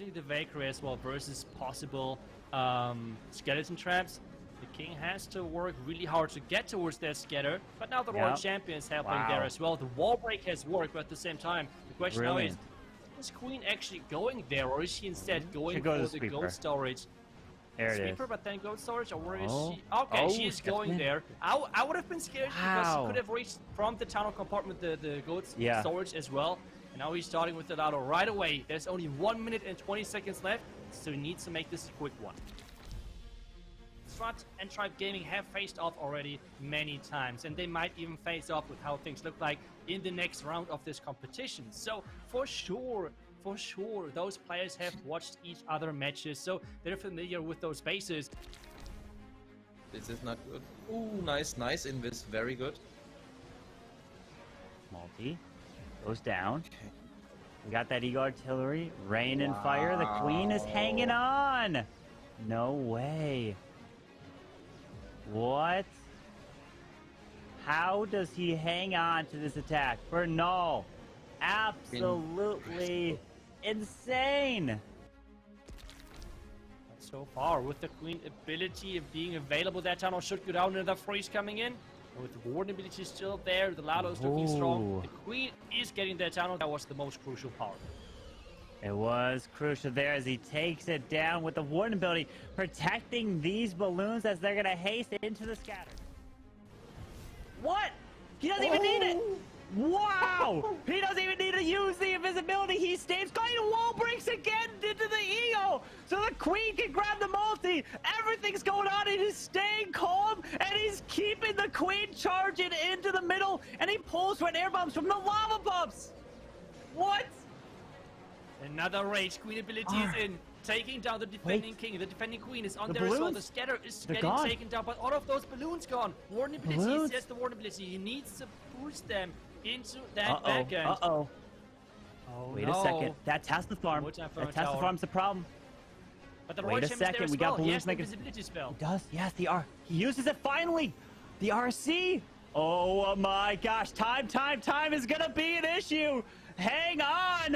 using the Valkyrie as well versus possible skeleton traps. The King has to work really hard to get towards that scatter, but now the Royal Champion is helping there as well. The wall break has worked, but at the same time, the question now is Queen actually going there, or is she instead going for the gold storage? There it Sweeper, is. but then gold storage, or where is she? Okay, she is going there. I would have been scared because he could have reached from the tunnel compartment the gold storage as well. And now he's starting with the Lado right away. There's only 1 minute and 20 seconds left, so he needs to make this a quick one. Strat and Tribe Gaming have faced off already many times, and they might even face off with how things look like in the next round of this competition. So for sure, those players have watched each other matches, so they're familiar with those bases. This is not good. Ooh, nice invis, very good. Multi goes down. We got that Eagle Artillery, rain and fire. The Queen is hanging on. No way. What? How does he hang on to this attack? Bernal, absolutely insane. So far, with the Queen ability of being available, that tunnel should go down. Another freeze coming in. With the Warden ability still there, the Lado is looking strong. The Queen is getting that tunnel. That was the most crucial part. It was crucial there as he takes it down with the Warden ability, protecting these balloons as they're going to haste into the scatter. What? He doesn't even need it. Wow! He doesn't even need to use the invisibility. He stays going to wall breaks again into the EO, so the Queen can grab the multi. Everything's going on, and he's staying calm, and he's keeping the Queen charging into the middle, and he pulls for air bombs from the lava pumps. What? Another rage. Queen ability is in, taking down the defending King. The defending Queen is on there as well. The scatter is getting taken down, but all of those balloons gone. Warden ability, yes, the Warden ability. He needs to boost them into that back end. Oh, wait a second. That Tesla farm. That Tesla farm's the problem. But the wait a second. We got balloons making. Invisibility spell. He does. Yes, he uses it finally. The RC. Oh my gosh. Time is gonna be an issue. Hang on.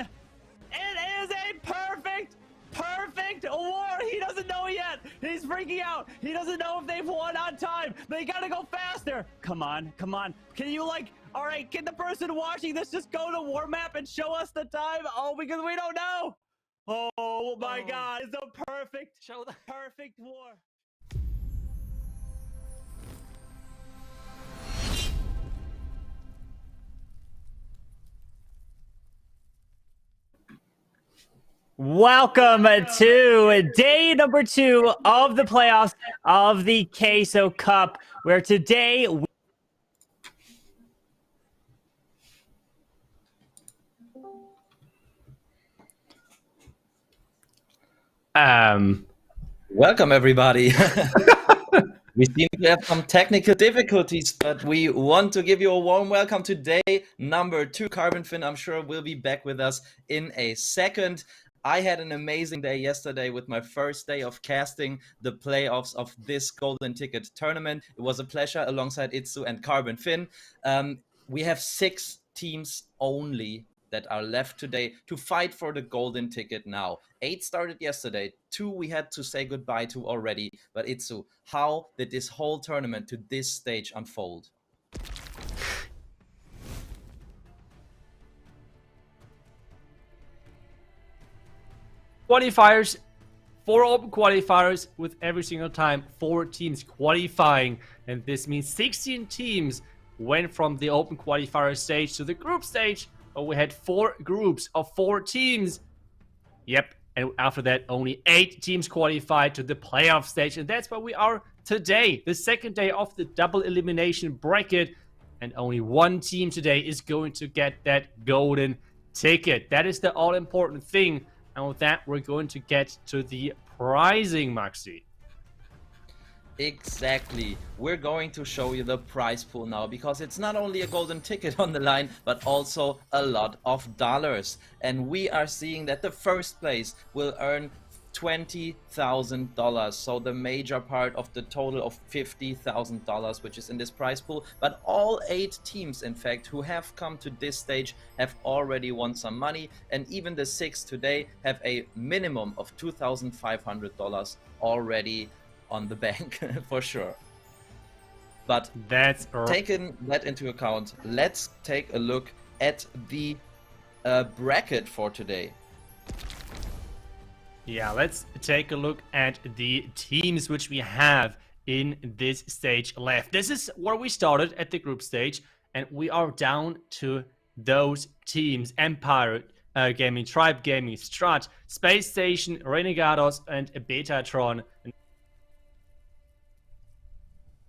It is a perfect war. He doesn't know yet. He's freaking out. He doesn't know if they've won on time. They gotta go faster. Come on. Can you all right, can the person watching this just go to war map and show us the time? Oh, because we don't know. Oh my God, it's a perfect war. Welcome to day number 2 of the playoffs of the Queso Cup, where today welcome everybody. We seem to have some technical difficulties, but we want to give you a warm welcome to day number 2. Carbon Fin, I'm sure, will be back with us in a second. I had an amazing day yesterday with my first day of casting the playoffs of this golden ticket tournament. It was a pleasure alongside Itsu and Carbon Fin. We have 6 teams only that are left today to fight for the golden ticket now. 8 started yesterday. 2 we had to say goodbye to already. But Itsu, how did this whole tournament to this stage unfold? Qualifiers, 4 open qualifiers with every single time 4 teams qualifying, and this means 16 teams went from the open qualifier stage to the group stage, but we had 4 groups of 4 teams. Yep, and after that only 8 teams qualified to the playoff stage, and that's where we are today, the second day of the double elimination bracket, and only 1 team today is going to get that golden ticket. That is the all-important thing. And with that, we're going to get to the prizing, Maxi. Exactly. We're going to show you the prize pool now, because it's not only a golden ticket on the line, but also a lot of dollars. And we are seeing that the first place will earn $20,000. So the major part of the total of $50,000, which is in this prize pool. But all 8 teams, in fact, who have come to this stage have already won some money. And even the 6 today have a minimum of $2,500 already on the bank for sure. But that's taking that into account, let's take a look at the bracket for today. Yeah, let's take a look at the teams which we have in this stage left. This is where we started at the group stage, and we are down to those teams: Empire Gaming, Tribe Gaming, Strat, Space Station, Renegados, and Betatron.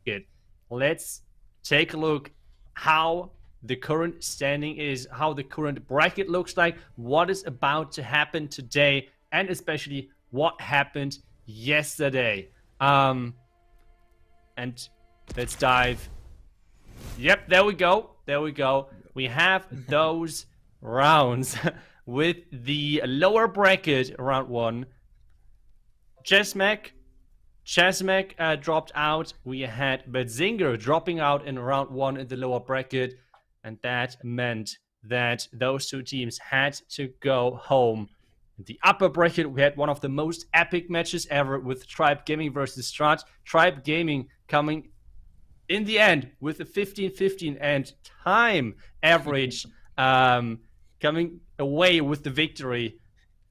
Good. Let's take a look how the current standing is, how the current bracket looks like, what is about to happen today, and especially what happened yesterday. And let's dive. Yep, there we go. There we go. We have those rounds with the lower bracket, round 1. Chessmech dropped out. We had Betzinger dropping out in round 1 in the lower bracket. And that meant that those 2 teams had to go home. In the upper bracket, we had one of the most epic matches ever with Tribe Gaming versus Strat. Tribe Gaming coming in the end with a 15-15 and time average, coming away with the victory.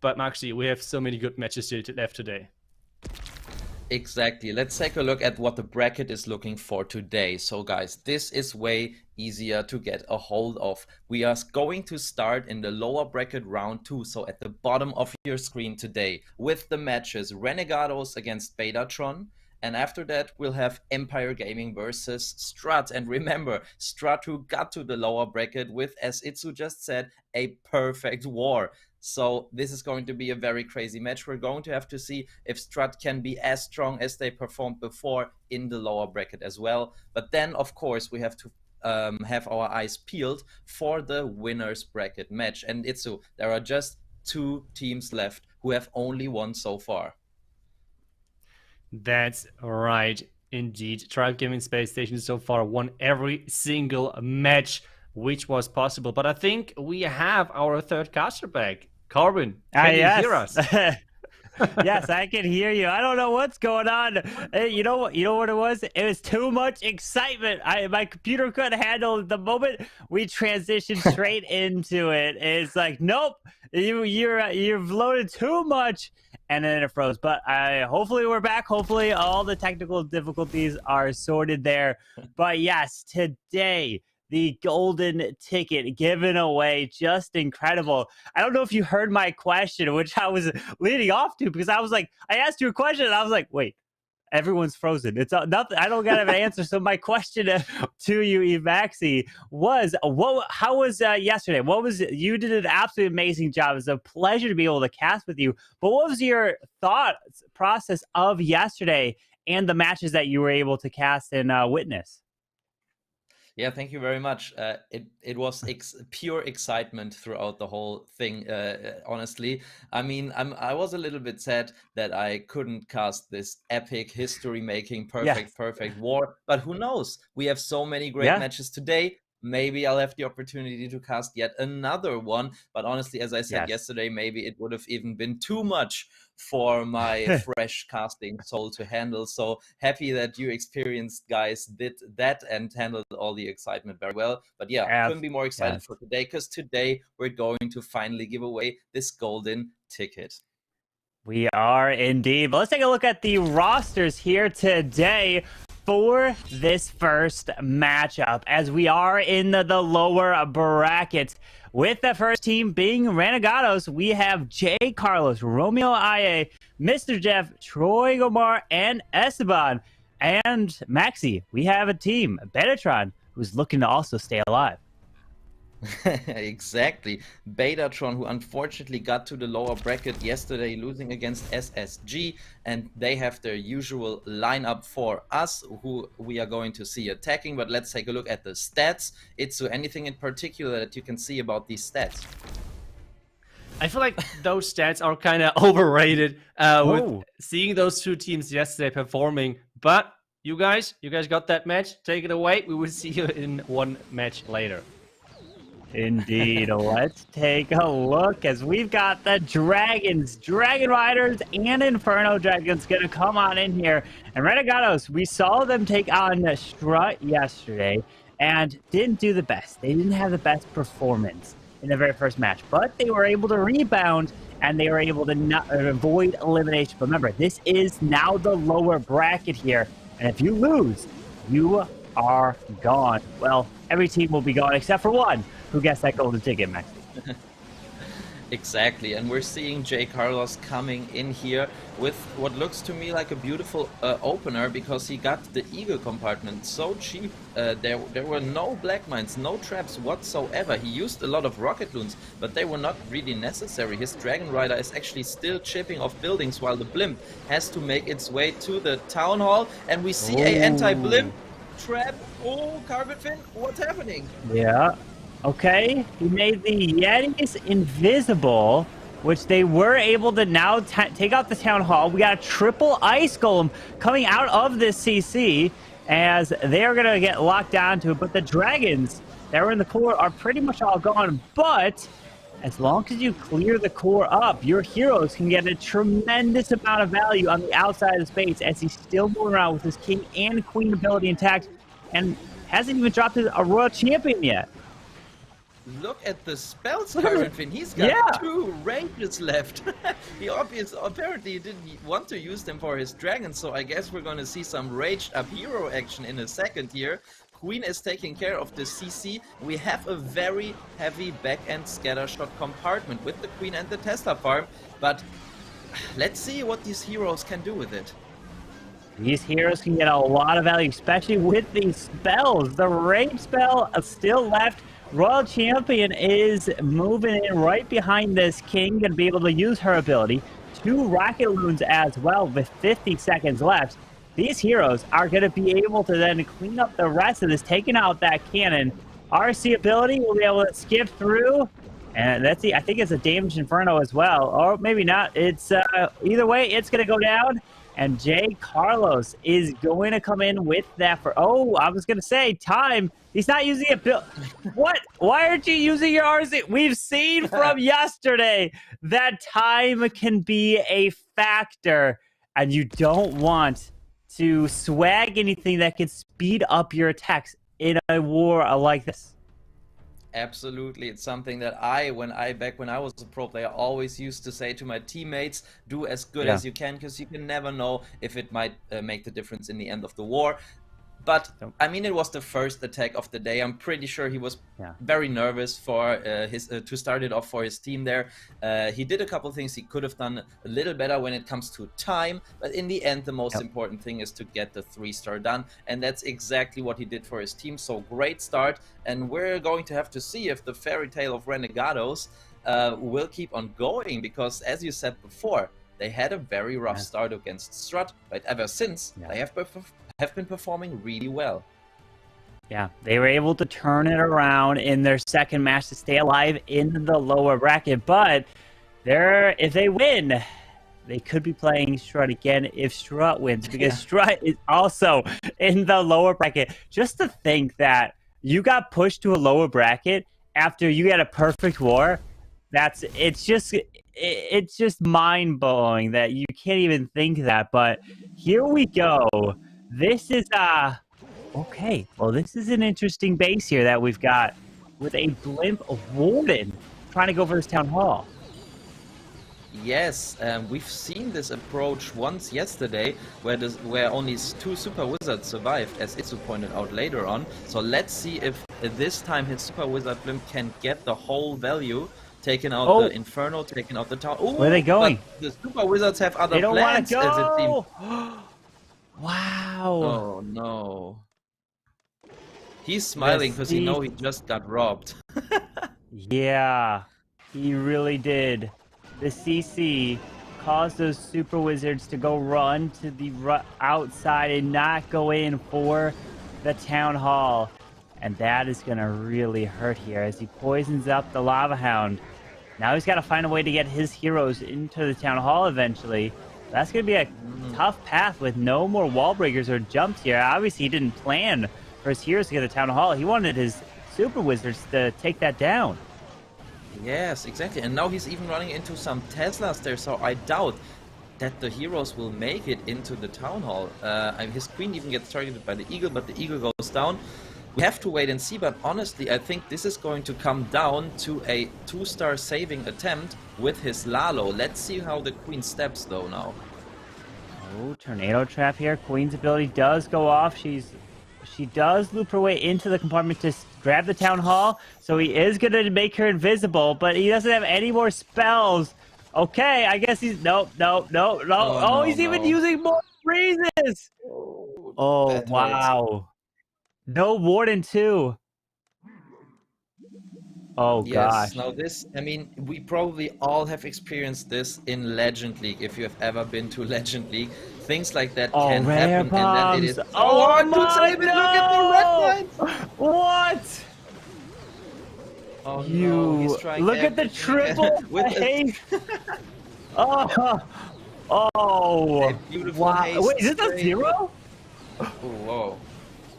But Maxi, we have so many good matches left today. Exactly. Let's take a look at what the bracket is looking for today. So guys, this is way easier to get a hold of. We are going to start in the lower bracket round 2, so at the bottom of your screen today, with the matches Renegados against Betatron. And after that, we'll have Empire Gaming versus Strat. And remember, Strat, who got to the lower bracket with, as Itsu just said, a perfect war. So this is going to be a very crazy match. We're going to have to see if Strat can be as strong as they performed before in the lower bracket as well. But then, of course, we have to have our eyes peeled for the winner's bracket match. And Itsu, there are just 2 teams left who have only won so far. That's right, indeed. Tribe Gaming Space Station so far won every single match which was possible. But I think we have our third caster back. Carbon, can you hear us? Yes, I can hear you. I don't know what's going on. You know what it was? It was too much excitement. My computer couldn't handle it. The moment we transitioned straight into it, it's like, nope, you've loaded too much, and then it froze. But hopefully we're back. Hopefully all the technical difficulties are sorted there. But yes, today, the golden ticket given away, just incredible. I don't know if you heard my question, which I was leading off to, because I was like, I asked you a question and I was like, wait, everyone's frozen. It's nothing. I don't got an answer. So my question to you, Evaxi, was how was yesterday? You did an absolutely amazing job. It was a pleasure to be able to cast with you. But what was your thought process of yesterday and the matches that you were able to cast and witness? Yeah, thank you very much. It was pure excitement throughout the whole thing, honestly. I mean, I was a little bit sad that I couldn't cast this epic, history-making, perfect war. But who knows? We have so many great matches today. Maybe I'll have the opportunity to cast yet another one. But honestly, as I said yesterday, maybe it would have even been too much for my fresh casting soul to handle. So happy that you experienced guys did that and handled all the excitement very well. But yeah, couldn't be more excited for today, because today we're going to finally give away this golden ticket. We are indeed. But let's take a look at the rosters here today for this first matchup, as we are in the lower brackets. With the first team being Renegados, we have Jay Carlos, Romeo IA, Mr. Jeff, Troy Gomar, and Esteban. And Maxi, we have a team, Betatron, who's looking to also stay alive. Exactly. Betatron, who unfortunately got to the lower bracket yesterday, losing against SSG, and they have their usual lineup for us, who we are going to see attacking. But let's take a look at the stats. Itsu, anything in particular that you can see about these stats? I feel like those stats are kind of overrated with Oh. seeing those two teams yesterday performing. But you guys got that match. Take it away. We will see you in one match later. Indeed. Let's take a look as we've got the Dragons, Dragon Riders, and Inferno Dragons going to come on in here. And Renegados, we saw them take on Strat yesterday and didn't do the best. They didn't have the best performance in the very first match, but they were able to rebound and they were able to not avoid elimination. But remember, this is now the lower bracket here, and if you lose, you are gone. Well, every team will be gone except for one who gets that golden ticket, Max. Exactly, and we're seeing Jay Carlos coming in here with what looks to me like a beautiful opener, because he got the Eagle compartment so cheap. There were no black mines, no traps whatsoever. He used a lot of rocket loons, but they were not really necessary. His Dragon Rider is actually still chipping off buildings while the blimp has to make its way to the town hall, and we see a anti-blimp trap. Oh, Carbon Fin, what's happening? Yeah. Okay, he made the Yetis invisible, which they were able to now take out the town hall. We got a triple ice golem coming out of this CC as they're going to get locked down to it. But the dragons that were in the core are pretty much all gone. But as long as you clear the core up, your heroes can get a tremendous amount of value on the outside of the space, as he's still moving around with his king and queen ability intact and hasn't even dropped a royal champion yet. Look at the spells, Carbon Fin. He's got Yeah. 2 ranges left. He apparently didn't want to use them for his dragons, so I guess we're going to see some raged up hero action in a second here. Queen is taking care of the CC. We have a very heavy back-end scattershot compartment with the Queen and the Tesla farm, but let's see what these heroes can do with it. These heroes can get a lot of value, especially with these spells. The rage spell is still left. Royal Champion is moving in right behind this king, going to be able to use her ability. 2 rocket loons as well with 50 seconds left. These heroes are going to be able to then clean up the rest of this, taking out that cannon. RC ability will be able to skip through. And that's I think it's a damaged Inferno as well. Or maybe not. It's either way, it's going to go down. And Jay Carlos is going to come in with that for... Oh, I was going to say, time. He's not using it. What? Why aren't you using your RC? We've seen from yesterday that time can be a factor. And you don't want to swag anything that can speed up your attacks in a war like this. Absolutely, it's something that back when I was a pro player, always used to say to my teammates: do as good as you can, because you can never know if it might make the difference in the end of the war. But I mean, it was the first attack of the day. I'm pretty sure he was very nervous for to start it off for his team there. He did a couple things he could have done a little better when it comes to time, but in the end, the most important thing is to get the 3-star done, and that's exactly what he did for his team. So great start, and we're going to have to see if the fairy tale of Renegados will keep on going, because as you said before, they had a very rough start against Strat, but ever since they have been performing really well. Yeah, they were able to turn it around in their second match to stay alive in the lower bracket. But if they win, they could be playing Strat again if Strat wins, because Strat is also in the lower bracket. Just to think that you got pushed to a lower bracket after you had a perfect war, it's just mind-blowing that you can't even think that. But here we go. This is okay. Well, this is an interesting base here that we've got with a blimp of Warden trying to go for this town hall. Yes, we've seen this approach once yesterday, where only 2 Super Wizards survived, as Itsu pointed out later on. So let's see if this time his Super Wizard blimp can get the whole value. Taking out the Inferno, taking out the town. Ooh, where are they going? The Super Wizards have other They don't plans, want to as it go. seems. Wow. Oh no. He's smiling because he knows he just got robbed. Yeah, he really did. The CC caused those Super Wizards to go run to the outside and not go in for the town hall. And that is going to really hurt here as he poisons up the Lava Hound. Now he's got to find a way to get his heroes into the Town Hall eventually. That's going to be a tough path with no more wall breakers or jumps here. Obviously, he didn't plan for his heroes to get the Town Hall. He wanted his Super Wizards to take that down. Yes, exactly. And now he's even running into some Teslas there, so I doubt that the heroes will make it into the Town Hall. His queen even gets targeted by the eagle, but the eagle goes down. We have to wait and see, but honestly, I think this is going to come down to a 2-star saving attempt with his Lalo. Let's see how the queen steps, though, now. Oh, tornado trap here. Queen's ability does go off. She does loop her way into the compartment to grab the Town Hall, so he is going to make her invisible, but he doesn't have any more spells. Okay, I guess he's... No. Oh, he's even using more freezes! Oh, wow. No Warden too. Oh, yes, gosh. Now this, I mean, we probably all have experienced this in Legend League. If you have ever been to Legend League, things like that can happen. Bombs. And then it is... Oh, hard to my save it. Look at the red lines. What? Oh, no, he's trying look at the triple haste. Oh, wow. Wait, is this a 0? Oh, whoa.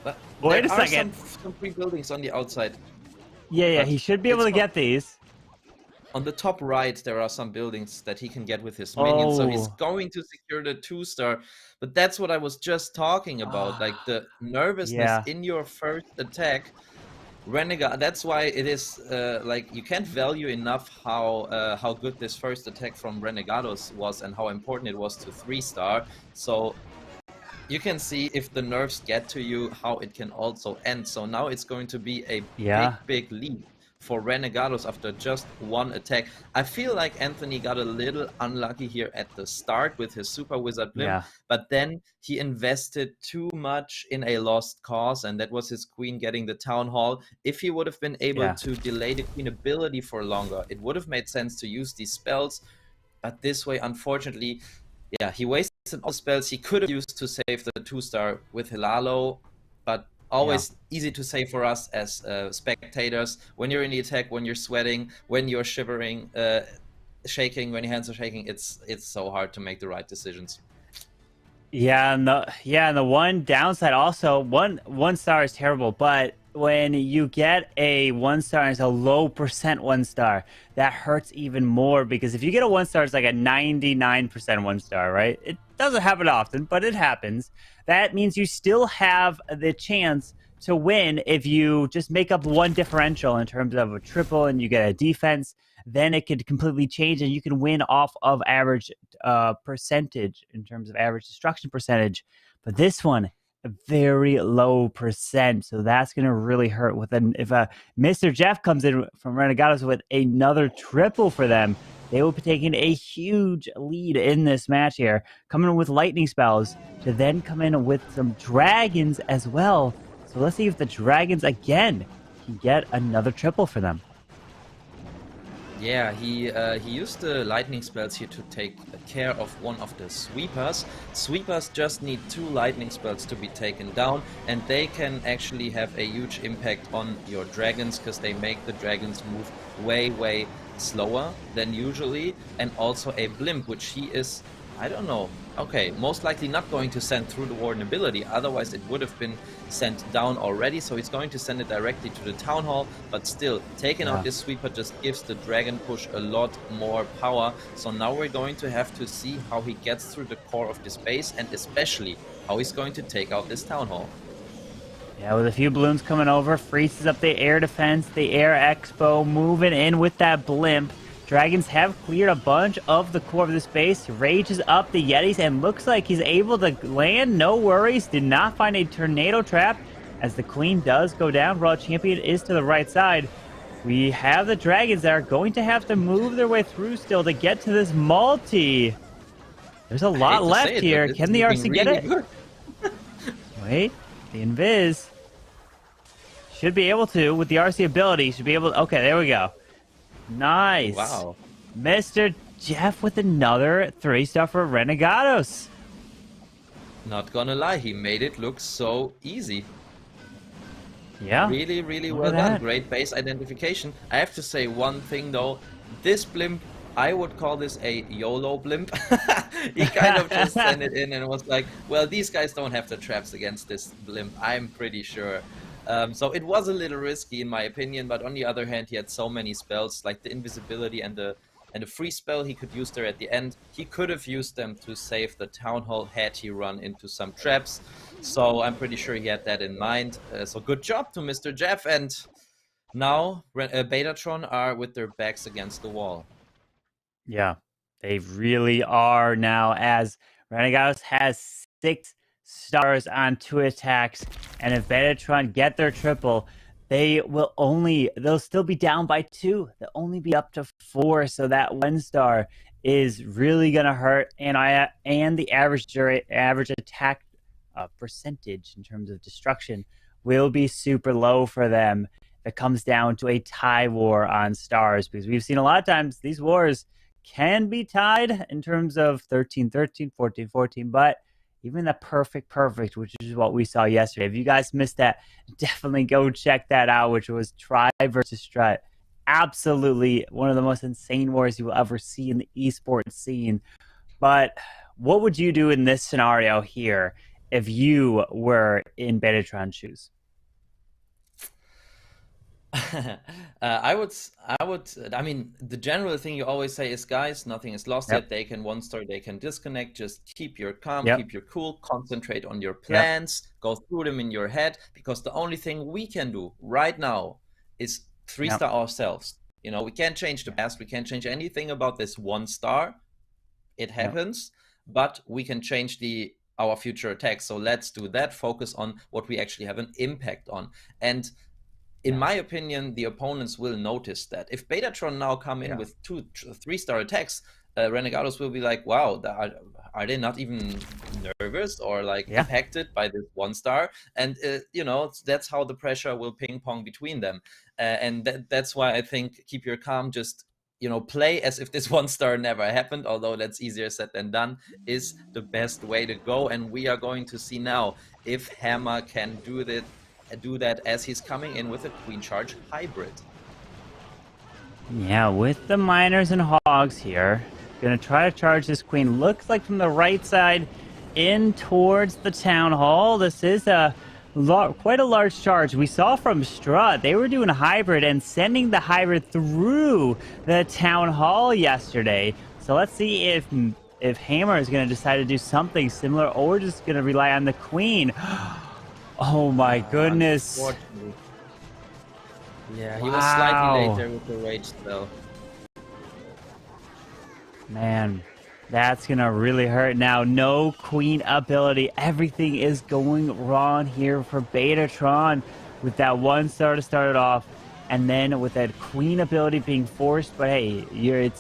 But wait a there are second. Some free buildings on the outside. Yeah, he should be able to get these. On the top right, there are some buildings that he can get with his minions, so he's going to secure the 2-star. But that's what I was just talking about, like the nervousness in your first attack. Renegade, that's why it is like you can't value enough how good this first attack from Renegados was and how important it was to 3-star. So you can see if the nerfs get to you, how it can also end. So now it's going to be a big lead for Renegados after just one attack. I feel like Anthony got a little unlucky here at the start with his Super Wizard Blimp, but then he invested too much in a lost cause, and that was his queen getting the Town Hall. If he would have been able to delay the queen ability for longer, it would have made sense to use these spells, but this way, unfortunately, he wasted all spells he could have used to save the 2-star with Hilalo, but always easy to say for us as spectators. When you're in the attack, when you're sweating, when you're shivering, shaking, when your hands are shaking, it's so hard to make the right decisions. Yeah, and the one downside also, one star is terrible, but when you get a 1-star and it's a low percent 1-star, that hurts even more, because if you get a 1-star, it's like a 99% 1-star, right? It doesn't happen often, but it happens. That means you still have the chance to win if you just make up one differential in terms of a triple and you get a defense. Then it could completely change and you can win off of average percentage in terms of average destruction percentage. But this one, a very low percent, so that's going to really hurt. If Mr. Jeff comes in from Renegados with another triple for them, they will be taking a huge lead in this match here, coming in with lightning spells to then come in with some dragons as well. So let's see if the dragons again can get another triple for them. Yeah, he used the lightning spells here to take care of one of the sweepers. Sweepers just need 2 lightning spells to be taken down, and they can actually have a huge impact on your dragons, because they make the dragons move way slower than usually. And also a blimp, which he is, I don't know, okay, most likely not going to send through the Warden ability, otherwise it would have been sent down already, so he's going to send it directly to the Town Hall, but still, taking out this sweeper just gives the dragon push a lot more power. So now we're going to have to see how he gets through the core of this base, and especially how he's going to take out this Town Hall. Yeah, with a few balloons coming over, freezes up the air defense, the air expo, moving in with that blimp. Dragons have cleared a bunch of the core of this base, rages up the Yetis, and looks like he's able to land. No worries, did not find a tornado trap, as the queen does go down. World Champion is to the right side. We have the dragons that are going to have to move their way through still to get to this multi. There's a lot left here. Can the RC get it? Wait, the invis should be able to, with the RC ability, should be able to. Okay, there we go. Nice. Wow. Mr. Jeff with another 3-star for Renegados. Not gonna lie, he made it look so easy. Yeah. Really well done. Great base identification. I have to say one thing though, this blimp, I would call this a YOLO blimp. He kind of just sent it in and was like, well, these guys don't have the traps against this blimp, I'm pretty sure. So it was a little risky in my opinion, but on the other hand, he had so many spells, like the invisibility and the free spell he could use there at the end. He could have used them to save the Town Hall had he run into some traps. So I'm pretty sure he had that in mind. So good job to Mr. Jeff. And now Betatron are with their backs against the wall. Yeah, they really are now, as Renegados has 6 stars on 2 attacks, and if Betatron get their triple, they'll still be down by 2. They'll only be up to 4, so that 1 star is really gonna hurt, and the average attack percentage in terms of destruction will be super low for them. It comes down to a tie war on stars, because we've seen a lot of times these wars can be tied in terms of 13-13, 14-14, but even the perfect, which is what we saw yesterday. If you guys missed that, definitely go check that out, which was Try versus Strat. Absolutely one of the most insane wars you will ever see in the esports scene. But what would you do in this scenario here if you were in Betatron's shoes? I mean, the general thing you always say is, guys, nothing is lost yet. They can 1-star, they can disconnect. Just keep your calm, keep your cool, concentrate on your plans, go through them in your head, because the only thing we can do right now is 3-star ourselves. You know, we can't change the past, we can't change anything about this 1-star. It happens, but we can change our future attacks. So let's do that, focus on what we actually have an impact on. And in my opinion, the opponents will notice that. If Betatron now come in with 2-3-star attacks, Renegados will be like, wow, are they not even nervous or like impacted by this 1-star? And, you know, that's how the pressure will ping pong between them. And that's why I think keep your calm, just, you know, play as if this 1-star never happened, although that's easier said than done, is the best way to go. And we are going to see now if Hammer can do that as he's coming in with a Queen Charge hybrid. Yeah, with the Miners and Hogs here, gonna try to charge this Queen. Looks like from the right side in towards the Town Hall. This is quite a large charge. We saw from Strat, they were doing a hybrid and sending the hybrid through the Town Hall yesterday. So let's see if Hammer is gonna decide to do something similar, or just gonna rely on the Queen. Oh my goodness. Yeah, he was slightly later with the rage spell. Man, that's gonna really hurt now. No Queen ability. Everything is going wrong here for Betatron with that 1-star to start it off, and then with that Queen ability being forced. But hey, you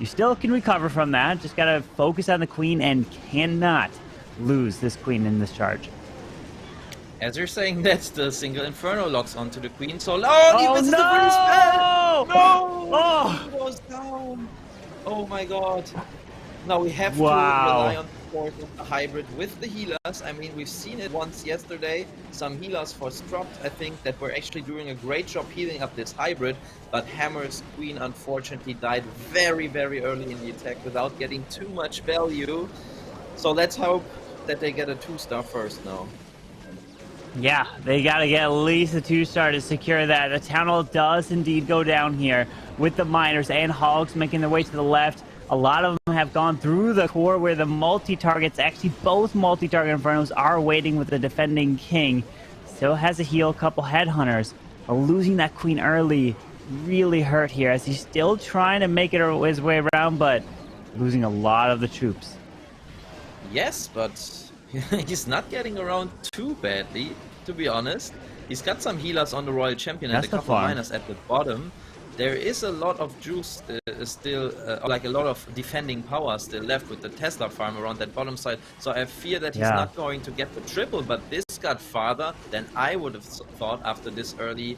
still can recover from that. Just gotta focus on the Queen and cannot lose this Queen in this charge. As you're saying, that's the single Inferno locks onto the Queen. So, he misses the free spell! No! He goes down! Oh my god. Now we have to rely on the force of the hybrid with the healers. I mean, we've seen it once yesterday. Some healers for Strat, I think, that were actually doing a great job healing up this hybrid. But Hammer's Queen, unfortunately, died very, very early in the attack without getting too much value. So let's hope that they get a 2-star first now. Yeah, they got to get at least a 2-star to secure that. The Town Hall does indeed go down here with the Miners and Hogs making their way to the left. A lot of them have gone through the core where the multi-targets, actually both multi-target Infernos, are waiting with the defending King. Still has a heal, couple Headhunters. But losing that Queen early really hurt here, as he's still trying to make it his way around, but losing a lot of the troops. Yes, but he's not getting around too badly, to be honest. He's got some healers on the Royal Champion and a couple miners at the bottom. There is a lot of juice still, like a lot of defending power still left with the Tesla farm around that bottom side. So I fear that he's not going to get the triple, but this got farther than I would have thought after this early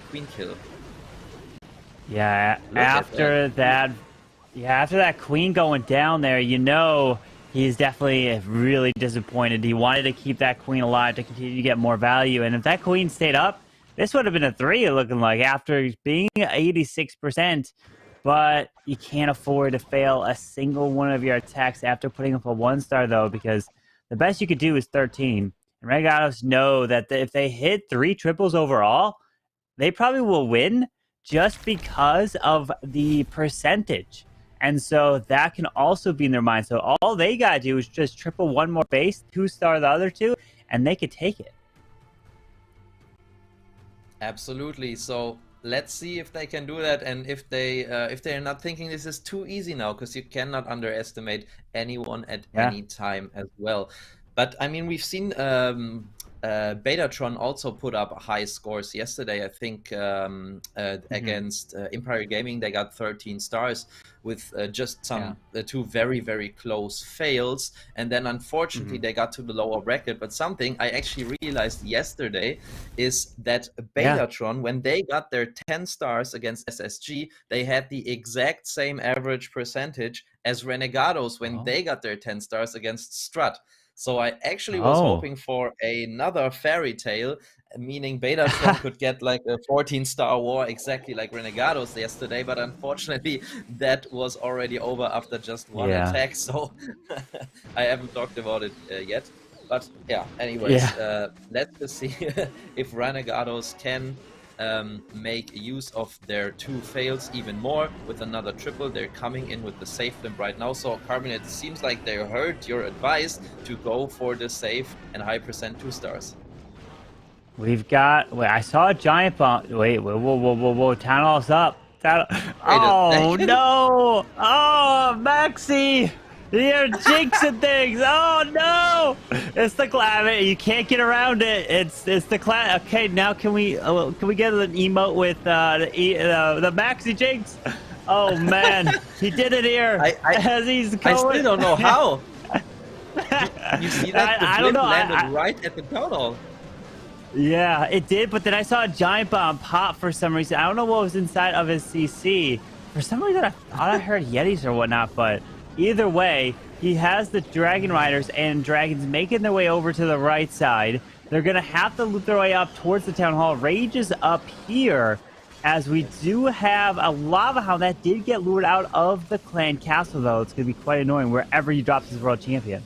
Queen kill. Yeah, after that Queen going down there, you know, he's definitely really disappointed. He wanted to keep that Queen alive to continue to get more value. And if that Queen stayed up, this would have been a 3 looking like, after being 86%. but you can't afford to fail a single one of your attacks after putting up a 1-star, though, because the best you could do is 13. And Renegados know that if they hit 3 triples overall, they probably will win just because of the percentage. And so that can also be in their mind. So all they got to do is just triple one more base, 2-star the other 2, and they could take it. Absolutely. So let's see if they can do that, and if they're not thinking this is too easy now, because you cannot underestimate anyone at any time as well. But I mean, we've seen Betatron also put up high scores yesterday. I think against Empire Gaming, they got 13 stars with just some 2 very, very close fails. And then unfortunately, they got to the lower bracket. But something I actually realized yesterday is that Betatron, when they got their 10 stars against SSG, they had the exact same average percentage as Renegados when they got their 10 stars against Strat. So I actually was hoping for another fairy tale, meaning Betatron could get like a 14-star war exactly like Renegados yesterday, but unfortunately that was already over after just one attack, so I haven't talked about it yet. But yeah, anyways, let's just see if Renegados can make use of their 2 fails even more with another triple. They're coming in with the safe limp right now. So Carbon, it seems like they heard your advice to go for the safe and high percent 2 stars. We've got, wait, I saw a giant bomb. Wait, whoa, Town Hall's up. Oh no! Oh, Maxi! You're jinxing things! Oh no! It's the clan. You can't get around it. It's the clan. Okay, now can we get an emote with the Maxi jinx? Oh man, he did it here. As he's going. I still don't know how. You see that? The blimp landed right at the Town Hall. Yeah, it did, but then I saw a giant bomb pop for some reason. I don't know what was inside of his CC. For some reason, I thought I heard Yetis or whatnot, but either way, he has the Dragon Riders and Dragons making their way over to the right side. They're going to have to loop their way up towards the Town Hall. Rage is up here, as we do have a Lava Hound that did get lured out of the clan castle, though. It's going to be quite annoying wherever he drops his World Champion.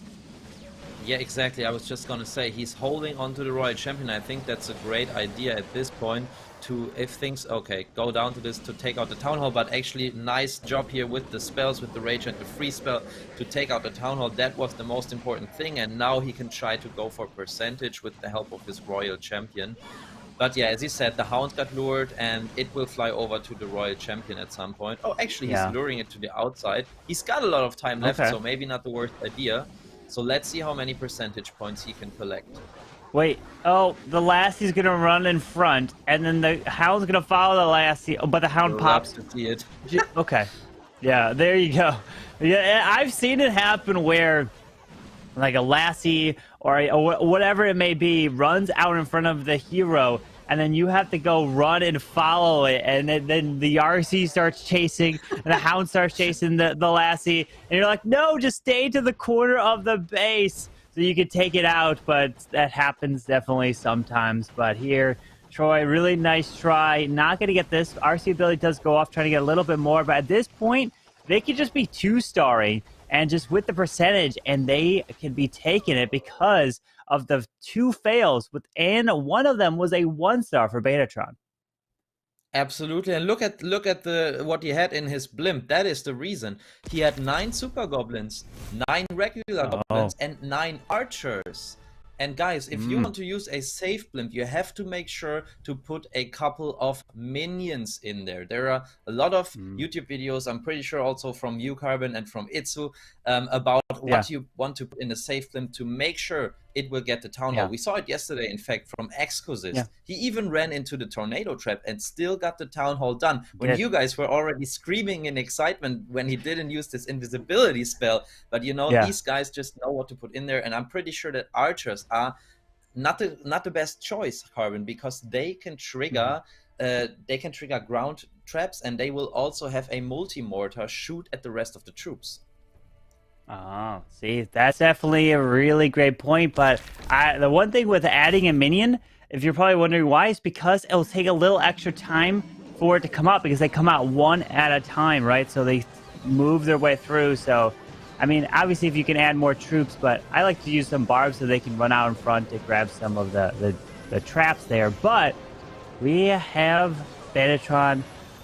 Yeah, exactly. I was just going to say, he's holding on to the Royal Champion. I think that's a great idea at this point to, if things, go down to this to take out the Town Hall. But actually, nice job here with the spells, with the Rage and the Free spell to take out the Town Hall. That was the most important thing. And now he can try to go for percentage with the help of his Royal Champion. But yeah, as he said, the Hound got lured and it will fly over to the Royal Champion at some point. Oh, actually, he's luring it to the outside. He's got a lot of time left, so maybe not the worst idea. So let's see how many percentage points he can collect. Wait, oh, the Lassie's going to run in front, and then the Hound's going to follow the Lassie. Oh, but the Hound pops. To see it. Okay. Yeah, there you go. Yeah, I've seen it happen where, like, a Lassie or whatever it may be runs out in front of the hero, and then you have to go run and follow it, and then the RC starts chasing, and the Hound starts chasing the Lassie, and you're like, no, just stay to the corner of the base so you can take it out. But that happens definitely sometimes. But here, Troy, really nice try. Not going to get this. RC ability does go off, trying to get a little bit more, but at this point, they could just be 2-starring, and just with the percentage, and they can be taking it because of the 2 fails, and one of them was a 1-star for Betatron. Absolutely, and look at what he had in his blimp. That is the reason. He had 9 super goblins, 9 regular goblins, and 9 archers. And guys, if you want to use a safe blimp, you have to make sure to put a couple of minions in there. There are a lot of YouTube videos, I'm pretty sure also from you, Carbon, and from Itsu, about what you want to put in a safe blimp to make sure it will get the Town Hall. We saw it yesterday, in fact, from Exquisite. He even ran into the tornado trap and still got the Town Hall done. When you guys were already screaming in excitement when he didn't use this invisibility spell. But you know, these guys just know what to put in there. And I'm pretty sure that archers are not the best choice, Carbon, because they can trigger ground traps, and they will also have a multi-mortar shoot at the rest of the troops. Oh, see, that's definitely a really great point. But the one thing with adding a minion, if you're probably wondering why, is because it'll take a little extra time for it to come out because they come out one at a time, right? So they move their way through. So, I mean, obviously if you can add more troops, but I like to use some barbs so they can run out in front to grab some of the traps there. But we have Betatron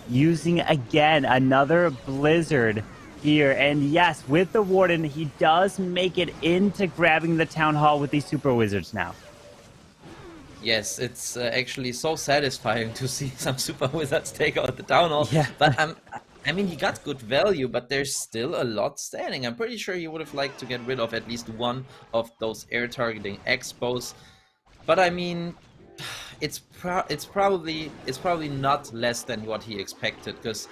using again another blizzard here, and yes, with the Warden, he does make it into grabbing the Town Hall with these Super Wizards now. Yes, it's actually so satisfying to see some Super Wizards take out the Town Hall. Yeah. But I mean, he got good value, but there's still a lot standing. I'm pretty sure he would have liked to get rid of at least one of those air targeting expos. But I mean, it's probably not less than what he expected, because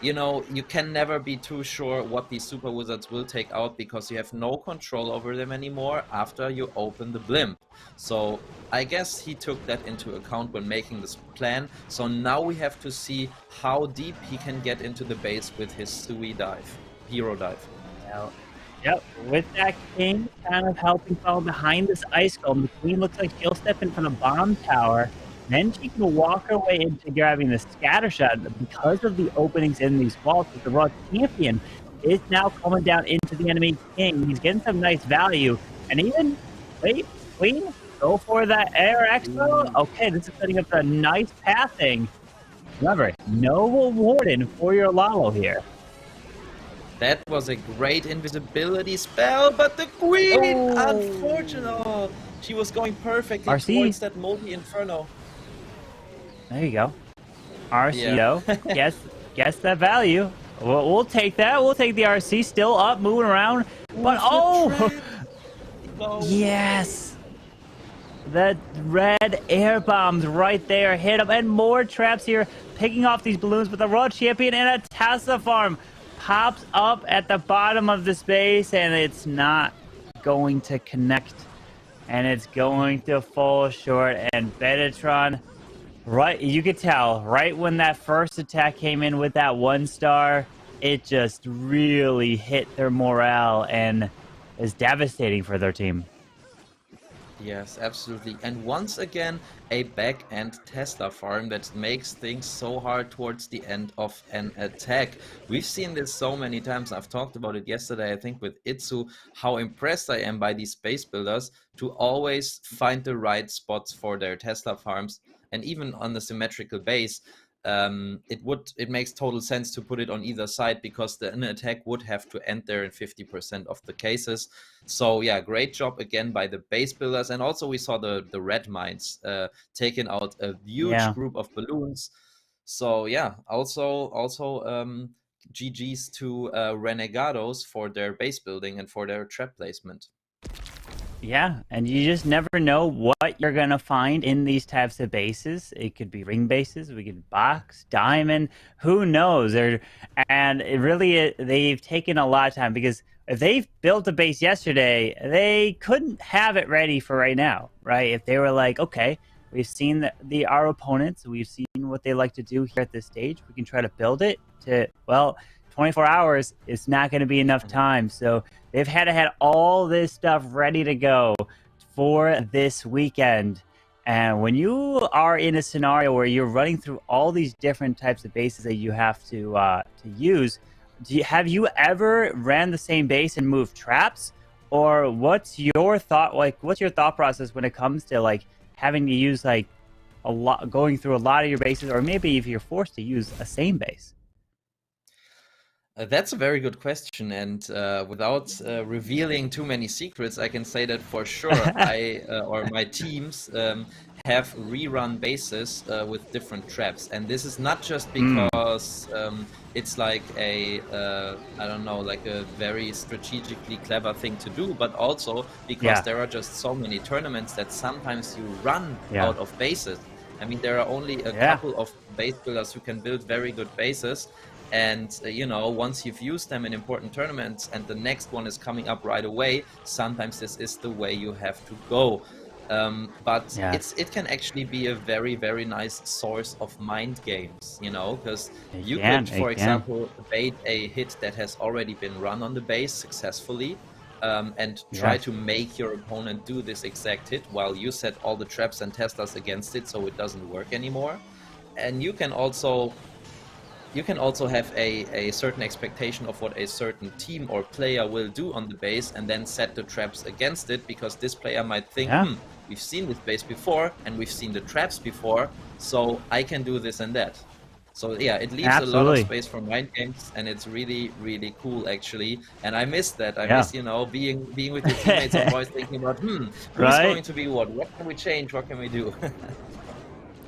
you know, you can never be too sure what these Super Wizards will take out because you have no control over them anymore after you open the blimp. So I guess he took that into account when making this plan. So now we have to see how deep he can get into the base with his Sui dive, hero dive. Yep, with that king kind of helping fall behind this ice golem, the queen looks like she'll step in front of bomb tower. Then she can walk her way into grabbing the scatter shot because of the openings in these walls. But the Raw champion is now coming down into the enemy king. He's getting some nice value. And even, wait, queen, go for that air expo. Okay, this is setting up a nice pathing. Remember, no warden for your Lalo here. That was a great invisibility spell, but the queen, unfortunate. She was going perfectly towards that multi-inferno. There you go. RCO. Yeah. guess that value. We'll take that. We'll take the RC. Still up, moving around. But yes. The red air bombs right there hit him. And more traps here, picking off these balloons. But the Raw champion and a Tesla farm pops up at the bottom of the space, and it's not going to connect. And it's going to fall short. And Betatron, right, you could tell, right when that first attack came in with that 1-star, it just really hit their morale and is devastating for their team. Yes, absolutely. And once again, a back-end Tesla farm that makes things so hard towards the end of an attack. We've seen this so many times. I've talked about it yesterday, I think, with Itsu, how impressed I am by these base builders to always find the right spots for their Tesla farms. And even on the symmetrical base, it makes total sense to put it on either side because an attack would have to end there in 50% of the cases. So yeah, great job again by the base builders. And also we saw the red mines taking out a huge group of balloons. So yeah, also GG's to Renegados for their base building and for their trap placement. Yeah, and you just never know what you're going to find in these types of bases. It could be ring bases, we could box, diamond, who knows? And it really, they've taken a lot of time because if they've built a base yesterday, they couldn't have it ready for right now, right? If they were like, okay, we've seen our opponents, we've seen what they like to do here at this stage, we can try to build it to, well, 24 hours is not going to be enough time. So they've had all this stuff ready to go for this weekend. And when you are in a scenario where you're running through all these different types of bases that you have to use, have you ever ran the same base and moved traps? Or what's your thought process when it comes to like having to use like going through a lot of your bases, or maybe if you're forced to use a same base? That's a very good question, and without revealing too many secrets, I can say that for sure I or my teams have rerun bases with different traps, and this is not just because it's like a I don't know, like a very strategically clever thing to do, but also because there are just so many tournaments that sometimes you run out of bases. I mean, there are only a couple of base builders who can build very good bases. And, you know, once you've used them in important tournaments and the next one is coming up right away, sometimes this is the way you have to go. But it can actually be a very, very nice source of mind games, you know, because you could, for example, bait a hit that has already been run on the base successfully and try to make your opponent do this exact hit while you set all the traps and Teslas against it so it doesn't work anymore. and you can also have a certain expectation of what a certain team or player will do on the base, and then set the traps against it, because this player might think, we've seen this base before and we've seen the traps before, so I can do this and that. So yeah, it leaves a lot of space for mind games, and it's really, really cool actually. And I miss that. I miss, you know, being with your teammates and always thinking about, who's going to be what? What can we change? What can we do?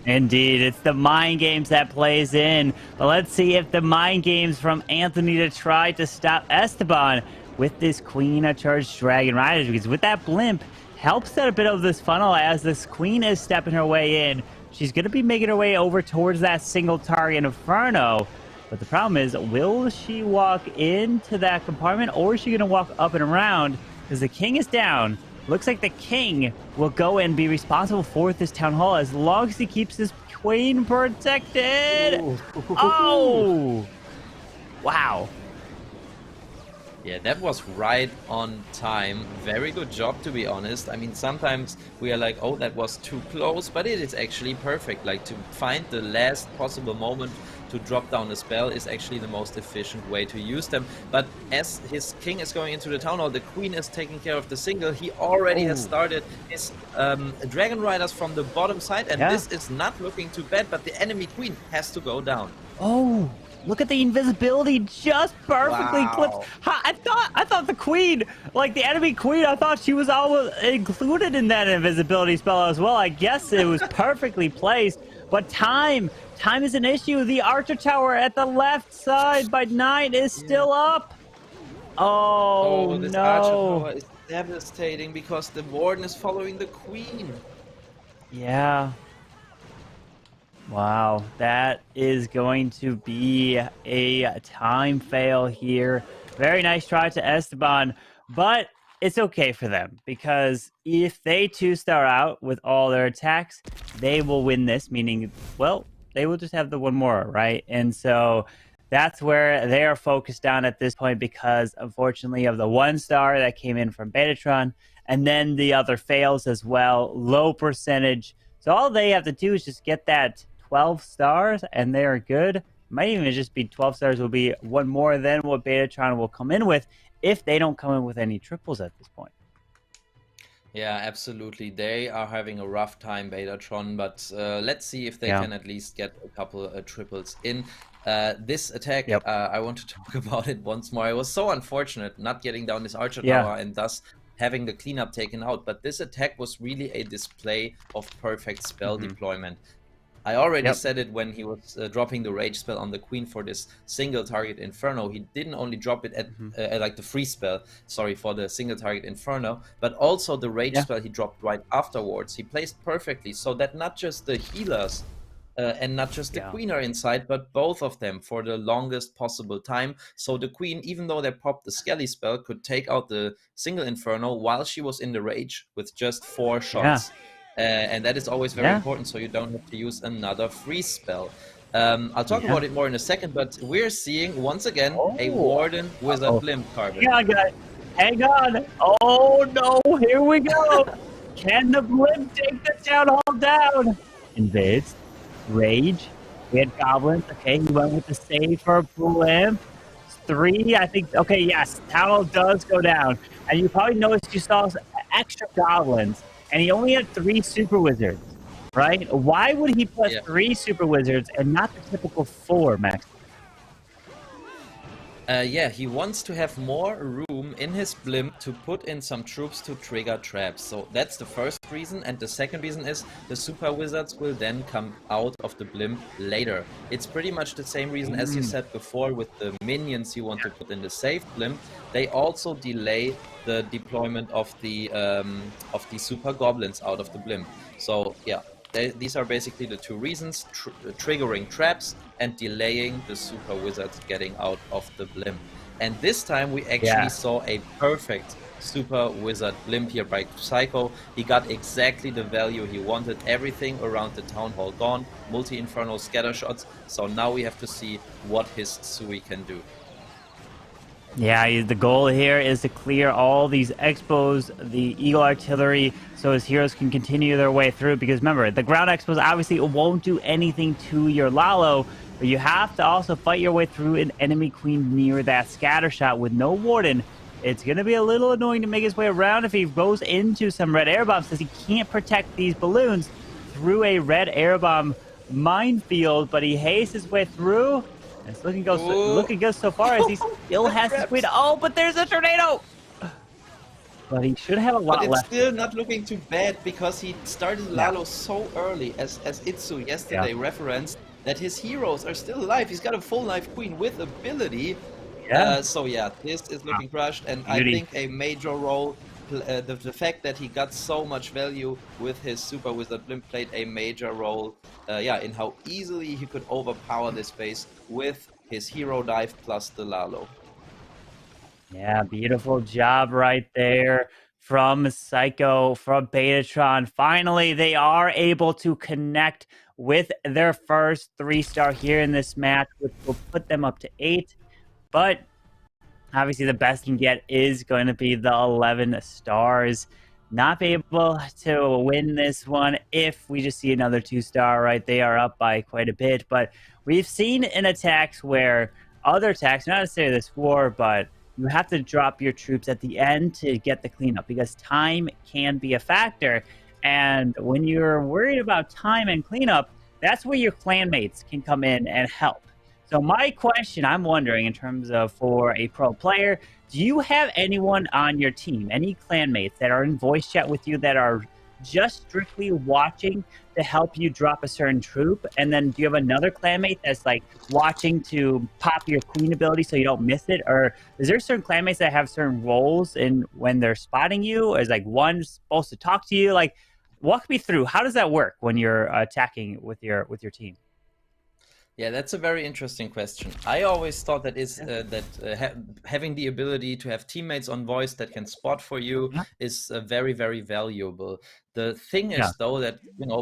Indeed, it's the mind games that plays in. But let's see if the mind games from Anthony to try to stop Esteban with this Queen of Charged Dragon Riders, because with that blimp, helps set a bit of this funnel as this Queen is stepping her way in. She's going to be making her way over towards that single target Inferno. But the problem is, will she walk into that compartment, or is she going to walk up and around? Because the King is down. Looks like the King will go and be responsible for this Town Hall as long as he keeps his Queen protected. Ooh. Oh! Wow. Yeah, that was right on time. Very good job, to be honest. I mean, sometimes we are like, oh, that was too close, but it is actually perfect. Like, to find the last possible moment to drop down a spell is actually the most efficient way to use them. But as his King is going into the Town Hall, the Queen is taking care of the single. He already has started his Dragon Riders from the bottom side, and this is not looking too bad, but the enemy Queen has to go down. Oh! Look at the invisibility, just perfectly clipped. I thought the Queen, like the enemy Queen, I thought she was almost included in that invisibility spell as well. I guess it was perfectly placed, but time is an issue. The Archer Tower at the left side by 9 is still up. Oh, this no. Archer Tower is devastating because the Warden is following the Queen. Yeah. Wow, that is going to be a time fail here. Very nice try to Esteban, but it's okay for them, because if they 2-star out with all their attacks, they will win this, meaning, well, they will just have the one more, right? And so that's where they are focused on at this point, because unfortunately of the 1-star that came in from Betatron, and then the other fails as well, low percentage. So all they have to do is just get that 12 stars and they are good. Might even just be 12 stars will be one more than what Betatron will come in with if they don't come in with any triples at this point. Yeah, absolutely. They are having a rough time, Betatron, but let's see if they can at least get a couple triples in. This attack, I want to talk about it once more. It was so unfortunate not getting down this Archer Tower and thus having the cleanup taken out, but this attack was really a display of perfect spell deployment. I already said it when he was dropping the rage spell on the Queen for this single target Inferno. He didn't only drop it at like the free spell, sorry, for the single target Inferno, but also the rage spell he dropped right afterwards. He placed perfectly so that not just the healers and not just the Queen are inside, but both of them for the longest possible time. So the Queen, even though they popped the Skelly spell, could take out the single Inferno while she was in the rage with just 4 shots. And that is always very important, so you don't have to use another free spell. I'll talk about it more in a second, but we're seeing, once again, a Warden with a blimp, Carbon. Hang on, guys. Hang on. Oh, no. Here we go. Can the blimp take the Town Hall down? Invades. Rage. We had Goblins. Okay, he went with the save for a blimp. 3, I think. Okay, yes. Town Hall does go down. And you probably noticed you saw extra Goblins. And he only had 3 Super Wizards, right? Why would he put 3 Super Wizards and not the typical 4, Max? Yeah, he wants to have more room in his blimp to put in some troops to trigger traps. So that's the first reason. And the second reason is the Super Wizards will then come out of the blimp later. It's pretty much the same reason as you said before with the minions you want to put in the safe blimp. They also delay the deployment of the Super Goblins out of the blimp. So yeah, these are basically the 2 reasons, triggering traps and delaying the Super Wizards getting out of the blimp. And this time we actually saw a perfect Super Wizard blimp here by Psycho. He got exactly the value he wanted, everything around the Town Hall gone, multi-Inferno scatter shots. So now we have to see what his Sui can do. Yeah, the goal here is to clear all these expos, the Eagle Artillery, so his heroes can continue their way through. Because remember, the ground expos obviously won't do anything to your Lalo, but you have to also fight your way through an enemy queen near that scatter shot with no warden. It's going to be a little annoying to make his way around if he goes into some red air bombs, since he can't protect these balloons through a red air bomb minefield, but he hastes his way through. It's looking good so far as he still has to win. Oh, but there's a tornado! But he should have a lot but it's left. still not looking too bad because he started Lalo so early, as Itsu yesterday referenced, that his heroes are still alive. He's got a full life queen with ability. So yeah, this is looking crushed, and I think a major role, the fact that he got so much value with his Super Wizard Blimp played a major role, in how easily he could overpower this phase with his hero dive plus the Lalo. Yeah, beautiful job right there from Psycho, from Betatron. Finally, they are able to connect with their first 3-star here in this match, which will put them up to 8. But obviously the best you can get is going to be the 11 stars. Not be able to win this one if we just see another 2-star, right? They are up by quite a bit. But we've seen in attacks where other attacks, not necessarily this war, but you have to drop your troops at the end to get the cleanup because time can be a factor. And when you're worried about time and cleanup, that's where your clanmates can come in and help. So my question, I'm wondering in terms of for a pro player, do you have anyone on your team, any clanmates that are in voice chat with you that are just strictly watching to help you drop a certain troop? And then do you have another clanmate that's like watching to pop your queen ability so you don't miss it? Or is there certain clanmates that have certain roles in when they're spotting you? Or is like one supposed to talk to you? Like, walk me through, how does that work when you're attacking with your team? Yeah, that's a very interesting question. I always thought that having the ability to have teammates on voice that can spot for you is very, very valuable. The thing is, though, that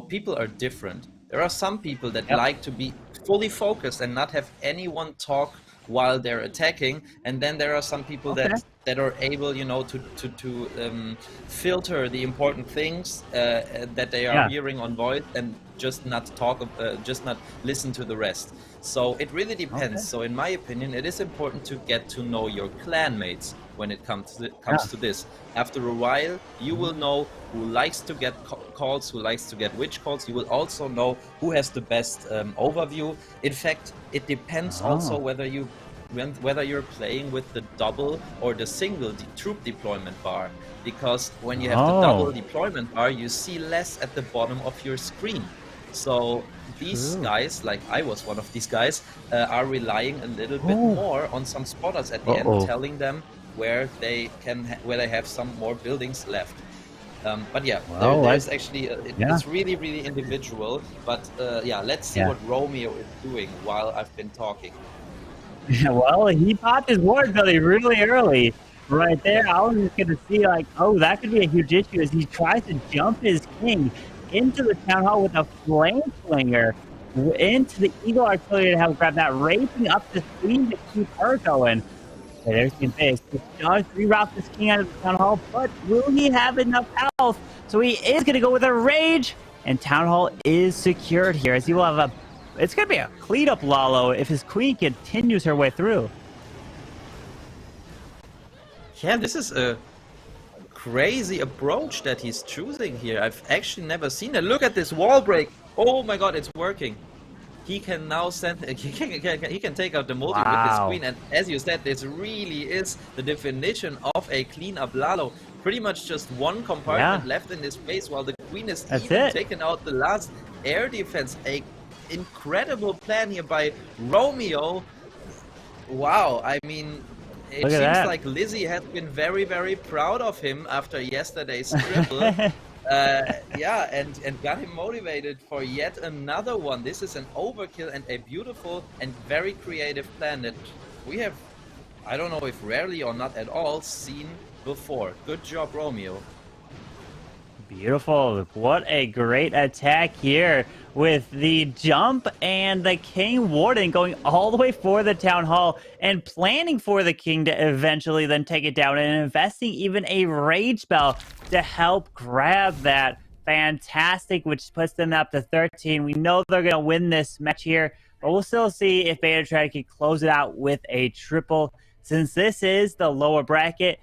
people are different. There are some people that like to be fully focused and not have anyone talk while they're attacking, and then there are some people that are able, to filter the important things that they are hearing on voice and just not talk, just not listen to the rest. So it really depends. So in my opinion, it is important to get to know your clanmates when it comes to this. After a while, you will know who likes to get calls, who likes to get which calls. You will also know who has the best overview. In fact, it depends also whether you're playing with the double or the single troop deployment bar. Because when you have the double deployment bar, you see less at the bottom of your screen. So these guys, like I was one of these guys, are relying a little bit more on some spotters at the end, telling them where they have some more buildings left. But yeah, there's actually it's really, really individual. But let's see what Romeo is doing while I've been talking. Well, he popped his ward ability really early. Right there, I was just going to see, like, that could be a huge issue as he tries to jump his king into the town hall with a flame slinger into the Eagle Artillery to help grab that, racing up the screen to keep her going. Okay, there's King Face. He does reroute this king out of the town hall, but will he have enough health? So he is going to go with a rage, and town hall is secured here as he will have it's going to be a clean-up Lalo if his queen continues her way through. Yeah, this is a crazy approach that he's choosing here. I've actually never seen it. Look at this wall break. Oh my god, it's working. He can now he can take out the multi with his queen. And as you said, this really is the definition of a clean-up Lalo. Pretty much just one compartment left in this phase while the queen is even taking out the last air defense. A incredible plan here by Romeo. Wow, I mean, it seems like Lizzie has been very, very proud of him after yesterday's triple. And got him motivated for yet another one. This is an overkill and a beautiful and very creative plan that we have, I don't know if rarely or not at all, seen before. Good job, Romeo. Beautiful. What a great attack here with the jump and the King Warden going all the way for the Town Hall and planning for the King to eventually then take it down and investing even a Rage Spell to help grab that. Fantastic, which puts them up to 13. We know they're going to win this match here, but we'll still see if Betatron can close it out with a triple. Since this is the lower bracket,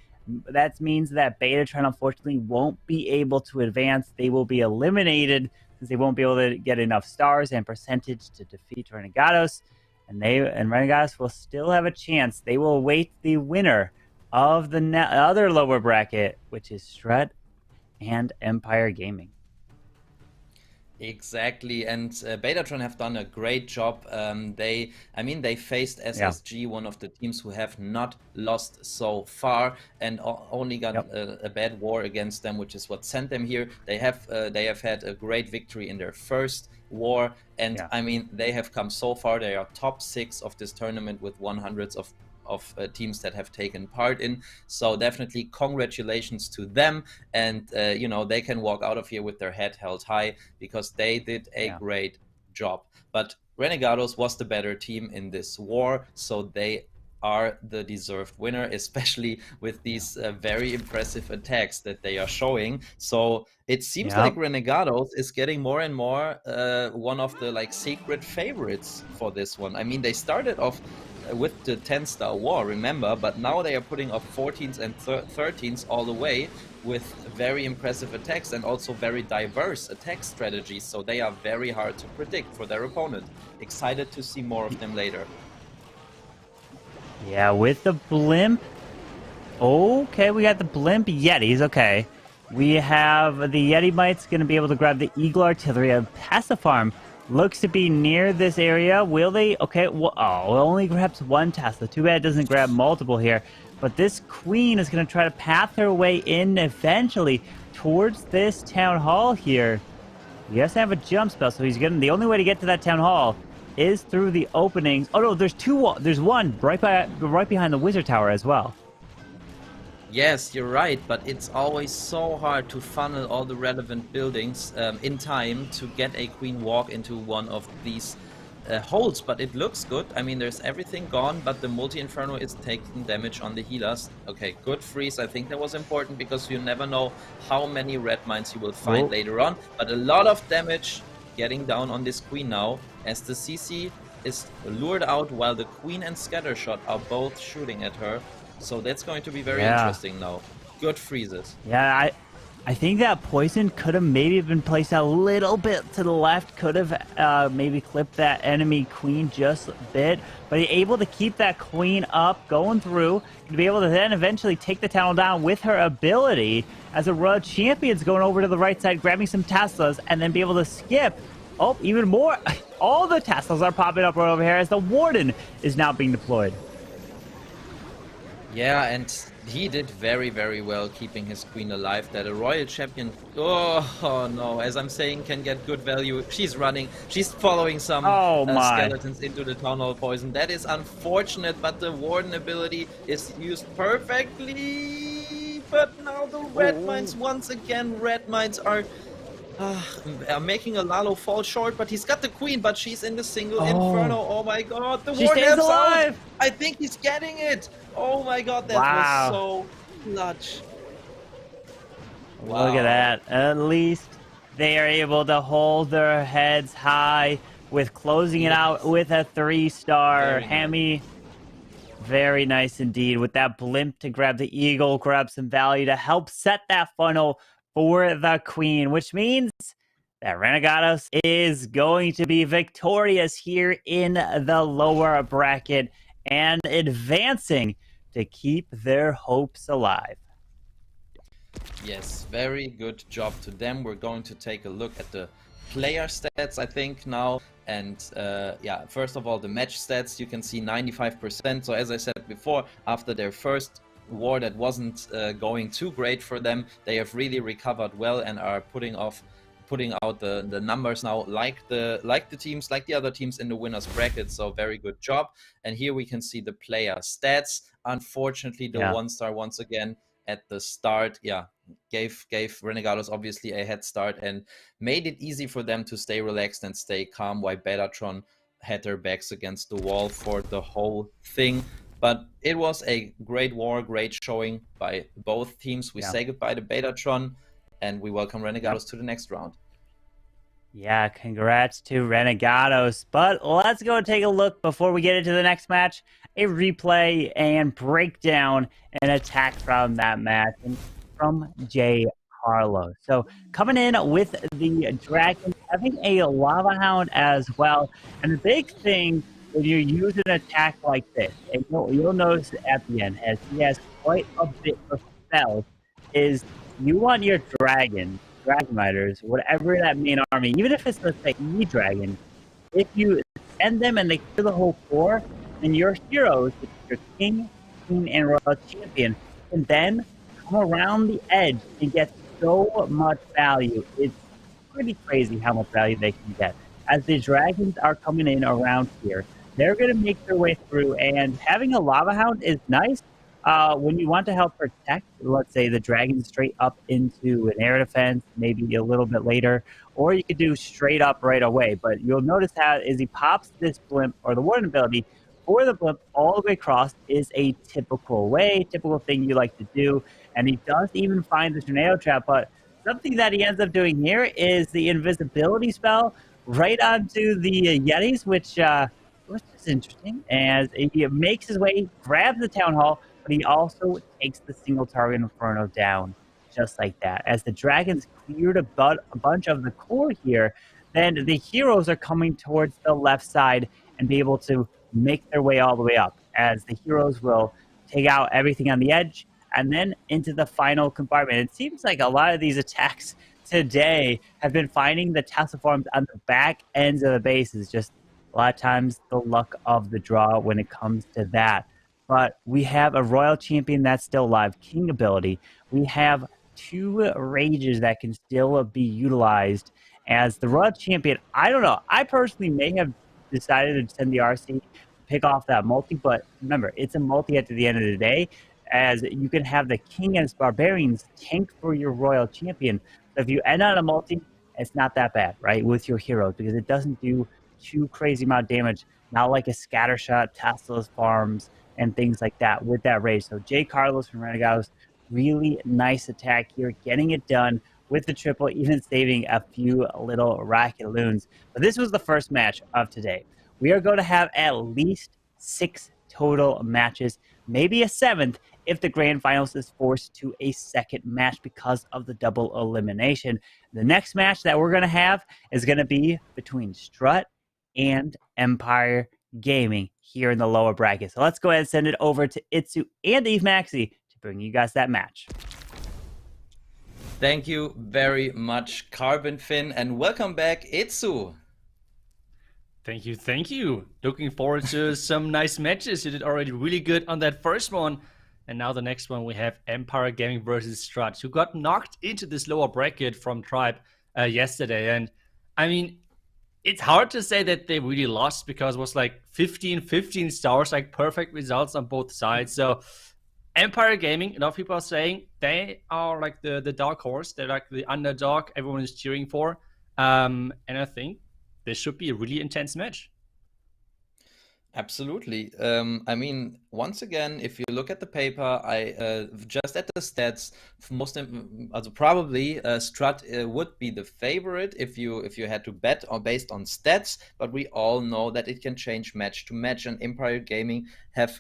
that means that Betatron unfortunately won't be able to advance. They will be eliminated since they won't be able to get enough stars and percentage to defeat Renegados. And Renegados will still have a chance. They will await the winner of the other lower bracket, which is Strat and Empire Gaming. Exactly, and Betatron have done a great job. They faced SSG, one of the teams who have not lost so far, and only got a bad war against them, which is what sent them here. They have had a great victory in their first war, and I mean, they have come so far. They are top 6 of this tournament with 100s of teams that have taken part in. So definitely congratulations to them, and you know, they can walk out of here with their head held high because they did a great job. But Renegados was the better team in this war, so they are the deserved winner, especially with these very impressive attacks that they are showing. So it seems like Renegados is getting more and more one of the like secret favorites for this one. I mean, they started off with the 10-star war, remember, but now they are putting up 14s and 13s all the way with very impressive attacks and also very diverse attack strategies, so they are very hard to predict for their opponent. Excited to see more of them later. Yeah, with the blimp. Okay, we got the blimp Yetis, okay. We have the Yeti Mites going to be able to grab the Eagle Artillery. A Pacifarm looks to be near this area. Will they? Okay, well, it only grabs one Tesla. Too bad it doesn't grab multiple here. But this Queen is going to try to path her way in eventually towards this Town Hall here. He has to have a jump spell, so he's getting the only way to get to that Town Hall is through the openings. Oh no, there's one right behind the Wizard Tower as well. Yes, you're right, but it's always so hard to funnel all the relevant buildings in time to get a Queen walk into one of these holes, but it looks good. I mean, there's everything gone, but the multi-inferno is taking damage on the healers. Okay, good freeze. I think that was important because you never know how many red mines you will find later on, but a lot of damage getting down on this Queen now as the CC is lured out while the Queen and Scattershot are both shooting at her. So that's going to be very interesting now. Good freezes. Yeah, I think that poison could have maybe been placed a little bit to the left. Could have maybe clipped that enemy Queen just a bit. But he's able to keep that Queen up, going through, to be able to then eventually take the town down with her ability as a Royal Champion's going over to the right side, grabbing some Teslas, and then be able to skip. Oh, even more. All the Teslas are popping up right over here as the Warden is now being deployed. Yeah, and he did very, very well keeping his Queen alive. That a Royal Champion, oh no, as I'm saying, can get good value. She's running, she's following some skeletons into the Town Hall poison. That is unfortunate, but the Warden ability is used perfectly. But now the red mines, once again, red mines are making a Lalo fall short, but he's got the Queen, but she's in the single Inferno. Oh my god, the Warden is alive! Out. I think he's getting it! Oh my god, that was so clutch. Wow. Look at that. At least they are able to hold their heads high with closing it out with a 3-star. Hammy, very nice indeed. With that blimp to grab the Eagle, grab some value to help set that funnel for the Queen, which means that Renegados is going to be victorious here in the lower bracket and advancing to keep their hopes alive. Yes, very good job to them. We're going to take a look at the player stats, I think, now. And yeah, first of all, the match stats, you can see 95%. So as I said before, after their first war that wasn't going too great for them, they have really recovered well and are putting out the numbers now like the other teams in the winners bracket. So very good job. And here we can see the player stats. Unfortunately, the 1-star once again at the start, gave Renegados obviously a head start and made it easy for them to stay relaxed and stay calm, while Betatron had their backs against the wall for the whole thing. But it was a great war, great showing by both teams. We say goodbye to Betatron and we welcome Renegados to the next round. Yeah, congrats to Renegados. But let's go take a look before we get into the next match. A replay and breakdown and attack from that match and from J. Carlos. So coming in with the Dragon, having a Lava Hound as well. And the big thing when you use an attack like this, and you'll notice at the end, as he has quite a bit of spells, is you want your Dragon Riders, whatever that main army, even if it's, let's say, E-Dragon, if you send them and they clear the whole core, then your heroes, your King, Queen, and Royal Champion, can then come around the edge and get so much value. It's pretty crazy how much value they can get. As the Dragons are coming in around here, they're going to make their way through, and having a Lava Hound is nice. When you want to help protect, let's say, the Dragon straight up into an air defense, maybe a little bit later, or you could do straight up right away. But you'll notice how as he pops this blimp, or the Warden ability, for the blimp all the way across is a typical thing you like to do. And he does even find the tornado trap, but something that he ends up doing here is the invisibility spell right onto the Yetis, which is interesting, as he makes his way, grabs the Town Hall, but he also takes the single target Inferno down, just like that. As the Dragons cleared a bunch of the core here, then the heroes are coming towards the left side and be able to make their way all the way up, as the heroes will take out everything on the edge and then into the final compartment. It seems like a lot of these attacks today have been finding the Tesla farms on the back ends of the bases. Just a lot of times the luck of the draw when it comes to that. But we have a Royal Champion that's still alive, King ability. We have 2 Rages that can still be utilized as the Royal Champion. I don't know. I personally may have decided to send the RC, pick off that multi, but remember, it's a multi at the end of the day, as you can have the King and his Barbarians tank for your Royal Champion. So if you end on a multi, it's not that bad, right, with your heroes, because it doesn't do too crazy amount of damage, not like a scatter shot, Tesla's farms, and things like that with that rage. So J. Carlos from Renegados, really nice attack here, getting it done with the triple, even saving a few little rocket loons. But this was the first match of today. We are going to have at least 6 total matches, maybe a 7th if the grand finals is forced to a second match because of the double elimination. The next match that we're going to have is going to be between Strat and Empire Gaming here in the lower bracket. So let's go ahead and send it over to Itsu and Eve Maxi to bring you guys that match. Thank you very much, Carbon Finn, and welcome back, Itsu. Thank you. Looking forward to some nice matches. You did already really good on that first one. And now the next one, we have Empire Gaming versus Strat, who got knocked into this lower bracket from Tribe yesterday. And I mean, it's hard to say that they really lost, because it was like 15 stars, like perfect results on both sides. So Empire Gaming, a lot of people are saying they are like the dark horse. They're like the underdog everyone is cheering for. And I think this should be a really intense match. Absolutely. I mean, once again, if you look at the paper, I just at the stats, probably Strat would be the favorite if you had to bet or based on stats. But we all know that it can change match to match, and Empire Gaming have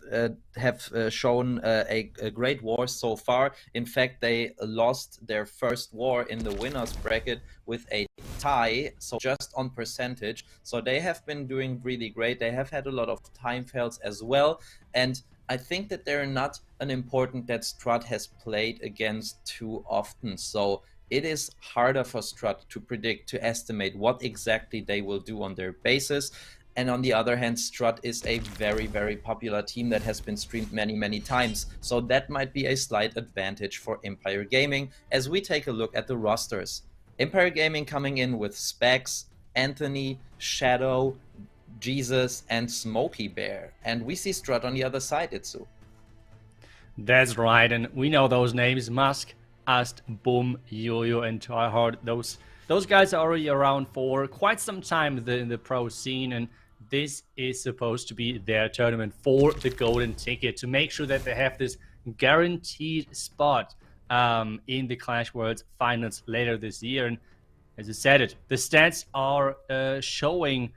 shown a great war so far. In fact, they lost their first war in the winners bracket with a tie, so just on percentage. So they have been doing really great. They have had a lot of time fails as well, and I think that they're not an important that Strat has played against too often. So it is harder for Strat to predict, to estimate what exactly they will do on their bases. And on the other hand, Strat is a very, very popular team that has been streamed many times. So that might be a slight advantage for Empire Gaming as we take a look at the rosters. Empire Gaming coming in with Specs, Anthony, Shadow, Jesus, and Smokey Bear. And we see Strat on the other side, Itsu. That's right, and we know those names: Musk, Ast, Boom, Yo-Yo, and Tryhard. Those guys are already around for quite some time in the pro scene, and this is supposed to be their tournament for the golden ticket to make sure that they have this guaranteed spot in the Clash Worlds finals later this year. And as you said it, the stats are showing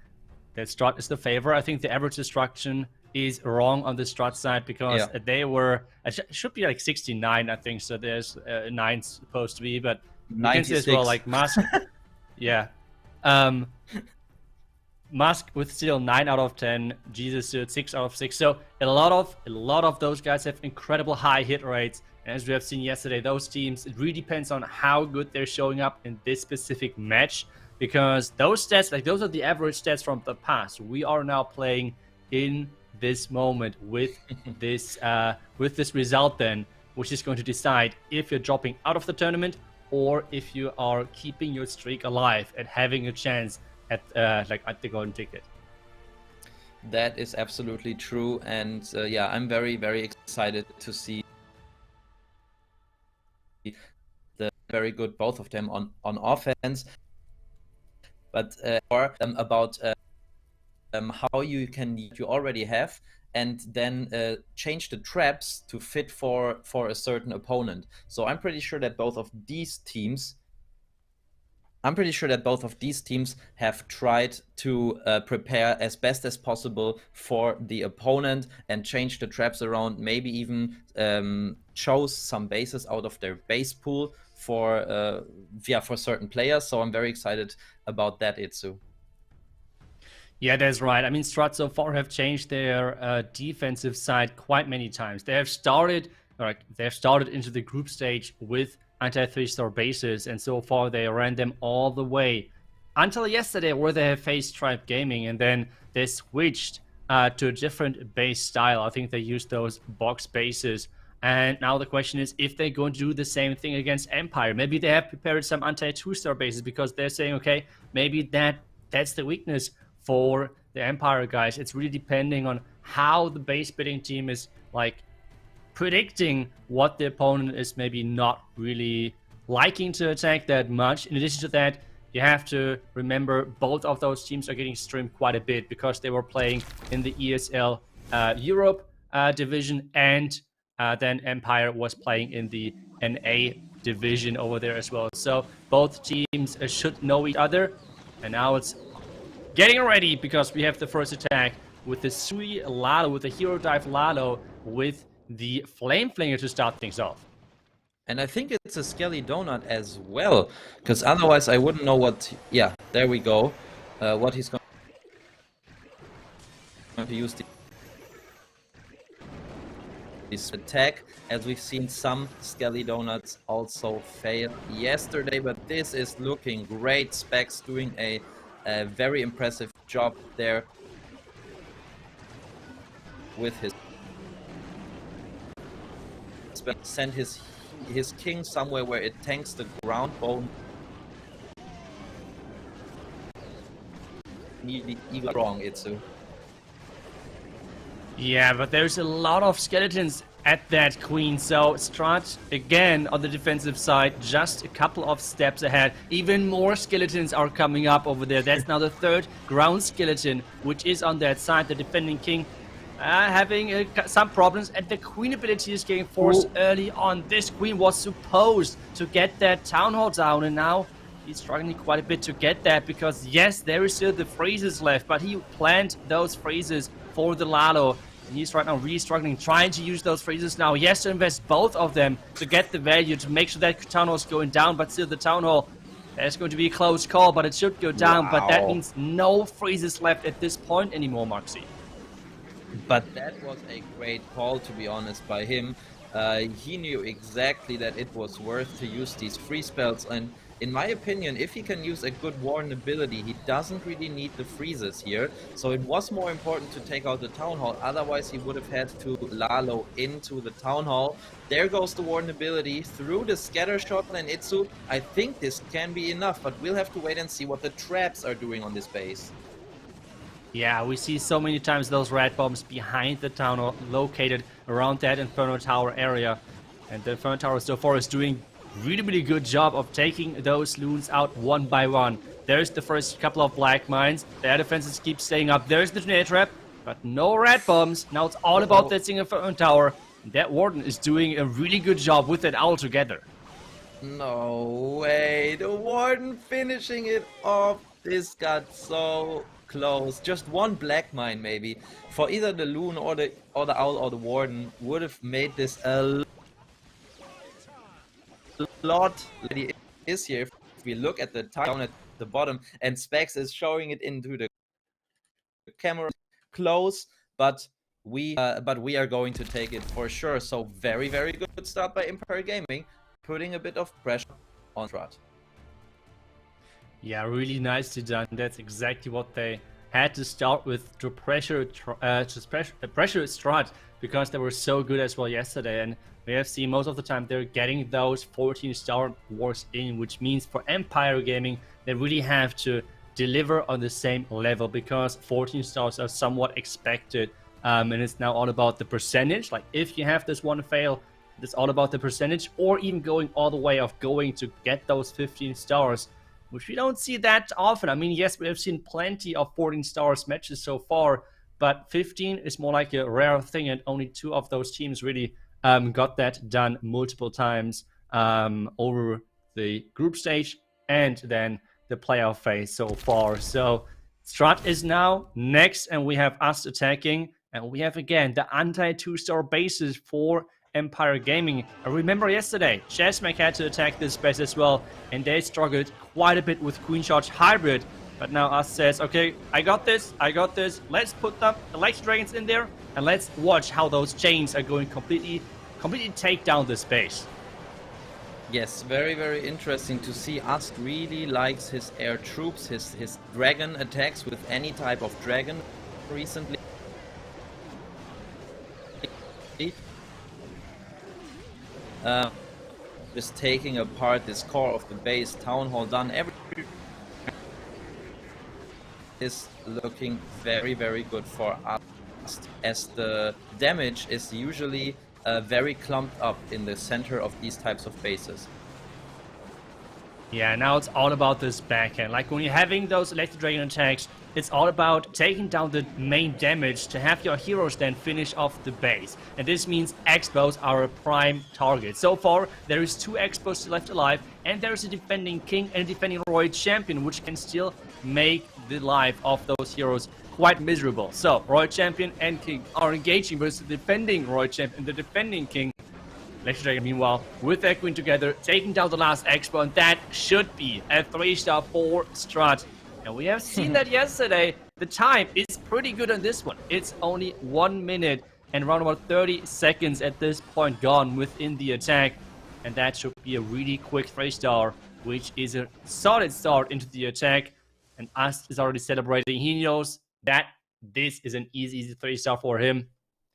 that Strat is the favor. I think the average destruction is wrong on the Strat side because they were, it should be like 69, I think. So there's 9 supposed to be, but you can see as well, like Musk. Musk with still 9 out of 10, Jesus still 6 out of 6. So a lot of those guys have incredible high hit rates. And as we have seen yesterday, those teams, it really depends on how good they're showing up in this specific match, because those stats, like those are the average stats from the past. We are now playing in this moment with this result then, which is going to decide if you're dropping out of the tournament or if you are keeping your streak alive and having a chance at the golden ticket. That is absolutely true, and yeah, I'm very, very excited to see the very good both of them on offense. But about how you already have, and then change the traps to fit for a certain opponent. So I'm pretty sure that both of these teams have tried to prepare as best as possible for the opponent and change the traps around, maybe even chose some bases out of their base pool for certain players. So I'm very excited about that, Itsu. Yeah, that's right. I mean, Strat so far have changed their defensive side quite many times. They have started into the group stage with anti-3-star bases, and so far they ran them all the way until yesterday, where they have faced Tribe Gaming, and then they switched to a different base style. I think they used those box bases, and now the question is if they're going to do the same thing against Empire. Maybe they have prepared some anti-2-star bases because they're saying, okay, maybe that's the weakness for the Empire guys. It's really depending on how the base building team is like predicting what the opponent is maybe not really liking to attack that much. In addition to that, you have to remember both of those teams are getting streamed quite a bit because they were playing in the ESL Europe division, and then Empire was playing in the NA division over there as well. So both teams should know each other, and now it's getting ready because we have the first attack with the Sui Lalo, with the Hero Dive Lalo, with the Flame Flinger to start things off. And I think it's a Skelly Donut as well, because otherwise I wouldn't know what... Yeah, there we go. What he's going to use this attack, as we've seen some Skelly Donuts also fail yesterday, but this is looking great. Specs doing a very impressive job there with his... Send his king somewhere where it tanks the ground bone. Eagle wrong, Itsu. Yeah, but there's a lot of skeletons at that queen, so Strat again on the defensive side, just a couple of steps ahead. Even more skeletons are coming up over there. That's now the third ground skeleton which is on that side. The defending king having some problems, and the queen ability is getting forced early on. This queen was supposed to get that town hall down, and now he's struggling quite a bit to get that, because yes, there is still the freezes left, but he planned those freezes for the Lalo, and he's right now really struggling, trying to use those freezes now. He has to invest both of them to get the value, to make sure that town hall is going down, but still the town hall, that's going to be a close call, but it should go down. But that means no freezes left at this point anymore, Moxie. But that was a great call, to be honest, by him. He knew exactly that it was worth to use these free spells, and in my opinion, if he can use a good Warden ability, he doesn't really need the freezes here. So it was more important to take out the Town Hall, otherwise he would have had to Lalo into the Town Hall. There goes the Warden ability through the scatter shot, and Itsu, I think this can be enough, but we'll have to wait and see what the traps are doing on this base. Yeah, we see so many times those red bombs behind the town hall, located around that Inferno Tower area. And the Inferno Tower so far is doing really good job of taking those loons out one by one. There's the first couple of black mines. Their defenses keep staying up. There's the grenade trap, but no red bombs. Now it's all about that single tower. That warden is doing a really good job with it all together. No way, the warden finishing it off. This got so close. Just one black mine maybe for either the loon or the owl or the warden would have made this a lot already is here. If we look at the time down at the bottom, and Specs is showing it into the camera close, but we are going to take it for sure. So very good start by Empire Gaming, putting a bit of pressure on Strat. Yeah, really nicely done. That's exactly what they had to start with, to pressure Strat, because they were so good as well yesterday. And we have seen most of the time they're getting those 14-star wars in, which means for Empire Gaming they really have to deliver on the same level, because 14 stars are somewhat expected. And it's now all about the percentage. Like, if you have this one fail, it's all about the percentage, or even going all the way of going to get those 15 stars, which we don't see that often. I mean, yes, we have seen plenty of 14 stars matches so far, but 15 is more like a rare thing, and only 2 of those teams really got that done multiple times over the group stage and then the playoff phase so far. So Strat is now next, and we have us attacking, and we have again the anti-2-star bases for Empire Gaming. I remember yesterday Chessmac had to attack this base as well, and they struggled quite a bit with Queen Charge Hybrid. But now us says, okay, I got this, let's put the Electro Dragons in there, and let's watch how those chains are going completely take down this base. Yes, very interesting to see. Ast really likes his air troops, his dragon attacks with any type of dragon recently. Just taking apart this core of the base. Town Hall done. Everything is looking very good for us, as the damage is usually very clumped up in the center of these types of bases. Yeah, now it's all about this backhand. Like, when you're having those Electro Dragon attacks, it's all about taking down the main damage to have your heroes then finish off the base. And this means Expos are a prime target. So far, there is 2 Expos left alive, and there is a defending King and a defending Royal Champion, which can still make the life of those heroes quite miserable. So, Royal Champion and King are engaging versus the defending Royal Champion and the defending King. Electro Dragon, meanwhile, with their Queen together, taking down the last Expo, and that should be a 3-star for Strat. And we have seen that yesterday. The time is pretty good on this one. It's only 1 minute and around about 30 seconds at this point gone within the attack. And that should be a really quick 3-star, which is a solid start into the attack. And Ast is already celebrating. He knows that this is an easy 3-star for him.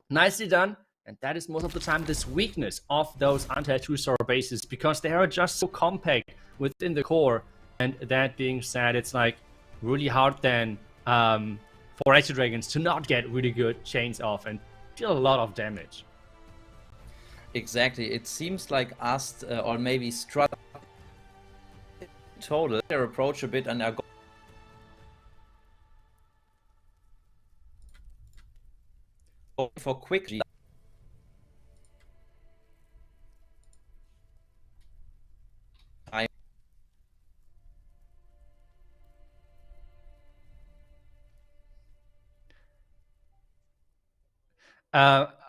Nicely done. And that is most of the time this weakness of those anti-2-star bases, because they are just so compact within the core. And that being said, it's like really hard then for Electro Dragons to not get really good chains off and deal a lot of damage. Exactly. It seems like Ast or maybe Strat total their approach a bit and are going for quick.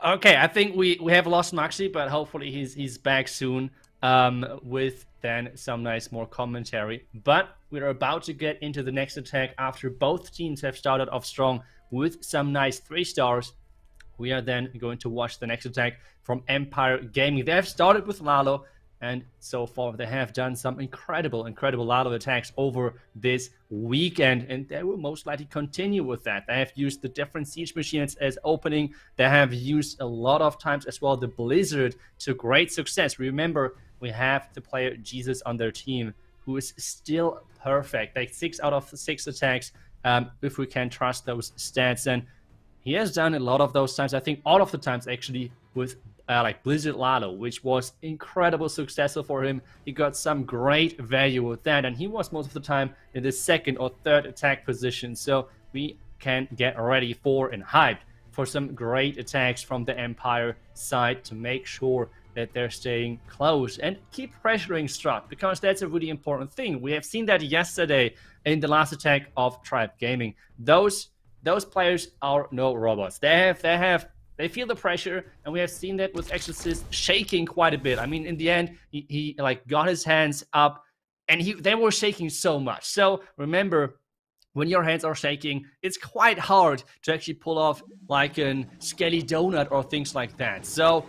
Okay, I think we have lost Maxi, but hopefully he's back soon with then some nice more commentary. But we're about to get into the next attack after both teams have started off strong with some nice 3-stars. We are then going to watch the next attack from Empire Gaming. They have started with Lalo, and so far they have done some incredible Lalo attacks over this weekend, and they will most likely continue with that. They have used the different siege machines as opening. They have used a lot of times as well the Blizzard to great success. Remember, we have the player Jesus on their team, who is still perfect. Like 6 out of 6 attacks, if we can trust those stats. And he has done a lot of those times, I think all of the times actually, with like Blizzard Lalo, which was incredibly successful for him. He got some great value with that, and he was most of the time in the second or third attack position. So we can get ready for and hyped for some great attacks from the Empire side to make sure that they're staying close and keep pressuring Strat, because that's a really important thing. We have seen that yesterday in the last attack of Tribe Gaming. Those players are no robots. They feel the pressure, and we have seen that with Exorcist shaking quite a bit. I mean, in the end, he like got his hands up, and they were shaking so much. So remember, when your hands are shaking, it's quite hard to actually pull off like a skelly donut or things like that. So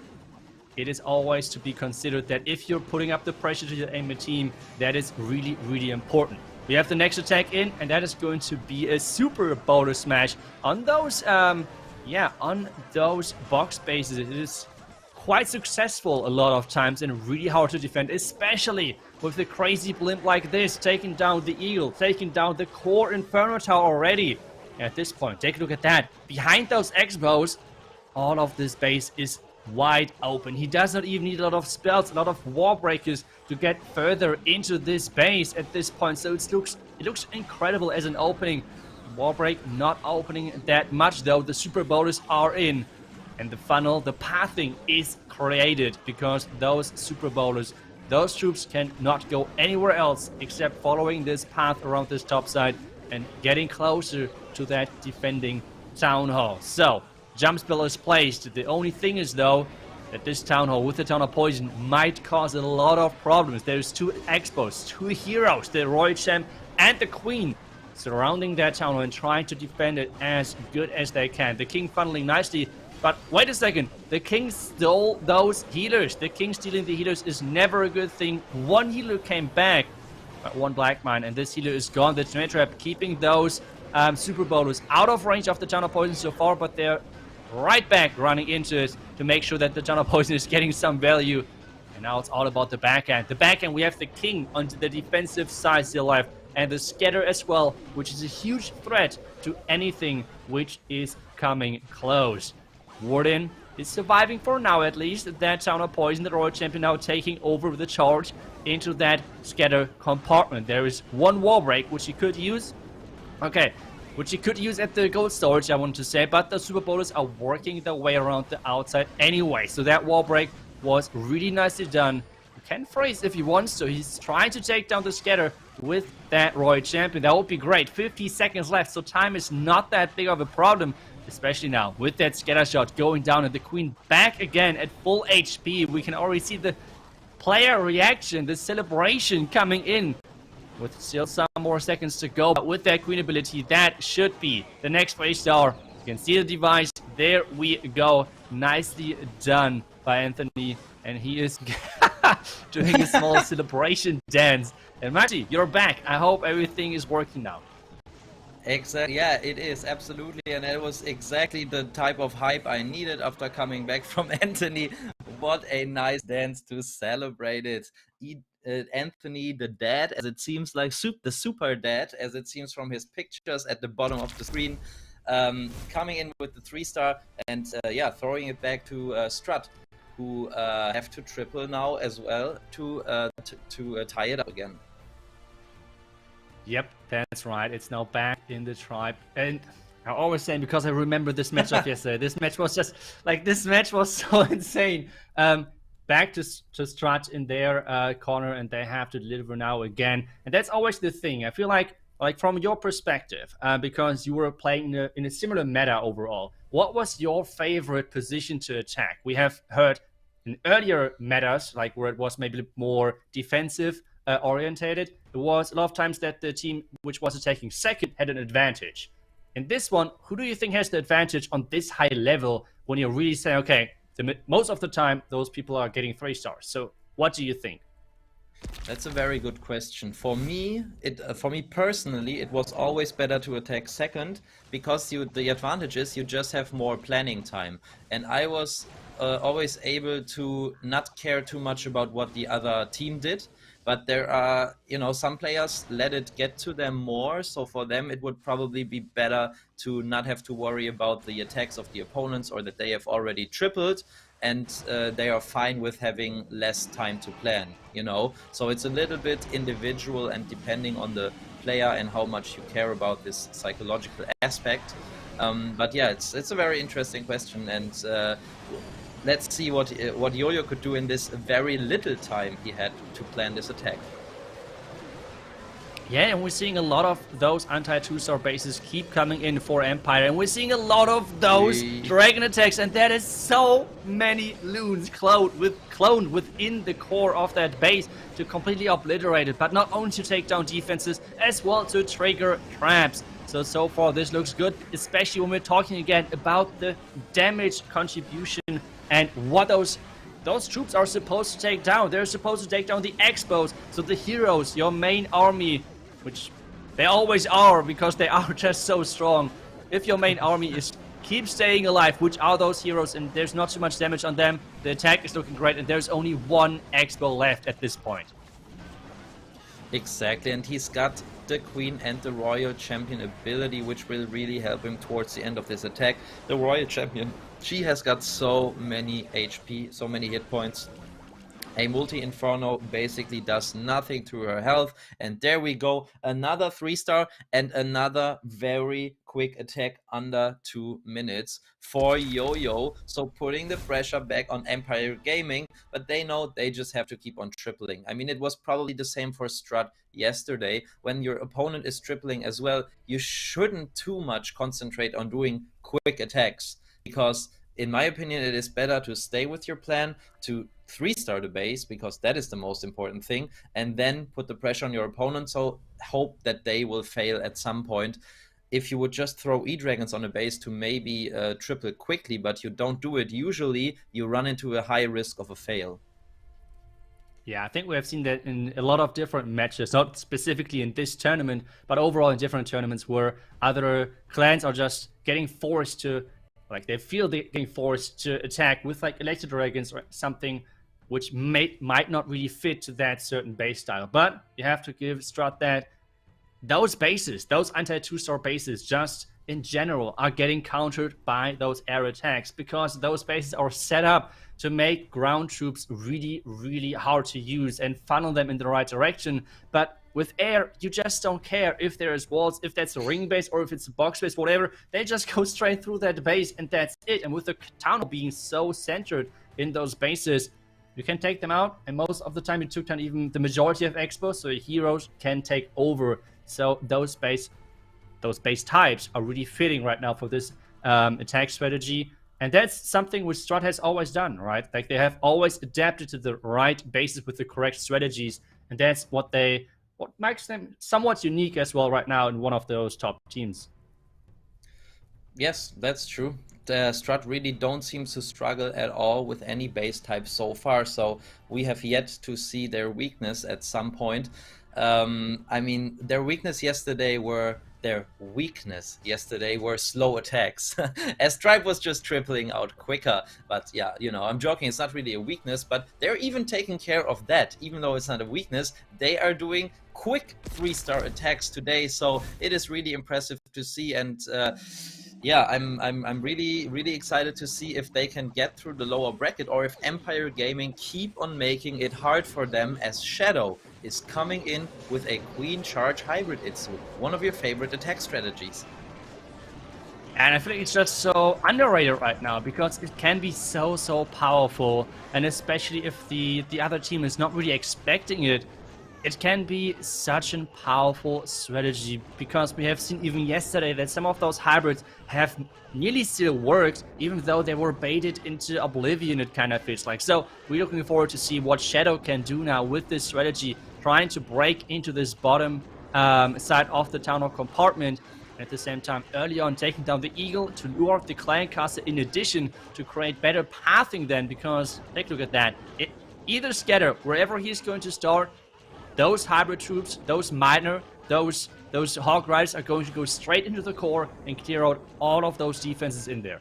it is always to be considered that if you're putting up the pressure to your enemy team, that is really, really important. We have the next attack in, and that is going to be a super boulder smash on those, on those box bases. It is quite successful a lot of times and really hard to defend, especially with the crazy blimp like this, taking down the Eagle, taking down the core Inferno Tower already. At this point, take a look at that. Behind those X-bows, all of this base is wide open. He does not even need a lot of spells, a lot of wall breakers to get further into this base at this point. So it looks incredible as an opening. Wall break not opening that much though. The super boulders are in, and the funnel, the pathing is created because those super boulders, those troops cannot go anywhere else except following this path around this top side and getting closer to that defending town hall. So jump spell is placed. The only thing is though that this town hall with the Town of Poison might cause a lot of problems. There's two expos, two heroes, the Royal Champ and the Queen, surrounding that town hall and trying to defend it as good as they can. The King funneling nicely, but wait a second, the King stole those healers. The King stealing the healers is never a good thing. One healer came back, but one black mine, and this healer is gone. The Tornado Trap keeping those super bowlers out of range of the Town of Poison so far, but they're right back running into it to make sure that the Town of Poison is getting some value. And now it's all about the backhand. The backhand, we have the King onto the defensive side still alive, and the Scatter as well, which is a huge threat to anything which is coming close. Warden is surviving for now at least. That Town of Poison, the Royal Champion, now taking over the charge into that Scatter compartment. There is one wall break which he could use. Okay, which he could use at the gold storage, I wanted to say, but the super bowlers are working their way around the outside anyway. So that wall break was really nicely done. He can freeze if he wants to. He's trying to take down the Scatter with that Royal Champion. That would be great. 50 seconds left, so time is not that big of a problem, especially now with that Scatter shot going down and the Queen back again at full HP. We can already see the player reaction, the celebration coming in. With still some more seconds to go, but with that Queen ability, that should be the next phase star. You can see the device. There we go. Nicely done by Anthony. And he is doing a small celebration dance. And Mati, you're back. I hope everything is working now. Exactly. Yeah, it is absolutely, and it was exactly the type of hype I needed after coming back from Anthony. What a nice dance to celebrate it. Anthony the Dad, as it seems like, the super dad, as it seems from his pictures at the bottom of the screen, coming in with the 3-star and yeah, throwing it back to Strat, who have to triple now as well to tie it up again. Yep, that's right. It's now back in the tribe. And I always say, because I remember this match of yesterday, this match was just, like, this match was so insane. Back to Strat in their corner, and they have to deliver now again. And that's always the thing. I feel like from your perspective, because you were playing in a similar meta overall, what was your favorite position to attack? We have heard in earlier metas, like where it was maybe more defensive orientated, it was a lot of times that the team which was attacking second had an advantage. In this one, who do you think has the advantage on this high level when you really say, okay, most of the time those people are getting 3 stars? So what do you think? That's a very good question. For me, personally, it was always better to attack second, because the advantage is you just have more planning time. And I was always able to not care too much about what the other team did, but there are, you know, some players let it get to them more. So for them, it would probably be better to not have to worry about the attacks of the opponents, or that they have already tripled and they are fine with having less time to plan, you know. So it's a little bit individual and depending on the player and how much you care about this psychological aspect. But yeah, it's a very interesting question, and let's see what Yo-Yo could do in this very little time he had to plan this attack. Yeah, and we're seeing a lot of those anti-2-star bases keep coming in for Empire, and we're seeing a lot of those dragon attacks, and there is so many loons cloned within the core of that base to completely obliterate it, but not only to take down defenses, as well to trigger traps. So far this looks good, especially when we're talking again about the damage contribution and what those troops are supposed to take down. They're supposed to take down the Expos, so the heroes, your main army, which they always are because they are just so strong. If your main army keeps staying alive, which are those heroes, and there's not too much damage on them, the attack is looking great, and there's only one Expo left at this point. Exactly, and he's got the Queen and the Royal Champion ability, which will really help him towards the end of this attack. The Royal Champion, she has got so many HP, so many hit points. A multi-inferno basically does nothing to her health, and there we go, another 3-star and another very quick attack under 2 minutes for Yo-Yo. So putting the pressure back on Empire Gaming, but they know they just have to keep on tripling. I mean, it was probably the same for Strat yesterday. When your opponent is tripling as well, you shouldn't too much concentrate on doing quick attacks, because in my opinion, it is better to stay with your plan, to 3-star the base, because that is the most important thing, and then put the pressure on your opponent, so hope that they will fail at some point. If you would just throw E-Dragons on a base to maybe triple quickly, but you don't do it, usually you run into a high risk of a fail. Yeah, I think we have seen that in a lot of different matches, not specifically in this tournament, but overall in different tournaments where other clans are just getting forced to, like, they feel they're getting forced to attack with like Electro Dragons or something which might not really fit to that certain base style. But you have to give Strat that those bases, those anti-2-star bases, just in general, are getting countered by those air attacks, because those bases are set up to make ground troops really, really hard to use and funnel them in the right direction. But with air, you just don't care if there's walls, if that's a ring base or if it's a box base, whatever. They just go straight through that base and that's it. And with the town being so centered in those bases, you can take them out. And most of the time you took down even the majority of expos, so your heroes can take over. So those base types are really fitting right now for this attack strategy. And that's something which Strat has always done, right? Like, they have always adapted to the right bases with the correct strategies. And that's what makes them somewhat unique as well right now in one of those top teams. Yes, that's true. The Strat really don't seem to struggle at all with any base type so far, so we have yet to see their weakness at some point. I mean, their weakness yesterday were slow attacks. As Stripe was just tripling out quicker. But yeah, you know, I'm joking, it's not really a weakness, but they're even taking care of that. Even though it's not a weakness, they are doing quick 3-star attacks today, so it is really impressive to see. And yeah, I'm really excited to see if they can get through the lower bracket, or if Empire Gaming keep on making it hard for them, as Shadow is coming in with a Queen Charge Hybrid Itsu, one of your favorite attack strategies. And I feel like it's just so underrated right now, because it can be so powerful, and especially if the other team is not really expecting it, it can be such a powerful strategy, because we have seen even yesterday that some of those hybrids have nearly still worked, even though they were baited into oblivion, it kind of feels like. So we're looking forward to see what Shadow can do now with this strategy, trying to break into this bottom side of the town hall compartment, and at the same time early on taking down the Eagle to lure off the Clan Caster, in addition to create better pathing then, because take a look at that. Either scatter wherever he's going to start, those hybrid troops, those minor, those Hog Riders are going to go straight into the core and clear out all of those defenses in there.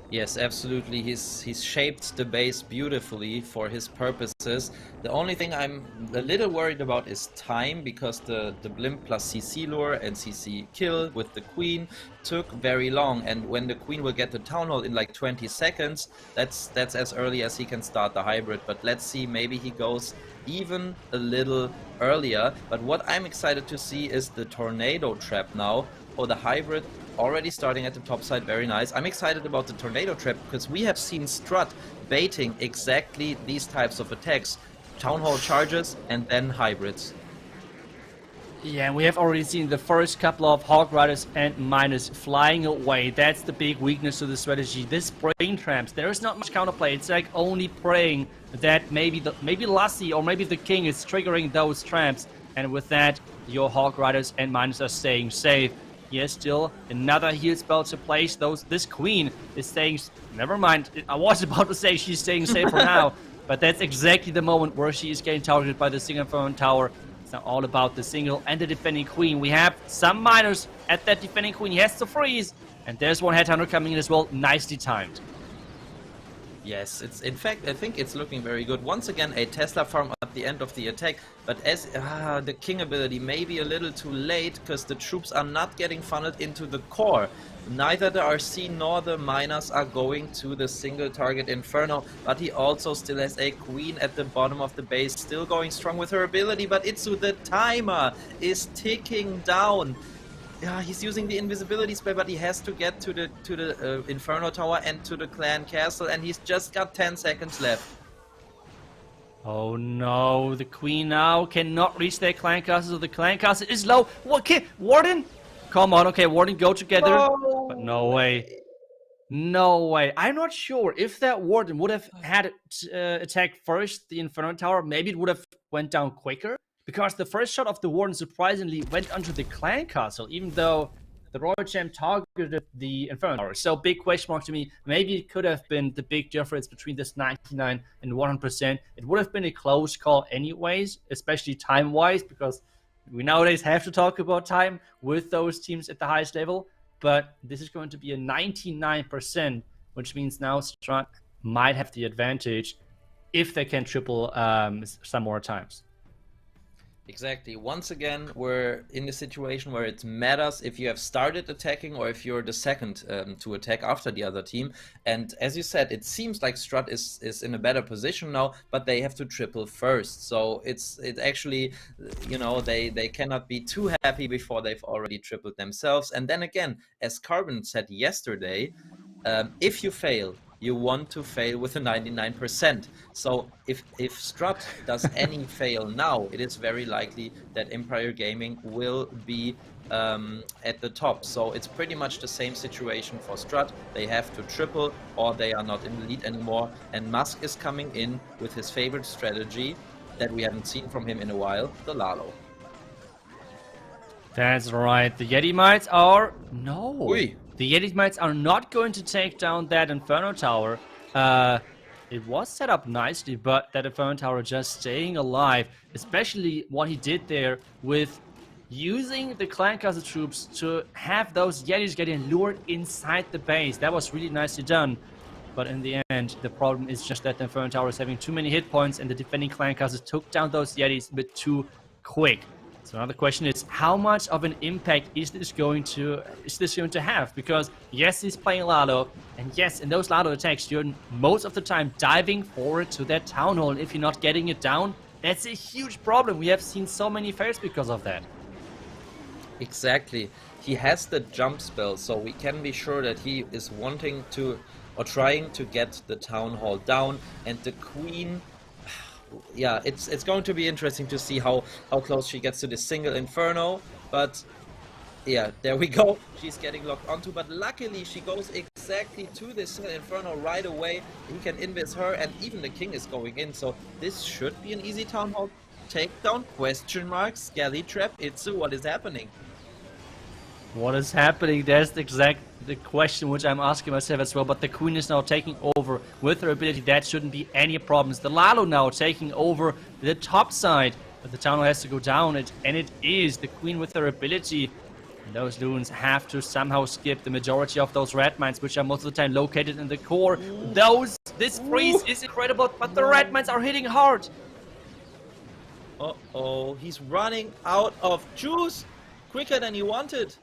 Yes, absolutely. He's shaped the base beautifully for his purposes. The only thing I'm a little worried about is time, because the blimp plus CC lure and CC kill with the queen took very long, and when the queen will get the town hall in like 20 seconds, that's as early as he can start the hybrid. But let's see, maybe he goes even a little earlier. But what I'm excited to see is the tornado trap now, or the hybrid already starting at the top side. Very nice. I'm excited about the tornado trap because we have seen Strat baiting exactly these types of attacks. Town hall charges and then hybrids. Yeah, and we have already seen the first couple of Hawk Riders and Miners flying away. That's the big weakness of the strategy. This brain traps, there is not much counterplay. It's like only praying that maybe Lassie or maybe the King is triggering those traps, and with that your Hawk Riders and Miners are staying safe. Yes, still another heal spell to place. This queen is staying... Never mind, I was about to say she's staying safe for now, but that's exactly the moment where she is getting targeted by the single Inferno Tower. It's now all about the single and the defending queen. We have some miners at that defending queen. He has to freeze, and there's one headhunter coming in as well. Nicely timed. Yes, in fact, I think it's looking very good. Once again, a Tesla farm at the end of the attack, but as the King ability may be a little too late because the troops are not getting funneled into the core. Neither the RC nor the miners are going to the single target Inferno, but he also still has a queen at the bottom of the base, still going strong with her ability, but Itsu, the timer, is ticking down. Yeah, he's using the invisibility spell, but he has to get to the Inferno Tower and to the clan castle, and he's just got 10 seconds left. Oh no, the queen now cannot reach their clan castle, so the clan castle is low. Okay, Warden? Come on, okay, Warden, go together. No. But no way. No way. I'm not sure if that Warden would have had attack first the Inferno Tower, maybe it would have went down quicker. Because the first shot of the Warden surprisingly went onto the clan castle, even though the Royal Champ targeted the Inferno Tower. So big question mark to me. Maybe it could have been the big difference between this 99 and 100%. It would have been a close call anyways, especially time-wise, because we nowadays have to talk about time with those teams at the highest level. But this is going to be a 99%, which means now Strat might have the advantage if they can triple some more times. Exactly. Once again, we're in the situation where it matters if you have started attacking or if you're the second to attack after the other team. And as you said, it seems like Strat is in a better position now, but they have to triple first. So it's actually, you know, they cannot be too happy before they've already tripled themselves. And then again, as Carbon said yesterday, if you fail, you want to fail with a 99%. So if Strat does any fail now, it is very likely that Empire Gaming will be at the top. So it's pretty much the same situation for Strat. They have to triple or they are not in the lead anymore. And Musk is coming in with his favorite strategy that we haven't seen from him in a while, the Lalo. That's right. The Yeti Mites are... No. Ui. The Yeti Mites are not going to take down that Inferno Tower. It was set up nicely, but that Inferno Tower just staying alive, especially what he did there with using the Clan Castle troops to have those Yetis getting lured inside the base. That was really nicely done. But in the end, the problem is just that the Inferno Tower is having too many hit points and the defending Clan Castles took down those Yetis a bit too quick. So another question is, how much of an impact is this going to have? Because yes, he's playing Lalo, and yes, in those Lalo attacks, you're most of the time diving forward to that town hall. And if you're not getting it down, that's a huge problem. We have seen so many fails because of that. Exactly. He has the jump spell, so we can be sure that he is wanting to or trying to get the town hall down, and the queen. Yeah, it's going to be interesting to see how close she gets to the single Inferno, but yeah, there we go. She's getting locked onto, but luckily she goes exactly to this single Inferno right away. He can invis her, and even the King is going in, so this should be an easy town hall takedown. Question mark, Skelly Trap, Itsu, what is happening? What is happening? That's the question which I'm asking myself as well. But the Queen is now taking over with her ability. That shouldn't be any problems. The Lalo now taking over the top side. But the town hall has to go down. And it is the Queen with her ability. Those Loons have to somehow skip the majority of those red mines, which are most of the time located in the core. This freeze is incredible, but the red mines are hitting hard. Uh-oh, he's running out of juice quicker than he wanted.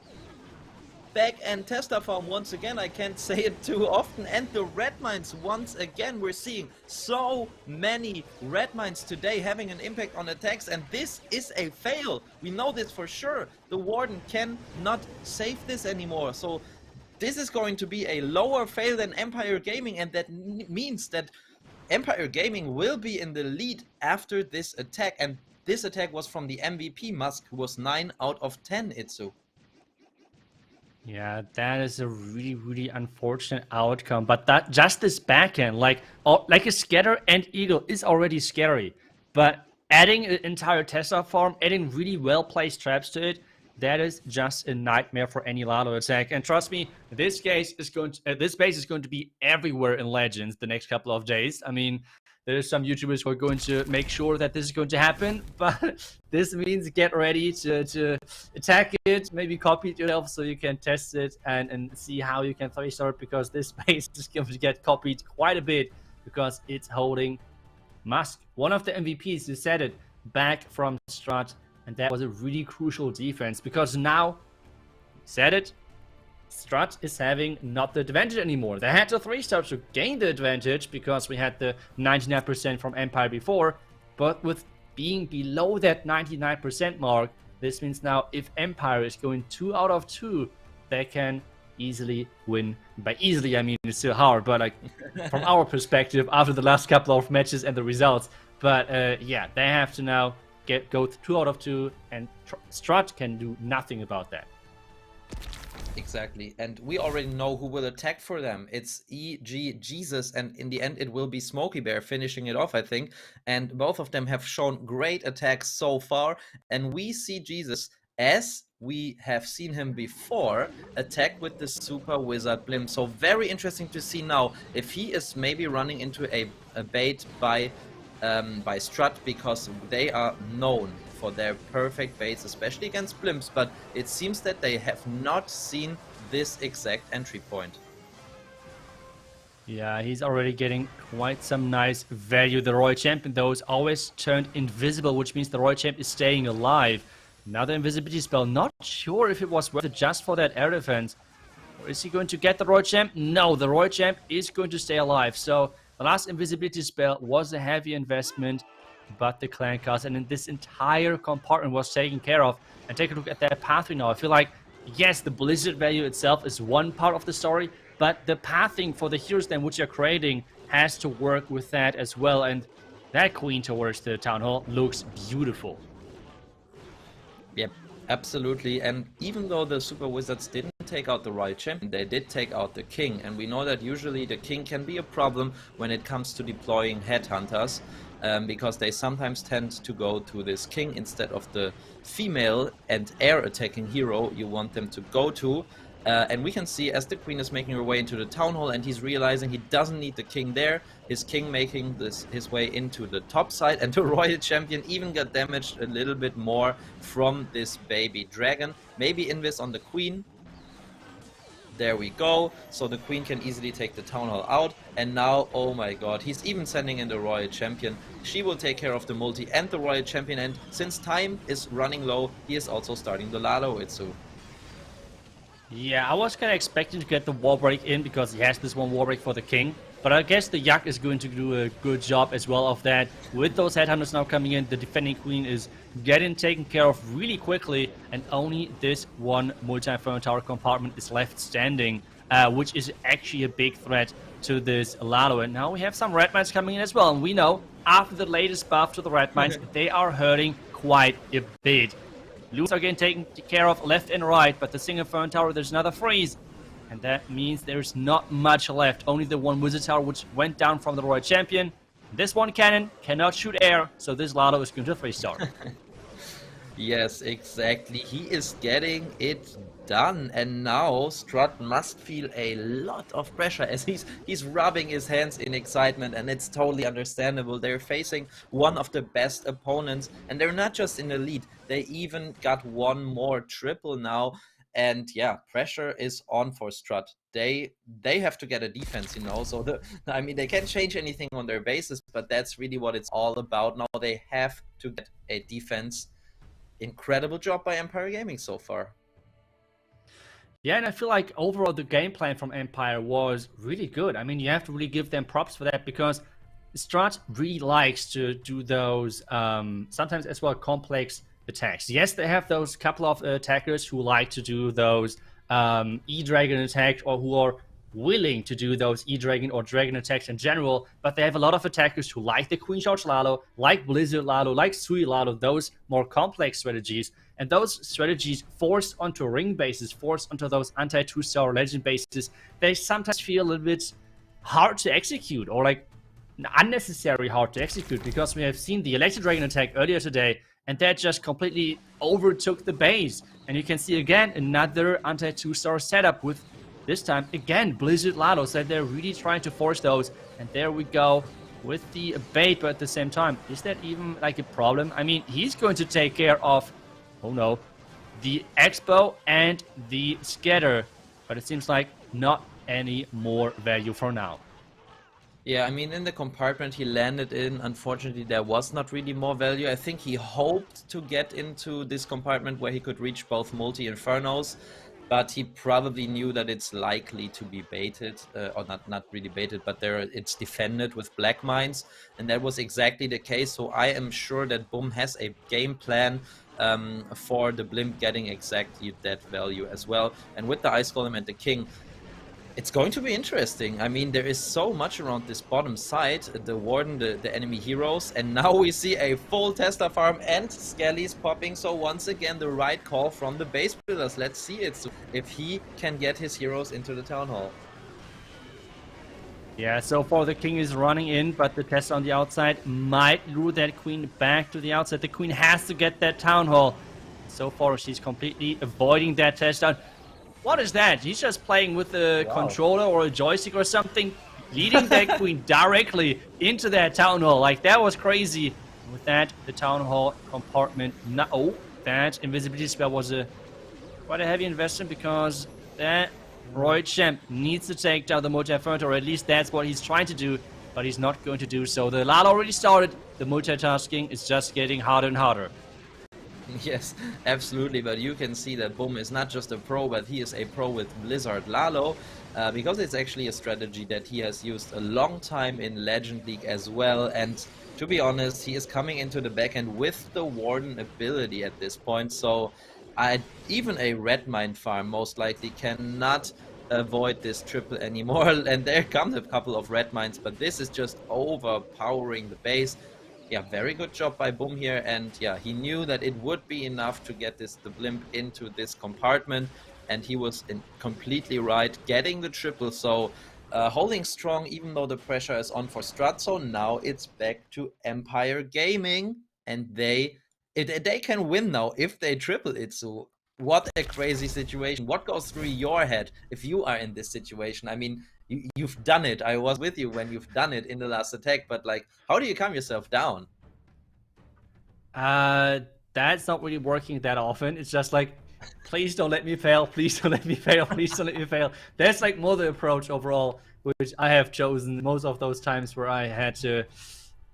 Back and tester farm once again, I can't say it too often. And the red mines once again, we're seeing so many red mines today having an impact on attacks, and this is a fail. We know this for sure. The Warden cannot save this anymore. So this is going to be a lower fail than Empire Gaming, and that means that Empire Gaming will be in the lead after this attack. And this attack was from the MVP Musk, who was 9 out of 10, Itsu. Yeah, that is a really, really unfortunate outcome. But that just this backhand, like a scatter and eagle is already scary. But adding an entire Tesla farm, adding really well-placed traps to it, that is just a nightmare for any Lalo attack. And trust me, this base is going to be everywhere in Legends the next couple of days. I mean, there's some YouTubers who are going to make sure that this is going to happen, but this means get ready to attack it, maybe copy it yourself so you can test it and see how you can 3-star it, because this base is going to get copied quite a bit because it's holding Musk, one of the MVPs, you said it, back from Strat, and that was a really crucial defense because now, said it, Strat is having not the advantage anymore. They had to 3-star to gain the advantage because we had the 99% from Empire before, but with being below that 99% mark, this means now if Empire is going 2 out of 2, they can easily win. By easily, I mean it's still hard, but like from our perspective after the last couple of matches and the results. But yeah, they have to now go 2 out of 2, and Strat can do nothing about that. Exactly, and we already know who will attack for them. It's EG Jesus, and in the end it will be Smokey Bear finishing it off, I think. And both of them have shown great attacks so far, and we see Jesus, as we have seen him before, attack with the Super Wizard Blimp. So very interesting to see now if he is maybe running into a bait by Strat, because they are known for their perfect baits, especially against blimps, but it seems that they have not seen this exact entry point. Yeah, he's already getting quite some nice value. The Royal Champion, though, is always turned invisible, which means the Royal Champ is staying alive. Now the invisibility spell, not sure if it was worth it just for that air defense. Or is he going to get the Royal Champ? No, the Royal Champ is going to stay alive. So the last invisibility spell was a heavy investment, but the clan cast and then this entire compartment was taken care of. And take a look at that pathway now. I feel like, yes, the blizzard value itself is one part of the story, but the pathing for the heroes then which you're creating has to work with that as well. And that queen towards the town hall looks beautiful. Yep, absolutely. And even though the Super Wizards didn't take out the Royal Champion, they did take out the King. And we know that usually the King can be a problem when it comes to deploying headhunters, because they sometimes tend to go to this King instead of the female and air attacking hero you want them to go to. And we can see as the Queen is making her way into the Town Hall and he's realizing he doesn't need the King there, his King making his way into the top side, and the Royal Champion even got damaged a little bit more from this baby dragon. Maybe invis on the Queen. There we go. So the Queen can easily take the Town Hall out. And now, oh my god, he's even sending in the Royal Champion. She will take care of the multi and the Royal Champion. And since time is running low, he is also starting the Lalo Itsu. Yeah, I was kind of expecting to get the wall break in because he has this one wall break for the King. But I guess the Yak is going to do a good job as well of that. With those headhunters now coming in, the defending Queen is getting taken care of really quickly. And only this one multi-inferno tower compartment is left standing, which is actually a big threat to this Lalo. And now we have some red mines coming in as well. And we know after the latest buff to the red mines, they are hurting quite a bit. Loons are getting taken care of left and right, but the single Inferno Tower, there's another freeze. And that means there's not much left. Only the one Wizard Tower, which went down from the Royal Champion. This one cannon cannot shoot air, so this Lalo is going to 3-star. Yes, exactly. He is getting it done. And now Strat must feel a lot of pressure as he's rubbing his hands in excitement, and it's totally understandable. They're facing one of the best opponents, and they're not just in the lead. They even got one more triple now. And yeah, pressure is on for Strat. They have to get a defense, you know. So I mean, they can't change anything on their bases, but that's really what it's all about now. They have to get a defense. Incredible job by Empire Gaming so far. Yeah, and I feel like overall the game plan from Empire was really good. I mean, you have to really give them props for that, because Strat really likes to do those sometimes as well complex attacks. Yes, they have those couple of attackers who like to do those E-Dragon attacks, or who are willing to do those E-Dragon or Dragon attacks in general, but they have a lot of attackers who like the Queen Charge Lalo, like Blizzard Lalo, like Sui Lalo, those more complex strategies. And those strategies forced onto ring bases, forced onto those anti-2-star legend bases, they sometimes feel a little bit hard to execute, or like unnecessary hard to execute, because we have seen the Electro Dragon attack earlier today, and that just completely overtook the base. And you can see again another anti-2-star setup with, this time again, Blizzard Lalo. So they're really trying to force those, and there we go with the bait. But at the same time, is that even like a problem? I mean, he's going to take care of, oh no, the Expo and the Scatter, but it seems like not any more value for now. Yeah, I mean, in the compartment he landed in, unfortunately, there was not really more value. I think he hoped to get into this compartment where he could reach both multi-infernos, but he probably knew that it's likely to be baited, or not really baited, but it's defended with black mines, and that was exactly the case. So I am sure that Boom has a game plan for the blimp getting exactly that value as well. And with the Ice Golem and the King, it's going to be interesting. I mean, there is so much around this bottom side, the Warden, the enemy heroes, and now we see a full Tesla farm and Skellies popping. So once again, the right call from the base builders. Let's see it, so if he can get his heroes into the Town Hall. Yeah, so far the King is running in, but the Tesla on the outside might lure that Queen back to the outside. The Queen has to get that Town Hall. So far, she's completely avoiding that Tesla. What is that? He's just playing with a controller or a joystick or something, leading that Queen directly into that Town Hall. Like, that was crazy. With that, the Town Hall compartment. No, that invisibility spell was quite a heavy investment, because that Roy Champ needs to take down the multi-inferno, or at least that's what he's trying to do, but he's not going to do so. The Lalo already started. The multitasking is just getting harder and harder. Yes, absolutely, but you can see that Boom is not just a pro, but he is a pro with Blizzard Lalo, because it's actually a strategy that he has used a long time in Legend League as well. And to be honest, he is coming into the backend with the Warden ability at this point, so even a red mine farm most likely cannot avoid this triple anymore. And there comes a couple of red mines, but this is just overpowering the base. Yeah, very good job by Boom here, and yeah, he knew that it would be enough to get the blimp into this compartment, and he was completely right, getting the triple. So holding strong, even though the pressure is on for Strat. So now it's back to Empire Gaming, and they can win now if they triple it. So what a crazy situation. What goes through your head if you are in this situation? I mean, you've done it. I was with you when you've done it in the last attack, but like, how do you calm yourself down? That's not really working that often. It's just like, please don't let me fail, please don't let me fail, please don't let me fail. That's like more the approach overall, which I have chosen most of those times where I had to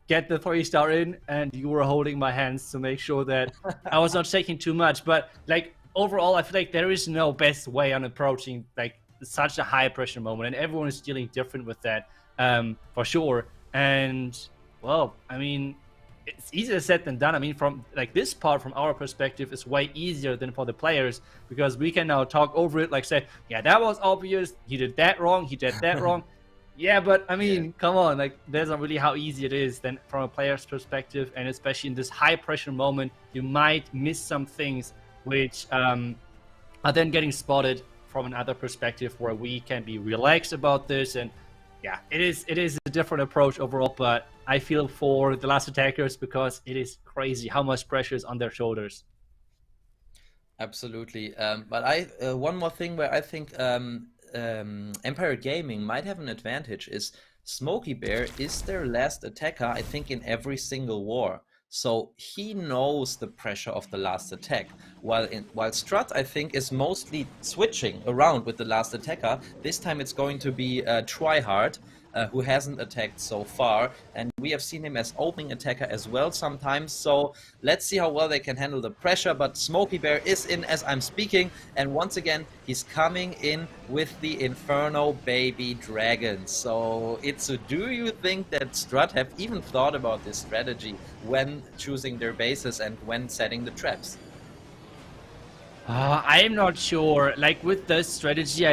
get the 3-star in, and you were holding my hands to make sure that I was not taking too much. But like, overall, I feel like there is no best way on approaching like such a high pressure moment, and everyone is dealing different with that, for sure. And well, I mean, it's easier said than done. I mean, from like this part, from our perspective, is way easier than for the players, because we can now talk over it, like say, yeah, that was obvious, he did that wrong, he did that wrong. Yeah, but I mean, come on, like, that's not really how easy it is then from a player's perspective, and especially in this high pressure moment, you might miss some things which are then getting spotted from another perspective, where we can be relaxed about this. And yeah, it is a different approach overall, but I feel for the last attackers, because it is crazy how much pressure is on their shoulders. Absolutely. But one more thing where I think Empire Gaming might have an advantage is Smokey Bear is their last attacker, I think, in every single war. So he knows the pressure of the last attack. While Strat, I think, is mostly switching around with the last attacker. This time it's going to be Tryhard, who hasn't attacked so far. And we have seen him as opening attacker as well sometimes. So let's see how well they can handle the pressure. But Smokey Bear is in as I'm speaking. And once again, he's coming in with the Inferno Baby Dragon. So Itsu, do you think that Strat have even thought about this strategy when choosing their bases and when setting the traps? I'm not sure. Like with this strategy,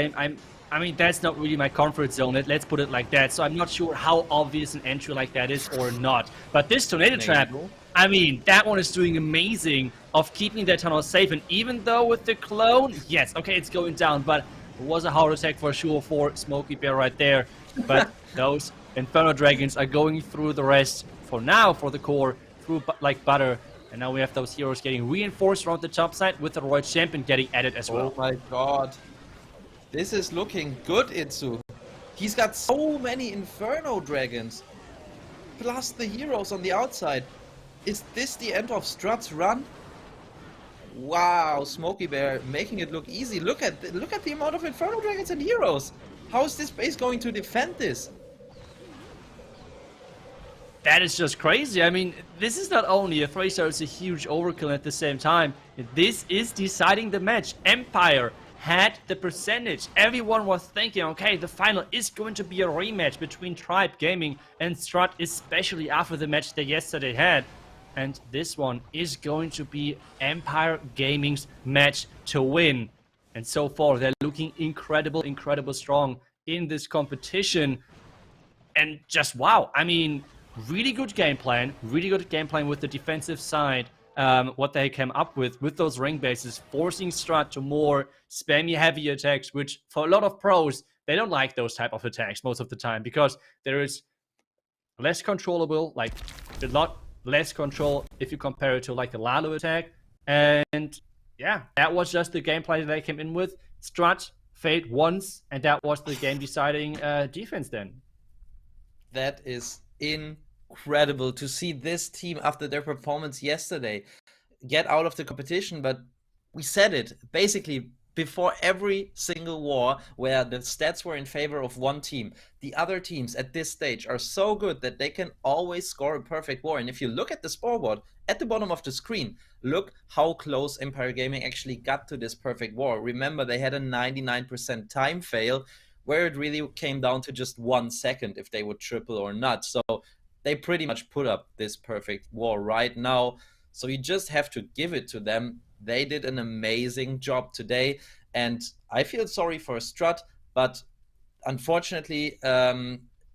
I mean, that's not really my comfort zone. Let's put it like that. So I'm not sure how obvious an entry like that is or not. But this tornado trap, I mean, that one is doing amazing of keeping that tunnel safe. And even though with the clone, yes, okay, it's going down, but it was a hard attack for sure for Smokey Bear right there. But those Inferno Dragons are going through the rest for now for the core, through like butter. And now we have those heroes getting reinforced around the top side with the Royal Champion getting added as well. Oh my god. This is looking good, Itsu. He's got so many Inferno Dragons. Plus the heroes on the outside. Is this the end of Strat's run? Wow, Smokey Bear making it look easy. Look at the amount of Inferno Dragons and heroes. How is this base going to defend this? That is just crazy. I mean, this is not only a 3-star, it's a huge overkill at the same time. This is deciding the match. Empire had the percentage. Everyone was thinking, okay, the final is going to be a rematch between Tribe Gaming and Strat, especially after the match they yesterday had. And this one is going to be Empire Gaming's match to win. And so far, they're looking incredible, incredible strong in this competition. And just wow, I mean, really good game plan with the defensive side. What they came up with those ring bases, forcing Strat to more spammy heavy attacks, which for a lot of pros, they don't like those type of attacks most of the time because there is less controllable, like a lot less control if you compare it to like the Lalo attack. And yeah, that was just the gameplay that they came in with. Strat failed once, and that was the game deciding defense then. That is incredible to see this team after their performance yesterday get out of the competition. But we said it basically before every single war where the stats were in favor of one team. The other teams at this stage are so good that they can always score a perfect war. And if you look at the scoreboard at the bottom of the screen, look how close Empire Gaming actually got to this perfect war. Remember, they had a 99% time fail where it really came down to just 1 second if they would triple or not. So they pretty much put up this perfect war right now. So you just have to give it to them. They did an amazing job today. And I feel sorry for Strat, but unfortunately,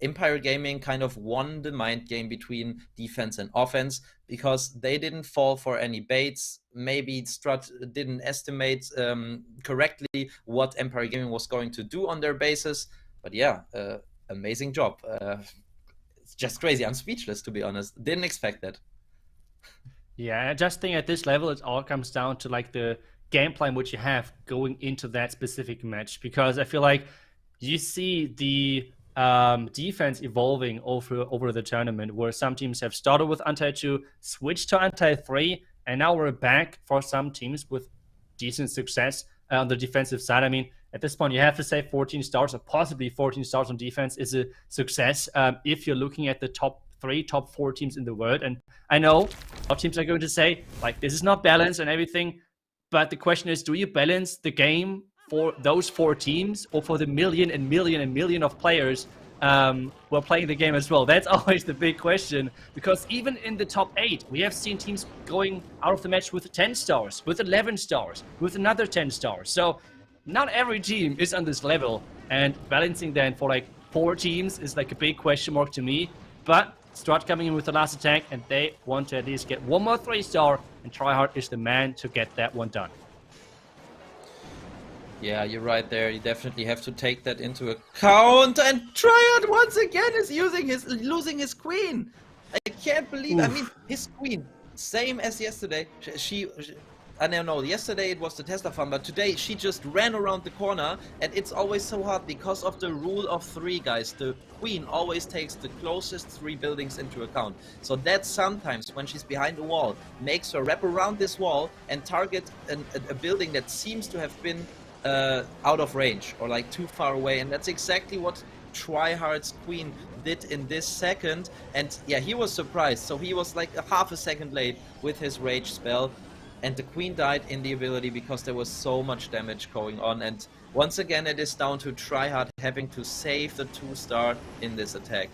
Empire Gaming kind of won the mind game between defense and offense because they didn't fall for any baits. Maybe Strat didn't estimate correctly what Empire Gaming was going to do on their bases. But yeah, amazing job. It's just crazy. I'm speechless, to be honest. Didn't expect that. Yeah, I just think at this level, it all comes down to like the game plan which you have going into that specific match. Because I feel like you see the defense evolving over the tournament, where some teams have started with anti-2, switched to anti-3, and now we're back for some teams with decent success on the defensive side. I mean, at this point, you have to say 14 stars or possibly 14 stars on defense is a success if you're looking at the top 4 teams in the world. And I know a lot of teams are going to say, like, this is not balanced and everything, but the question is, do you balance the game for those 4 teams or for the million and million and million of players who are playing the game as well? That's always the big question, because even in the top 8, we have seen teams going out of the match with 10 stars, with 11 stars, with another 10 stars. So not every team is on this level, and balancing then for like 4 teams is like a big question mark to me. But Strat coming in with the last attack, and they want to at least get one more 3-star, and Tryhard is the man to get that one done. Yeah, you're right there. You definitely have to take that into account. And Tryhard once again is losing his queen. I can't believe. I mean, his queen, same as yesterday. She I don't know, yesterday it was the Tesla farm, but today she just ran around the corner, and it's always so hard because of the rule of 3, guys. The queen always takes the closest 3 buildings into account. So that sometimes, when she's behind a wall, makes her wrap around this wall and target a building that seems to have been out of range or like too far away, and that's exactly what Tryhard's queen did in this second. And yeah, he was surprised, so he was like a half a second late with his rage spell, and the queen died in the ability because there was so much damage going on. And once again, it is down to Tryhard having to save the 2-star in this attack.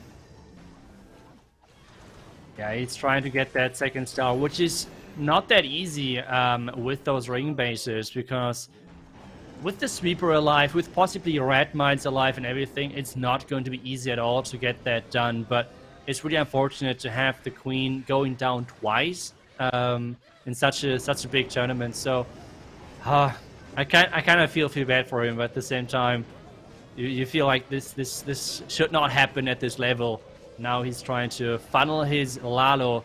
Yeah, he's trying to get that 2nd star, which is not that easy with those ring bases, because with the sweeper alive, with possibly red mines alive and everything, it's not going to be easy at all to get that done. But it's really unfortunate to have the queen going down twice in such a big tournament. So I kind of feel bad for him, but at the same time, you feel like this should not happen at this level. Now he's trying to funnel his Lalo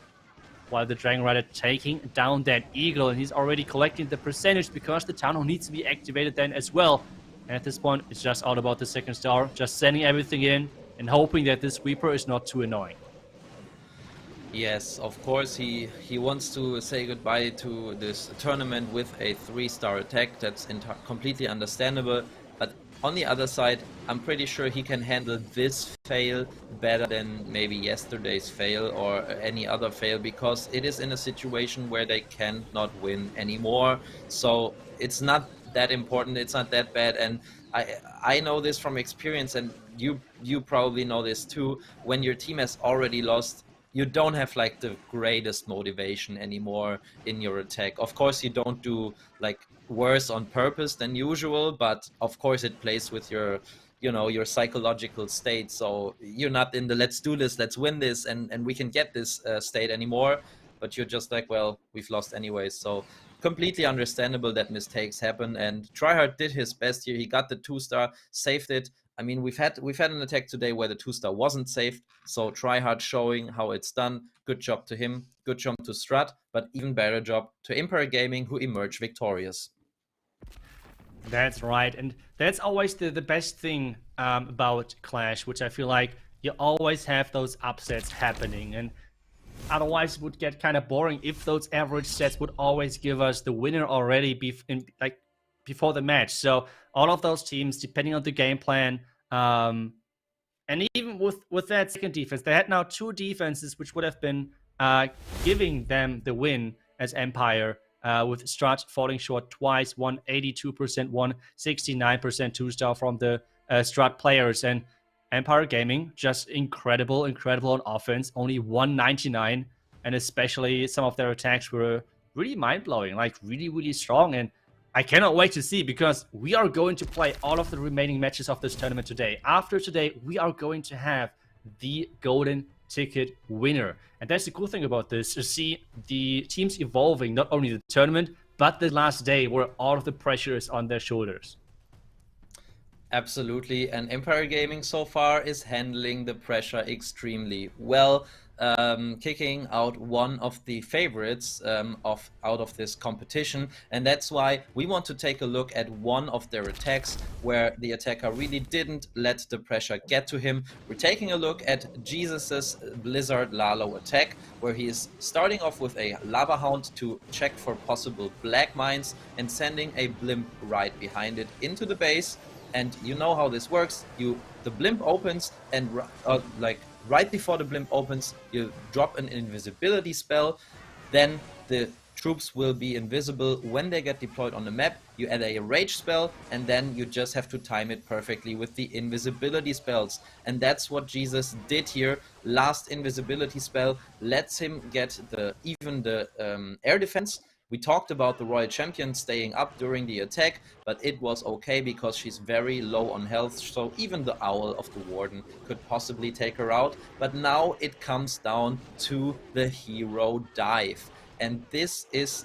while the Dragon Rider taking down that Eagle, and he's already collecting the percentage because the Town Hall needs to be activated then as well. And at this point, it's just all about the 2nd star, just sending everything in and hoping that this sweeper is not too annoying. Yes, of course, he wants to say goodbye to this tournament with a 3-star attack. That's completely understandable. But on the other side, I'm pretty sure he can handle this fail better than maybe yesterday's fail or any other fail, because it is in a situation where they cannot win anymore. So it's not that important, it's not that bad. And I know this from experience, and you probably know this too. When your team has already lost, you don't have like the greatest motivation anymore in your attack. Of course, you don't do like worse on purpose than usual, but of course it plays with your, you know, your psychological state. So you're not in the let's do this, let's win this, and we can get this state anymore. But you're just like, well, we've lost anyways. So completely understandable that mistakes happen, and Tryhard did his best here. He got the 2-star, saved it. I mean, we've had an attack today where the 2-star wasn't saved, so Tryhard showing how it's done. Good job to him, good job to Strat, but even better job to Empire Gaming, who emerged victorious. That's right, and that's always the best thing about Clash, which I feel like you always have those upsets happening, and otherwise it would get kind of boring if those average sets would always give us the winner already before the match. So all of those teams, depending on the game plan, and even with that second defense, they had now 2 defenses which would have been giving them the win as Empire, with Strat falling short twice, 182%, 169% 2-star from the Strat players, and Empire Gaming just incredible on offense, only 199, and especially some of their attacks were really mind-blowing, like really strong. And I cannot wait to see, because we are going to play all of the remaining matches of this tournament today. After today, we are going to have the golden ticket winner. And that's the cool thing about this, to see the teams evolving, not only the tournament, but the last day where all of the pressure is on their shoulders. Absolutely, and Empire Gaming so far is handling the pressure extremely well, kicking out one of the favorites out of this competition, and that's why we want to take a look at one of their attacks where the attacker really didn't let the pressure get to him. We're taking a look at Jesus's Blizzard Lalo attack, where he is starting off with a Lava Hound to check for possible black mines and sending a blimp right behind it into the base. And you know how this works. The blimp opens, and like right before the blimp opens, you drop an invisibility spell. Then the troops will be invisible when they get deployed on the map. You add a rage spell, and then you just have to time it perfectly with the invisibility spells. And that's what Jesus did here. Last invisibility spell lets him get even the air defense. We talked about the Royal Champion staying up during the attack, but it was okay because she's very low on health, so even the Owl of the Warden could possibly take her out. But now it comes down to the hero dive, and this is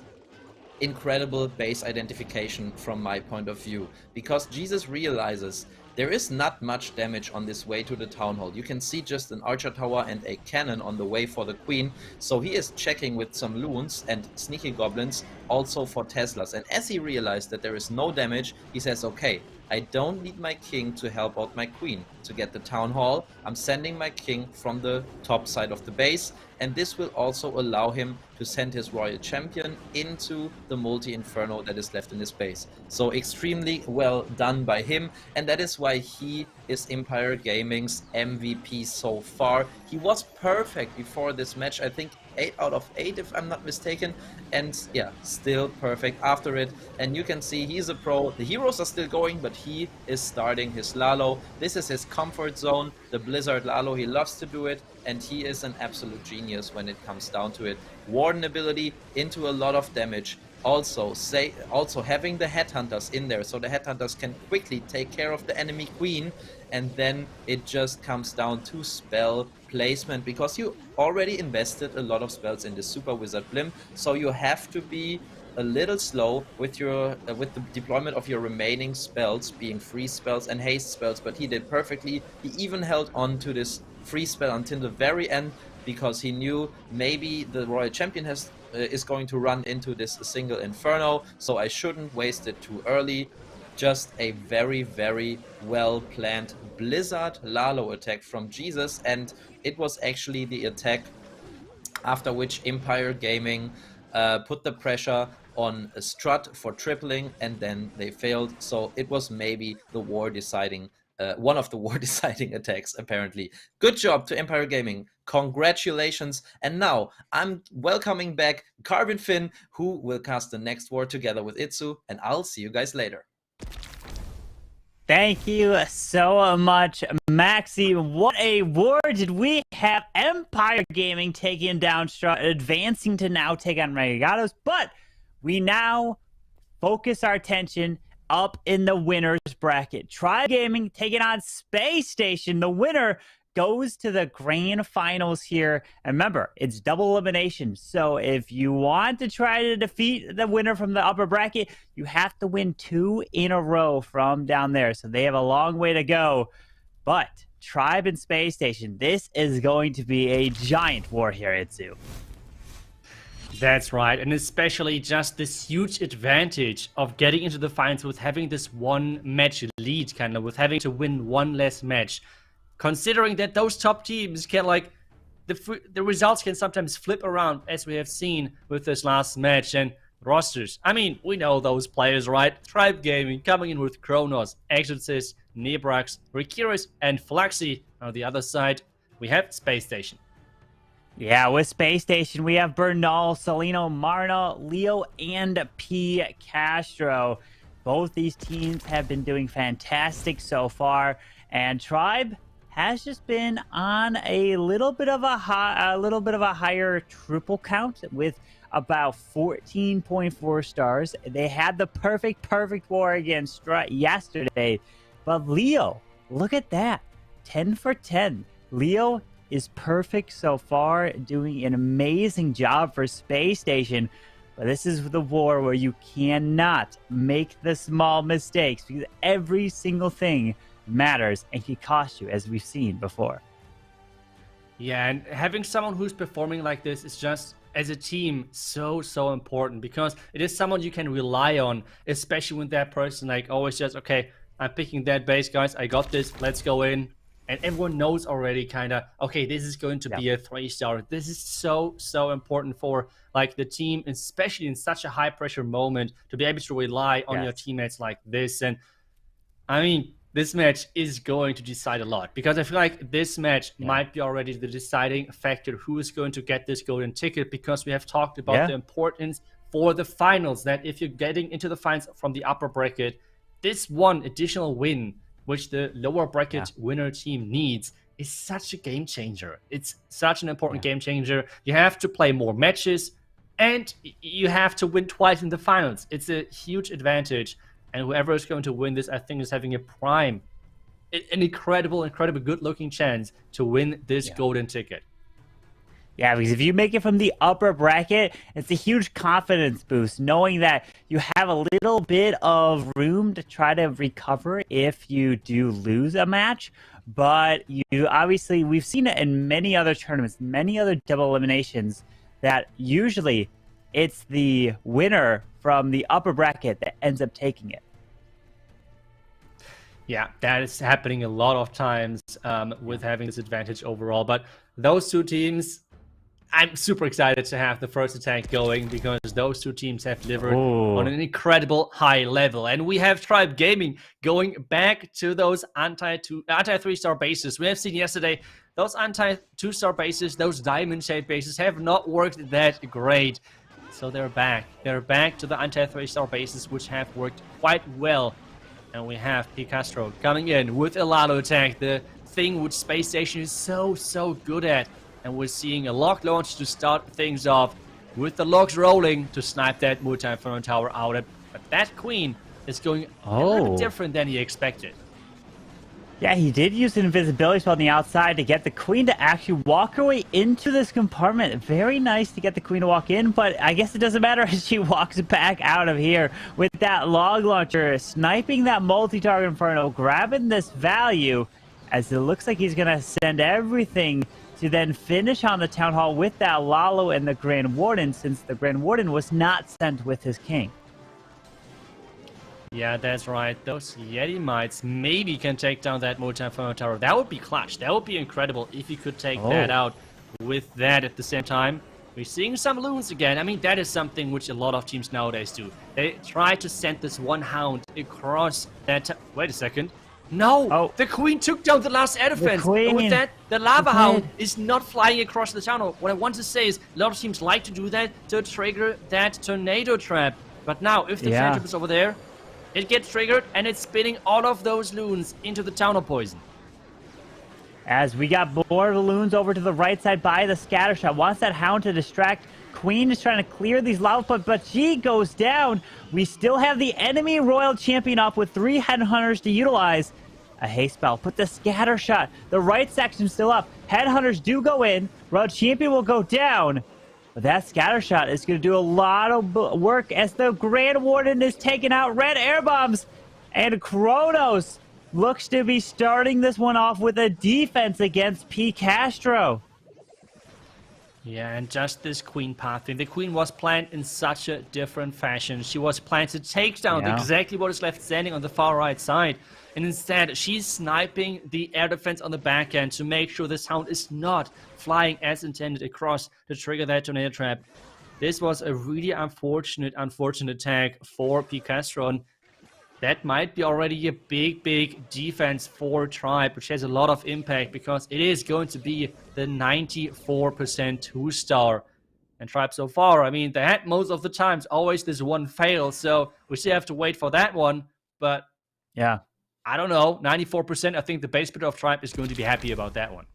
incredible base identification from my point of view, because Jesus realizes there is not much damage on this way to the town hall. You can see just an archer tower and a cannon on the way for the queen. So he is checking with some loons and sneaky goblins also for Teslas. And as he realized that there is no damage, he says, okay, I don't need my king to help out my queen to get the town hall. I'm sending my king from the top side of the base, and this will also allow him to send his royal champion into the multi-inferno that is left in his base. So extremely well done by him, and that is why he is Empire Gaming's MVP so far. He was perfect before this match, I think 8 out of 8 if I'm not mistaken, and yeah, still perfect after it. And you can see he's a pro. The heroes are still going, but he is starting his Lalo. This is his comfort zone, the Blizzard Lalo. He loves to do it, and he is an absolute genius when it comes down to it. Warden ability into a lot of damage. Also having the headhunters in there, so the headhunters can quickly take care of the enemy queen, and then it just comes down to spell placement, because you already invested a lot of spells in the Super Wizard Blimp, so you have to be a little slow with your with the deployment of your remaining spells, being freeze spells and haste spells. But he did perfectly. He even held on to this freeze spell until the very end, because he knew maybe the Royal Champion is going to run into this single Inferno, so I shouldn't waste it too early. Just a very, very well planned Blizzard Lalo attack from Jesus, and it was actually the attack after which Empire Gaming put the pressure on Strat for tripling, and then they failed. So it was maybe the war deciding one of the war deciding attacks, apparently. Good job to Empire Gaming. Congratulations. And now I'm welcoming back Carbon Finn, who will cast the next war together with Itsu, and I'll see you guys later. Thank you so much, Maxi. What a war did we have. Empire Gaming taking down Strat, advancing to now take on Renegados, but we now focus our attention up in the winner's bracket. Tribe Gaming taking on Space Station. The winner goes to the grand finals here. And remember, it's double elimination. So if you want to try to defeat the winner from the upper bracket, you have to win 2 in a row from down there. So they have a long way to go. But Tribe and Space Station, this is going to be a giant war here, Itsu. That's right, and especially just this huge advantage of getting into the finals with having this one match lead, kind of, with having to win one less match. Considering that those top teams can, like, the results can sometimes flip around, as we have seen with this last match. And rosters, I mean, we know those players, right? Tribe Gaming coming in with Kronos, Exorcist, Nebrax, Rikiris, and Flaxi. On the other side, we have Space Station. Yeah, with Space Station, we have Bernal, Salino, Marna, Leo, and P. Castro. Both these teams have been doing fantastic so far, and Tribe has just been on a little bit of a higher triple count with about 14.4 stars. They had the perfect war against Strat yesterday, but Leo, look at that, 10 for 10. Leo is perfect so far, doing an amazing job for Space Station. But this is the war where you cannot make the small mistakes, because every single thing matters and can cost you, as we've seen before. Yeah, and having someone who's performing like this is just, as a team, so important, because it is someone you can rely on, especially when that person, like, always just, okay, I'm picking that base, guys, I got this, let's go in. And everyone knows already, kind of, okay, this is going to be a 3-star. This is so important for, like, the team, especially in such a high-pressure moment, to be able to rely on your teammates like this. And, I mean, this match is going to decide a lot, because I feel like this match might be already the deciding factor who is going to get this golden ticket, because we have talked about the importance for the finals, that if you're getting into the finals from the upper bracket, this one additional win, which the lower bracket winner team needs, is such a game changer. It's such an important game changer. You have to play more matches, and you have to win twice in the finals. It's a huge advantage, and whoever is going to win this, I think, is having an incredible good-looking chance to win this golden ticket. Yeah, because if you make it from the upper bracket, it's a huge confidence boost, knowing that you have a little bit of room to try to recover if you do lose a match. But you obviously, we've seen it in many other tournaments, many other double eliminations, that usually it's the winner from the upper bracket that ends up taking it. Yeah, that is happening a lot of times with having this advantage overall. But those two teams, I'm super excited to have the first attack going because those two teams have delivered on an incredible high level. And we have Tribe Gaming going back to those anti-3-star bases. We have seen yesterday those anti-2-star bases, those diamond-shaped bases have not worked that great. So they're back. They're back to the anti-3-star bases, which have worked quite well. And we have Picastro coming in with a Lalo attack, the thing which Space Station is so good at. And we're seeing a lock launch to start things off with the locks rolling to snipe that multi-inferno tower out. But that queen is going a little bit different than he expected. Yeah, he did use an invisibility spell on the outside to get the queen to actually walk her way into this compartment. Very nice to get the queen to walk in, but I guess it doesn't matter as she walks back out of here with that log launcher, sniping that multi-target inferno, grabbing this value, as it looks like he's going to send everything to then finish on the Town Hall with that Lalo and the Grand Warden, since the Grand Warden was not sent with his king. Yeah, that's right. Those Yeti Mites maybe can take down that multi-inferno tower. That would be clutch. That would be incredible if he could take that out with that at the same time. We're seeing some loons again. I mean, that is something which a lot of teams nowadays do. They try to send this one hound across that... Wait a second. No! The queen took down the last air defense. And with that, the lava hound is not flying across the tunnel. What I want to say is, a lot of teams like to do that to trigger that tornado trap. But now, if the phantom is over there, it gets triggered and it's spinning all of those loons into the tunnel poison. As we got more loons over to the right side by the scatter shot. Wants that hound to distract. Queen is trying to clear these lava points, but she goes down. We still have the enemy royal champion up with 3 headhunters to utilize. A haste spell. Put the scatter shot. The right section still up. Headhunters do go in. Royal champion will go down. But that scatter shot is going to do a lot of work as the Grand Warden is taking out red air bombs. And Kronos looks to be starting this one off with a defense against P. Castro. Yeah, and just this queen pathing. The queen was planned in such a different fashion. She was planned to take down exactly what is left standing on the far right side. And instead, she's sniping the air defense on the back end to make sure this hound is not flying as intended across to trigger that tornado trap. This was a really unfortunate attack for Picastron. That might be already a big defense for Tribe, which has a lot of impact because it is going to be the 94% 2-star. And Tribe so far, I mean, they had most of the times always this one fail, so we still have to wait for that one. But yeah, I don't know, 94%, I think the base builder of Tribe is going to be happy about that one.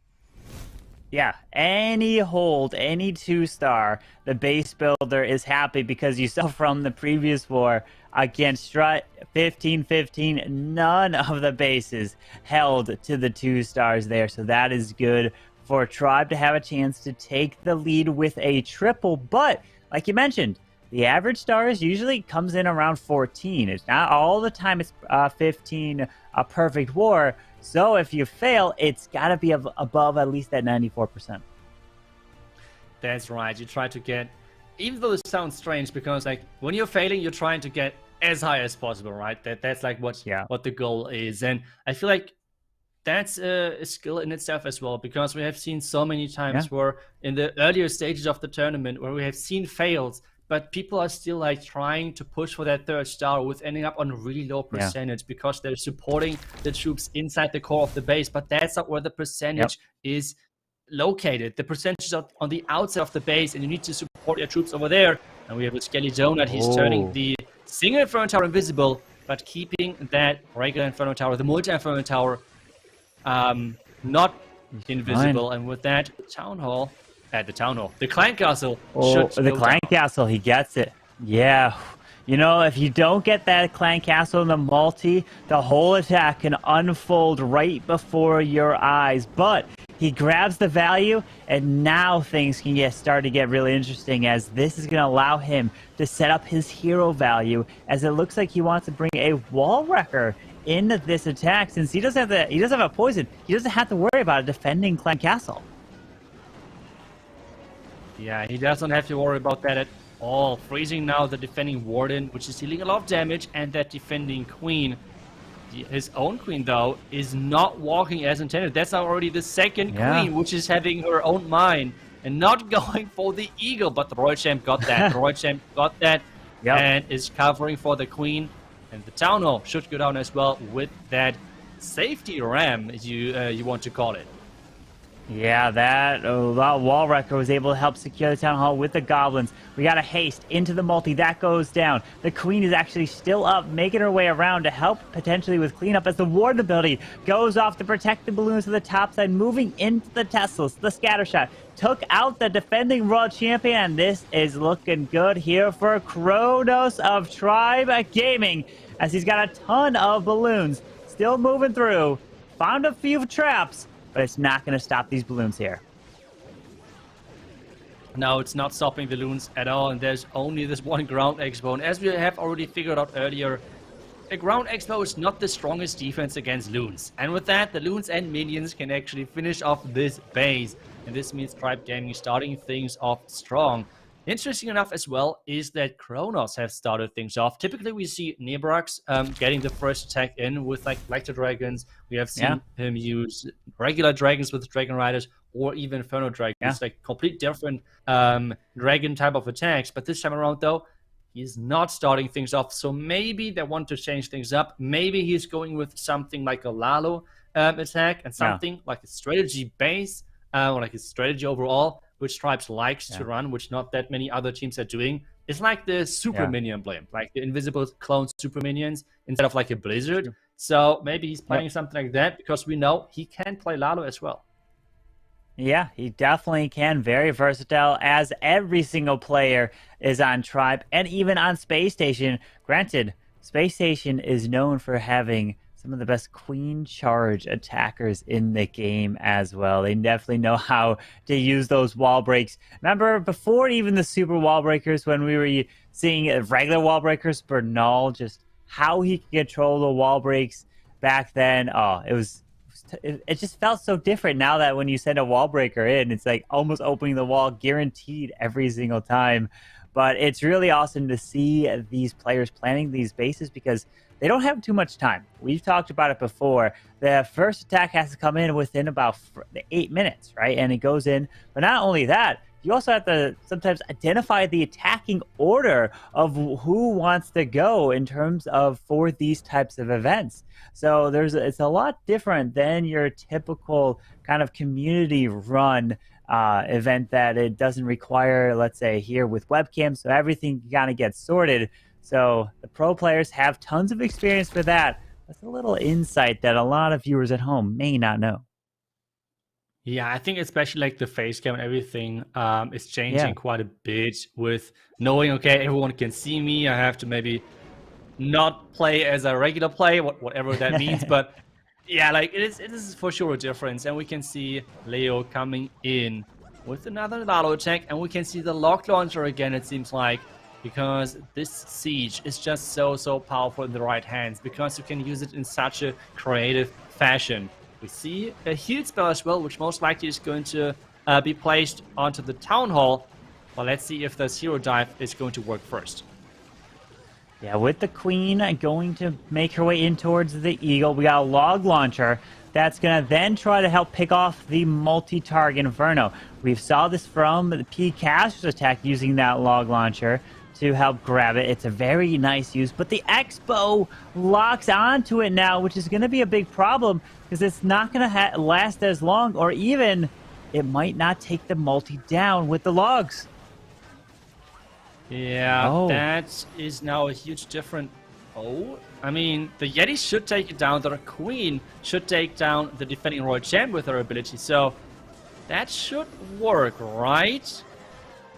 Yeah, any hold, any 2-star, the base builder is happy because you saw from the previous war against Strat 15-15, none of the bases held to the 2-stars there. So that is good for Tribe to have a chance to take the lead with a triple. But like you mentioned, the average stars usually comes in around 14. It's not all the time it's 15, a perfect war. So if you fail, it's got to be above at least that 94%. That's right. You try to get, even though it sounds strange, because like when you're failing, you're trying to get as high as possible, right? That's like what the goal is. And I feel like that's a skill in itself as well, because we have seen so many times where in the earlier stages of the tournament where we have seen fails, but people are still like trying to push for that 3rd star with ending up on a really low percentage because they're supporting the troops inside the core of the base. But that's not where the percentage is located. The percentage is on the outside of the base, and you need to support your troops over there. And we have a Skelly Donut. He's turning the single Inferno Tower invisible, but keeping that regular Inferno Tower, the multi-Inferno Tower, not invisible. And with that, the Town Hall. The Clan Castle. The Clan Castle, he gets it. Yeah. You know, if you don't get that clan castle in the multi, the whole attack can unfold right before your eyes. But he grabs the value, and now things can start to get really interesting, as this is going to allow him to set up his hero value, as it looks like he wants to bring a wall wrecker into this attack, since he doesn't have a poison. He doesn't have to worry about a defending clan castle. Yeah, he doesn't have to worry about that at all. Freezing now the defending warden, which is dealing a lot of damage, and that defending queen. His own queen, though, is not walking as intended. That's already the second queen, which is having her own mind and not going for the eagle. But the Royal Champ got that. The Royal Champ got that and is covering for the queen. And the Town Hall should go down as well with that safety ram, as you want to call it. Yeah, that wall wrecker was able to help secure the Town Hall with the goblins. We got a haste into the multi. That goes down. The queen is actually still up, making her way around to help potentially with cleanup, as the warden ability goes off to protect the balloons to the top side, moving into the Teslas. The scatter shot took out the defending world champion, and this is looking good here for Kronos of Tribe Gaming, as he's got a ton of balloons still moving through. Found a few traps, but it's not going to stop these balloons here. No, it's not stopping the loons at all, and there's only this one ground expo. And as we have already figured out earlier, a ground expo is not the strongest defense against loons. And with that, the loons and minions can actually finish off this base. And this means Tribe Gaming is starting things off strong. Interesting enough as well is that Kronos have started things off. Typically we see Nebrax getting the first attack in with like Lecter Dragons. We have seen him use regular dragons with Dragon Riders, or even Inferno Dragons, like complete different dragon type of attacks. But this time around though, he's not starting things off. So maybe they want to change things up. Maybe he's going with something like a Lalo attack and something like a strategy base, or like a strategy overall, which Tribes likes to run, which not that many other teams are doing. It's like the super minion blame, like the invisible clone super minions instead of like a blizzard. So maybe he's playing something like that, because we know he can play Lalo as well. Yeah, he definitely can. Very versatile, as every single player is on Tribe and even on Space Station. Granted, Space Station is known for having some of the best queen charge attackers in the game as well. They definitely know how to use those wall breaks. Remember, before even the super wall breakers, when we were seeing regular wall breakers, Bernal, just how he could control the wall breaks back then. Oh, it just felt so different now that when you send a wall breaker in, it's like almost opening the wall guaranteed every single time. But it's really awesome to see these players planning these bases, because they don't have too much time. We've talked about it before. The first attack has to come in within about 8 minutes, right? And it goes in. But not only that, you also have to sometimes identify the attacking order of who wants to go in terms of for these types of events. So it's a lot different than your typical kind of community run event that it doesn't require, let's say here with webcams, so everything kind of gets sorted. So the pro players have tons of experience for that. That's a little insight that a lot of viewers at home may not know. Yeah, I think especially like the face cam and everything is changing quite a bit, with knowing, okay, everyone can see me. I have to maybe not play as a regular play, whatever that means. But yeah, like it is for sure a difference. And we can see Leo coming in with another Lalo attack, and we can see the lock launcher again, it seems like, because this siege is just so powerful in the right hands, because you can use it in such a creative fashion. We see a heal spell as well, which most likely is going to be placed onto the Town Hall. But let's see if the Zero Dive is going to work first. Yeah, with the Queen going to make her way in towards the Eagle, we got a log launcher that's going to then try to help pick off the multi-target Inferno. We saw this from the P-Caster's attack using that log launcher to help grab it. It's a very nice use, but the Expo locks onto it now, which is going to be a big problem, because it's not going to last as long, or even it might not take the multi down with the logs. Yeah, that is now a huge difference. I mean, the Yeti should take it down. The Queen should take down the defending Royal Champ with her ability, so that should work, right?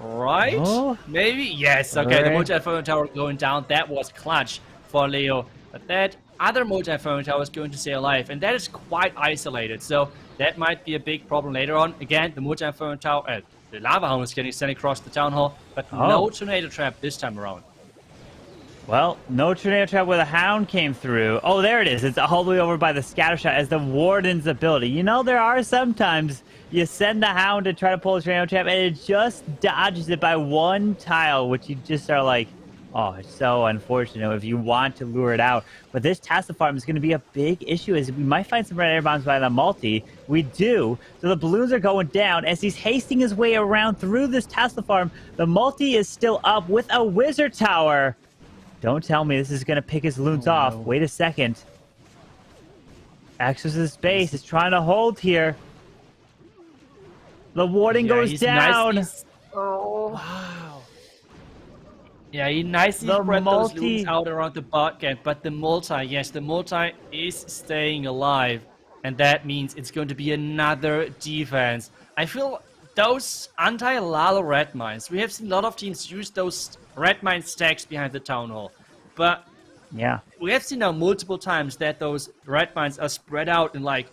Right? Oh. Maybe? Yes. Okay, the multi-phone tower going down. That was clutch for Leo. But that other multi-phone tower is going to stay alive. And that is quite isolated. So that might be a big problem later on. Again, the multi-phone tower, the lava hound is getting sent across the town hall. But no tornado trap this time around. Well, no tornado trap where the hound came through. Oh, there it is. It's all the way over by the scatter shot as the warden's ability. You know, there are sometimes you send the hound to try to pull a tornado trap and it just dodges it by one tile, which you just are like, oh, it's so unfortunate if you want to lure it out. But this Tesla farm is going to be a big issue as we might find some red air bombs by the multi. We do. So the balloons are going down as he's hasting his way around through this Tesla farm. The multi is still up with a wizard tower. Don't tell me this is going to pick his loons off. No. Wait a second. Exorcist base is trying to hold here. The warden goes down. Nice. Oh, wow. Yeah, he nicely The spread those multi- loons out around the bot gate. But the multi, yes, the multi is staying alive. And that means it's going to be another defense. I feel those anti-Lalo red mines, we have seen a lot of teams use those red mine stacks behind the town hall. But Yeah. we have seen now multiple times that those red mines are spread out in like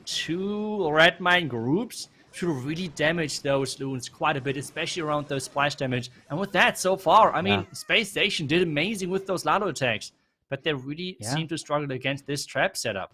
2 red mine groups to really damage those loons quite a bit, especially around those splash damage. And with that, so far, I mean, Space Station did amazing with those Lalo attacks, but they really seem to struggle against this trap setup.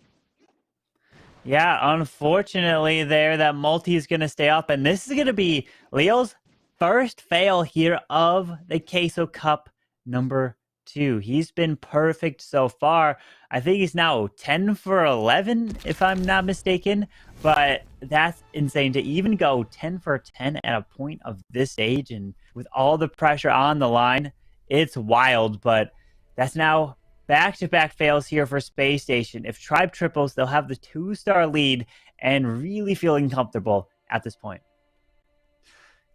Yeah, unfortunately there, that multi is going to stay up, and this is going to be Leo's first fail here of the Queso Cup number 2. He's been perfect so far. I think he's now 10 for 11, if I'm not mistaken, but that's insane to even go 10 for 10 at a point of this age, and with all the pressure on the line, it's wild, but that's now back-to-back fails here for Space Station. If Tribe triples, they'll have the 2-star lead and really feeling comfortable at this point.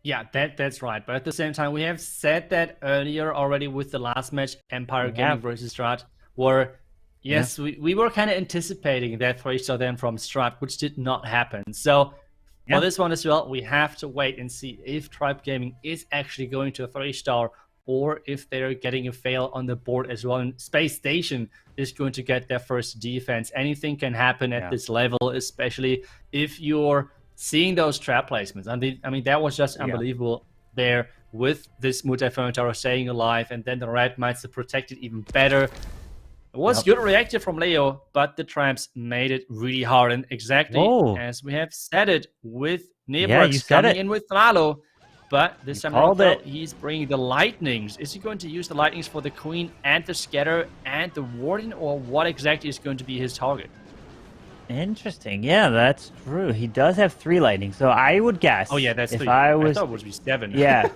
Yeah, that's right. But at the same time, we have said that earlier already with the last match, Empire Gaming versus Strat, where, yes, we were kind of anticipating that 3-star then from Strat, which did not happen. So for this one as well, we have to wait and see if Tribe Gaming is actually going to a 3-star or if they're getting a fail on the board as well. And Space Station is going to get their first defense. Anything can happen at this level, especially if you're seeing those trap placements. I mean, that was just unbelievable there with this multi-phone tower staying alive, and then the red mines to protect it even better. It was good reaction from Leo, but the traps made it really hard. And exactly as we have said it with Nebrux coming in with Lalo. But this time around, he's bringing the lightnings. Is he going to use the lightnings for the queen and the scatter and the warden, or what exactly is going to be his target? Interesting. Yeah, that's true. He does have 3 lightnings, so I would guess. Oh yeah, that's 3. I thought it would be 7. Yeah.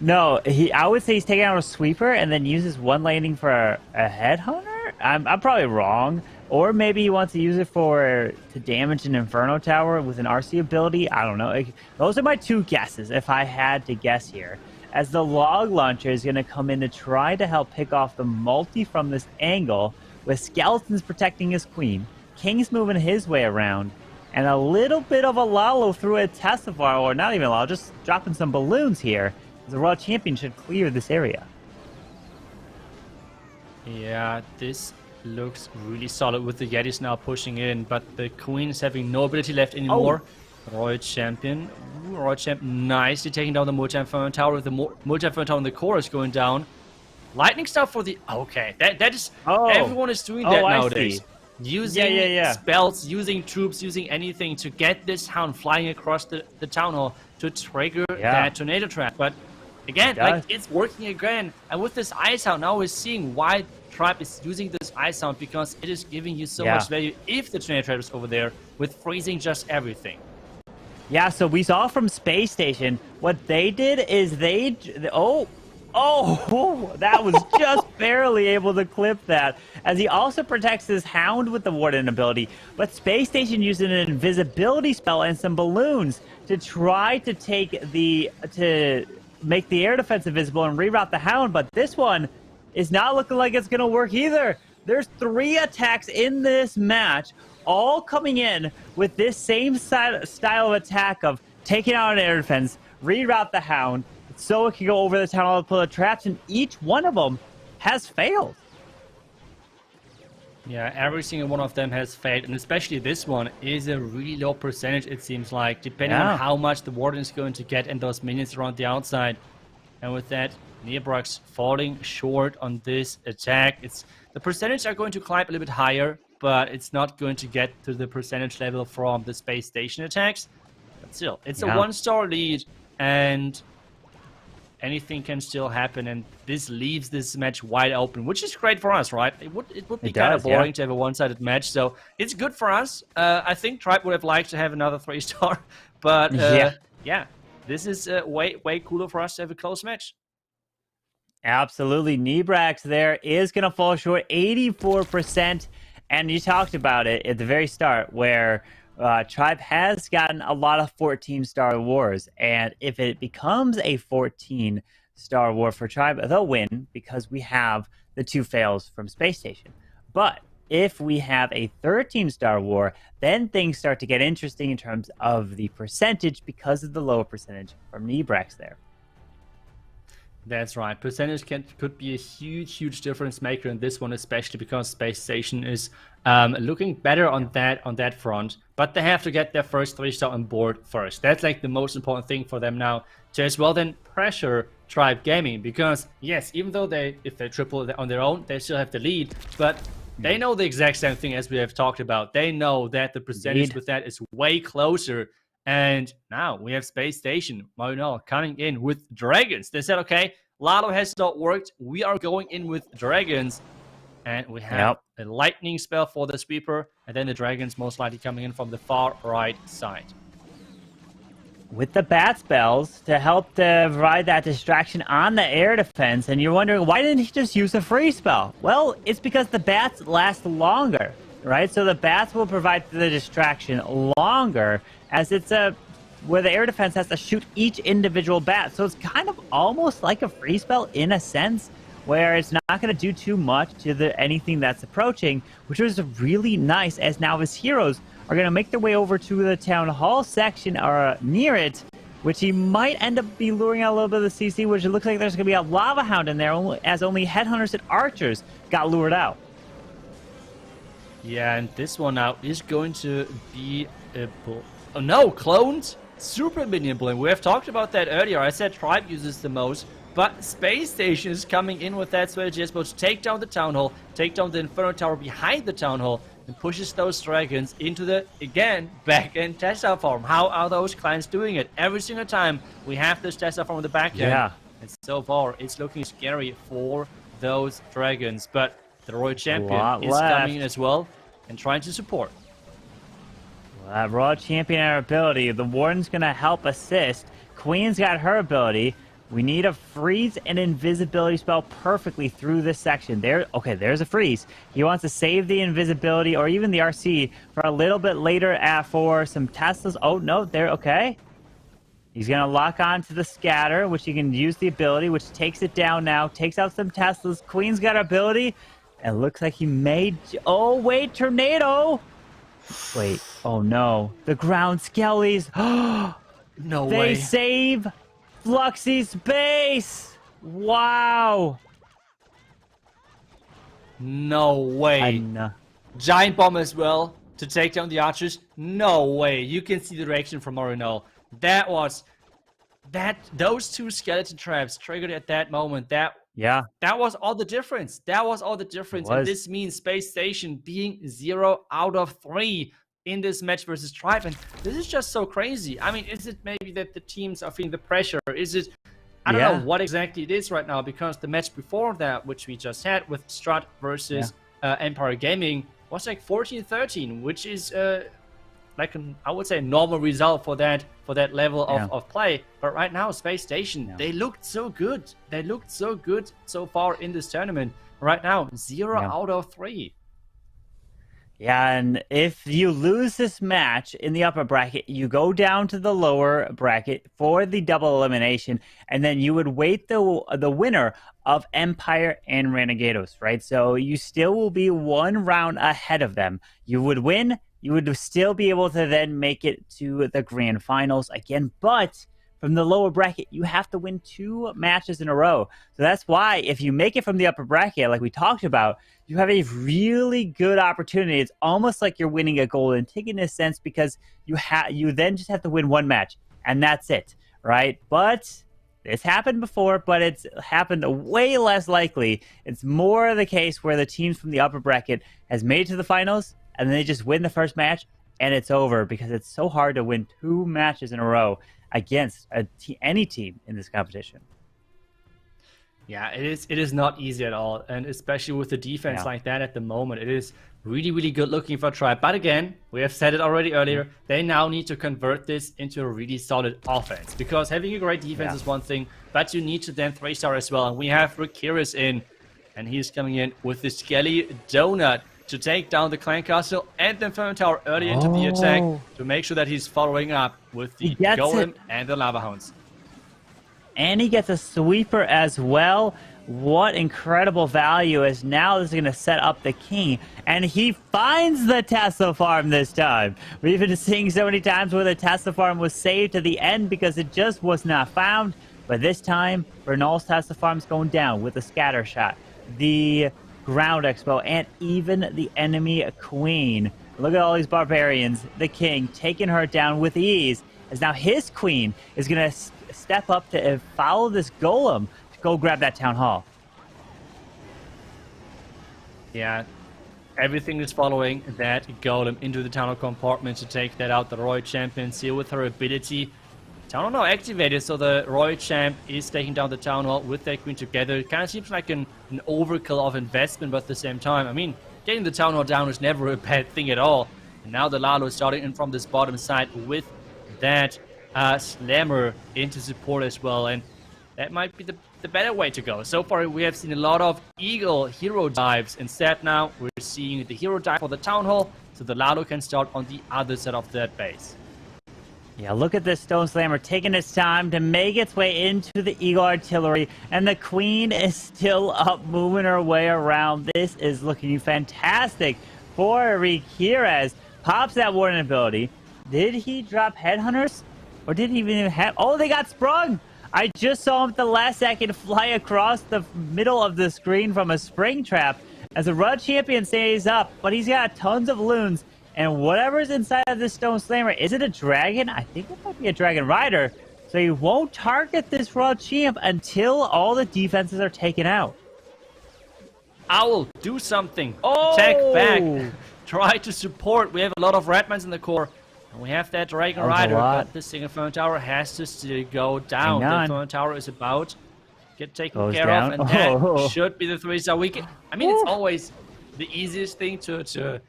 No, I would say he's taking out a sweeper and then uses 1 lightning for a headhunter. I'm probably wrong. Or maybe he wants to use it to damage an Inferno Tower with an RC ability. I don't know. Those are my 2 guesses, if I had to guess here. As the log launcher is going to come in to try to help pick off the multi from this angle, with Skeletons protecting his queen, King's moving his way around, and a little bit of a Lalo through a Testivar, or not even Lalo, just dropping some balloons here. The Royal Champion should clear this area. Yeah, this looks really solid with the Yetis now pushing in, but the Queen is having no ability left anymore. Royal Champion. Royal Champion nicely taking down the multi-phone tower with the multi-phone tower in the core is going down. Lightning stuff for the... Okay, that is... Everyone is doing that nowadays. Using spells, using troops, using anything to get this hound flying across the town hall to trigger that tornado trap. But again, it's working again. And with this ice hound, now we're seeing why Tribe is using this ice hound, because it is giving you so much value if the tornado trap is over there with freezing just everything. Yeah, so we saw from Space Station, what they did is that was just barely able to clip that, as he also protects his hound with the warden ability. But Space Station used an invisibility spell and some balloons to try to make the air defense invisible and reroute the hound, but this one is not looking like it's gonna work either. There's 3 attacks in this match, all coming in with this same style of attack of taking out an air defense, reroute the Hound, so it can go over the Town Hall to pull the traps, and each one of them has failed. Yeah, every single one of them has failed, and especially this one is a really low percentage, it seems like, depending on how much the Warden is going to get and those minions around the outside. And with that, Neobrox falling short on this attack. The percentage are going to climb a little bit higher, but it's not going to get to the percentage level from the space station attacks. But still, it's a one-star lead, and anything can still happen, and this leaves this match wide open, which is great for us, right? It would be kind of boring to have a one-sided match, so it's good for us. I think Tribe would have liked to have another 3-star, but yeah, this is way cooler for us to have a close match. Absolutely. Nebrax there is going to fall short, 84%. And you talked about it at the very start, where Tribe has gotten a lot of 14-star wars. And if it becomes a 14-star war for Tribe, they'll win because we have the 2 fails from Space Station. But if we have a 13-star war, then things start to get interesting in terms of the percentage because of the lower percentage from Nebrax there. That's right. Percentage could be a huge difference maker in this one, especially because Space Station is looking better on that front. But they have to get their first 3-star on board first. That's like the most important thing for them now to as well then pressure Tribe Gaming, because yes, even though if they triple on their own, they still have the lead, but they know the exact same thing as we have talked about. They know that the percentage with that is way closer. And now we have Space Station, Marunol coming in with Dragons. They said, okay, Lotto has not worked. We are going in with Dragons. And we have a Lightning spell for the Sweeper. And then the Dragons most likely coming in from the far right side. With the bat spells to help to provide that distraction on the air defense. And you're wondering, why didn't he just use a free spell? Well, it's because the bats last longer, right? So the bats will provide the distraction longer, as it's where the air defense has to shoot each individual bat. So it's kind of almost like a free spell in a sense, where it's not going to do too much to anything that's approaching, which is really nice, as now his heroes are going to make their way over to the Town Hall section or near it, which he might end up be luring out a little bit of the CC, which it looks like there's going to be a Lava Hound in there, as only Headhunters and Archers got lured out. Yeah, and this one now is going to be a... Oh no, cloned Super Minion Blink. We have talked about that earlier. I said Tribe uses the most, but Space Station is coming in with that strategy as well to take down the Town Hall, take down the Inferno Tower behind the Town Hall, and pushes those Dragons into the, again, back-end Tesla farm. How are those clients doing it? Every single time we have this Tesla farm in the back end. And so far, it's looking scary for those Dragons. But the Royal Champion is coming in as well and trying to support. Royal Champion our ability. The Warden's going to help assist. Queen's got her ability. We need a freeze and invisibility spell perfectly through this section. Okay, there's a freeze. He wants to save the invisibility or even the RC for a little bit later for some Teslas. Oh, no, okay. He's going to lock on to the scatter, which he can use the ability, which takes it down now, takes out some Teslas. Queen's got ability. It looks like he made... Oh, wait, Tornado! Wait, oh no. The ground skellies. No way. They save Fluxy's base. Wow. No way. Giant bomb as well to take down the Archers. No way. You can see the reaction from Marunol. Those 2 skeleton traps triggered at that moment. That was all the difference. And this means Space Station being 0 out of 3 in this match versus Tribe. And this is just so crazy. I mean, is it maybe that the teams are feeling the pressure? Is it... I don't know what exactly it is right now, because the match before that, which we just had with Strat versus Empire Gaming, was like 14-13, which is like I would say normal result for that level of play. But right now, Space Station, they looked so good. They looked so good so far in this tournament. Right now, 0 out of 3. Yeah, and if you lose this match in the upper bracket, you go down to the lower bracket for the double elimination, and then you would wait the winner of Empire and Renegados, right? So you still will be 1 round ahead of them. You would win, you would still be able to then make it to the grand finals again, but from the lower bracket, you have to win 2 matches in a row. So that's why if you make it from the upper bracket, like we talked about, you have a really good opportunity. It's almost like you're winning a golden ticket in a sense, because you then just have to win 1 match, and that's it, right? But it's happened before, but it's happened way less likely. It's more the case where the teams from the upper bracket has made it to the finals, and then they just win the first match, and it's over, because it's so hard to win 2 matches in a row against any team in this competition. Yeah, it is not easy at all, and especially with the defense like that at the moment, it is really, really good looking for Tribe. But again, we have said it already earlier, they now need to convert this into a really solid offense, because having a great defense is one thing, but you need to then 3-star as well. And we have Renegados in, and he's coming in with the Skelly Donut to take down the Clan Castle and the Infernal Tower early into the attack, to make sure that he's following up with the Golem and the Lava Hounds. And he gets a sweeper as well. What incredible value, as now this is going to set up the king. And he finds the Tesla farm this time. We've been seeing so many times where the Tesla farm was saved to the end because it just was not found. But this time, Bernal's Tesla farm's going down with a scatter shot, the ground expo, and even the enemy queen. Look at all these barbarians. The king taking her down with ease, as now his queen is going to step up to follow this golem to go grab that town hall. Yeah, everything is following that golem into the town hall compartment to take that out. The Royal Champion seal with her ability. Town hall now activated, so the Royal Champ is taking down the town hall with their queen together. It kind of seems like an overkill of investment, but at the same time, I mean, getting the town hall down is never a bad thing at all. And now the Lalo is starting in from this bottom side with that Slammer into support as well, and that might be the better way to go. So far we have seen a lot of Eagle hero dives. Instead now we're seeing the hero dive for the town hall, so the Lalo can start on the other side of that base. Yeah, look at this Stone Slammer taking its time to make its way into the Eagle artillery, and the queen is still up, moving her way around. This is looking fantastic for Renegados. Pops that warning ability. Did he drop headhunters? Or didn't even have... Oh, they got sprung! I just saw him at the last second fly across the middle of the screen from a spring trap as the Royal Champion stays up, but he's got tons of loons. And whatever's inside of this Stone Slammer, is it a dragon? I think it might be a dragon rider. So he won't target this Royal Champ until all the defenses are taken out. Owl, do something! Oh! Attack back! Try to support! We have a lot of Redmans in the core. We have that Dragon Rider, but the single Infernal Tower has to still go down. The Infernal Tower is about to get taken care of, and that should be the 3-star. I mean, it's always the easiest thing to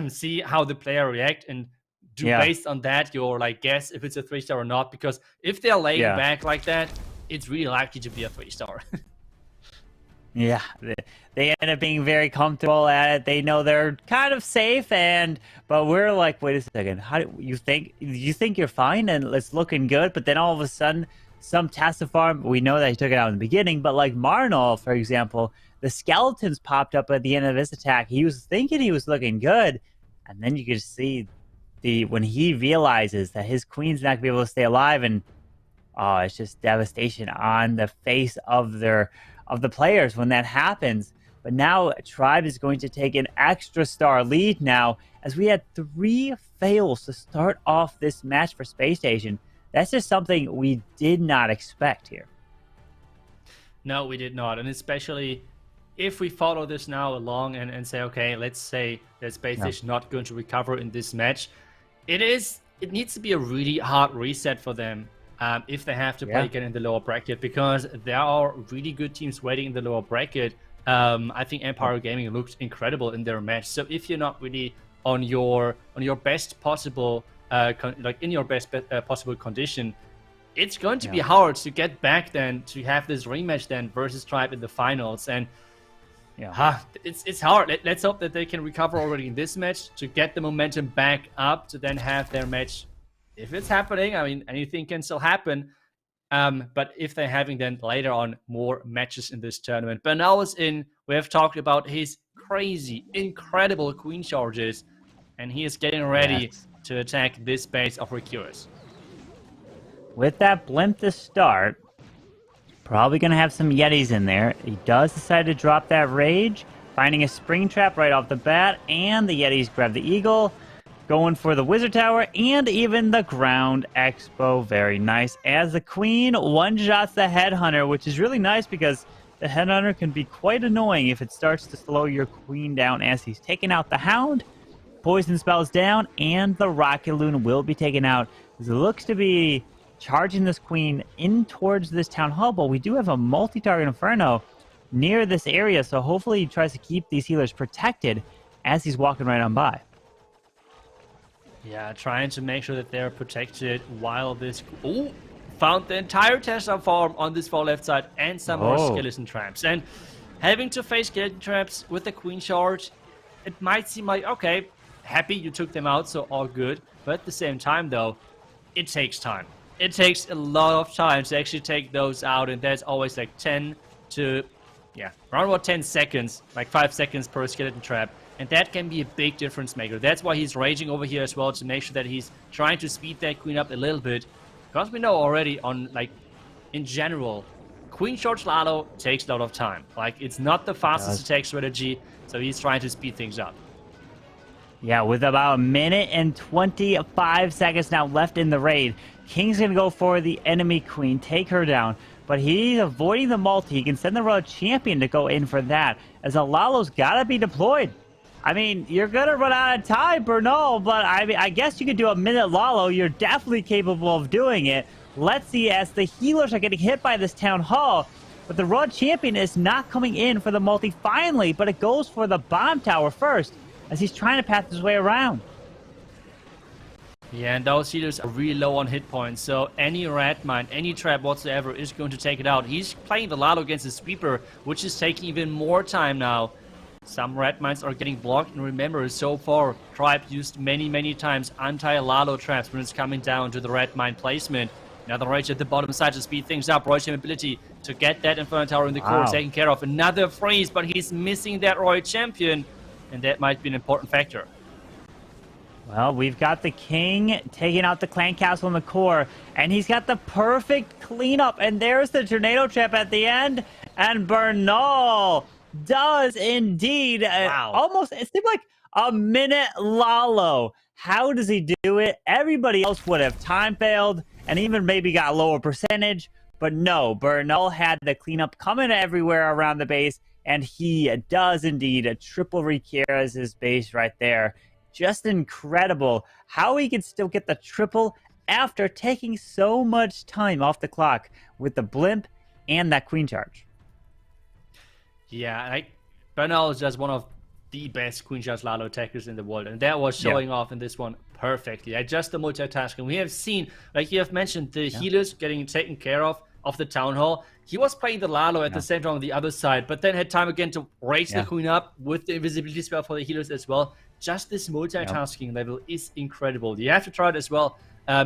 see how the player react and do based on that your guess if it's a 3-star or not. Because if they're laying back like that, it's really likely to be a 3-star. Yeah, they end up being very comfortable at it. They know they're kind of safe, but we're like, wait a second, how do you think you're fine and it's looking good? But then all of a sudden, some Tesla farm, we know that he took it out in the beginning, but like Marnal, for example, the skeletons popped up at the end of his attack. He was thinking he was looking good, and then you could see when he realizes that his queen's not gonna be able to stay alive, and oh, it's just devastation on the face of the players when that happens. But now Tribe is going to take an extra star lead now, as we had 3 fails to start off this match for Space Station. That's just something we did not expect here. No, we did not. And especially if we follow this now along and say, okay, let's say that Space Station not going to recover in this match, it needs to be a really hard reset for them. If they have to play again in the lower bracket, because there are really good teams waiting in the lower bracket. I think Empire Gaming looked incredible in their match. So if you're not really on your best possible, in your best possible condition, it's going to be hard to get back then to have this rematch then versus Tribe in the finals. And it's hard. Let's hope that they can recover already in this match to get the momentum back up to then have their match. If it's happening, I mean, anything can still happen. But if they're having then later on more matches in this tournament. Bernal is in. We have talked about his crazy, incredible queen charges. And he is getting ready to attack this base of Renegados. with that blimp to start, probably going to have some Yetis in there. He does decide to drop that Rage, finding a Spring Trap right off the bat, and the Yetis grab the Eagle, going for the Wizard Tower, and even the Ground Expo. Very nice. As the Queen one-shots the Headhunter, which is really nice because the Headhunter can be quite annoying if it starts to slow your Queen down as he's taking out the Hound. Poison spells down, and the Rocket Loon will be taken out. It looks to be charging this Queen in towards this Town Hall, but we do have a multi-target Inferno near this area, so hopefully he tries to keep these healers protected as he's walking right on by. Yeah, trying to make sure that they're protected while this... Ooh, found the entire Tesla farm on this far left side and some more skeleton traps. And having to face skeleton traps with the Queen Charge, it might seem like, okay, happy you took them out, so all good. But at the same time, though, it takes time. It takes a lot of time to actually take those out, and there's always like 10 to, around about 10 seconds, like 5 seconds per skeleton trap. And that can be a big difference maker. That's why he's raging over here as well, to make sure that he's trying to speed that Queen up a little bit. Because we know already on, like, in general, Queen Charge Lalo takes a lot of time. Like, it's not the fastest attack strategy, so he's trying to speed things up. Yeah, with about a minute and 25 seconds now left in the raid, King's going to go for the enemy Queen, take her down. But he's avoiding the multi. He can send the Royal Champion to go in for that, as a Lalo's got to be deployed. I mean, you're going to run out of time, Bernal, but I guess you could do a minute Lalo. You're definitely capable of doing it. Let's see, as the healers are getting hit by this Town Hall, but the Royal Champion is not coming in for the multi finally, but it goes for the Bomb Tower first, as he's trying to path his way around. Yeah, and those healers are really low on hit points, so any rat mine, any trap whatsoever is going to take it out. He's playing the Lalo against the Sweeper, which is taking even more time now. Some rat mines are getting blocked, and remember, so far, Tribe used many times anti-Lalo traps when it's coming down to the rat mine placement. Now the Rage at the bottom side to speed things up. Roy's ability to get that Inferno Tower in the core taken care of. Another freeze, but he's missing that Royal Champion, and that might be an important factor. Well, we've got the King taking out the Clan Castle in the core, and he's got the perfect cleanup, and there's the Tornado Trap at the end, and Bernal does indeed almost, it seemed like a minute Lalo. How does he do it? Everybody else would have time failed and even maybe got a lower percentage, but no, Bernal had the cleanup coming everywhere around the base, and he does indeed a triple recare as his base right there. Just incredible how he can still get the triple after taking so much time off the clock with the blimp and that Queen Charge. Yeah, Bernal is just one of the best Queen Charge Lalo attackers in the world, and that was showing off in this one perfectly. Just the multitasking. We have seen, like you have mentioned, the healers getting taken care of the Town Hall. He was playing the Lalo at the same time on the other side, but then had time again to raise the Queen up with the invisibility spell for the healers as well. Just this multitasking level is incredible. You have to try it as well,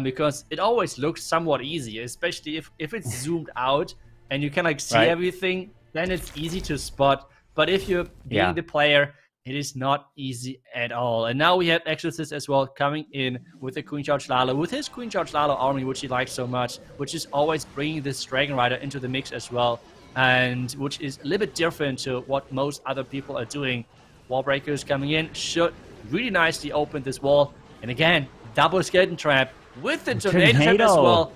because it always looks somewhat easy, especially if it's zoomed out and you can like see everything, then it's easy to spot. But if you're being the player, it is not easy at all. And now we have Exorcist as well coming in with the Queen Charge Lalo, with his Queen Charge Lalo army, which he likes so much, which is always bringing this Dragon Rider into the mix as well, and which is a little bit different to what most other people are doing. Wall breakers coming in should really nicely open this wall. And again, double skeleton trap with the tornado trap as well.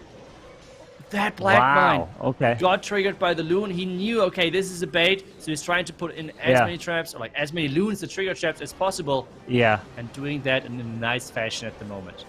That black mine got triggered by the loon. He knew, okay, this is a bait, so he's trying to put in as many traps, or like as many loons to trigger traps as possible. And doing that in a nice fashion at the moment.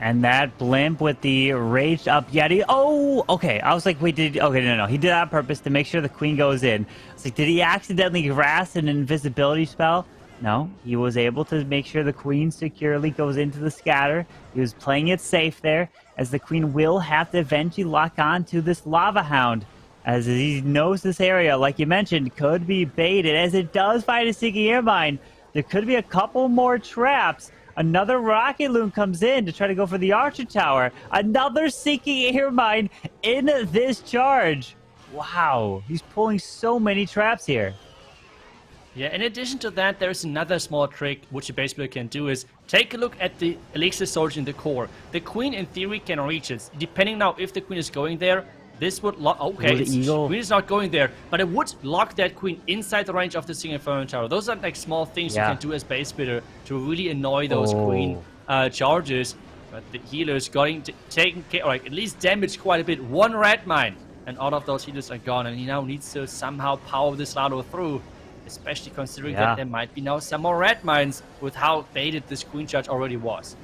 And that blimp with the raged up Yeti. Oh, okay. I was like, wait, no. He did that on purpose to make sure the Queen goes in. It's like, did he accidentally grasp an invisibility spell? No, he was able to make sure the Queen securely goes into the scatter. He was playing it safe there, as the Queen will have to eventually lock on to this Lava Hound, as he knows this area, like you mentioned, could be baited, as it does find a Seeking Air Mine. There could be a couple more traps. Another Rocket Loon comes in to try to go for the Archer Tower. Another Seeking Air Mine in this charge. Wow, he's pulling so many traps here. Yeah, in addition to that, there's another small trick which you basically can do is take a look at the elixir storage in the core. The queen, in theory, can reach it. Depending now if the queen is going there, this would lock... Okay, the queen is not going there, but it would lock that queen inside the range of the single Inferno Tower. Those are like small things you can do as base builder to really annoy those queen charges. But the healers taking care, or like at least damaged quite a bit. One red mine, and all of those healers are gone, and he now needs to somehow power this Lalo through. Especially considering that there might be now some more red mines with how baited this queen charge already was.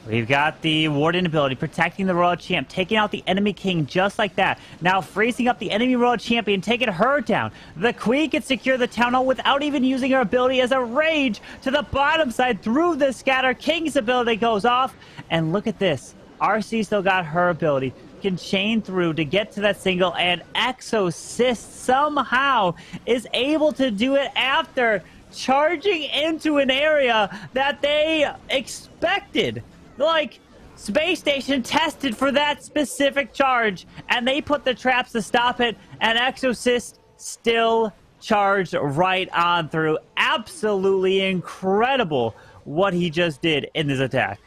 We've got the Warden ability, protecting the Royal Champ, taking out the enemy king just like that. Now freezing up the enemy Royal Champion, taking her down. The queen can secure the Town Hall without even using her ability as a rage to the bottom side through the scatter. King's ability goes off. And look at this. RC still got her ability. Can chain through to get to that single, and Exorcist somehow is able to do it after charging into an area that they expected. Like, Space Station tested for that specific charge, and they put the traps to stop it, and Exorcist still charged right on through. Absolutely incredible what he just did in this attack.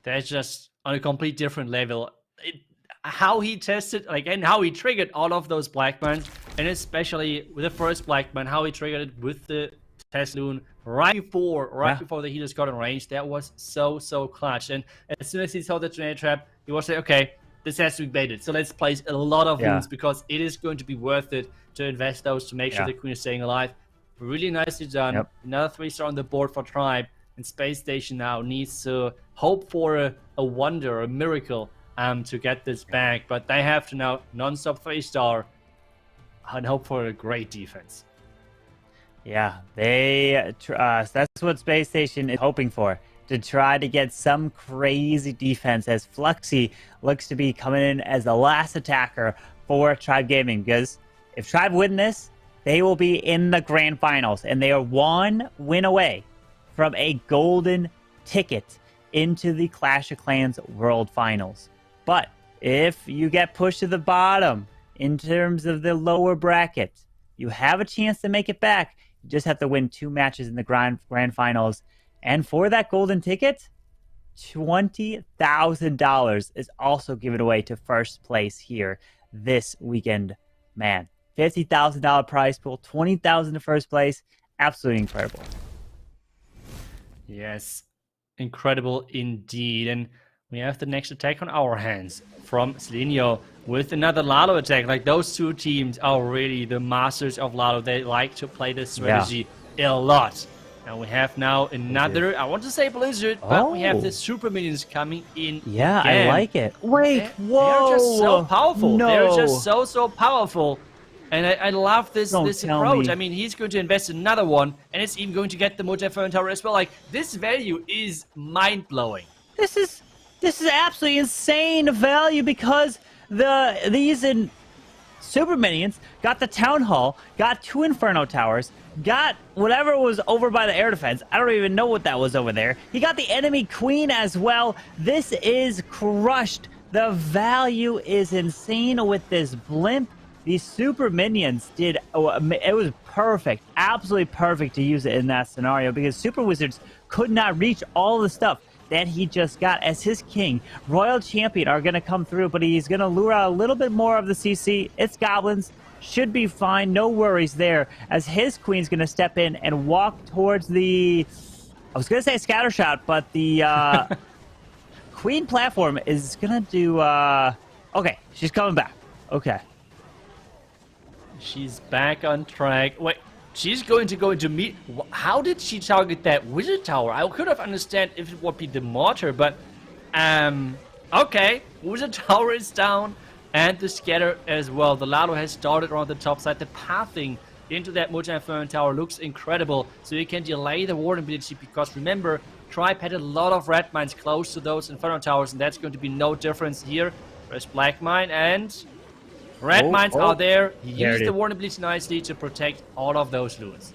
That's just on a complete different level. How he tested, like, and how he triggered all of those black mines, and especially with the first black mine, how he triggered it with the test loon right before the healers got in range. That was so clutch. And as soon as he saw the tornado trap, he was like, okay, this has to be baited. So let's place a lot of loons because it is going to be worth it to invest those to make sure the queen is staying alive. Really nicely done. Another 3-star on the board for Tribe. And Space Station now needs to hope for a wonder, a miracle, to get this back. But they have to now non-stop 3-star and hope for a great defense. Yeah, that's what Space Station is hoping for, to try to get some crazy defense, as Fluxy looks to be coming in as the last attacker for Tribe Gaming. Because if Tribe win this, they will be in the grand finals, and they are one win away from a golden ticket into the Clash of Clans World Finals. But if you get pushed to the bottom in terms of the lower bracket, you have a chance to make it back. You just have to win 2 matches in the grand finals. And for that golden ticket, $20,000 is also given away to first place here this weekend. Man, $50,000 prize pool, $20,000 to first place. Absolutely incredible. Yes, incredible indeed. And we have the next attack on our hands from Selenio with another Lalo attack. Like, those two teams are really the masters of Lalo. They like to play this strategy a lot. And we have now another, I want to say Blizzard, but we have the Super Minions coming in. Yeah, again. I like it. Wait, whoa. They're just so powerful. No. They're just so powerful. And I love this approach. I mean, he's going to invest another one, and it's even going to get the multi-Inferno Tower as well. Like, this value is mind-blowing. This is absolutely insane value, because these Super Minions got the Town Hall, got 2 Inferno Towers, got whatever was over by the air defense. I don't even know what that was over there. He got the enemy queen as well. This is crushed. The value is insane with this blimp. These Super Minions it was perfect, absolutely perfect to use it in that scenario, because Super Wizards could not reach all the stuff that he just got as his king. Royal Champion are going to come through, but he's going to lure out a little bit more of the CC. It's Goblins. Should be fine. No worries there, as his queen's going to step in and walk towards the... I was going to say scatter shot, but the queen platform is going to do... Okay, she's coming back. Okay. She's back on track. Wait, she's going to go into meet. How did she target that wizard tower? I could have understood if it would be the mortar, but okay. Wizard tower is down, and the scatter as well. The Lalo has started around the top side. The pathing into that multi-Inferno Tower looks incredible, so you can delay the Warden ability, because remember, Tribe had a lot of red mines close to those Inferno Towers, and that's going to be no difference here. There's black mine, and red mines are there. He used the Warden ability nicely to protect all of those loons.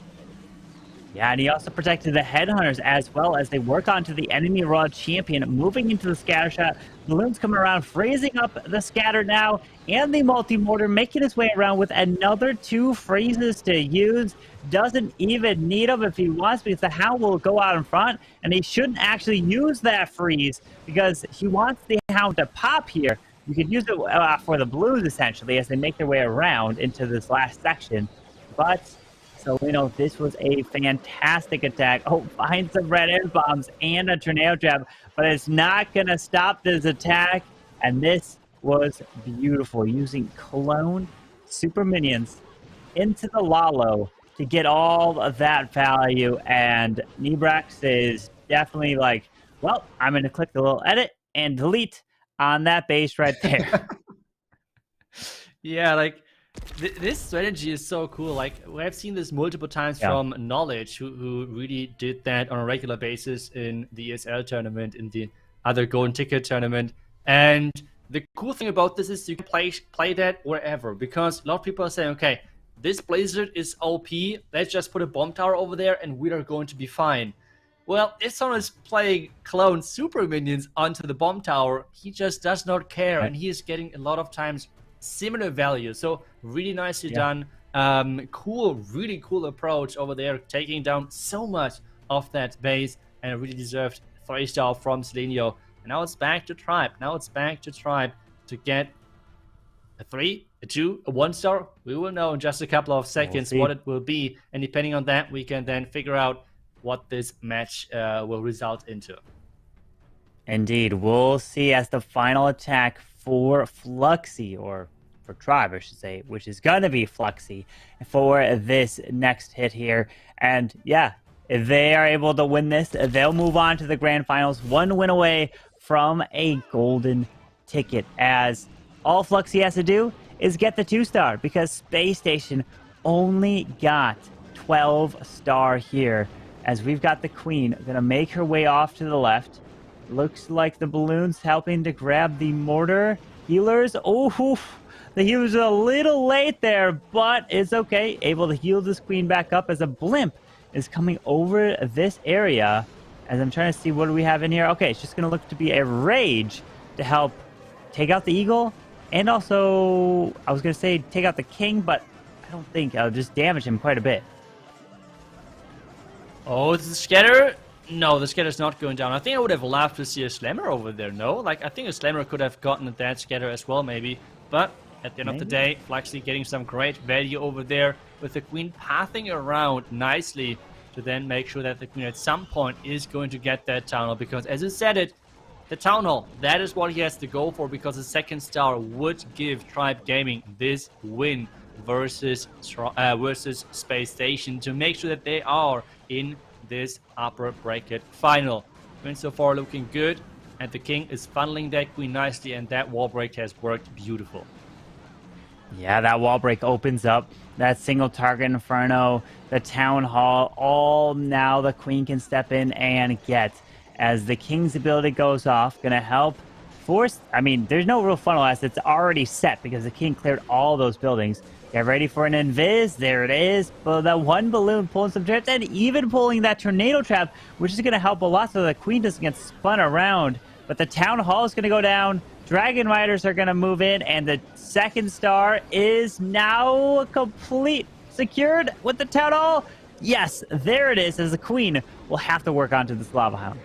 Yeah, and he also protected the headhunters as well as they work onto the enemy raw champion, moving into the scatter shot. Balloons coming around, freezing up the scatter now, and the multi-mortar making his way around with another 2 freezes to use. Doesn't even need them if he wants, because the Hound will go out in front, and he shouldn't actually use that freeze because he wants the Hound to pop here. You could use it for the Blues, essentially, as they make their way around into this last section. But so we know this was a fantastic attack. Oh, finds some red air bombs and a tornado trap, but it's not going to stop this attack. And this was beautiful, using clone super minions into the Lalo to get all of that value. And Nebrax is definitely like, well, I'm going to click the little edit and delete on that base right there. Yeah, like this strategy is so cool. Like we have seen this multiple times from Knowledge, who really did that on a regular basis in the ESL tournament, in the other golden ticket tournament. And the cool thing about this is you can play that wherever, because a lot of people are saying, okay, this Blizzard is OP, let's just put a bomb tower over there and we are going to be fine. Well, if someone is playing clone super minions onto the bomb tower, he just does not care, and he is getting a lot of times similar value. So really nicely done. Cool, really cool approach over there, taking down so much of that base, and a really deserved 3-star from Selenio. And now it's back to Tribe. Now it's back to Tribe to get a 3, a 2, a 1-star. We will know in just a couple of seconds what it will be, and depending on that, we can then figure out what this match will result into. Indeed, we'll see as the final attack for Fluxy, or for Tribe, I should say, which is going to be Fluxy for this next hit here. And yeah, if they are able to win this, they'll move on to the grand finals, 1 win away from a golden ticket, as all Fluxy has to do is get the 2-star, because Space Station only got 12-star here, as we've got the Queen going to make her way off to the left. Looks like the Balloons helping to grab the mortar. Healers, oh, the healers are a little late there, but it's okay. Able to heal this Queen back up as a blimp is coming over this area. As I'm trying to see, what do we have in here? Okay, it's just going to look to be a Rage to help take out the Eagle. And also, I was going to say take out the King, but I don't think I'll just damage him quite a bit. Oh, it's the Scatter? No, the Scatter's not going down. I think I would have loved to see a Slammer over there, no? Like, I think a Slammer could have gotten that Scatter as well, maybe. But at the end of the day, Fluxy getting some great value over there, with the Queen pathing around nicely to then make sure that the Queen at some point is going to get that Town Hall. Because as you said it, the Town Hall, that is what he has to go for, because the 2nd star would give Tribe Gaming this win versus Space Station, to make sure that they are in this upper bracket final. Win so far looking good, and the King is funneling that Queen nicely, and that wall break has worked beautiful. Yeah, that wall break opens up that single target Inferno, the Town Hall, all now the Queen can step in and get, as the King's ability goes off, gonna help force, I mean, there's no real funnel as it's already set because the King cleared all those buildings. Get ready for an invis. There it is. But that one balloon pulling some traps, and even pulling that tornado trap, which is going to help a lot so the Queen doesn't get spun around. But the Town Hall is going to go down. Dragon Riders are going to move in, and the 2nd star is now complete. Secured with the Town Hall. Yes, there it is, as the Queen will have to work onto this Lava Hound.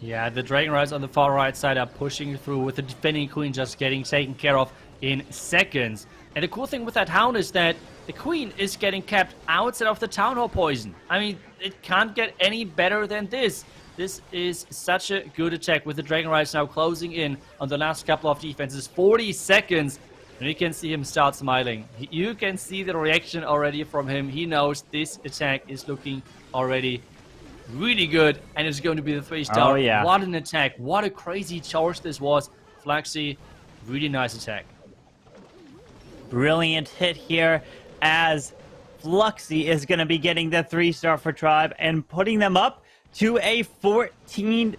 Yeah, the Dragon Riders on the far right side are pushing through, with the defending Queen just getting taken care of in seconds. And the cool thing with that Hound is that the Queen is getting kept outside of the Town Hall poison. I mean, it can't get any better than this. This is such a good attack, with the Dragon Riders now closing in on the last couple of defenses. 40 seconds, and you can see him start smiling. You can see the reaction already from him. He knows this attack is looking already really good, and it's going to be the 3-star. Oh, yeah. What an attack. What a crazy charge this was. Fluxy, really nice attack. Brilliant hit here, as Fluxy is going to be getting the 3-star for Tribe and putting them up to a 14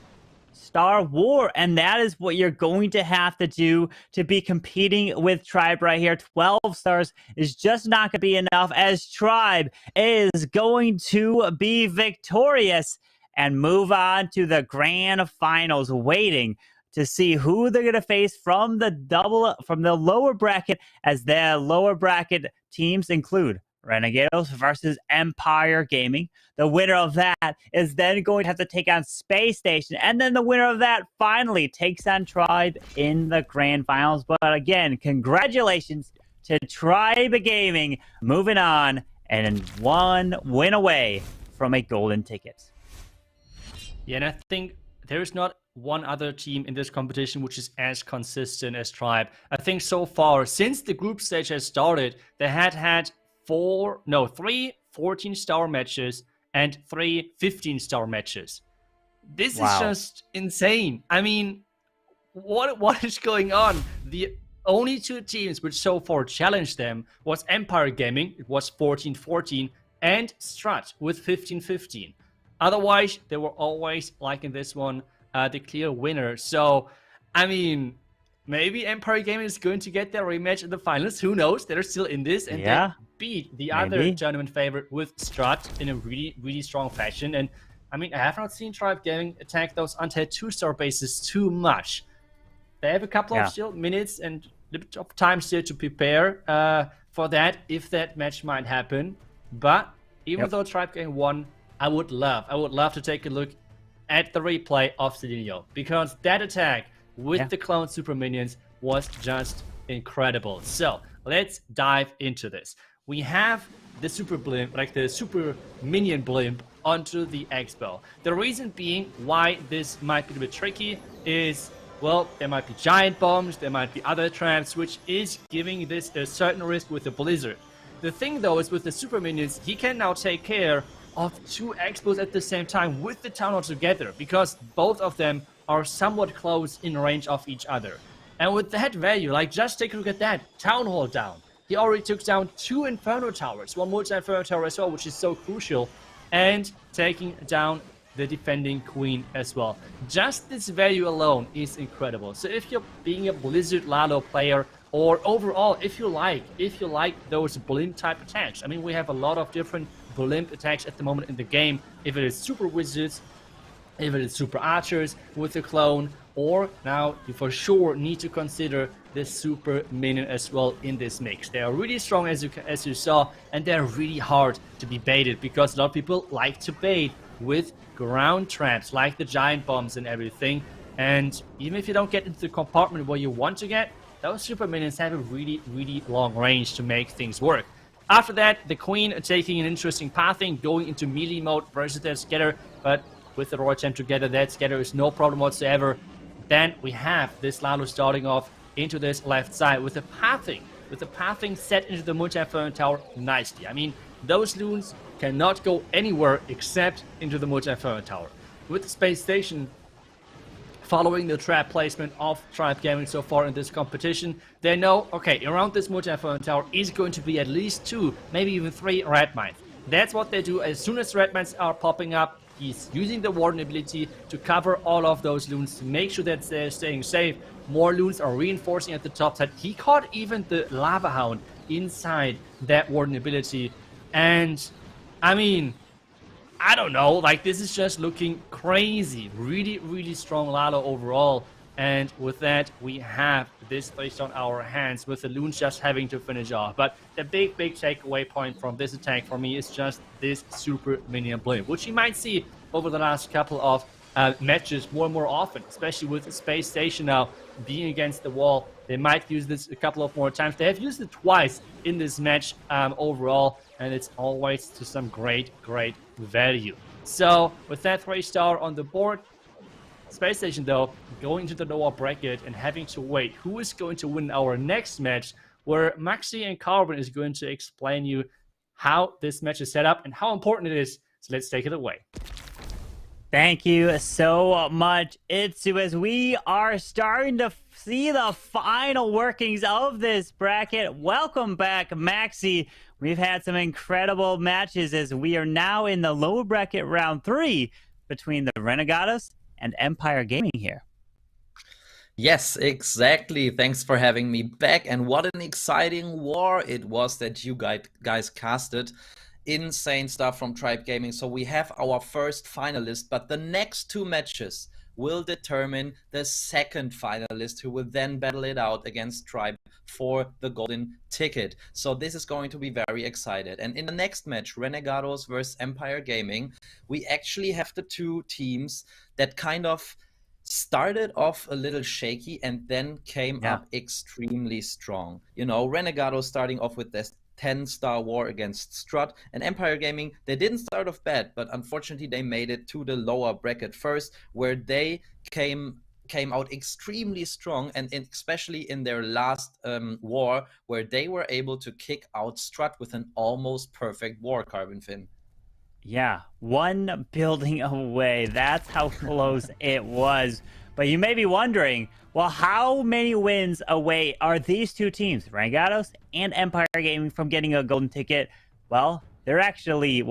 Star war, and that is what you're going to have to do to be competing with Tribe right here. 12 stars is just not going to be enough, as Tribe is going to be victorious and move on to the grand finals, waiting to see who they're going to face from the lower bracket, as the lower bracket teams include Renegados versus Empire Gaming. The winner of that is then going to have to take on Space Station, and then the winner of that finally takes on Tribe in the grand finals. But again, congratulations to Tribe Gaming, moving on and one win away from a golden ticket. Yeah, and I think there's not one other team in this competition which is as consistent as Tribe. I think so far, since the group stage has started, they had three 14-star matches and 3 15-star matches. This is just insane. I mean, what is going on? The only 2 teams which so far challenged them was Empire Gaming, it was 14-14, and Strat with 15-15. Otherwise, they were always, like in this one, the clear winner. So, I mean, maybe Empire Gaming is going to get their rematch in the finals. Who knows? They're still in this, and they beat the other tournament favorite with Strat in a really, really strong fashion. And I mean, I have not seen Tribe Gaming attack those until 2-star bases too much. They have a couple of still minutes and a bit of time still to prepare for that, if that match might happen. But even though Tribe Gaming won, I would love to take a look at the replay of Selenio, because that attack with the clone super minions was just incredible. So let's dive into this. We have the super blimp, like the super minion blimp, onto the Expo. The reason being why this might be a bit tricky is, well, there might be giant bombs, there might be other traps, which is giving this a certain risk with the blizzard. The thing though is, with the super minions, he can now take care of 2 Expos at the same time with the Town Hall together, because both of them are somewhat close in range of each other. And with that value, like, just take a look at that. Town Hall down. He already took down 2 Inferno Towers, 1 multi-Inferno Tower as well, which is so crucial, and taking down the defending Queen as well. Just this value alone is incredible. So if you're being a Blizzard Lalo player, or overall, if you like those blimp type attacks, I mean, we have a lot of different blimp attacks at the moment in the game. If it is super wizards, if it is super archers with the clone, or now you for sure need to consider the super minion as well in this mix. They are really strong, as you saw, and they're really hard to be baited, because a lot of people like to bait with ground traps like the giant bombs and everything. And even if you don't get into the compartment where you want to get, those super minions have a really, really long range to make things work. After that, the Queen taking an interesting pathing, going into melee mode versus that Scatter, but with the Royal Champ together, that Scatter is no problem whatsoever. Then we have this Lalo starting off into this left side with the pathing set into the multi-Inferno Tower nicely. I mean, those loons cannot go anywhere except into the multi-Inferno Tower. With the Space Station following the trap placement of Tribe Gaming so far in this competition, they know, okay, around this multi-Inferno Tower is going to be at least 2, maybe even 3 red mines. That's what they do. As soon as red mines are popping up, he's using the Warden ability to cover all of those loons to make sure that they're staying safe. More loons are reinforcing at the top side. He caught even the Lava Hound inside that Warden ability. And, I mean, I don't know, like, this is just looking crazy. Really, really strong Lalo overall. And with that, we have this placed on our hands, with the loons just having to finish off. But the big takeaway point from this attack for me is just this super minion blimp, which you might see over the last couple of matches more and more often, especially with the Space Station now being against the wall. They might use this a couple of more times. They have used it twice in this match overall, and it's always to some great value. So with that 3-star on the board, Space Station though going to the lower bracket and having to wait who is going to win our next match, where Maxi and Carbon is going to explain you how this match is set up and how important it is. So let's take it away. Thank you so much, Itsu, as we are starting to see the final workings of this bracket. Welcome back, Maxi. We've had some incredible matches as we are now in the lower bracket round 3 between the Renegados and Empire Gaming here. Yes, exactly. Thanks for having me back. And what an exciting war it was that you guys casted. Insane stuff from Tribe Gaming. So we have our first finalist, but the next two matches will determine the second finalist, who will then battle it out against Tribe for the golden ticket. So this is going to be very excited. And in the next match, Renegados versus Empire Gaming, we actually have the two teams that kind of started off a little shaky and then came up extremely strong. You know, Renegado starting off with this 10-star war against Strat, and Empire Gaming, they didn't start off bad, but unfortunately they made it to the lower bracket first, where they came out extremely strong, and especially in their last war, where they were able to kick out Strat with an almost perfect war, Carbon Fin. Yeah, one building away. That's how close it was. But you may be wondering, well, how many wins away are these two teams, Renegados and Empire Gaming, from getting a golden ticket? Well, they're actually,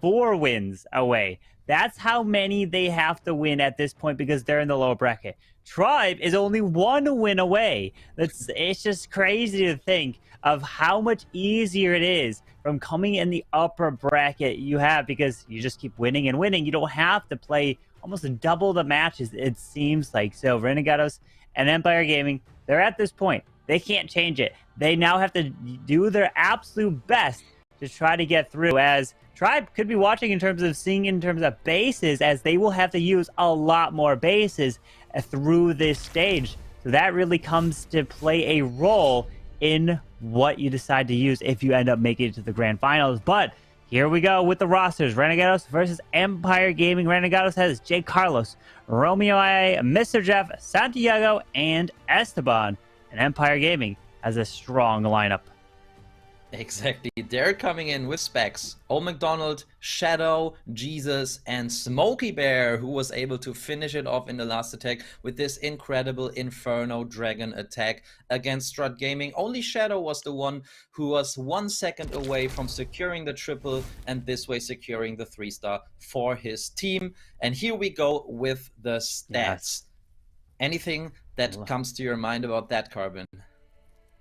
4 wins away. That's how many they have to win at this point because they're in the lower bracket. Tribe is only 1 win away. It's just crazy to think of how much easier it is from coming in the upper bracket you have, because you just keep winning and winning. You don't have to play almost double the matches, it seems like. So Renegados and Empire Gaming, they're at this point. They can't change it. They now have to do their absolute best to try to get through, as Tribe could be watching in terms of bases, as they will have to use a lot more bases through this stage. So that really comes to play a role in what you decide to use if you end up making it to the grand finals. But here we go with the rosters. Renegados versus Empire Gaming. Renegados has Jay Carlos, Romeo I, Mr. Jeff, Santiago, and Esteban. And Empire Gaming has a strong lineup. Exactly. They're coming in with specs. Old McDonald, Shadow, Jesus, and Smokey Bear, who was able to finish it off in the last attack with this incredible Inferno Dragon attack against Strat Gaming. Only Shadow was the one who was 1 second away from securing the triple, and this way securing the 3-star for his team. And here we go with the stats. Yes. Anything that comes to your mind about that, Carbon?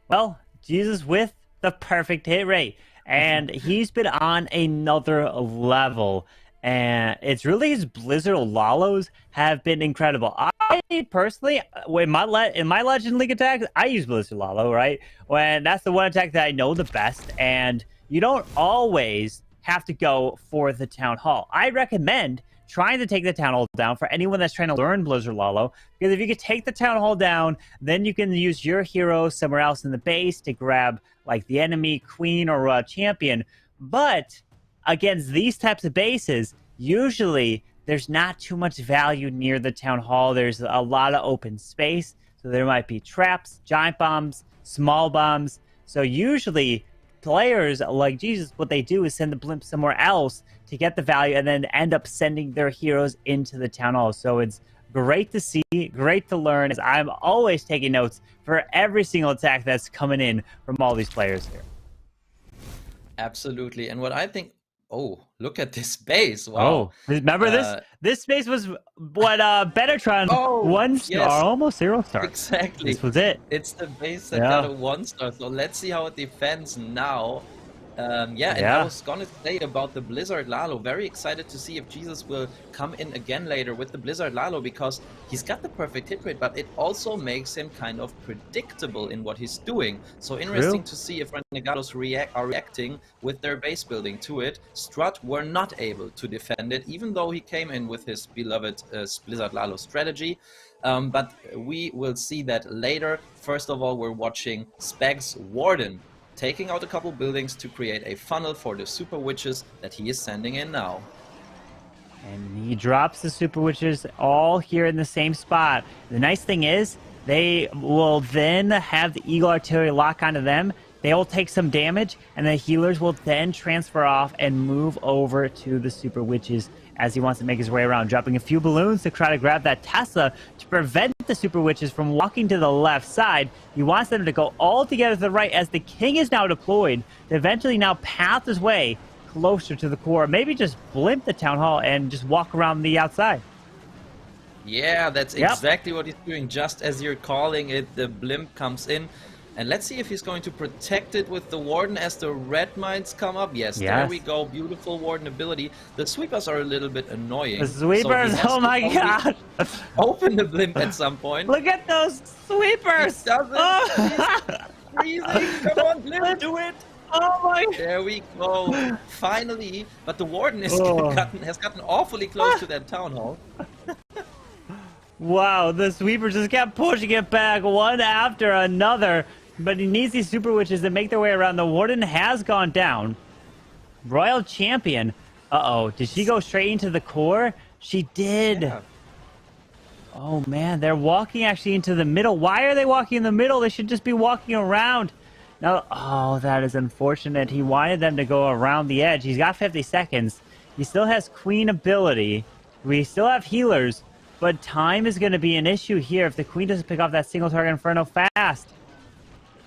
Well, Jesus with the perfect hit rate, and he's been on another level, and it's really his Blizzard Lalos have been incredible. I personally, in my Legend League attacks, I use Blizzard Lalo, right? When that's the one attack that I know the best, and you don't always have to go for the Town Hall. I recommend trying to take the Town Hall down for anyone that's trying to learn Blizzard Lalo, because if you could take the Town Hall down, then you can use your hero somewhere else in the base to grab like the enemy queen or champion. But against these types of bases, usually there's not too much value near the Town Hall. There's a lot of open space, so there might be traps, giant bombs, small bombs. So usually players like Jesus, what they do is send the blimp somewhere else to get the value, and then end up sending their heroes into the Town Hall. So it's great to see, great to learn, as I'm always taking notes for every single attack that's coming in from all these players here. Absolutely. And what I think, oh, look at this base. Wow. Oh, remember this base was what Betatron 1 star, yes, almost 0 star. Exactly. This was it. It's the base that got a 1 star. So let's see how it defends now. I was gonna say about the Blizzard Lalo, very excited to see if Jesus will come in again later with the Blizzard Lalo, because he's got the perfect hit rate, but it also makes him kind of predictable in what he's doing. So interesting to see if Renegados are reacting with their base building to it. Strat were not able to defend it, even though he came in with his beloved Blizzard Lalo strategy. But we will see that later. First of all, we're watching Spags Warden taking out a couple buildings to create a funnel for the Super Witches that he is sending in now. And he drops the Super Witches all here in the same spot. The nice thing is, they will then have the Eagle Artillery lock onto them. They will take some damage, and the healers will then transfer off and move over to the Super Witches as he wants to make his way around, dropping a few balloons to try to grab that Tesla to prevent the Super Witches from walking to the left side. He wants them to go all together to the right, as the King is now deployed to eventually now path his way closer to the core. Maybe just blimp the Town Hall and just walk around the outside. Yeah, that's Yep. exactly what he's doing. Just as you're calling it, the blimp comes in. And let's see if he's going to protect it with the Warden as the red mines come up. Yes, there we go. Beautiful Warden ability. The sweepers are a little bit annoying. The sweepers, so oh my gosh. Open the blimp at some point. Look at those sweepers. He doesn't. Oh. He's freezing. Come on, blimp, do it. Oh my. There we go. Finally. But the Warden is has gotten awfully close to that town hall. Wow, the sweepers just kept pushing it back one after another. But he needs these super witches to make their way around. The Warden has gone down. Royal Champion. Uh-oh, did she go straight into the core? She did. Yeah. Oh man, they're walking actually into the middle. Why are they walking in the middle? They should just be walking around. No, oh, that is unfortunate. He wanted them to go around the edge. He's got 50 seconds. He still has Queen ability. We still have healers. But time is going to be an issue here if the Queen doesn't pick off that single target Inferno fast.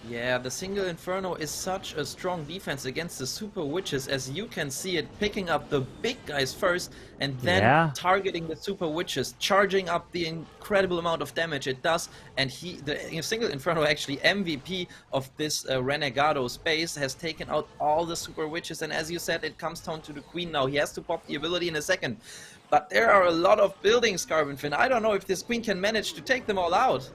Yeah, the single Inferno is such a strong defense against the Super Witches, as you can see it picking up the big guys first and then targeting the Super Witches, charging up the incredible amount of damage it does. And the single Inferno, actually MVP of this Renegados base, has taken out all the Super Witches. And as you said, it comes down to the Queen now. He has to pop the ability in a second. But there are a lot of buildings, Carbonfin. I don't know if this Queen can manage to take them all out.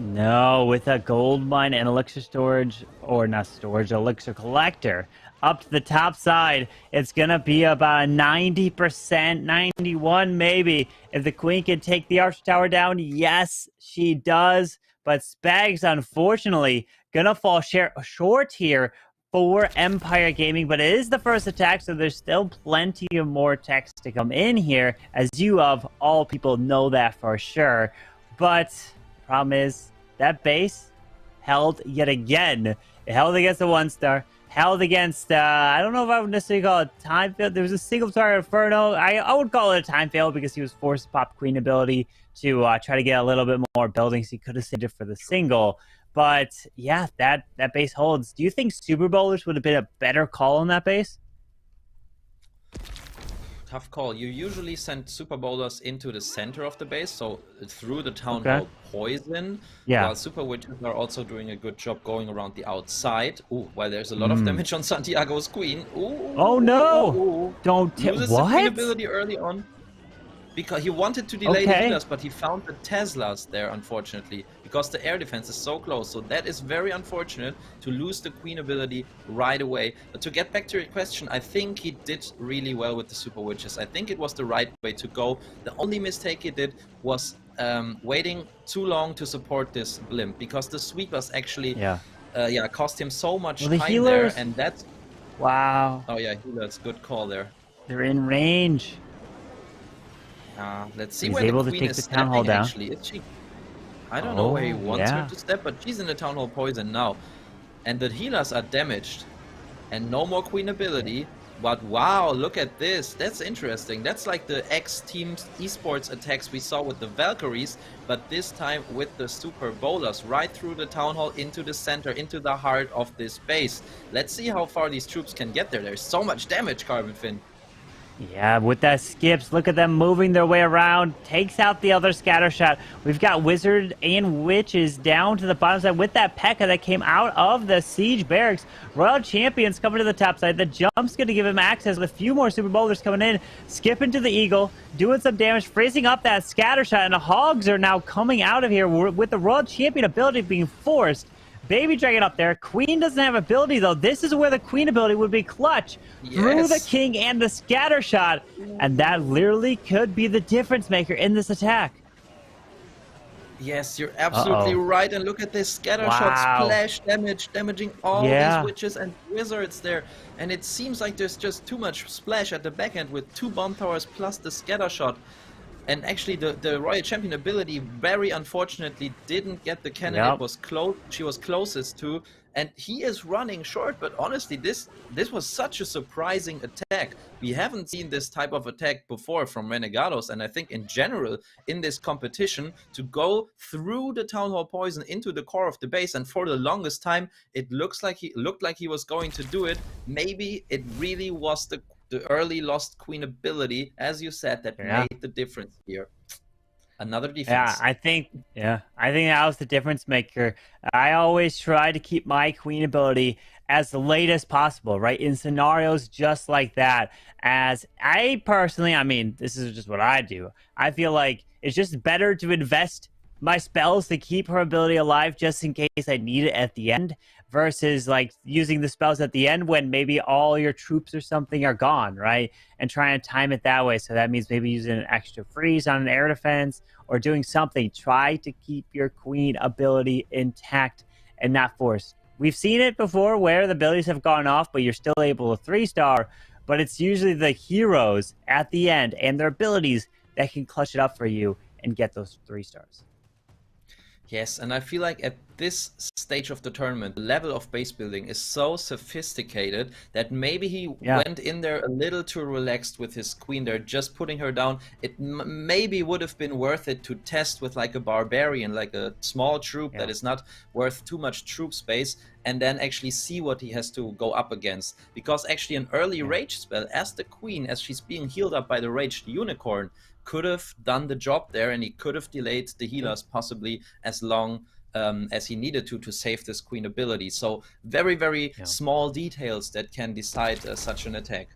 No, with a gold mine and elixir storage, or not storage, elixir collector, up to the top side, it's going to be about a 90%, 91 maybe. If the Queen can take the Archer Tower down, yes, she does. But Spags, unfortunately, going to fall short here for Empire Gaming. But it is the first attack, so there's still plenty of more attacks to come in here, as you of all people know that for sure. But problem is, that base held yet again. It held against the 1-star, held against, I don't know if I would necessarily call it time fail. There was a single target Inferno. I would call it a time fail because he was forced to pop Queen ability to try to get a little bit more buildings. He could have saved it for the single. But yeah, that base holds. Do you think Super Bowlers would have been a better call on that base? Tough call. You usually send Super Bowlers into the center of the base, so through the Town Hall poison. Yeah. While Super Witches are also doing a good job going around the outside. Ooh, while there's a lot of damage on Santiago's Queen. Ooh. Oh no! Ooh. Don't uses the Queen ability early on. Because he wanted to delay the healers, but he found the Teslas there, unfortunately. Because the air defense is so close. So that is very unfortunate to lose the Queen ability right away. But to get back to your question, I think he did really well with the Super Witches. I think it was the right way to go. The only mistake he did was waiting too long to support this blimp. Because the sweepers actually cost him so much time there. And that's... Wow. Oh yeah, healers. Good call there. They're in range. Let's see He's where able the to Queen take is the Town Hall stepping, down. actually. Is she? I don't know where he wants her to step, but she's in the Town Hall poison now. And the healers are damaged. And no more Queen ability. But wow, look at this. That's interesting. That's like the X-Team's Esports attacks we saw with the Valkyries, but this time with the Super Bowlers right through the Town Hall into the center, into the heart of this base. Let's see how far these troops can get there. There's so much damage, Carbonfin. Yeah, with that skips, look at them moving their way around. Takes out the other scatter shot. We've got Wizard and Witches down to the bottom side with that P.E.K.K.A. that came out of the Siege Barracks. Royal Champions coming to the top side. The jump's going to give him access with a few more Super Bowlers coming in. Skipping to the Eagle, doing some damage, freezing up that scatter shot. And the Hogs are now coming out of here with the Royal Champion ability being forced. Baby Dragon up there. Queen doesn't have ability, though. This is where the Queen ability would be clutch. Through the King and the scatter shot. And that literally could be the difference maker in this attack. Yes, you're absolutely right. And look at this scatter shot splash damage, damaging all these witches and wizards there. And it seems like there's just too much splash at the back end with 2 bomb towers plus the scatter shot. And actually, the Royal Champion ability, very unfortunately, didn't get the cannon it was she was closest to. And he is running short, but honestly, this was such a surprising attack. We haven't seen this type of attack before from Renegados, and I think in general, in this competition, to go through the Town Hall poison into the core of the base, and for the longest time, it looked like he was going to do it. Maybe it really was the early lost Queen ability, as you said, that made the difference here. Another defense. Yeah, I think that was the difference maker. I always try to keep my queen ability as late as possible, right? In scenarios just like that. As I personally, I mean, this is just what I do. I feel like it's just better to invest my spells to keep her ability alive just in case I need it at the end, versus like using the spells at the end when maybe all your troops or something are gone, right? And trying to time it that way. So that means maybe using an extra freeze on an air defense or doing something. Try to keep your queen ability intact and not forced. We've seen it before where the abilities have gone off, but you're still able to 3-star. But it's usually the heroes at the end and their abilities that can clutch it up for you and get those 3 stars. Yes, and I feel like at this stage of the tournament, the level of base building is so sophisticated that maybe he went in there a little too relaxed with his queen there, just putting her down. It maybe would have been worth it to test with like a barbarian, like a small troop that is not worth too much troop space, and then actually see what he has to go up against. Because actually an early rage spell as the queen, as she's being healed up by the raged unicorn, could have done the job there, and he could have delayed the healers possibly as long as he needed to save this queen ability. So very, very small details that can decide such an attack.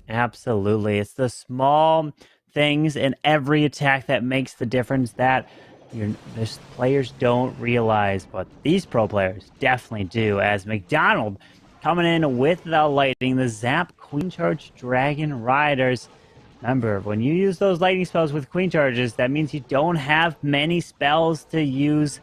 Absolutely. It's the small things in every attack that makes the difference that these players don't realize, but these pro players definitely do. As McDonald coming in with the lightning, the Zap Queen Charge Dragon Riders. Remember, when you use those lightning spells with queen charges, that means you don't have many spells to use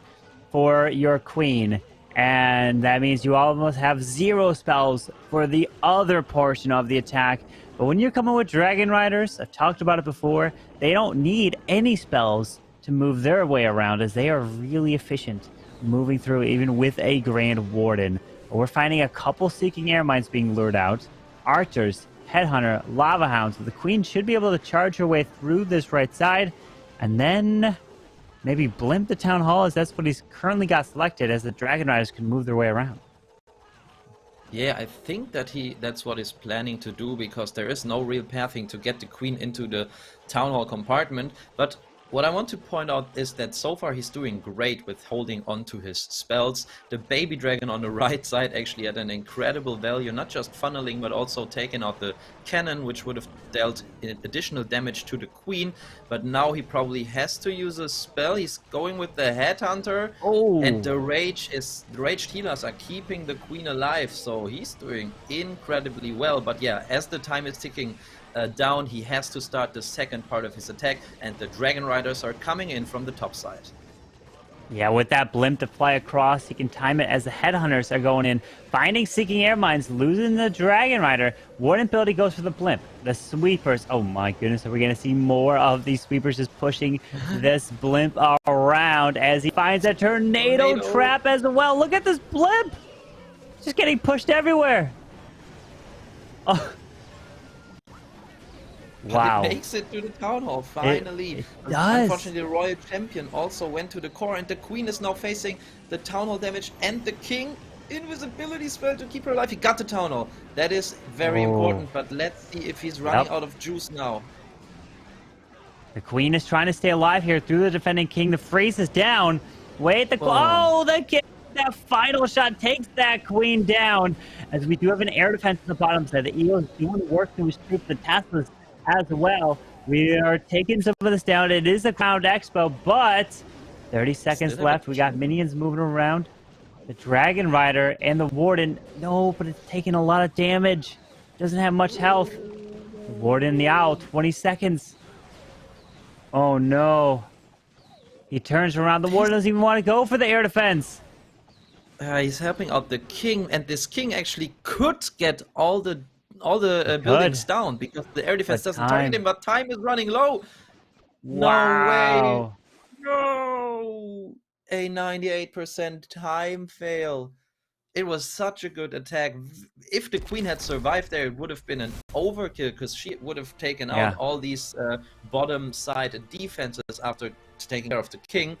for your queen. And that means you almost have 0 spells for the other portion of the attack. But when you're coming with Dragon Riders, I've talked about it before, they don't need any spells to move their way around, as they are really efficient moving through even with a Grand Warden. But we're finding a couple Seeking Air Mines being lured out. Archers, Headhunter, Lava Hounds. The queen should be able to charge her way through this right side, and then maybe blimp the Town Hall, as that's what he's currently got selected, as the Dragon Riders can move their way around. Yeah, I think that that's what he's planning to do, because there is no real pathing to get the queen into the Town Hall compartment. But what I want to point out is that so far he's doing great with holding on to his spells. The baby dragon on the right side actually had an incredible value, not just funneling, but also taking out the cannon, which would have dealt additional damage to the queen. But now he probably has to use a spell. He's going with the Headhunter, and the raged healers are keeping the queen alive, so he's doing incredibly well. But yeah, as the time is ticking down, he has to start the second part of his attack, and the Dragon Riders are coming in from the top side. Yeah, with that blimp to fly across, he can time it as the Headhunters are going in, finding Seeking Air Mines, losing the Dragon Rider. Warden ability goes for the blimp. The sweepers, oh my goodness, are we going to see more of these sweepers just pushing this blimp around as he finds a tornado trap as well? Look at this blimp! Just getting pushed everywhere. Oh. Wow. But it makes it to the Town Hall, finally. It does. Unfortunately, the Royal Champion also went to the core, and the Queen is now facing the Town Hall damage and the King. Invisibility spell to keep her alive. He got the Town Hall. That is very important, but let's see if he's running out of juice now. The Queen is trying to stay alive here through the defending King. The freeze is down. Wait, the King. That final shot takes that Queen down, as we do have an air defense on the bottom side. The Eagles doing work to his troops, the Teslas as well. We are taking some of this down. It is a Crowned Expo, but 30 seconds left. We got minions moving around. The Dragon Rider and the Warden. No, but it's taking a lot of damage. Doesn't have much health. The Warden, the Owl, 20 seconds. Oh no. He turns around. The Warden doesn't even want to go for the air defense. He's helping out the King, and this King actually could get all the buildings down, because the air defense doesn't target him, but time is running low. Wow. No way. No. A 98% time fail. It was such a good attack. If the Queen had survived there, it would have been an overkill, because she would have taken out all these bottom side defenses after taking care of the King.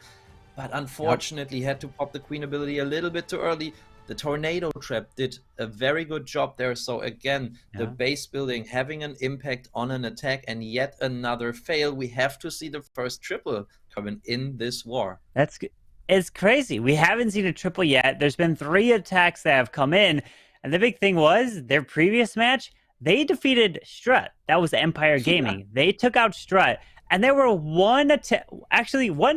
But unfortunately, had to pop the Queen ability a little bit too early. The tornado trap did a very good job there. So again, the base building having an impact on an attack, and yet another fail. We have to see the first triple coming in this war. It's crazy. We haven't seen a triple yet. There's been 3 attacks that have come in. And the big thing was their previous match, they defeated Strat. That was Empire Gaming. They took out Strat. And they were one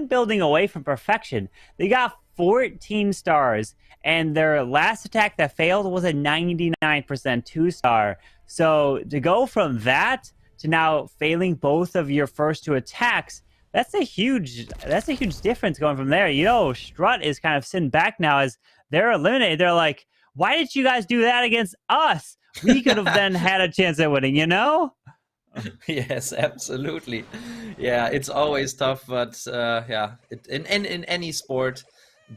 building away from perfection. They got 14 stars. And their last attack that failed was a 99% 2-star. So to go from that to now failing both of your first 2 attacks, that's a huge difference going from there. You know, Strut is kind of sitting back now as they're eliminated. They're like, why did you guys do that against us? We could have then had a chance at winning, you know? Yes, absolutely. Yeah, it's always tough, but yeah, in any sport,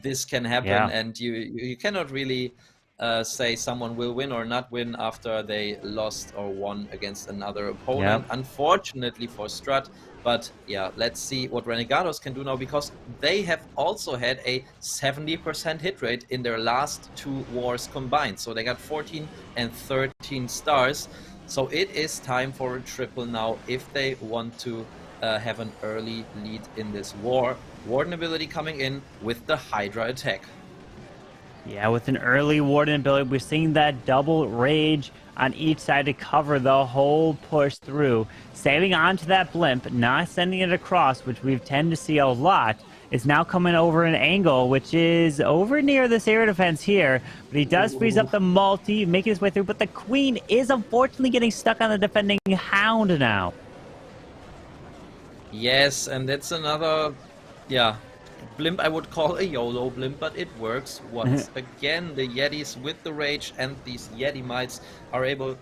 this can happen, and you cannot really say someone will win or not win after they lost or won against another opponent. Unfortunately for Strat. But yeah, let's see what Renegados can do now, because they have also had a 70% hit rate in their last 2 wars combined. So they got 14 and 13 stars. So it is time for a triple now if they want to have an early lead in this war. Warden ability coming in with the Hydra attack. Yeah, with an early Warden ability, we're seeing that double rage on each side to cover the whole push through. Saving onto that blimp, not sending it across, which we tend to see a lot, is now coming over an angle, which is over near this air defense here. But he does freeze up the multi, making his way through, but the Queen is unfortunately getting stuck on the defending Hound now. Yes, and that's another, blimp I would call a YOLO blimp, but it works once again. The Yetis with the rage and these Yeti mites are able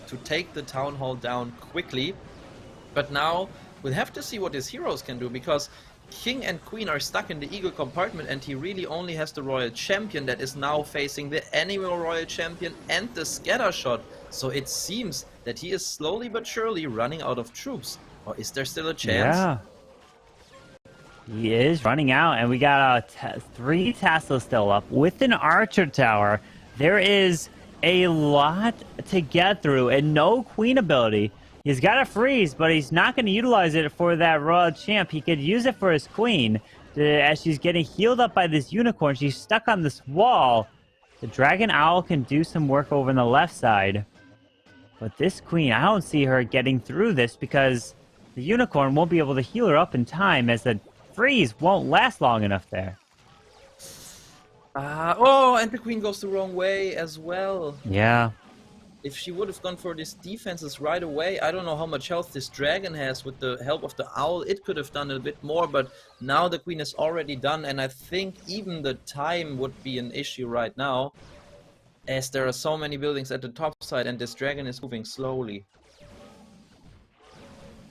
to take the town hall down quickly. But now we'll have to see what his heroes can do, because King and Queen are stuck in the Eagle compartment, and he really only has the Royal Champion that is now facing the Animal Royal Champion and the Scatter Shot. So it seems that he is slowly but surely running out of troops. Or is there still a chance? Yeah. He is running out, and we got 3 Teslas still up with an Archer Tower. There is a lot to get through, and no Queen ability. He's got a freeze, but he's not going to utilize it for that Royal Champ. He could use it for his Queen. As she's getting healed up by this Unicorn, she's stuck on this wall. The Dragon Owl can do some work over on the left side. But this Queen, I don't see her getting through this, because the Unicorn won't be able to heal her up in time, as the freeze won't last long enough there. Oh, and the Queen goes the wrong way as well. Yeah. If she would have gone for these defenses right away, I don't know how much health this dragon has. With the help of the owl, it could have done a bit more, but now the Queen is already done, and I think even the time would be an issue right now, as there are so many buildings at the top side and this dragon is moving slowly.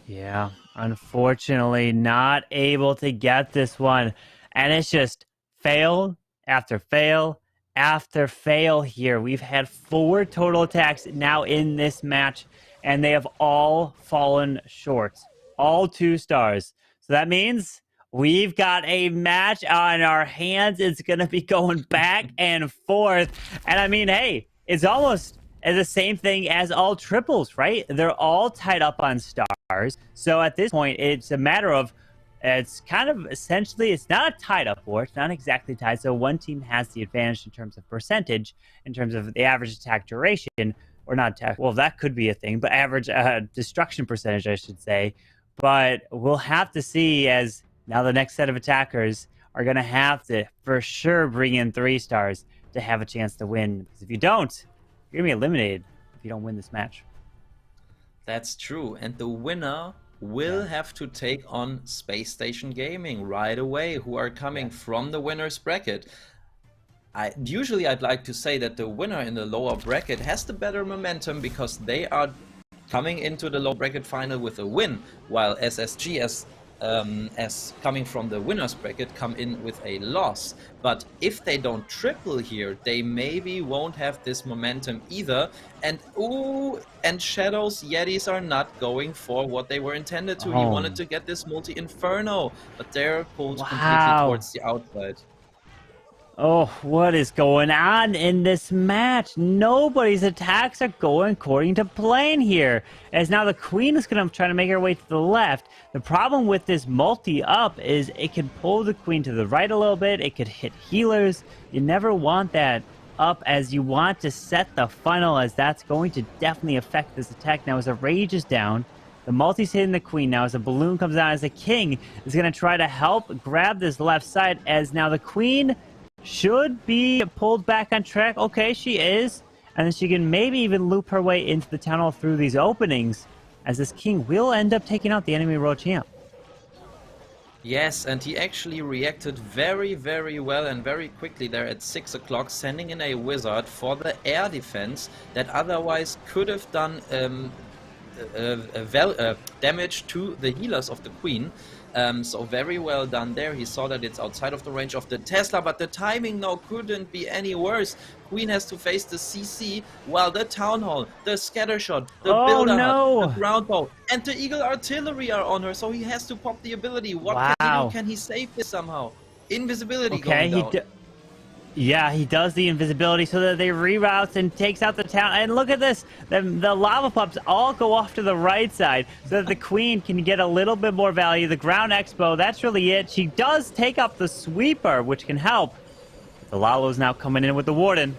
Yeah, unfortunately not able to get this one. And it's just fail after fail after fail here. We've had 4 total attacks now in this match, and they have all fallen short. All 2 stars. So that means we've got a match on our hands. It's going to be going back and forth. And I mean, hey, it's almost the same thing as all triples, right? They're all tied up on stars. So at this point, it's a matter of, it's kind of essentially, it's not a tied up war. It's not exactly tied. So one team has the advantage in terms of percentage, in terms of the average attack duration, or not attack. Well, that could be a thing, but average destruction percentage, I should say. But we'll have to see, as now the next set of attackers are going to have to for sure bring in 3 stars to have a chance to win. Because if you don't, you're going to be eliminated if you don't win this match. That's true. And the winner will have to take on Space Station Gaming right away, who are coming from the winner's bracket. Usually I'd like to say that the winner in the lower bracket has the better momentum, because they are coming into the low bracket final with a win, while SSG as coming from the winner's bracket come in with a loss. But if they don't triple here, they maybe won't have this momentum either. And Shadow's Yetis are not going for what they were intended to. He wanted to get this multi-inferno, but they're pulled completely towards the outside. Oh, what is going on in this match? Nobody's attacks are going according to plan here. As now the queen is going to try to make her way to the left. The problem with this multi-up is it can pull the queen to the right a little bit. It could hit healers. You never want that up, as you want to set the funnel, as that's going to definitely affect this attack. Now as the rage is down, the multi's hitting the queen. Now as the balloon comes down, as the king is going to try to help grab this left side, as now the queen should be pulled back on track. Okay, she is. And then she can maybe even loop her way into the tunnel through these openings, as this king will end up taking out the enemy world champ. Yes, and he actually reacted very, very well and very quickly there at 6 o'clock, sending in a wizard for the air defense that otherwise could have done damage to the healers of the queen. So very well done there. He saw that it's outside of the range of the Tesla, but the timing now couldn't be any worse. Queen has to face the CC, while the Town Hall, the Scattershot, the Builder Hut, the Ground Bow, and the Eagle Artillery are on her, so he has to pop the ability. What can he do? Can he save this somehow? Invisibility going down. Yeah, he does the invisibility so that they reroutes and takes out the town. And look at this. The lava pups all go off to the right side so that the queen can get a little bit more value. The ground expo, that's really it. She does take up the sweeper, which can help. The Lalo's now coming in with the warden.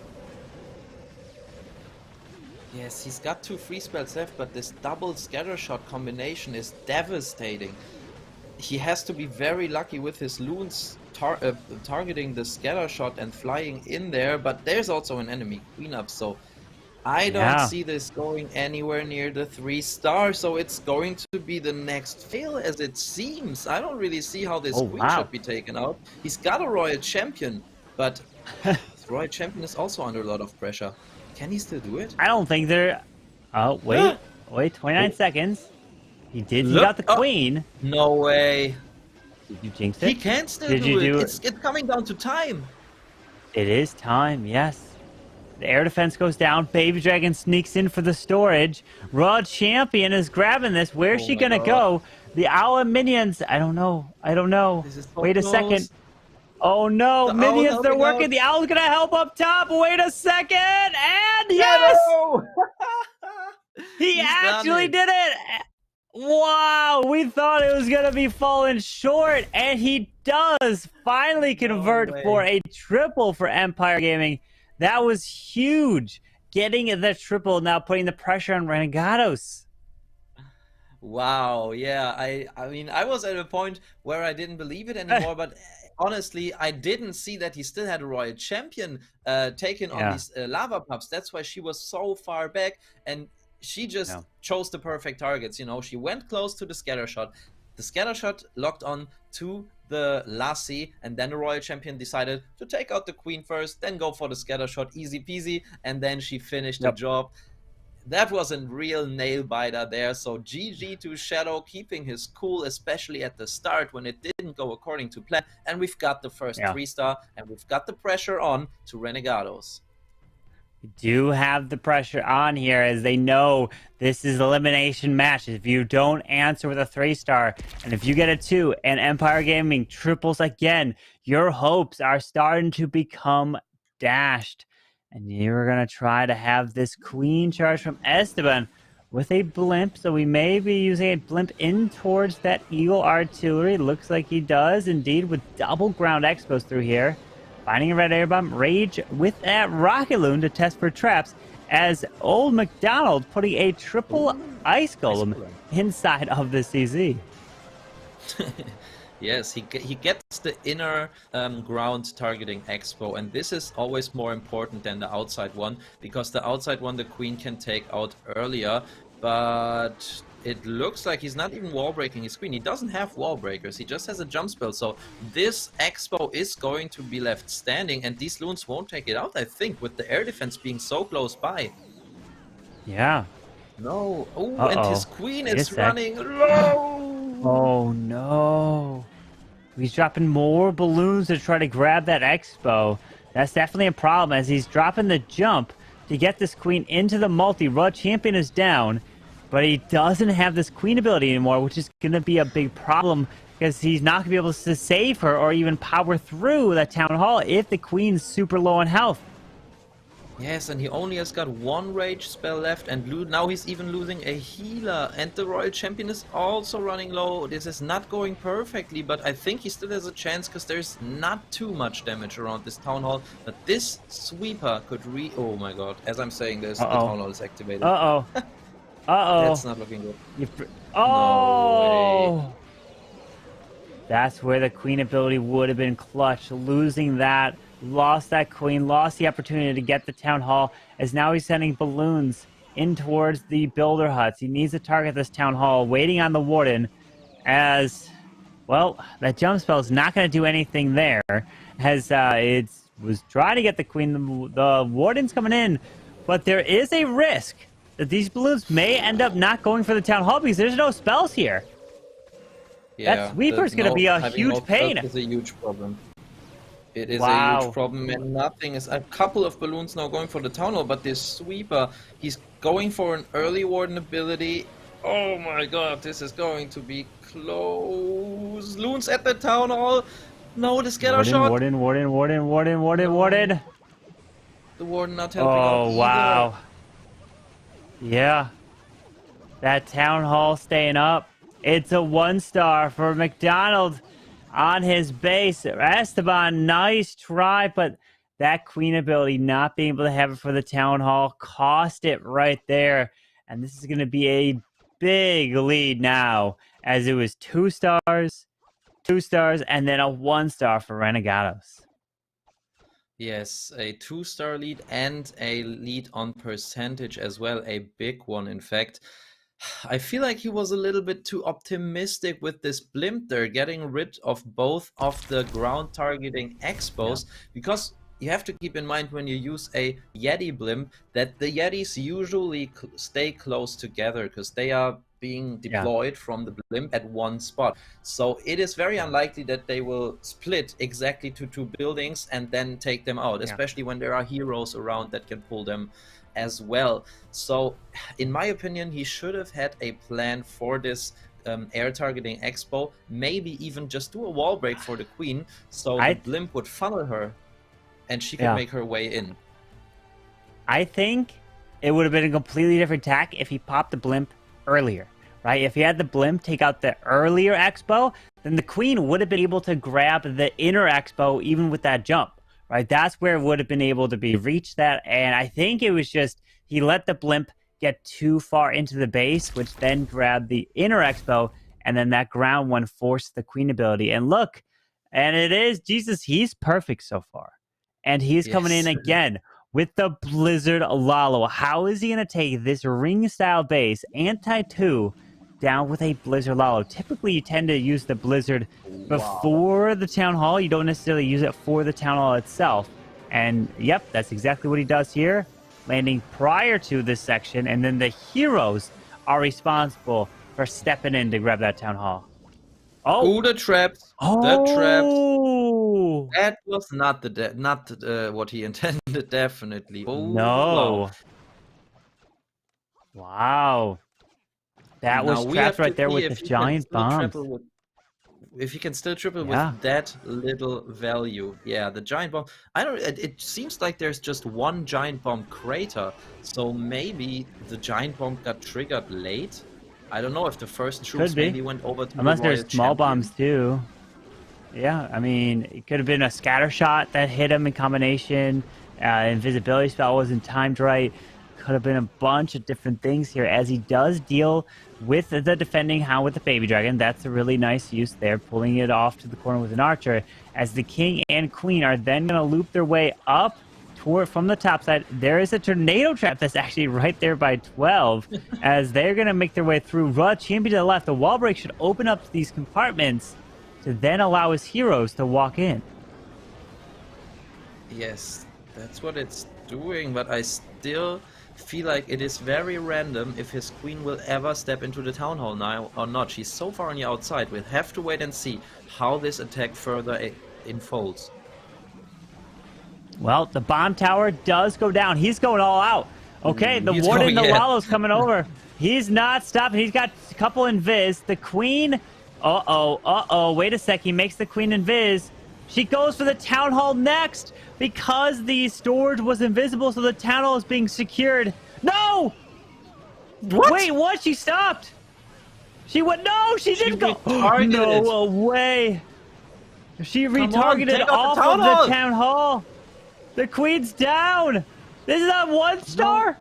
Yes, he's got 2 free spells left, but this double scatter shot combination is devastating. He has to be very lucky with his loons targeting the scatter shot and flying in there, but there's also an enemy queen up, so I don't see this going anywhere near the 3-star, so it's going to be the next fail, as it seems. I don't really see how this queen should be taken out. He's got a royal champion, but the royal champion is also under a lot of pressure. Can he still do it? I don't think they're... Oh, wait. Wait, 29 seconds. He got the queen. No way. Did you jinx it? He can still do it. It's coming down to time. It is time, yes. The air defense goes down. Baby Dragon sneaks in for the storage. Raw Champion is grabbing this. Where's she going to go? The owl and minions. I don't know. Wait a second. Oh no, minions, they're working. The owl's going to help up top. Wait a second. And yes! He actually did it. Wow, we thought it was going to be falling short, and he does finally convert for a triple for Empire Gaming. That was huge. Getting the triple, now putting the pressure on Renegados. Wow, yeah. I mean, I was at a point where I didn't believe it anymore, but honestly, I didn't see that he still had a royal champion taken on these lava pups. That's why she was so far back, and she just chose the perfect targets. You know, she went close to the scatter shot. The scatter shot locked on to the lassie, and then the royal champion decided to take out the queen first, then go for the scatter shot, easy peasy, and then she finished the job. That was a real nail biter there. So GG to Shadow, keeping his cool, especially at the start when it didn't go according to plan. And we've got the first 3-star, and we've got the pressure on to Renegados. We do have the pressure on here, as they know this is elimination match. If you don't answer with a 3-star, and if you get a 2 and Empire Gaming triples again, your hopes are starting to become dashed. And you're going to try to have this queen charge from Esteban with a blimp. So we may be using a blimp in towards that Eagle Artillery. Looks like he does indeed, with double ground expos through here. Finding a red air bomb. Rage with that rocket loon to test for traps, as old McDonald putting a triple ice golem inside of the CZ. Yes, he gets the inner ground targeting expo, and this is always more important than the outside one, because the outside one the queen can take out earlier, but it looks like he's not even wall breaking his queen. He doesn't have wall breakers, he just has a jump spell, so this expo is going to be left standing, and these loons won't take it out, I think, with the air defense being so close by. Yeah. No. Oh, and his queen is running low. Oh no. He's dropping more balloons to try to grab that expo. That's definitely a problem, as he's dropping the jump to get this queen into the multi. Raw Champion is down, but he doesn't have this queen ability anymore, which is going to be a big problem because he's not going to be able to save her or even power through that town hall if the queen's super low on health. Yes, and he only has got one rage spell left, and now he's even losing a healer, and the Royal Champion is also running low. This is not going perfectly, but I think he still has a chance because there's not too much damage around this Town Hall. But this sweeper could oh my god, as I'm saying this, the Town Hall is activated. Uh-oh. Uh-oh. That's not looking good. Oh! No way. That's where the queen ability would have been clutch. Losing that, lost that queen, lost the opportunity to get the town hall, as now he's sending balloons in towards the builder huts. He needs to target this town hall, waiting on the warden, as, well, that jump spell is not going to do anything there, as it was trying to get the queen. The warden's coming in, but there is a risk that these balloons may end up not going for the town hall because there's no spells here. Yeah, that sweeper's going to be a huge pain. It's a huge problem. It is a Wow. huge problem, and nothing is. A couple of balloons now going for the town hall, but this sweeper, he's going for an early warden ability. Oh my god, this is going to be close. Loons at the town hall. No, the scatter shot. Warden. The warden not helping out Oh, either. wow. Yeah. That town hall staying up. It's a 1-star for McDonald on his base. Esteban, nice try, but that queen ability, not being able to have it for the town hall, cost it right there. And this is going to be a big lead now, as it was 2 stars, and then a 1-star for Renegados. Yes, a 2-star lead and a lead on percentage as well, a big one in fact. I feel like he was a little bit too optimistic with this blimp there, getting rid of both of the ground targeting expos, because you have to keep in mind when you use a Yeti blimp that the Yetis usually stay close together because they are being deployed from the blimp at one spot. So it is very unlikely that they will split exactly to 2 buildings and then take them out, especially when there are heroes around that can pull them as well. So in my opinion, he should have had a plan for this air targeting expo, maybe even just do a wall break for the queen so the blimp would funnel her and she could make her way in. I think it would have been a completely different tack if he popped the blimp earlier, right? If he had the blimp take out the earlier expo, then the queen would have been able to grab the inner expo even with that jump, right? That's where it would have been able to be reached that. And I think it was just he let the blimp get too far into the base, which then grabbed the inner expo, and then that ground one forced the queen ability. And look, and it is Jesus, he's perfect so far. And he's coming in again with the Blizzard Lalo. How is he going to take this ring-style base, anti-2, down with a Blizzard Lalo? Typically, you tend to use the Blizzard before the Town Hall. You don't necessarily use it for the Town Hall itself. And, yep, that's exactly what he does here, landing prior to this section. And then the heroes are responsible for stepping in to grab that Town Hall. Oh, the traps. Oh. The traps. That was not what he intended, definitely. Oh, no. Wow. That was trapped right there with the giant bombs. If he can still triple with that little value. Yeah, the giant bomb. It seems like there's just one giant bomb crater. So maybe the giant bomb got triggered late. I don't know if the first troops maybe went over to unless the Royal there's small Champion. bombs too. Yeah, I mean, it could have been a scatter shot that hit him in combination. Invisibility spell wasn't timed right. Could have been a bunch of different things here, as he does deal with the defending hound with the baby dragon. That's a really nice use there, pulling it off to the corner with an archer, as the king and queen are then going to loop their way up toward from the top side. There is a tornado trap that's actually right there by 12, as they're going to make their way through. Champion to the left. The wall break should open up these compartments to then allow his heroes to walk in. Yes, that's what it's doing, but I still feel like it is very random if his queen will ever step into the town hall now or not. She's so far on the outside. We'll have to wait and see how this attack further unfolds. Well, the bomb tower does go down. He's going all out. Okay, the warden, the Lalo's coming over. He's not stopping. He's got a couple invis. The queen, Uh-oh. Wait a sec. He makes the queen invis. She goes for the town hall next because the storage was invisible, so the town hall is being secured. No! What? Wait, what? She stopped. She went. No, she didn't go. No way. She retargeted off of the town hall. The queen's down. This is not 1-star.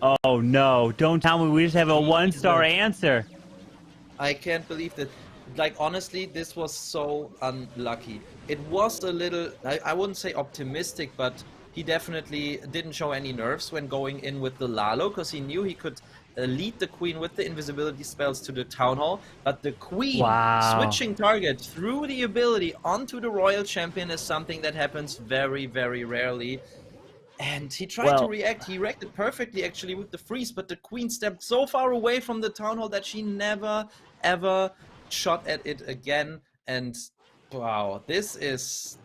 No. Oh no! Don't tell me we just have a 1-star answer. I can't believe that. Like, honestly, this was so unlucky. It was a little, I wouldn't say optimistic, but he definitely didn't show any nerves when going in with the Lalo, because he knew he could lead the queen with the invisibility spells to the town hall. But the queen switching target through the ability onto the royal champion is something that happens very, very rarely. And he tried to react. He reacted perfectly, actually, with the freeze, but the queen stepped so far away from the town hall that she never, ever shot at it again. And wow, this is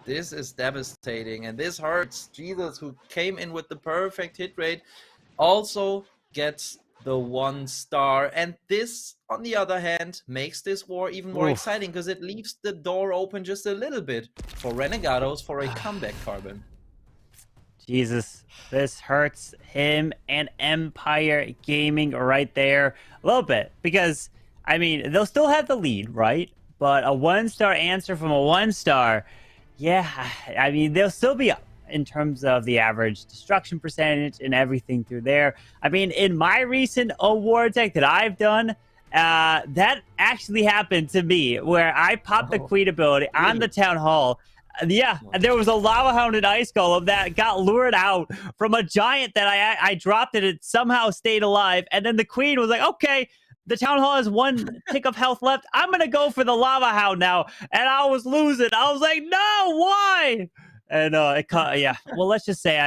devastating, and this hurts. Jesus, who came in with the perfect hit rate, also gets the 1-star. And this, on the other hand, makes this war even more exciting, because it leaves the door open just a little bit for Renegados for a comeback, Carbon. Jesus, this hurts him and Empire Gaming right there a little bit, because I mean, they'll still have the lead, right? But a 1-star answer from a 1-star, yeah, I mean, they'll still be up in terms of the average destruction percentage and everything through there. I mean, in my recent award deck that I've done, that actually happened to me, where I popped the queen ability on the town hall. Yeah, there was a lava hound and ice golem that got lured out from a giant that I dropped it. It somehow stayed alive. And then the queen was like, okay, the town hall has 1 tick of health left. I'm going to go for the lava hound now. And I was losing. I was like, no, why? And yeah, well, let's just say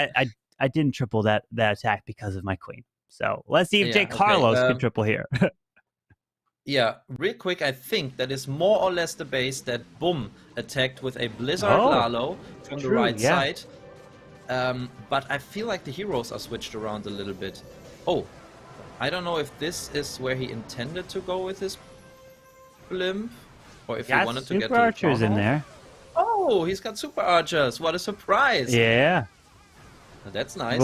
I didn't triple that attack because of my queen. So let's see if Jay Carlos can triple here. Yeah, real quick, I think that is more or less the base that Boom attacked with a Blizzard Lalo from the right side. But I feel like the heroes are switched around a little bit. Oh, I don't know if this is where he intended to go with his blimp, or if he wanted to get super archers in there. Oh, he's got super archers. What a surprise. Yeah. That's nice.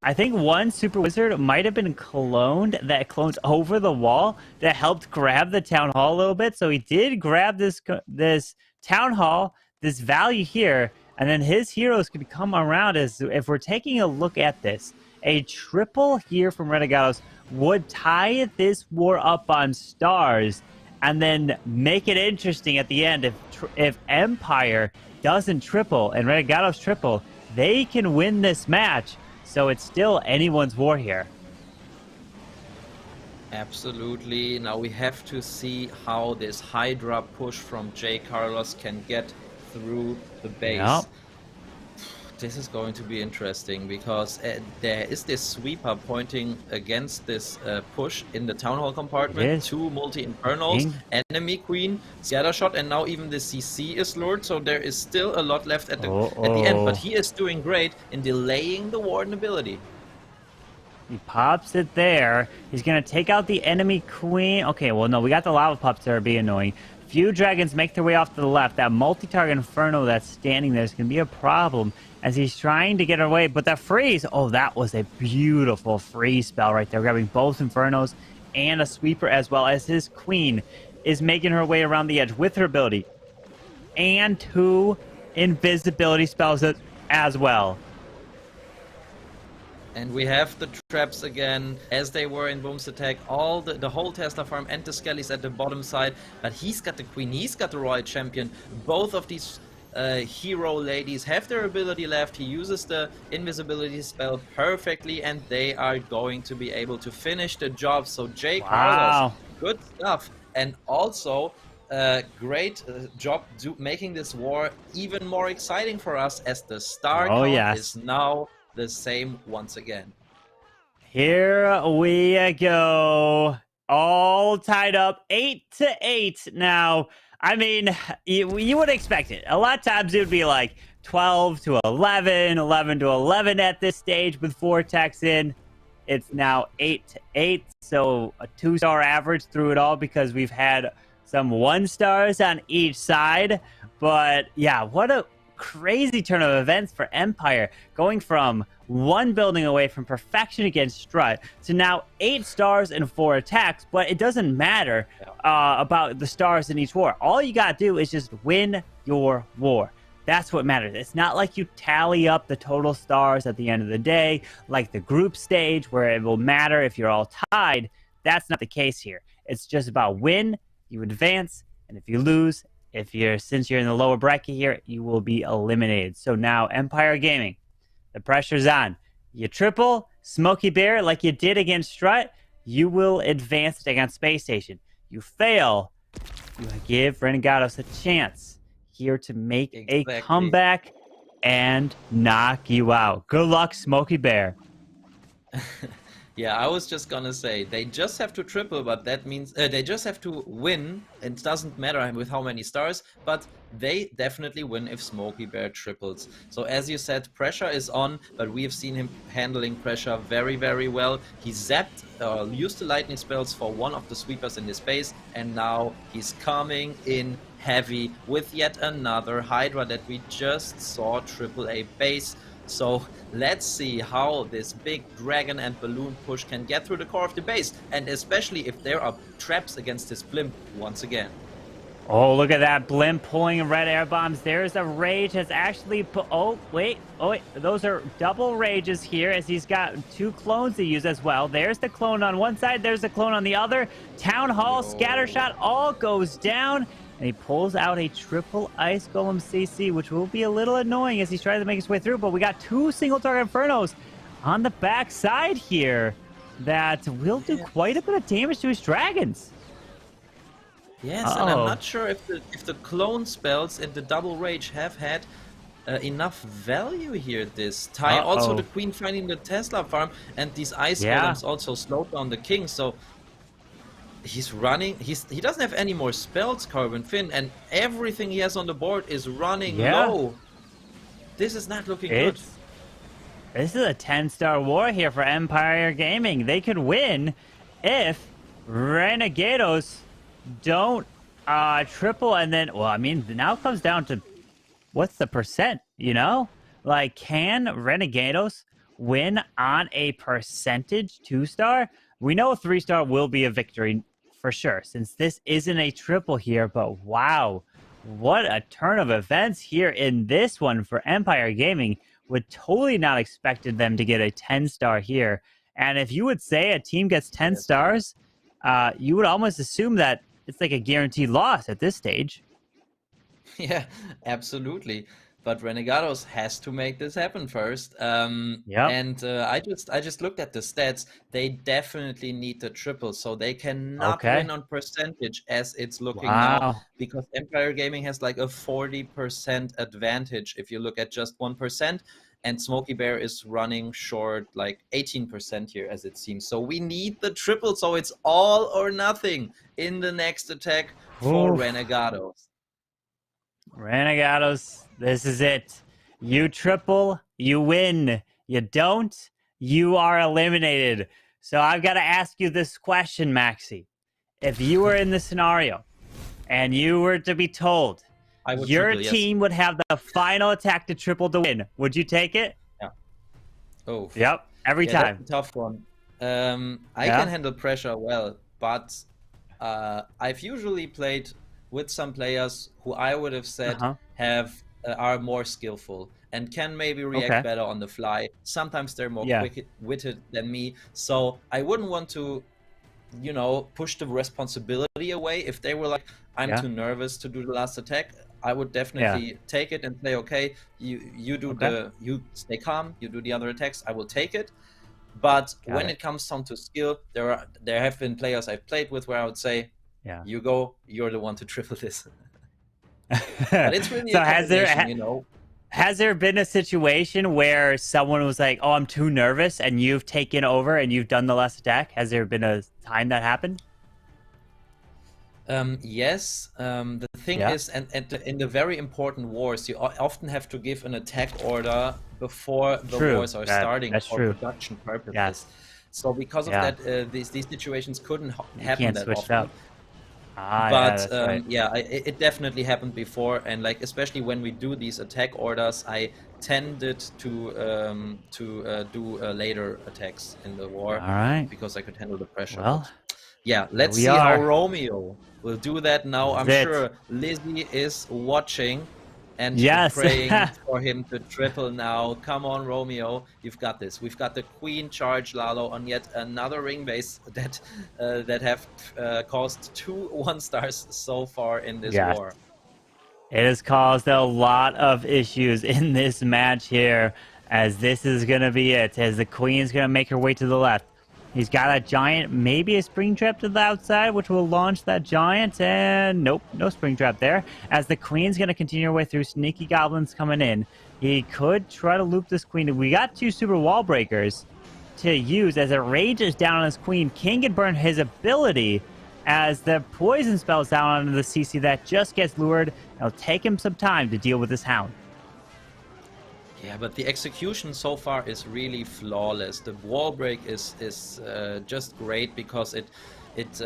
I think one super wizard might have been cloned, that cloned over the wall, that helped grab the town hall a little bit. So he did grab this town hall, this value here, and then his heroes could come around. As if we're taking a look at this, a triple here from Renegados would tie this war up on stars, and then make it interesting at the end. If Empire doesn't triple and Renegados triple, they can win this match. So it's still anyone's war here. Absolutely. Now we have to see how this Hydra push from Jay Carlos can get through the base. Yep. This is going to be interesting, because there is this sweeper pointing against this push in the Town Hall compartment. Two multi-infernals, enemy queen, scatter shot, and now even the CC is lured. So there is still a lot left at the end. But he is doing great in delaying the Warden ability. He pops it there. He's going to take out the enemy queen. Okay, well, no, we got the lava pups that are being annoying. Few dragons make their way off to the left. That multi-target inferno that's standing there is going to be a problem as he's trying to get away. But that freeze, oh, that was a beautiful freeze spell right there. Grabbing both infernos and a sweeper, as well as his queen is making her way around the edge with her ability. And 2 invisibility spells as well. And we have the traps again, as they were in Boom's attack. All the whole Tesla farm and the Skellies at the bottom side. But he's got the queen, he's got the royal champion. Both of these hero ladies have their ability left. He uses the invisibility spell perfectly, and they are going to be able to finish the job. So Jay Carlos, good stuff. And also, great job making this war even more exciting for us, as the star count is now the same once again. Here we go. All tied up 8-8 now. I mean, you would expect it. A lot of times it would be like 12-11, 11-11 at this stage with Vortex in. It's now 8-8, so a 2-star average through it all because we've had some 1-stars on each side. But yeah, what a crazy turn of events for Empire, going from 1 building away from perfection against Strut to now 8 stars and 4 attacks. But it doesn't matter about the stars in each war. All you gotta do is just win your war. That's what matters. It's not like you tally up the total stars at the end of the day, like the group stage where it will matter if you're all tied. That's not the case here. It's just about win, you advance, and if you lose, since you're in the lower bracket here, you will be eliminated. So now Empire Gaming, the pressure's on. You triple Smokey Bear like you did against Strut, you will advance against Space Station. You fail, you give Renegados a chance here to make a comeback and knock you out. Good luck, Smokey Bear. Yeah, I was just gonna say, they just have to triple, but that means they just have to win. It doesn't matter with how many stars, but they definitely win if Smokey Bear triples. So as you said, pressure is on, but we have seen him handling pressure very, very well. He zapped, used the lightning spells for one of the sweepers in his base, and now he's coming in heavy with yet another Hydra that we just saw AAA base. So let's see how this big dragon and balloon push can get through the core of the base, and especially if there are traps against this blimp once again. Oh, look at that blimp pulling red air bombs. There's a rage that's actually oh wait, those are double rages here, as he's got 2 clones to use as well. There's the clone on one side, there's the clone on the other. Town Hall, Scattershot, all goes down. And he pulls out a triple Ice Golem CC, which will be a little annoying as he's trying to make his way through. But we got 2 single target Infernos on the back side here that will do quite a bit of damage to his dragons. Yes, and I'm not sure if the clone spells and the double rage have had enough value here this time. Also, the Queen finding the Tesla farm, and these Ice Golems also slowed down the King. So he's running. He doesn't have any more spells, Carbon Finn, and everything he has on the board is running low. This is not looking good. This is a 10-star war here for Empire Gaming. They could win if Renegados don't triple, and then, well, I mean, now it comes down to what's the percent, you know? Like, can Renegados win on a percentage 2-star? We know a 3-star will be a victory for sure, since this isn't a triple here, but wow, what a turn of events here in this one for Empire Gaming. Would totally not expected them to get a 10-star here. And if you would say a team gets 10 stars, you would almost assume that it's like a guaranteed loss at this stage. Yeah, absolutely. But Renegados has to make this happen first. And I just looked at the stats. They definitely need the triple, so they cannot win on percentage as it's looking now, because Empire Gaming has like a 40% advantage if you look at just 1%, and Smokey Bear is running short like 18% here as it seems. So we need the triple, so it's all or nothing in the next attack for Renegados. Renegados, this is it. You triple, you win. You don't, you are eliminated. So I've got to ask you this question, Maxi. If you were in this scenario and you were to be told your team would have the final attack to triple to win, would you take it? Yeah. Oh. Yep, every time. That's a tough one. I can handle pressure well, but I've usually played with some players who I would have said are more skillful and can maybe react better on the fly. Sometimes they're more quick-witted than me, so I wouldn't want to, you know, push the responsibility away. If they were like, I'm too nervous to do the last attack, I would definitely take it and say, okay, you do you stay calm, you do the other attacks, I will take it. But when it comes down to skill, there have been players I've played with where I would say, you go, you're the one to triple this. But it's really so you know. Has there been a situation where someone was like, oh, I'm too nervous, and you've taken over and you've done the last attack? Has there been a time that happened? Yes. The thing is, and in the very important wars, you often have to give an attack order before the wars are starting for production purposes. So because of Yeah. that, these situations couldn't You happen can't that switch it often. up. Ah, yeah, But that's right. yeah, it definitely happened before, and like especially when we do these attack orders, I tended to do later attacks in the war All right. because I could handle the pressure. Well, But yeah, here let's we see how are. Romeo will do that now. This I'm is it. sure Lizzie is watching and Yes. praying for him to triple now. Come on, Romeo, you've got this. We've got the Queen charge Lalo on yet another ring base that have caused 2 1-stars so far in this Yes. war. It has caused a lot of issues in this match here, as this is going to be it, as the Queen's going to make her way to the left. He's got a giant, maybe a spring trap to the outside, which will launch that giant, and nope, no spring trap there. As the Queen's going to continue her way through, sneaky goblins coming in. He could try to loop this Queen. We got 2 super wall breakers to use as it rages down on this Queen. King can burn his ability as the poison spells down onto the CC that just gets lured. It'll take him some time to deal with this Hound. Yeah, but the execution so far is really flawless. The wall break is just great because it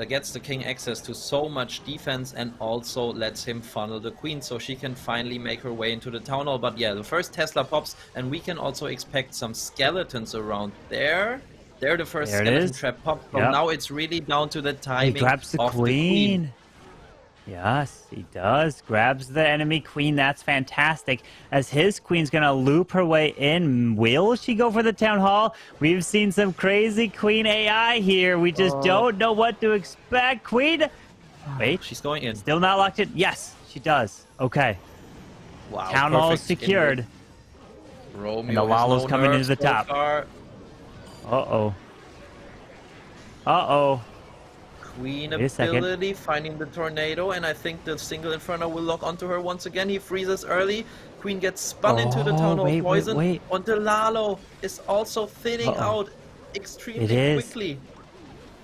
gets the King access to so much defense and also lets him funnel the Queen so she can finally make her way into the Town Hall. But yeah, the first Tesla pops, and we can also expect some skeletons around there. They're the first skeleton trap pop. So now it's really down to the timing. He grabs the Queen. Yes, he does. Grabs the enemy Queen. That's fantastic. As his Queen's going to loop her way in. Will she go for the Town Hall? We've seen some crazy Queen AI here. We just don't know what to expect. Queen. Wait. She's going in. Still not locked in. Yes, she does. Okay. Wow. Town Hall is secured. Romeo and the Lalo's coming into the top. Far. Uh-oh. Uh-oh. Queen ability, finding the tornado, and I think the single Inferno will lock onto her once again. He freezes early. Queen gets spun into the Town Hall poison. And the Lalo is also thinning out extremely quickly.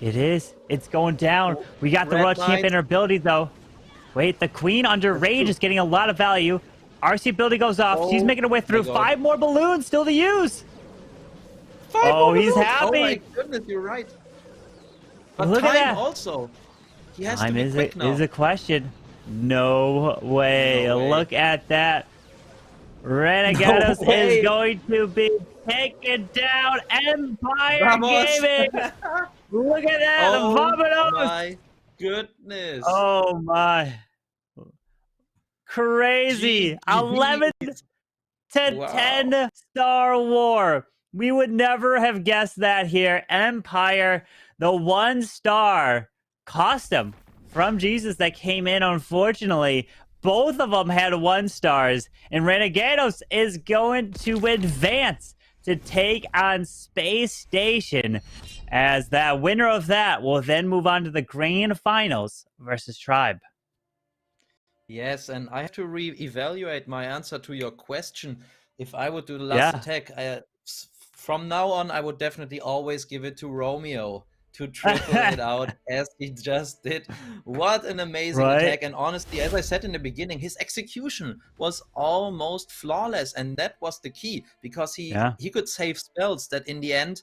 It is. It's going down. We got the World Champion ability, though. Wait, the Queen under rage is getting a lot of value. RC ability goes off. She's making her way through. 5 more balloons still to use. 5 more he's balloons. happy. Oh my goodness, you're right. But look time at that. Also. He has time to be quick now. Is a question. No way. No way. Look at that. Renegados is going to be taken down. Empire Gaming. Look at that. Oh Vamonos. my goodness. Oh my. Crazy. 11 to 10 star war. We would never have guessed that here. Empire, the 1 star, cost him from Jesus that came in, unfortunately. Both of them had 1 stars, and Renegados is going to advance to take on Space Station, as that winner of that will then move on to the grand finals versus Tribe. Yes, and I have to re-evaluate my answer to your question. If I would do the last attack, from now on, I would definitely always give it to Romeo to triple it out as he just did. What an amazing attack. And honestly, as I said in the beginning, his execution was almost flawless. And that was the key, because he could save spells that in the end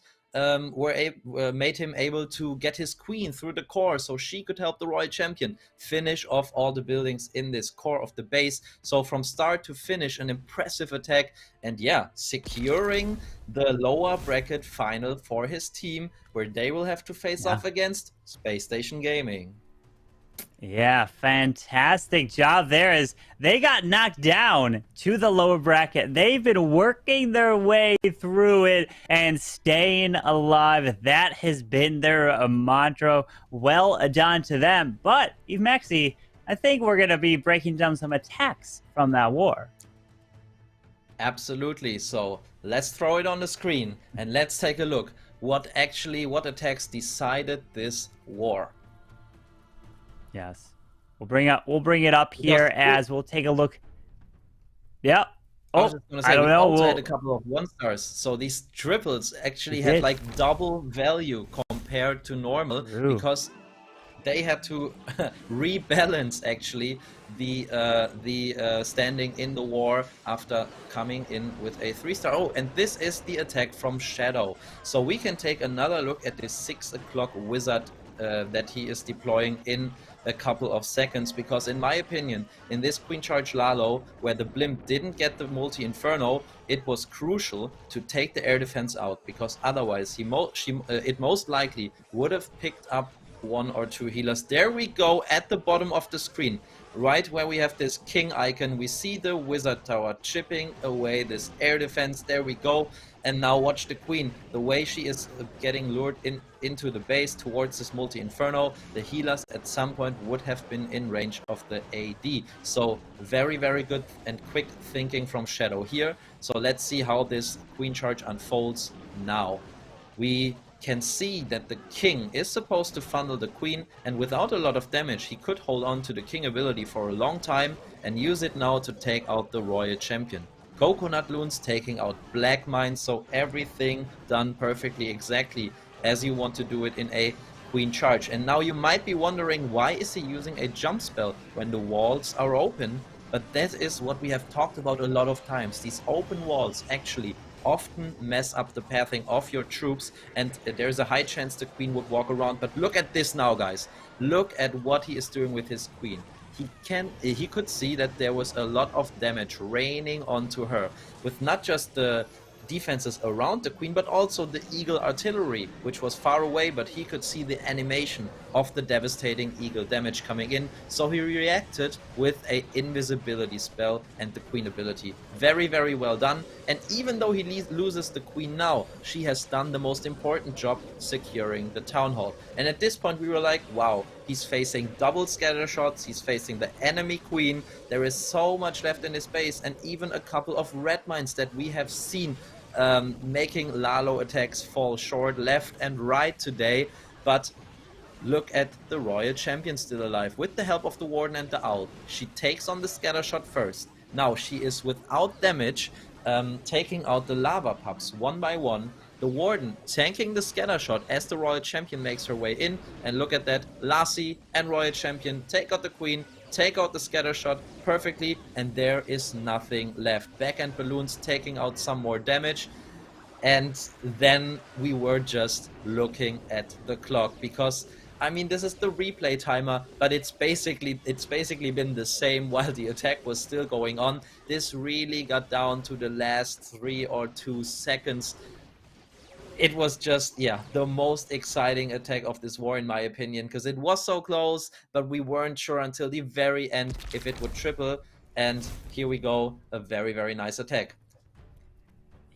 made him able to get his Queen through the core, so she could help the Royal Champion finish off all the buildings in this core of the base. So from start to finish, an impressive attack, and yeah, securing the lower bracket final for his team, where they will have to face off against Space Station Gaming. Yeah, fantastic job there, as they got knocked down to the lower bracket. They've been working their way through it and staying alive. That has been their mantra. Well done to them. But, Eve Maxi, I think we're going to be breaking down some attacks from that war. Absolutely. So let's throw it on the screen and let's take a look what attacks decided this war. Yes, we'll bring it up here as we'll take a look. Yeah. I was just gonna say, I don't know. Also had a couple of 1-stars, so these triples actually had like double value compared to normal, because they had to rebalance actually the standing in the war after coming in with a 3-star. Oh, and this is the attack from Shadow. So we can take another look at this 6 o'clock wizard that he is deploying in a couple of seconds, because in my opinion, in this Queen Charge Lalo, where the blimp didn't get the multi-inferno, it was crucial to take the air defense out, because otherwise it most likely would have picked up 1 or 2 healers. There we go at the bottom of the screen, right where we have this king icon. We see the wizard tower chipping away this air defense. There we go. And now watch the queen, the way she is getting lured into the base towards this multi-inferno. The healers at some point would have been in range of the AD. So very, very good and quick thinking from Shadow here. So let's see how this queen charge unfolds now. We can see that the king is supposed to funnel the queen, and without a lot of damage he could hold on to the king ability for a long time and use it now to take out the royal champion. Coconut Loons taking out Black Mines, so everything done perfectly, exactly as you want to do it in a queen charge. And now you might be wondering, why is he using a jump spell when the walls are open? But that is what we have talked about a lot of times. These open walls actually often mess up the pathing of your troops, and there's a high chance the queen would walk around. But look at this now, guys. Look at what he is doing with his queen. He could see that there was a lot of damage raining onto her, with not just the defenses around the queen, but also the eagle artillery, which was far away, but he could see the animation of the devastating eagle damage coming in. So he reacted with a invisibility spell and the queen ability. Very, very well done. And even though he loses the queen now, she has done the most important job, securing the town hall. And at this point we were like, wow, he's facing double scatter shots, he's facing the enemy queen. There is so much left in his base, and even a couple of red mines that we have seen making Lalo attacks fall short left and right today. But look at the royal champion still alive with the help of the warden and the owl. She takes on the scatter shot first. Now she is without damage, taking out the lava pups one by one. The warden tanking the scatter shot as the royal champion makes her way in. And look at that, Lassie and royal champion take out the queen, take out the scatter shot perfectly, and there is nothing left. Backhand balloons taking out some more damage, and then we were just looking at the clock, because I mean, this is the replay timer, but it's basically been the same while the attack was still going on. This really got down to the last 3 or 2 seconds. It was just, yeah, the most exciting attack of this war in my opinion, because it was so close, but we weren't sure until the very end if it would triple. And here we go, a very, very nice attack.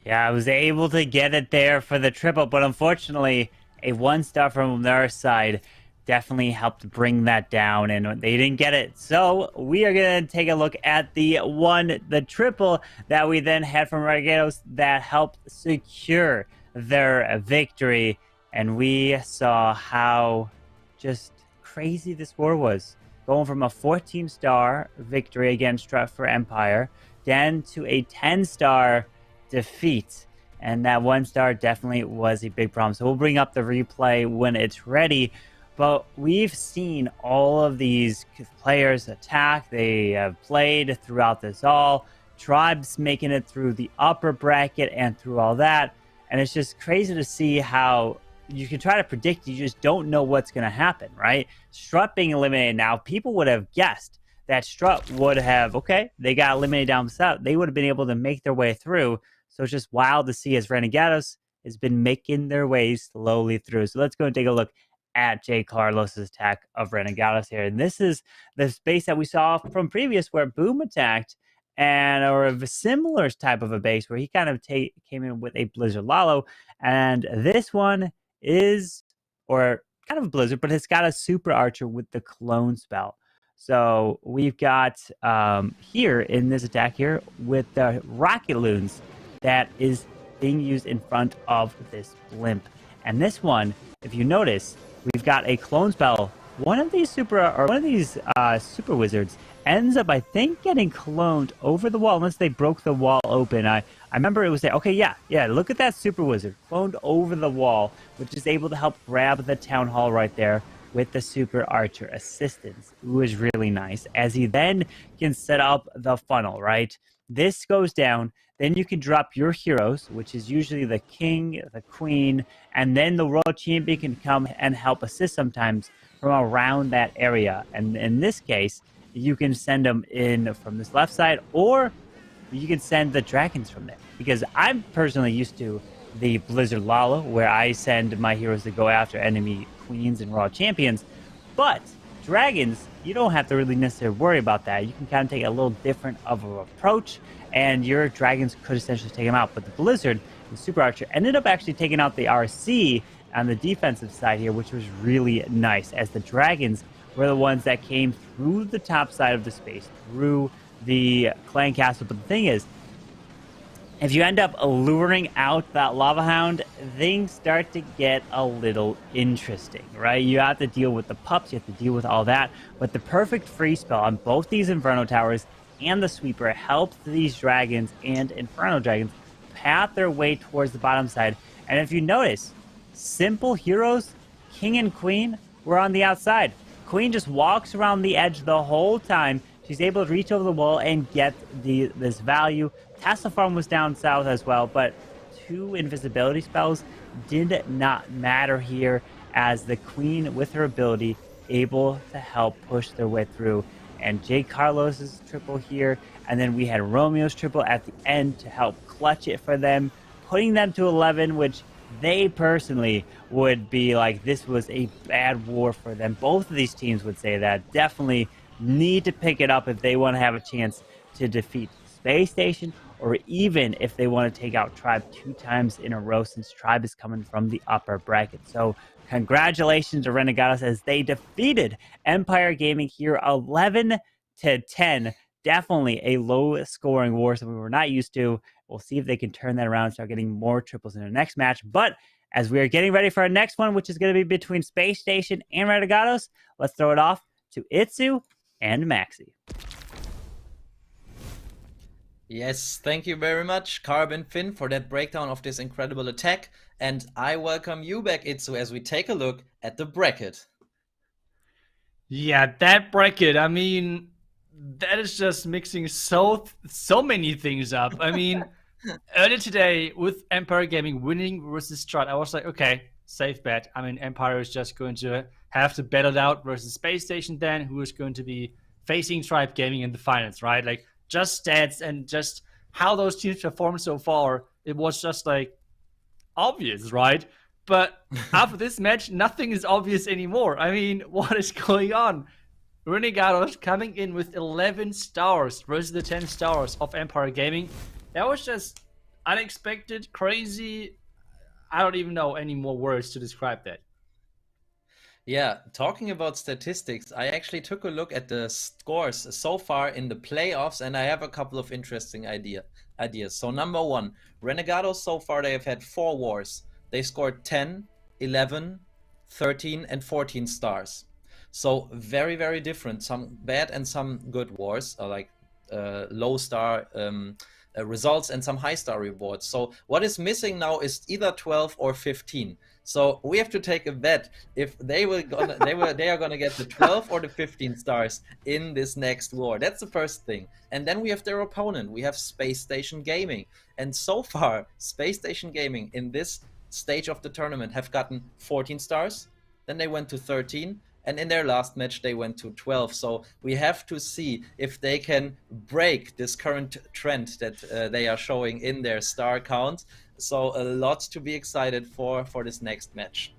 Yeah, I was able to get it there for the triple, but unfortunately, a 1-star from their side definitely helped bring that down, and they didn't get it. So we are going to take a look at the triple that we then had from Renegados that helped secure their victory. And we saw how just crazy this war was, going from a 14-star victory against Strat for Empire then to a 10-star defeat. And that 1-star definitely was a big problem. So we'll bring up the replay when it's ready. But we've seen all of these players attack. They have played throughout this all. Tribes making it through the upper bracket and through all that. And it's just crazy to see how you can try to predict. You just don't know what's going to happen, right? Strut being eliminated now, people would have guessed that Strut would have, okay, they got eliminated down south. They would have been able to make their way through. So it's just wild to see as Renegados has been making their way slowly through. So let's go and take a look at Jay Carlos' attack of Renegados here. And this is the space that we saw from previous where Boom attacked, or a similar type of a base where he kind of came in with a Blizzard Lalo. And this one is, or kind of a Blizzard, but it's got a Super Archer with the clone spell. So we've got here in this attack here with the Rocket Loons that is being used in front of this blimp. And this one, if you notice, we've got a clone spell. One of these super wizards ends up, I think, getting cloned over the wall, unless they broke the wall open. I remember it was there. Okay, yeah, look at that super wizard cloned over the wall, which is able to help grab the town hall right there. with the Super Archer assistance, who is really nice, as he then can set up the funnel, right? This goes down, then you can drop your heroes, which is usually the king, the queen, and then the world champion can come and help assist sometimes from around that area. And in this case, you can send them in from this left side, or you can send the dragons from there. Because I'm personally used to the Blizzard Lala, where I send my heroes to go after enemy queens and raw champions. But dragons, you don't have to really necessarily worry about that. You can kind of take a little different of an approach, and your dragons could essentially take them out. But the Blizzard, the Super Archer, ended up actually taking out the RC on the defensive side here, which was really nice, as the dragons were the ones that came through the top side of the space, through the clan castle. But the thing is, if you end up luring out that lava hound, things start to get a little interesting, right? You have to deal with the pups, you have to deal with all that. But the perfect free spell on both these Inferno Towers and the Sweeper helps these dragons and Inferno Dragons path their way towards the bottom side. And if you notice, simple heroes, King and Queen, were on the outside. Queen just walks around the edge the whole time. She's able to reach over the wall and get this value. Tesla Farm was down south as well, but 2 invisibility spells did not matter here, as the Queen, with her ability, able to help push their way through. And Jay Carlos's triple here, and then we had Romeo's triple at the end to help clutch it for them, putting them to 11, which they personally would be like, this was a bad war for them. Both of these teams would say that. Definitely need to pick it up if they want to have a chance to defeat Space Station, or even if they want to take out Tribe 2 times in a row, since Tribe is coming from the upper bracket. So congratulations to Renegados, as they defeated Empire Gaming here 11-10. Definitely a low scoring war, something we're not used to. We'll see if they can turn that around and start getting more triples in their next match. But as we are getting ready for our next one, which is going to be between Space Station and Renegados, let's throw it off to Itsu and Maxi. Yes, thank you very much, Carbon Finn, for that breakdown of this incredible attack. And I welcome you back, Itsu, as we take a look at the bracket. Yeah, that bracket, I mean, that is just mixing so many things up. I mean, earlier today with Empire Gaming winning versus Strat, I was like, okay, safe bet. I mean, Empire is just going to have to battle it out versus Space Station then, who is going to be facing Tribe Gaming in the finals, right? Like, just stats and just how those teams performed so far, it was just like obvious, right? But after this match, nothing is obvious anymore. I mean, what is going on? Renegados coming in with 11 stars versus the 10 stars of Empire Gaming. That was just unexpected, crazy. I don't even know any more words to describe that. Yeah, talking about statistics, I actually took a look at the scores so far in the playoffs, and I have a couple of interesting ideas. So number 1, Renegados, so far they have had 4 wars. They scored 10, 11, 13 and 14 stars. So very, very different. Some bad and some good wars, like low star results and some high star rewards. So what is missing now is either 12 or 15. So we have to take a bet if they are gonna get the 12 or the 15 stars in this next war. That's the first thing. And then we have their opponent. We have Space Station Gaming. And so far, Space Station Gaming in this stage of the tournament have gotten 14 stars. Then they went to 13. And in their last match, they went to 12. So we have to see if they can break this current trend that they are showing in their star count. So a lot to be excited for this next match.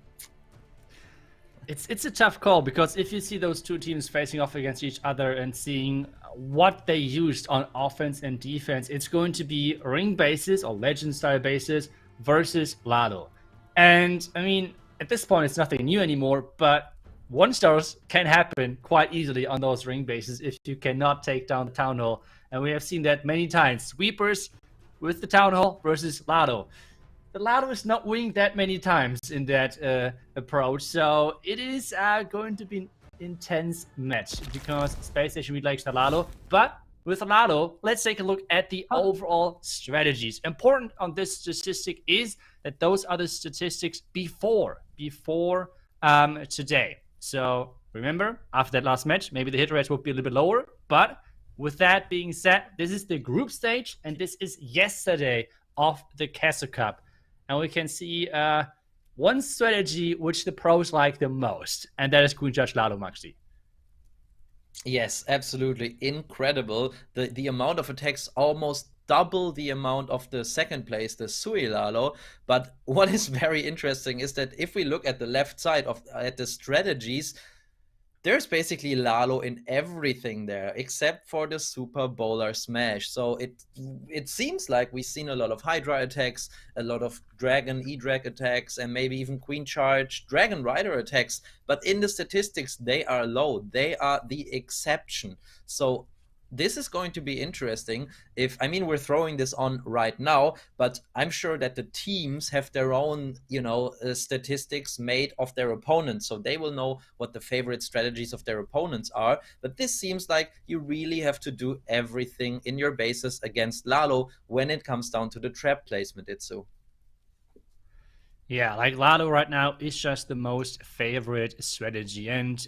It's a tough call, because if you see those two teams facing off against each other and seeing what they used on offense and defense, it's going to be ring bases or legend style bases versus Lado. And I mean, at this point, it's nothing new anymore, but 1 stars can happen quite easily on those ring bases if you cannot take down the Town Hall. And we have seen that many times. Sweepers with the Town Hall versus Lado. The Lado is not winning that many times in that approach. So it is going to be an intense match, because Space Station really likes the Lado. But with Lado, let's take a look at the overall strategies. Important on this statistic is that those are the statistics before today. So remember, after that last match, maybe the hit rate will be a little bit lower. But with that being said, this is the group stage, and this is yesterday of the Queso Cup. And we can see one strategy which the pros like the most, and that is Queen Judge Lalo Maxi. Yes, absolutely incredible. The amount of attacks almost double the amount of the second place, the Sui Lalo. But what is very interesting is that if we look at the left side at the strategies, there's basically Lalo in everything there, except for the Super Bowler Smash. So it seems like we've seen a lot of Hydra attacks, a lot of Dragon E-Drag attacks, and maybe even Queen Charge, Dragon Rider attacks. But in the statistics, they are low. They are the exception. So this is going to be interesting. I mean, we're throwing this on right now, but I'm sure that the teams have their own, statistics made of their opponents, so they will know what the favorite strategies of their opponents are. But this seems like you really have to do everything in your bases against Lalo when it comes down to the trap placement, Itsu. Yeah, like Lalo right now is just the most favorite strategy. And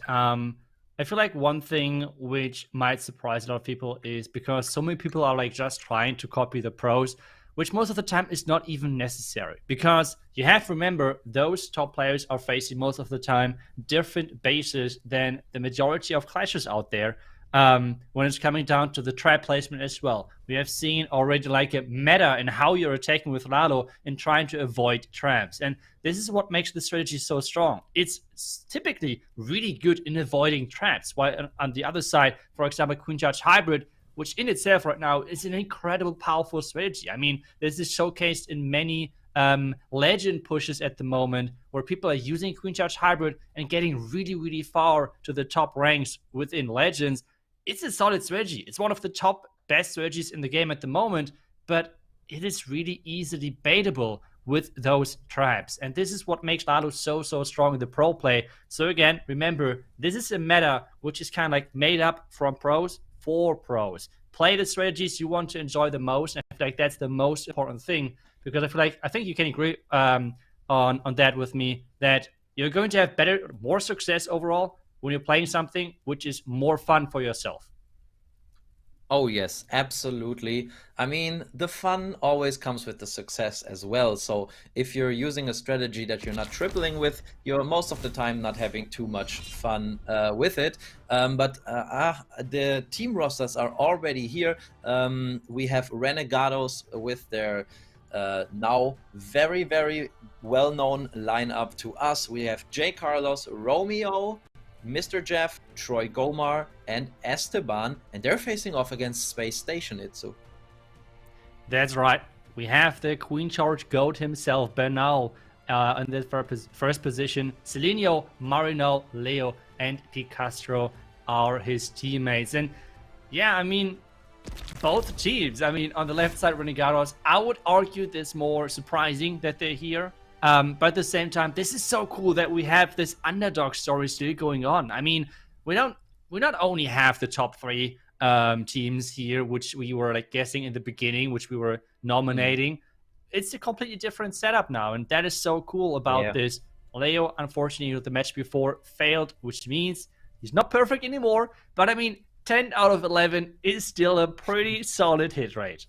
I feel like one thing which might surprise a lot of people is because so many people are like just trying to copy the pros, which most of the time is not even necessary. Because you have to remember, those top players are facing most of the time different bases than the majority of clashes out there. When it's coming down to the trap placement as well. We have seen already like a meta in how you're attacking with Lalo and trying to avoid traps. And this is what makes the strategy so strong. It's typically really good in avoiding traps. While on the other side, for example, Queen Charge Hybrid, which in itself right now is an incredible powerful strategy. I mean, this is showcased in many legend pushes at the moment where people are using Queen Charge Hybrid and getting really, really far to the top ranks within legends. It's a solid strategy. It's one of the top best strategies in the game at the moment, but it is really easily baitable with those traps. And this is what makes Lalo so strong in the pro play. So again, remember, this is a meta which is kind of like made up from pros for pros. Play the strategies you want to enjoy the most, and I feel like that's the most important thing, because I think you can agree on that with me, that you're going to have more success overall when you're playing something which is more fun for yourself. Oh yes, absolutely. I mean, the fun always comes with the success as well. So if you're using a strategy that you're not tripling with, you're most of the time not having too much fun with it. But the team rosters are already here. We have Renegados with their now very well-known lineup to us. We have J. Carlos, Romeo, Mr. Jeff, Troy Gomar, and Esteban, and they're facing off against Space Station Itsu. That's right. We have the Queen Charge GOAT himself, Bernal, in the first position. Selenio, Marino, Leo, and Picastro are his teammates. And yeah, I mean, both teams. I mean, on the left side, Renegados, I would argue this more surprising that they're here. But at the same time, this is so cool that we have this underdog story still going on. I mean, we not only have the top three teams here, which we were like guessing in the beginning, which we were nominating. It's a completely different setup now, and that is so cool about this. Leo, unfortunately, with the match before failed, which means he's not perfect anymore. But I mean, 10 out of 11 is still a pretty solid hit rate.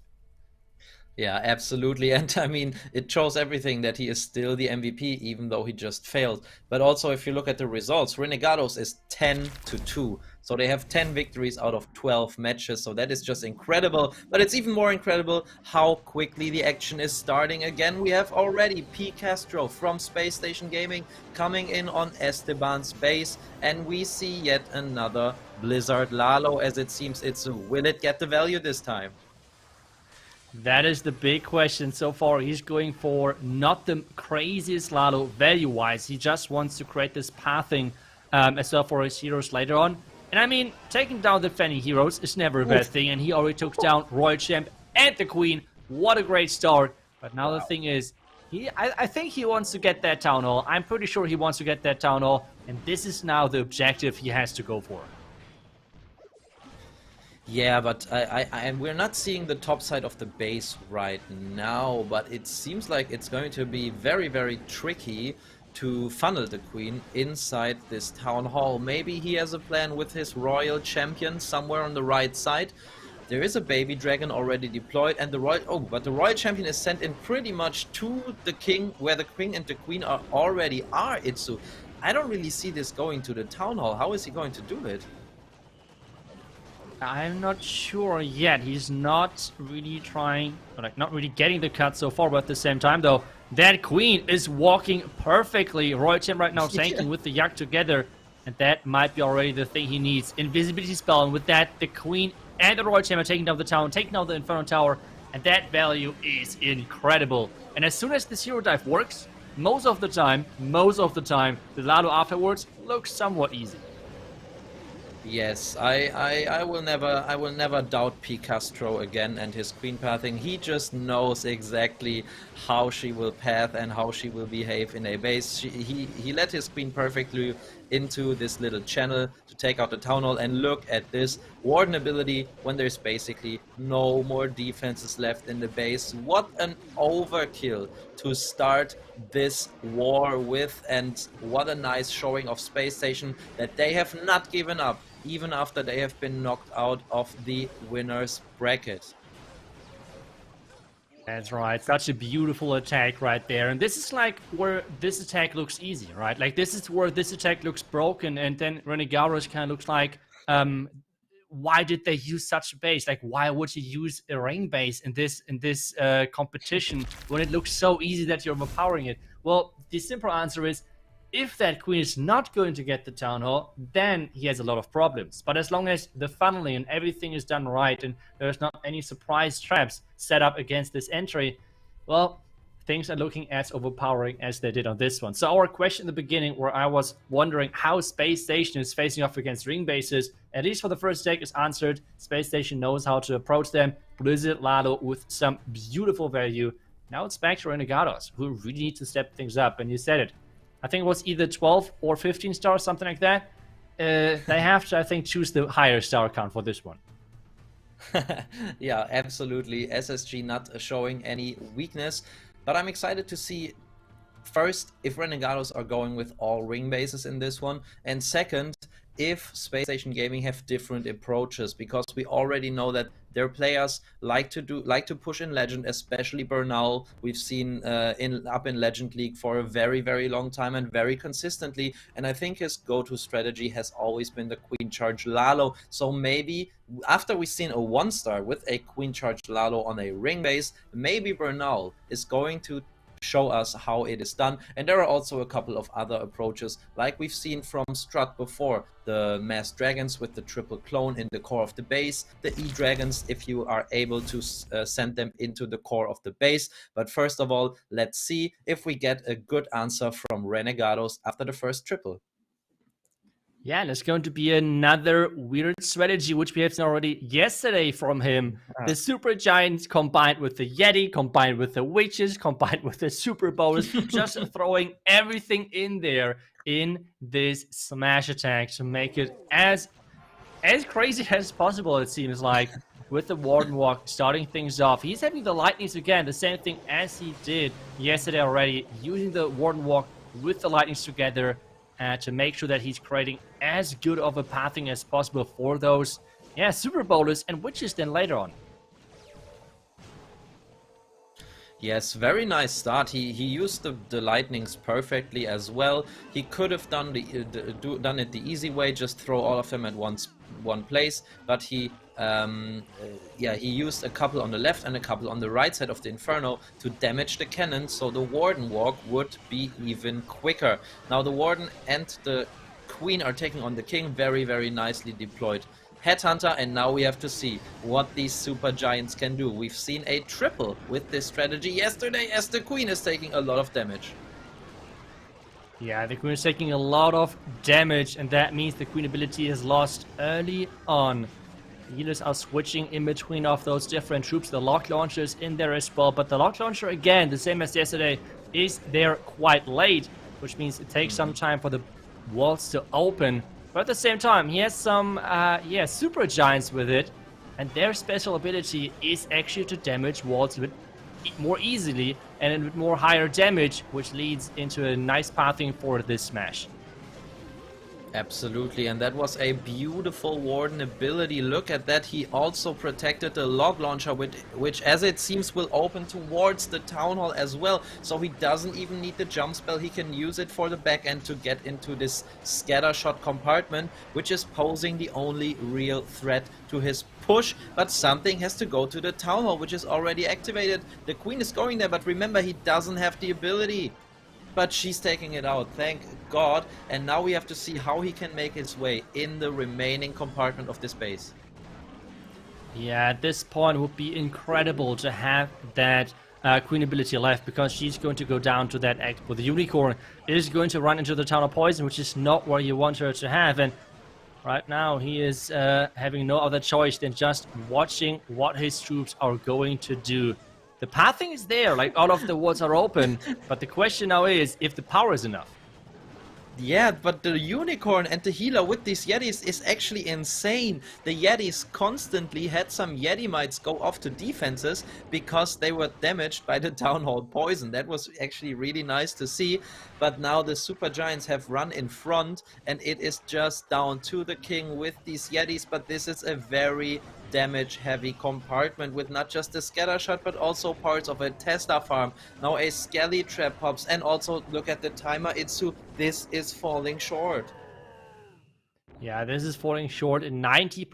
Yeah, absolutely. And I mean, it shows everything that he is still the MVP, even though he just failed. But also, if you look at the results, Renegados is 10-2. So they have 10 victories out of 12 matches. So that is just incredible. But it's even more incredible how quickly the action is starting again. We have already P. Castro from Space Station Gaming coming in on Esteban's base. And we see yet another Blizzard Lalo, as it seems. Will it get the value this time? That is the big question so far. He's going for not the craziest Lalo value-wise. He just wants to create this pathing as well for his heroes later on. And I mean, taking down the defending heroes is never a bad thing. And he already took down Royal Champ and the Queen. What a great start. But now the thing is, I think he wants to get that Town Hall. I'm pretty sure he wants to get that Town Hall. And this is now the objective he has to go for. Yeah, but we're not seeing the top side of the base right now, but it seems like it's going to be very tricky. to funnel the queen inside this town hall. Maybe he has a plan with his royal champion somewhere on the right side. There is a baby dragon already deployed, and the royal champion is sent in pretty much to the king, where the king and the queen already are. Itsu, I don't really see this going to the town hall. How is he going to do it? I'm not sure yet. He's not really trying, like not really getting the cut so far, but at the same time though, that queen is walking perfectly. Royal Champ right now tanking with the Yak together, and that might be already the thing he needs. Invisibility spell, and with that, the queen and the Royal Champ are taking down the town, taking down the Inferno Tower, and that value is incredible. And as soon as the Zero Dive works, most of the time, the Lalo afterwards looks somewhat easy. Yes, I will never doubt Picastro again and his queen pathing. He just knows exactly how she will path and how she will behave in a base. He led his queen perfectly into this little channel to take out the town hall, and look at this warden ability when there's basically no more defenses left in the base. What an overkill to start this war with, and what a nice showing of Space Station that they have not given up even after they have been knocked out of the winner's bracket. That's right, such a beautiful attack right there. And this is like where this attack looks easy, right? Like this is where this attack looks broken, and then Renegados kind of looks like, why did they use such a base? Like, why would you use a ring base in this competition when it looks so easy that you're overpowering it? Well, the simple answer is, if that queen is not going to get the town hall, then he has a lot of problems. But as long as the funneling and everything is done right, and there's not any surprise traps set up against this entry, well, things are looking as overpowering as they did on this one. So our question in the beginning, where I was wondering how Space Station is facing off against ring bases, at least for the first take, is answered. Space Station knows how to approach them. Blizzard Lalo with some beautiful value. Now it's back to Renegados, who really need to step things up, and you said it. I think it was either 12 or 15 stars, something like that. They have to, I think, choose the higher star count for this one. Yeah, absolutely. SSG not showing any weakness, but I'm excited to see, first, if Renegados are going with all ring bases in this one, and second, if Space Station Gaming have different approaches, because we already know that their players like to push in Legend, especially Bernal. We've seen up in Legend League for a very, very long time and very consistently, and I think his go-to strategy has always been the Queen Charge Lalo. So maybe after we've seen a 1-star with a Queen Charge Lalo on a ring base, maybe Bernal is going to show us how it is done. And there are also a couple of other approaches, like we've seen from Strat before, the Masked Dragons with the triple clone in the core of the base, the E-Dragons if you are able to send them into the core of the base. But first of all, let's see if we get a good answer from Renegados after the first triple. Yeah, and it's going to be another weird strategy, which we have seen already yesterday from him. The Super Giants combined with the Yeti, combined with the Witches, combined with the Super Bowlers, just throwing everything in there in this smash attack to make it as crazy as possible, it seems like, with the Warden Walk starting things off. He's having the Lightnings again, the same thing as he did yesterday already, using the Warden Walk with the Lightnings together, to make sure that he's creating as good of a pathing as possible for those, Super Bowlers and Witches then later on. Yes, very nice start. He used the lightnings perfectly as well. He could have done done it the easy way, just throw all of them at one place, but he used a couple on the left and a couple on the right side of the Inferno to damage the cannon, so the Warden Walk would be even quicker. Now the Warden and the Queen are taking on the King, very, very nicely deployed Headhunter, and now we have to see what these Super Giants can do. We've seen a triple with this strategy yesterday, as the Queen is taking a lot of damage. Yeah, the Queen is taking a lot of damage, and that means the Queen ability is lost early on. The healers are switching in between of those different troops. The Lock Launcher is in there as well, but the Lock Launcher, again, the same as yesterday, is there quite late, which means it takes some time for the walls to open. But at the same time, he has some, Super Giants with it, and their special ability is actually to damage walls with more easily and with more higher damage, which leads into a nice pathing for this smash. Absolutely, and that was a beautiful Warden ability. Look at that, he also protected the log launcher, which as it seems will open towards the Town Hall as well. So he doesn't even need the jump spell, he can use it for the back end to get into this scatter shot compartment, which is posing the only real threat to his push. But something has to go to the Town Hall, which is already activated. The Queen is going there, but remember, he doesn't have the ability. But she's taking it out, thank God. And now we have to see how he can make his way in the remaining compartment of this base. Yeah, at this point it would be incredible to have that Queen ability left, because she's going to go down to that act with the Unicorn. It is going to run into the Town of Poison, which is not where you want her to have. And right now he is having no other choice than just watching what his troops are going to do. The pathing is there, like all of the wards are open, but the question now is if the power is enough. Yeah, but the Unicorn and the healer with these Yetis is actually insane. The Yetis constantly had some Yeti mites go off to defenses because they were damaged by the Town Hall poison. That was actually really nice to see. But now the Super Giants have run in front and it is just down to the King with these Yetis. But this is a very damage heavy compartment with not just the scatter shot but also parts of a Tesla farm. Now a Skelly trap pops, and also look at the timer, Itsu. This is falling short. Yeah, this is falling short in 90%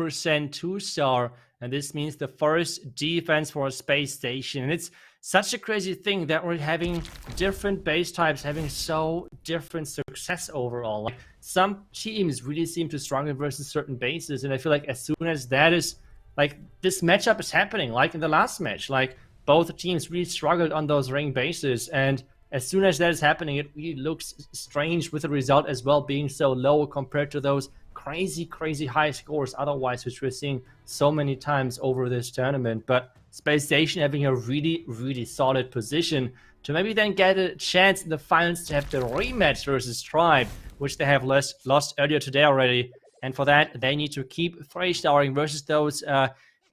2-star, and this means the first defense for a space station. And it's such a crazy thing that we're having different base types having so different success overall. Like, some teams really seem to struggle versus certain bases, and I feel like as soon as that is, like, this matchup is happening, like in the last match, like both teams really struggled on those ring bases, and as soon as that is happening, it really looks strange with the result as well being so low compared to those crazy high scores otherwise, which we're seeing so many times over this tournament. But Space Station having a really solid position to maybe then get a chance in the finals to have the rematch versus Tribe, which they have lost earlier today already. And for that, they need to keep 3-starring versus those,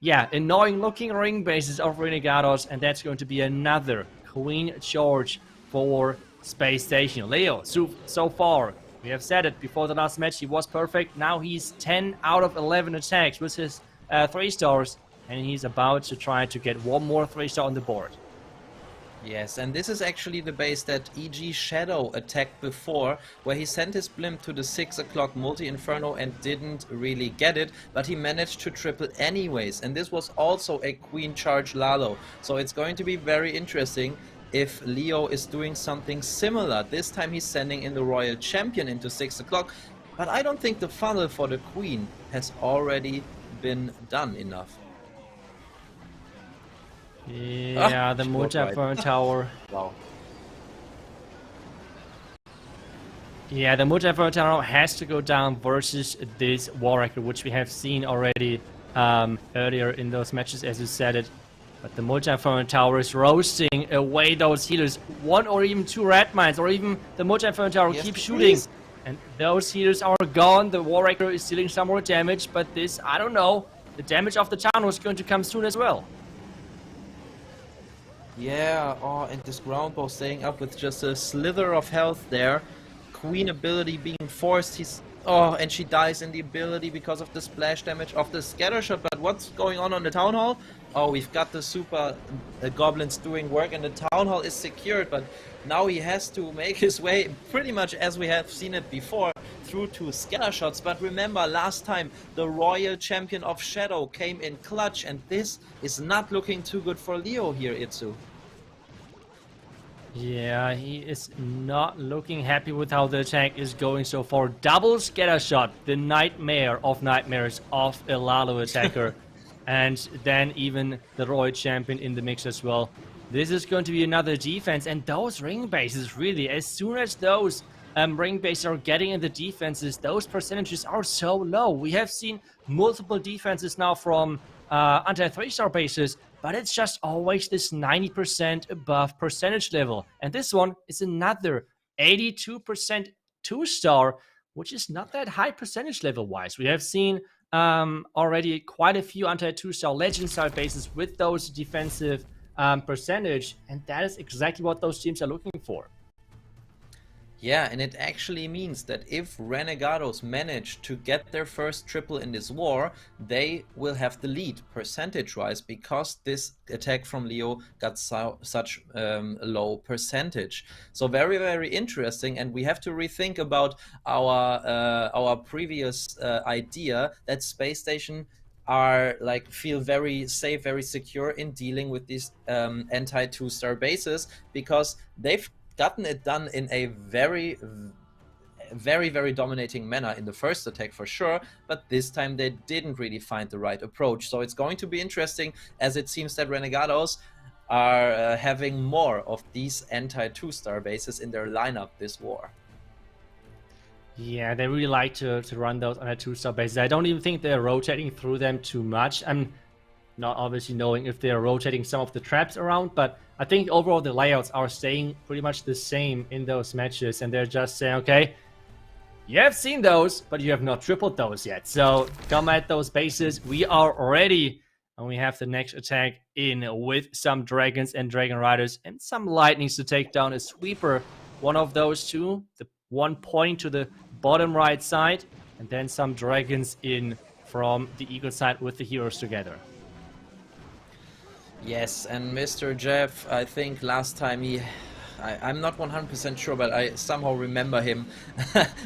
annoying looking ring bases of Renegados, and that's going to be another Queen charge for Space Station. Leo, so far, we have said it before the last match, he was perfect. Now he's 10 out of 11 attacks with his 3-stars, and he's about to try to get one more 3-star on the board. Yes, and this is actually the base that EG Shadow attacked before, where he sent his blimp to the 6 o'clock multi-inferno and didn't really get it, but he managed to triple anyways. And this was also a Queen charge Lalo, so it's going to be very interesting if Leo is doing something similar. This time he's sending in the Royal Champion into 6 o'clock, but I don't think the funnel for the Queen has already been done enough. Yeah, the multi-inferno tower. Wow. Yeah, the multi-inferno tower has to go down versus this War Record, which we have seen already earlier in those matches, as you said it. But the multi-inferno tower is roasting away those healers. 1 or even 2 red mines, or even the multi-inferno tower keeps shooting. Please. And those healers are gone. The War Record is dealing some more damage, but this, I don't know. The damage of the town was going to come soon as well. Yeah, oh, and this ground ball staying up with just a slither of health there. Queen ability being forced, and she dies in the ability because of the splash damage of the scatter shot. But what's going on the Town Hall? Oh, we've got the super goblins doing work, and the Town Hall is secured, but now he has to make his way, pretty much as we have seen it before, through 2 scatter shots. But remember, last time the Royal Champion of Shadow came in clutch, and this is not looking too good for Leo here, Itsu. Yeah, he is not looking happy with how the attack is going so far. Double scatter shot, the nightmare of nightmares of a Lalo attacker. And then even the Royal Champion in the mix as well. This is going to be another defense, and those ring bases, really, as soon as those ring bases are getting in the defenses, those percentages are so low. We have seen multiple defenses now from anti-3-star bases, but it's just always this 90% above percentage level. And this one is another 82% 2-star, which is not that high percentage level-wise. We have seen already quite a few anti-2-star legend style bases with those defensive percentage, and that is exactly what those teams are looking for. Yeah, and it actually means that if Renegados manage to get their first triple in this war, they will have the lead percentage-wise, because this attack from Leo got such a low percentage. So very, very interesting, and we have to rethink about our previous idea that Space Station are feel very safe, very secure in dealing with these anti-2-star bases, because they've gotten it done in a very, very dominating manner in the first attack for sure, but this time they didn't really find the right approach. So it's going to be interesting, as it seems that Renegados are having more of these anti-2-star bases in their lineup this war. Yeah, they really like to run those anti-2-star bases. I don't even think they're rotating through them too much. I'm not obviously knowing if they're rotating some of the traps around, but I think overall the layouts are staying pretty much the same in those matches, and they're just saying, okay, you have seen those, but you have not tripled those yet. So come at those bases. We are ready, and we have the next attack in with some dragons and dragon riders and some lightnings to take down a sweeper. One of those two, the 1 point to the bottom right side, and then some dragons in from the eagle side with the heroes together. Yes, and Mr. Jeff, I think last time I'm not 100% sure, but I somehow remember him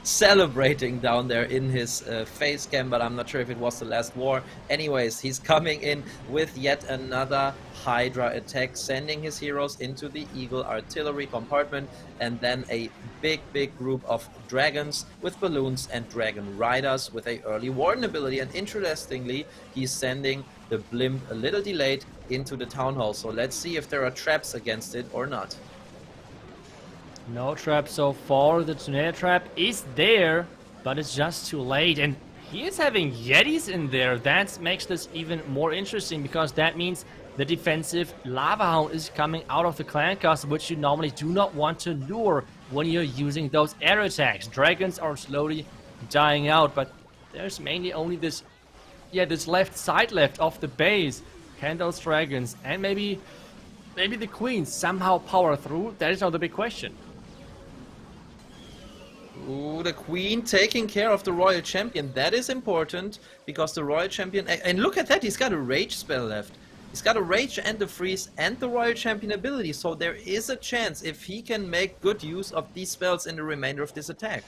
celebrating down there in his face cam, but I'm not sure if it was the last war. Anyways, he's coming in with yet another Hydra attack, sending his heroes into the Eagle artillery compartment, and then a big group of dragons with balloons and dragon riders with a early warden ability. And interestingly, he's sending the blimp a little delayed into the town hall. So let's see if there are traps against it or not. No trap so far. The tornado trap is there, but it's just too late. And he is having Yetis in there. That makes this even more interesting, because that means the defensive Lava Hound is coming out of the clan castle, which you normally do not want to lure when you're using those air attacks. Dragons are slowly dying out, but there's mainly only this left side left of the base. Can those dragons and maybe the queens somehow power through? That is now the big question. Ooh, the queen taking care of the royal champion. That is important, because the royal champion, and look at that, he's got a rage spell left. He's got a rage and the freeze and the royal champion ability, so there is a chance if he can make good use of these spells in the remainder of this attack.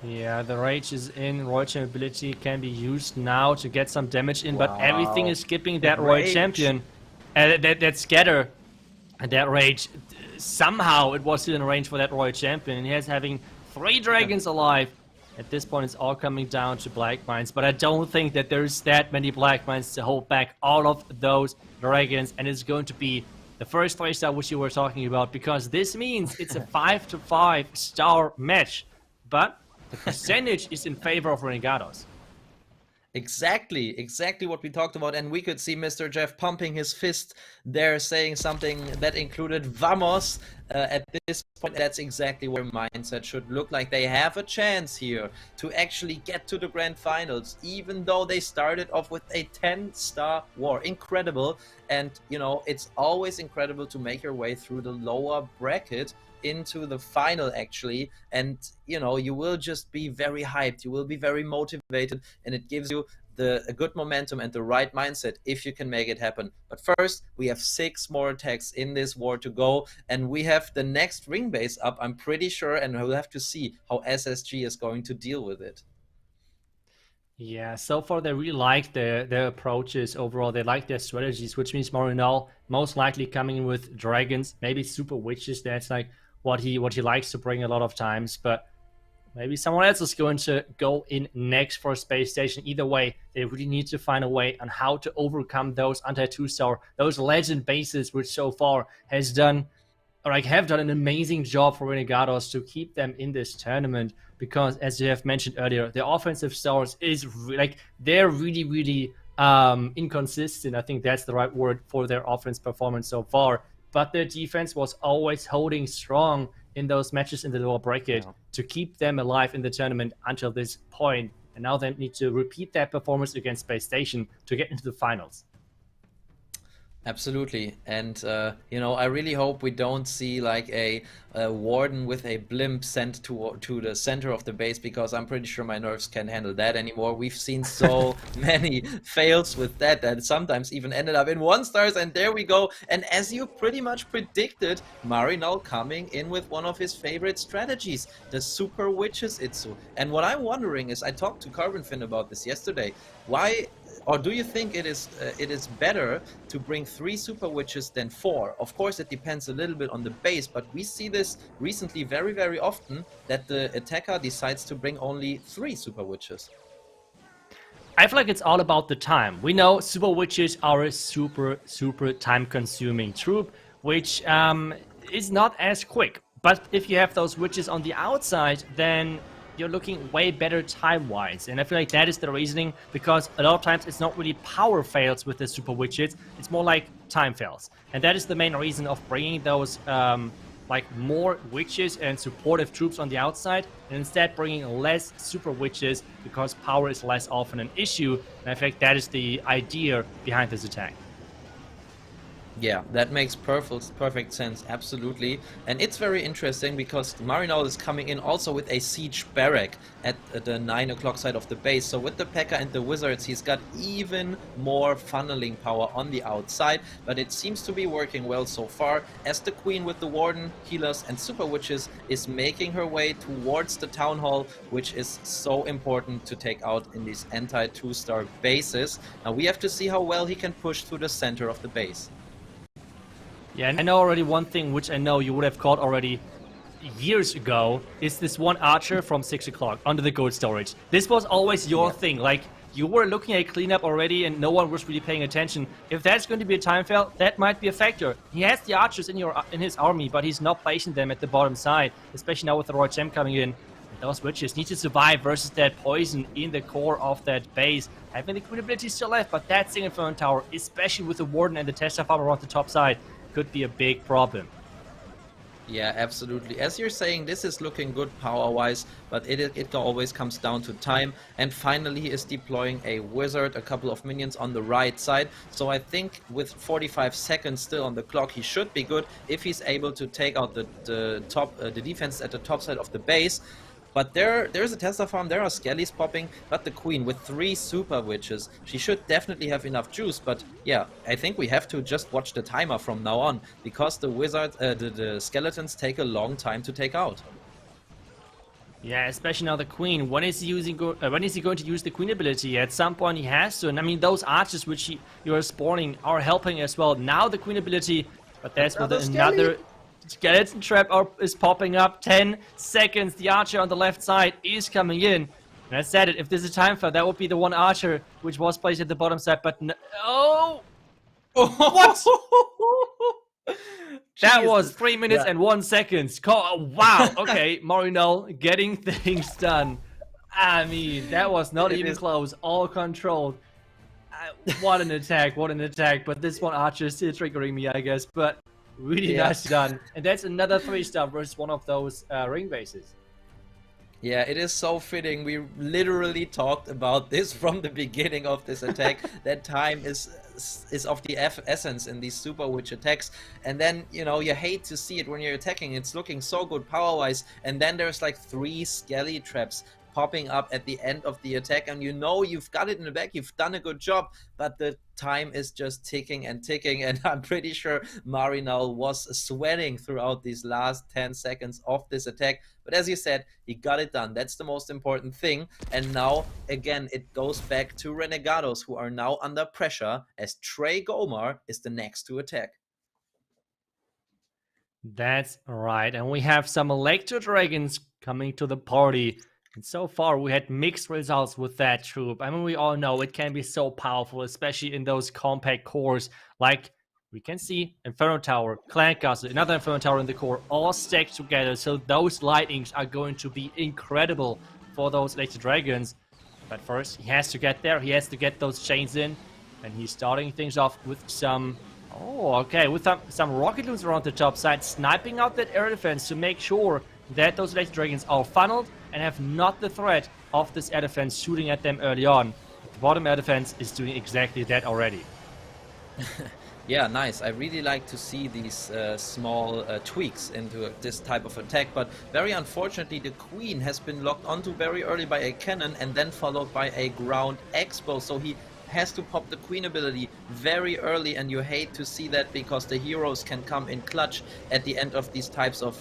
Yeah, the rage is in. Royal champion ability can be used now to get some damage in, but everything is skipping that royal champion. That scatter, and that rage, somehow it was still in range for that royal champion, and he is having 3 dragons alive. At this point, it's all coming down to black mines, but I don't think that there's that many black mines to hold back all of those dragons, and it's going to be the first 3-star which you were talking about, because this means it's a 5-to-5-star match, but the percentage is in favor of Renegados. Exactly what we talked about, and we could see Mr. Jeff pumping his fist there, saying something that included "Vamos" at this point. That's exactly where mindset should look like. They have a chance here to actually get to the grand finals, even though they started off with a 10-star war. Incredible, and you know, it's always incredible to make your way through the lower bracket into the final actually, and you know, you will just be very hyped, you will be very motivated, and it gives you a good momentum and the right mindset if you can make it happen. But first, we have 6 more attacks in this war to go, and we have the next ring base up, I'm pretty sure, and we'll have to see how SSG is going to deal with it. Yeah, so far they really like their approaches overall. They like their strategies, which means Morinal most likely coming in with dragons, maybe super witches. That's like what he likes to bring a lot of times, but maybe someone else is going to go in next for Space Station. Either way, they really need to find a way on how to overcome those anti-2-star, those legend bases, which so far have done an amazing job for Renegados to keep them in this tournament. Because as you have mentioned earlier, their offensive stars is they're really inconsistent. I think that's the right word for their offense performance so far. But their defense was always holding strong in those matches in the lower bracket to keep them alive in the tournament until this point. And now they need to repeat that performance against Space Station to get into the finals. Absolutely, and you know, I really hope we don't see like a warden with a blimp sent to the center of the base, because I'm pretty sure my nerves can't handle that anymore. We've seen so many fails with that sometimes even ended up in 1-stars, and there we go. And as you pretty much predicted, Marinal coming in with one of his favorite strategies, the Super Witches Itsu. And what I'm wondering is, I talked to Carbonfin about this yesterday. Why? Or do you think it is better to bring 3 Super Witches than 4? Of course, it depends a little bit on the base, but we see this recently very, very often, that the attacker decides to bring only 3 Super Witches. I feel like it's all about the time. We know Super Witches are a super time-consuming troop, which is not as quick. But if you have those witches on the outside, then you're looking way better time-wise. And I feel like that is the reasoning, because a lot of times it's not really power fails with the Super Witches, it's more like time fails. And that is the main reason of bringing those like more witches and supportive troops on the outside, and instead bringing less Super Witches, because power is less often an issue. And I think that is the idea behind this attack. Yeah, that makes perfect sense, absolutely. And it's very interesting because Marinal is coming in also with a siege barrack at the 9 o'clock side of the base. So with the P.E.K.K.A. and the Wizards, he's got even more funneling power on the outside. But it seems to be working well so far, as the Queen with the Warden, Healers and Super Witches is making her way towards the Town Hall, which is so important to take out in these anti-2-star bases. Now we have to see how well he can push through the center of the base. Yeah, and I know already one thing, which I know you would have caught already years ago, is this one archer from 6 o'clock under the gold storage. This was always your thing. Like, you were looking at cleanup already and no one was really paying attention. If that's going to be a time fail, that might be a factor. He has the archers in his army, but he's not placing them at the bottom side, especially now with the Royal Gem coming in. Those witches need to survive versus that poison in the core of that base. Having the Queen ability still left, but that single Inferno Tower, especially with the Warden and the Testa farm around the top side, could be a big problem. Yeah, absolutely. As you're saying, this is looking good power-wise, but it always comes down to time. And finally, he is deploying a wizard, a couple of minions on the right side. So I think with 45 seconds still on the clock, he should be good if he's able to take out the defense at the top side of the base. But there's a Tesla farm, there are Skellies popping, but the Queen with 3 Super Witches, she should definitely have enough juice. But yeah, I think we have to just watch the timer from now on, because the wizards, the skeletons take a long time to take out. Yeah, especially now the Queen. When is he going to use the Queen ability? At some point he has to, and I mean those archers which you are spawning are helping as well. Now the Queen ability, but that's with another skeleton trap is popping up. 10 seconds. The archer on the left side is coming in. And I said it, if there's a time for that would be the one archer which was placed at the bottom side, but no. Oh! What? That was 3 minutes and 1 second. Wow, okay, Marinal getting things done. I mean, that was not even close, all controlled. What an attack, but this one archer is still triggering me, I guess, but really nice done. And that's another 3-star versus one of those ring bases. Yeah, it is so fitting. We literally talked about this from the beginning of this attack. That time is of the essence in these Super Witch attacks. And then, you know, you hate to see it when you're attacking. It's looking so good power-wise. And then there's like 3 Skelly traps popping up at the end of the attack, and you know you've got it in the back, you've done a good job, but the time is just ticking and ticking, and I'm pretty sure Marinal was sweating throughout these last 10 seconds of this attack. But as you said, he got it done. That's the most important thing. And now, again, it goes back to Renegados, who are now under pressure, as Trey Gomar is the next to attack. That's right, and we have some Electro Dragons coming to the party. And so far, we had mixed results with that troop. I mean, we all know it can be so powerful, especially in those compact cores. Like, we can see Inferno Tower, Clan Castle, another Inferno Tower in the core, all stacked together. So those lightnings are going to be incredible for those Electro Dragons. But first, he has to get there. He has to get those chains in. And he's starting things off with some... Oh, okay, with some rocket loons around the top side, sniping out that air defense to make sure that those Electro Dragons are funneled and have not the threat of this air defense shooting at them early on. The bottom air defense is doing exactly that already. Yeah, nice. I really like to see these small tweaks into this type of attack, but very unfortunately the queen has been locked onto very early by a cannon and then followed by a ground expo, so he has to pop the queen ability very early, and you hate to see that because the heroes can come in clutch at the end of these types of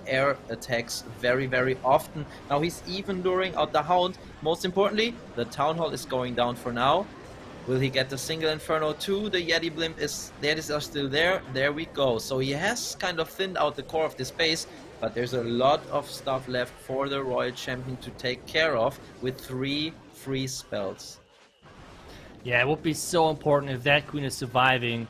air attacks very often. Now he's even luring out the Hound. Most importantly, the Town Hall is going down for now. Will he get the single Inferno too? The Yeti Blimp is are still there. There we go. So he has kind of thinned out the core of this base, but there's a lot of stuff left for the Royal Champion to take care of with 3 free spells. Yeah, it would be so important if that queen is surviving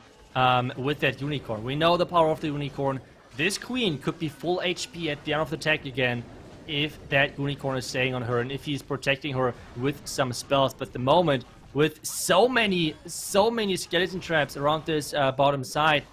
with that unicorn. We know the power of the unicorn. This queen could be full HP at the end of the attack again if that unicorn is staying on her and if he's protecting her with some spells. But the moment, with so many skeleton traps around this bottom side,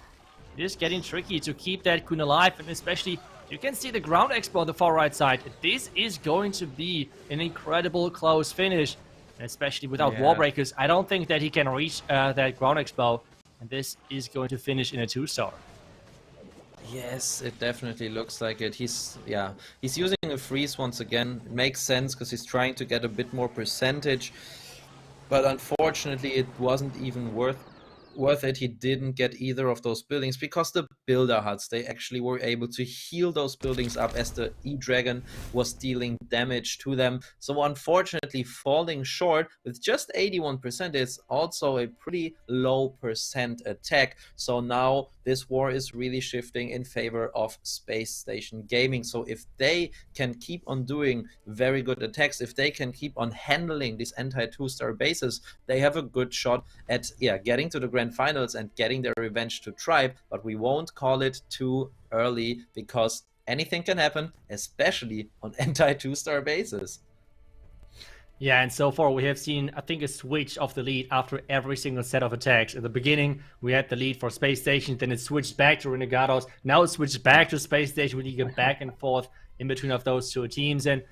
it is getting tricky to keep that queen alive, and especially you can see the ground expo on the far right side. This is going to be an incredible close finish, and especially without wall breakers. I don't think that he can reach that ground expo, and this is going to finish in a 2-star. Yes, it definitely looks like it. He's using a freeze once again. It makes sense because he's trying to get a bit more percentage. But unfortunately, it wasn't even worth it. He didn't get either of those buildings because the builder huts, they actually were able to heal those buildings up as the E-Dragon was dealing damage to them. So unfortunately, falling short with just 81% is also a pretty low percent attack. So now this war is really shifting in favor of Space Station Gaming. So if they can keep on doing very good attacks, if they can keep on handling these anti-2-star bases, they have a good shot at getting to the grand finals and getting their revenge to Tribe. But we won't call it too early because anything can happen, especially on anti-2-star bases. Yeah, and so far we have seen, I think, a switch of the lead after every single set of attacks. At the beginning, we had the lead for Space Station, then it switched back to Renegados. Now it switched back to Space Station, when you get back and forth in between of those two teams. And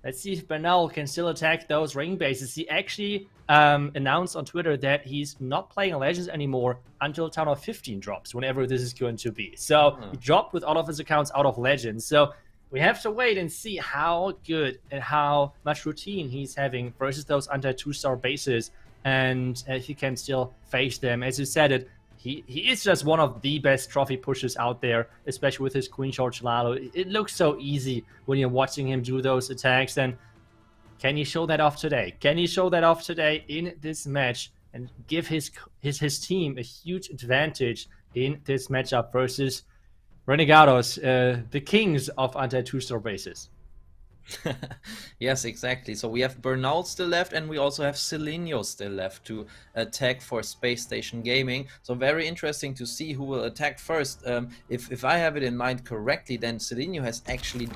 let's see if Bernal can still attack those ring bases. He actually announced on Twitter that he's not playing Legends anymore until Town of 15 drops, whenever this is going to be. So he dropped with all of his accounts out of Legends. So we have to wait and see how good and how much routine he's having versus those anti-2-star bases, and if he can still face them. As you said it, he is just one of the best trophy pushers out there, especially with his Queen Charge Lalo. It looks so easy when you're watching him do those attacks, and can he show that off today? Can he show that off today in this match and give his team a huge advantage in this matchup versus Renegados, the kings of anti-2-star bases? Yes, exactly. So we have Bernal still left, and we also have Selenio still left to attack for Space Station Gaming. So very interesting to see who will attack first. If I have it in mind correctly, then Selenio has actually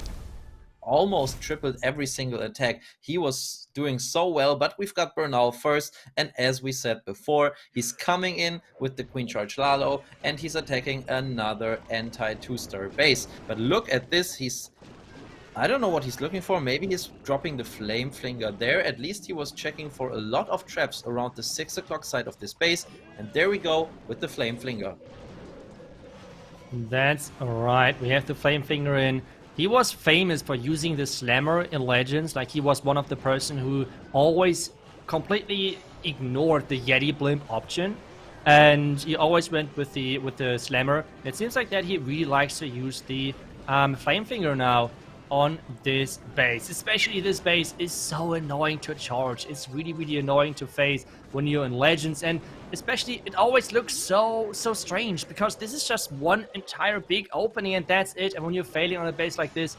almost tripled every single attack. He was doing so well, but we've got Bernal first, and as we said before, he's coming in with the Queen Charge Lalo, and he's attacking another anti-2-star base. But look at this, I don't know what he's looking for. Maybe he's dropping the Flame Flinger there. At least he was checking for a lot of traps around the 6 o'clock side of this base, and there we go with the Flame Flinger. That's right, we have the Flame Flinger in. He was famous for using the Slammer in Legends. Like, he was one of the person who always completely ignored the Yeti Blimp option, and he always went with the Slammer. It seems like that he really likes to use the Flame Finger now on this base. Especially this base is so annoying to charge. It's really annoying to face when you're in Legends, and especially it always looks so strange because this is just one entire big opening and that's it. And when you're failing on a base like this,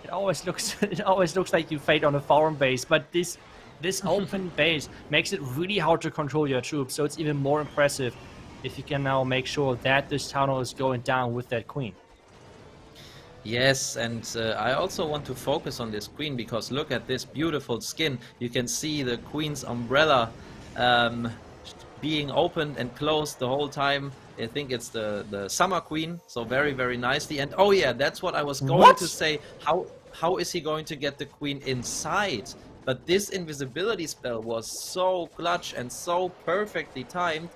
it always looks like you failed on a farm base. But this open base makes it really hard to control your troops, so it's even more impressive if you can now make sure that this town hall is going down with that queen. Yes, and I also want to focus on this queen because look at this beautiful skin. You can see the queen's umbrella being opened and closed the whole time. I think it's the summer queen, so very nicely. And oh yeah, that's what I was going to say. How is he going to get the queen inside? But this invisibility spell was so clutch and so perfectly timed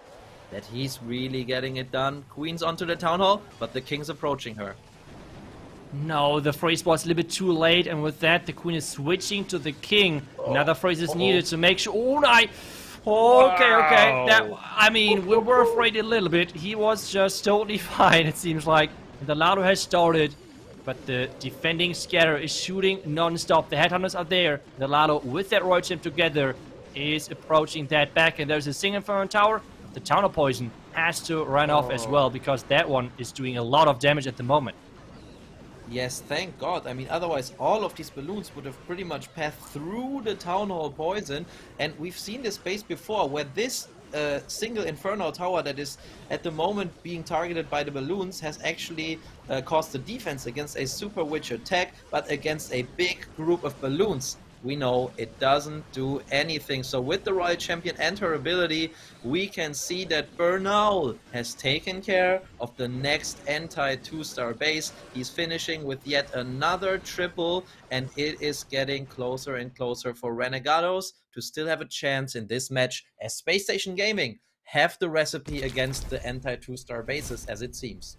that he's really getting it done. Queen's onto the Town Hall, but the King's approaching her. No, the freeze was a little bit too late, and with that, the Queen is switching to the King. Another freeze is needed to make sure. Oh, no! Okay. I mean, we were afraid a little bit. He was just totally fine, it seems like. And the Lado has started, but the defending Scatter is shooting non-stop. The Headhunters are there. The Lado, with that Royal Champ together, is approaching that back. And there's a single Inferno Tower. The Town of Poison has to run off as well, because that one is doing a lot of damage at the moment. Yes, thank God. I mean, otherwise all of these balloons would have pretty much passed through the Town Hall Poison. And we've seen this base before, where this single Inferno Tower that is at the moment being targeted by the balloons has actually caused the defense against a Super Witch attack, but against a big group of balloons, we know it doesn't do anything. So with the Royal Champion and her ability, we can see that Bernal has taken care of the next anti-2-star base. He's finishing with yet another triple, and it is getting closer and closer for Renegados to still have a chance in this match, as Space Station Gaming have the recipe against the anti-2-star bases, as it seems.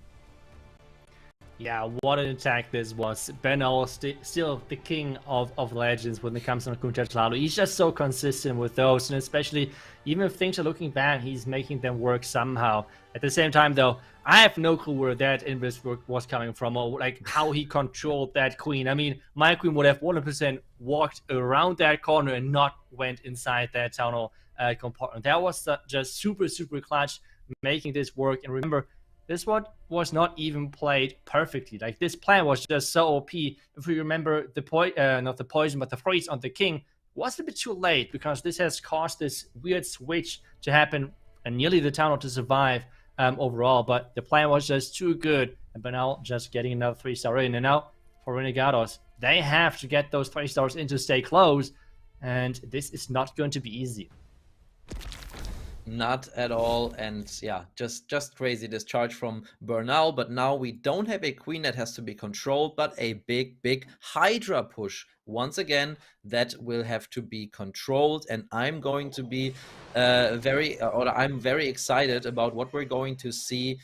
Yeah, what an attack this was. Bernal still the king of legends when it comes to Kunta Lado. He's just so consistent with those, and especially even if things are looking bad, he's making them work somehow. At the same time, though, I have no clue where that invis was coming from, or like how he controlled that Queen. I mean, my Queen would have 100% walked around that corner and not went inside that Town Hall compartment. That was just super clutch, making this work. And remember, this one was not even played perfectly. Like, this plan was just so OP. If we remember, not the poison, but the freeze on the King was a bit too late, because this has caused this weird switch to happen and nearly the Town Hall to survive overall. But the plan was just too good. And Bernal just getting another 3-star in. And now for Renegados, they have to get those 3 stars in to stay close. And this is not going to be easy. Not at all, and yeah, just crazy discharge from Bernal. But now we don't have a Queen that has to be controlled, but a big Hydra push. Once again, that will have to be controlled, and I'm going to be I'm very excited about what we're going to see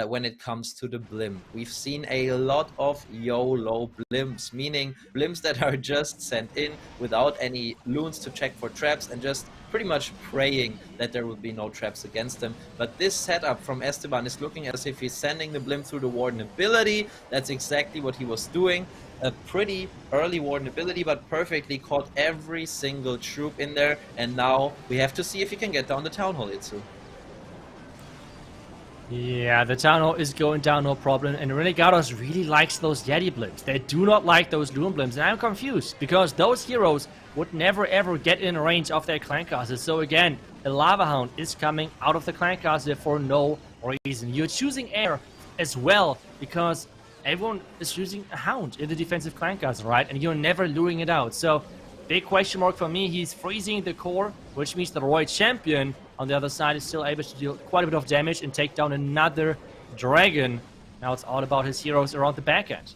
when it comes to the blimp. We've seen a lot of YOLO blimps, meaning blimps that are just sent in without any loons to check for traps and just pretty much praying that there will be no traps against them. But this setup from Esteban is looking as if he's sending the blimp through the Warden ability. That's exactly what he was doing. A pretty early Warden ability, but perfectly caught every single troop in there. And now we have to see if he can get down the Town Hall, Itsu. Yeah, the Town Hall is going down, no problem. And Renegados really likes those Yeti blimps. They do not like those Loon blimps. And I'm confused, because those heroes would never ever get in range of their clan castles. So again, the Lava Hound is coming out of the clan castle for no reason. You're choosing air as well, because everyone is using a Hound in the defensive clan castle, right? And you're never luring it out. So big question mark for me. He's freezing the core, which means the Royal Champion on the other side is still able to deal quite a bit of damage and take down another dragon. Now it's all about his heroes around the back end.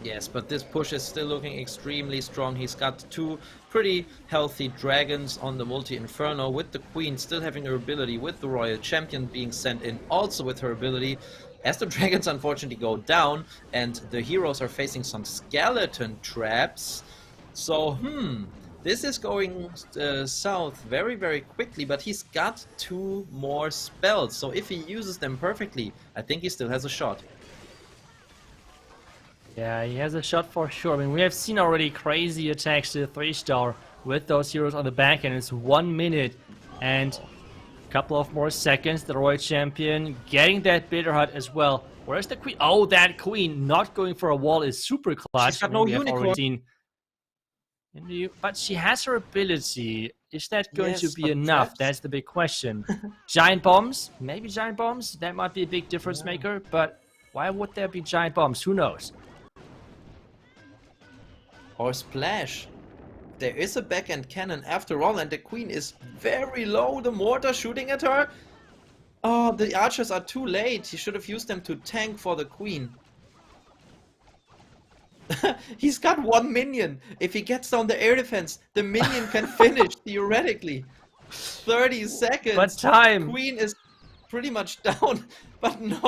Yes, but this push is still looking extremely strong. He's got 2 pretty healthy dragons on the multi-inferno, with the Queen still having her ability, with the Royal Champion being sent in also with her ability. As the dragons unfortunately go down and the heroes are facing some skeleton traps. So, this is going south very quickly, but he's got 2 more spells. So if he uses them perfectly, I think he still has a shot. Yeah, he has a shot for sure. I mean, we have seen already crazy attacks to the 3-star with those heroes on the back end. It's 1 minute and a couple of more seconds. The Royal Champion getting that Bitter Hut as well. Where's the Queen? Oh, that Queen not going for a wall is super clutch. She's got no unicorn. But she has her ability. Is that going to be enough? Traps? That's the big question. Giant bombs? Maybe giant bombs? That might be a big difference maker, but why would there be giant bombs? Who knows? Or splash. There is a backhand cannon after all, and the Queen is very low. The mortar shooting at her. Oh, the archers are too late. He should have used them to tank for the Queen. He's got 1 minion. If he gets down the air defense, the minion can finish, theoretically. 30 seconds. But time. Queen is pretty much down. But no,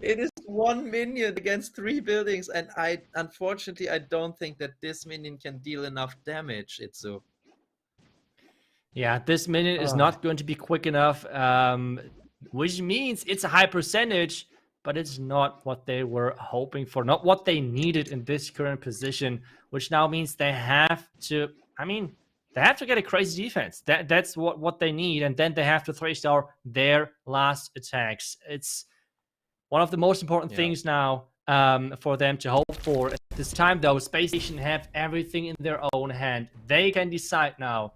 it is 1 minion against 3 buildings. And unfortunately, I don't think that this minion can deal enough damage, Itzu. Yeah, this minion is not going to be quick enough, which means it's a high percentage, but it's not what they were hoping for, not what they needed in this current position, which now means they have to, they have to get a crazy defense. That's what they need, and then they have to 3-star their last attacks. It's one of the most important things now for them to hope for. At this time, though, Space Station have everything in their own hand. They can decide now.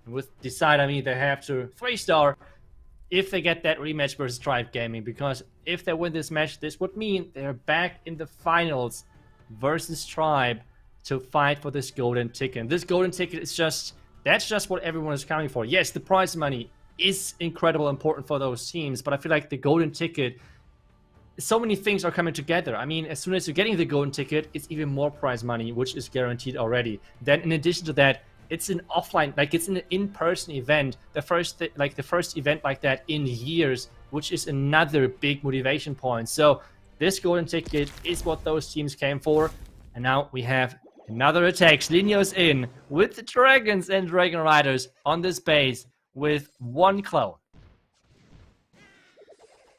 With decide, I mean they have to 3-star if they get that rematch versus Tribe Gaming, because if they win this match, this would mean they're back in the finals versus Tribe to fight for this golden ticket. And this golden ticket is that's just what everyone is counting for. Yes, the prize money is incredibly important for those teams, but I feel like the golden ticket, so many things are coming together. I mean, as soon as you're getting the golden ticket, it's even more prize money, which is guaranteed already. Then in addition to that, it's an offline, like it's an in-person event, the first event like that in years, which is another big motivation point. So this golden ticket is what those teams came for, and now we have another attack. Linio's in with the Dragons and Dragon Riders on this base with 1 clone.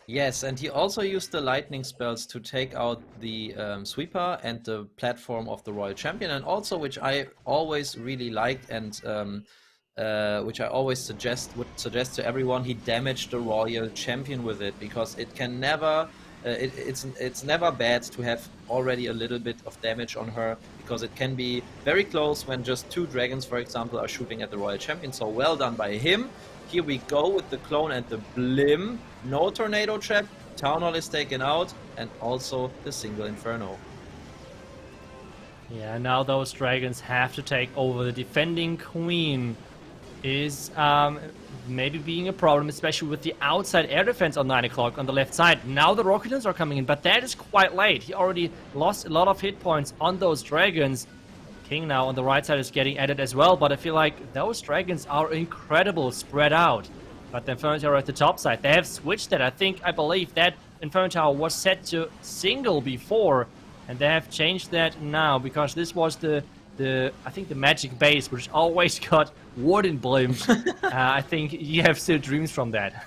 Yes, and he also used the lightning spells to take out the sweeper and the platform of the Royal Champion, and also, which I always really liked and which I always would suggest to everyone, he damaged the Royal Champion with it, because it can never, it's never bad to have already a little bit of damage on her, because it can be very close when just 2 dragons, for example, are shooting at the Royal Champion. So well done by him. Here we go with the clone and the blim. No tornado trap. Town Hall is taken out, and also the single Inferno. Yeah, now those dragons have to take over. The defending queen is maybe being a problem, especially with the outside air defense on 9 o'clock on the left side. Now the Rocketons are coming in, but that is quite late. He already lost a lot of hit points on those dragons. King now on the right side is getting added as well, but I feel like those dragons are incredible spread out. But the Inferno Tower at the top side, they have switched that. I believe that Inferno Tower was set to single before, and they have changed that now, because this was the magic base, which always got warden blimped. I think you have still dreams from that.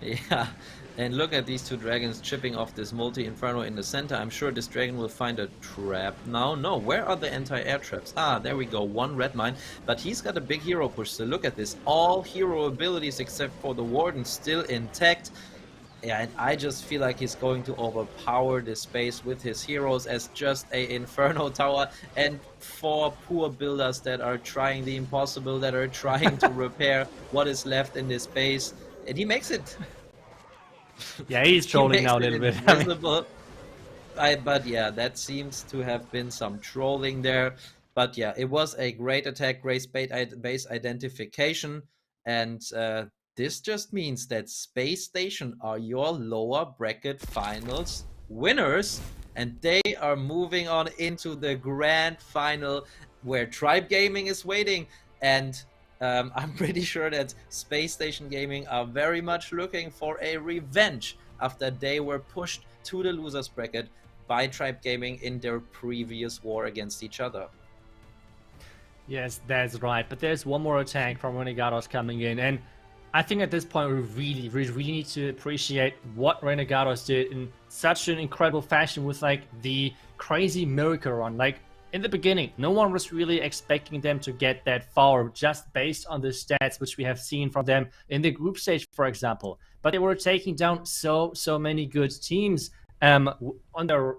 Yeah. And look at these 2 dragons chipping off this multi-inferno in the center. I'm sure this dragon will find a trap now. No, where are the anti-air traps? Ah, there we go. 1 red mine. But he's got a big hero push. So look at this. All hero abilities except for the warden still intact. Yeah, and I just feel like he's going to overpower this space with his heroes as just a Inferno Tower and 4 poor builders that are trying the impossible, that are trying to repair what is left in this base. And he makes it. Yeah, he's trolling now a little bit. But yeah, that seems to have been some trolling there. But yeah, it was a great attack, great base identification. And this just means that Space Station are your lower bracket finals winners. And they are moving on into the grand final where Tribe Gaming is waiting. And I'm pretty sure that Space Station Gaming are very much looking for a revenge after they were pushed to the losers bracket by Tribe Gaming in their previous war against each other. Yes, that's right. But there's one more attack from Renegados coming in, and I think at this point we really need to appreciate what Renegados did in such an incredible fashion with like the crazy miracle run. Like, in the beginning, no one was really expecting them to get that far just based on the stats which we have seen from them in the group stage, for example. But they were taking down so many good teams on their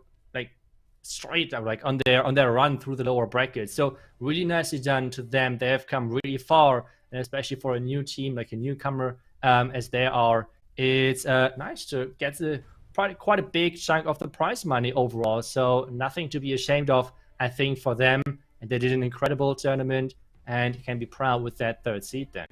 on their run through the lower brackets. So really nicely done to them. They have come really far, and especially for a new team, like a newcomer as they are, it's nice to get quite a big chunk of the prize money overall. So nothing to be ashamed of, I think, for them, and they did an incredible tournament and can be proud with that 3rd seed then.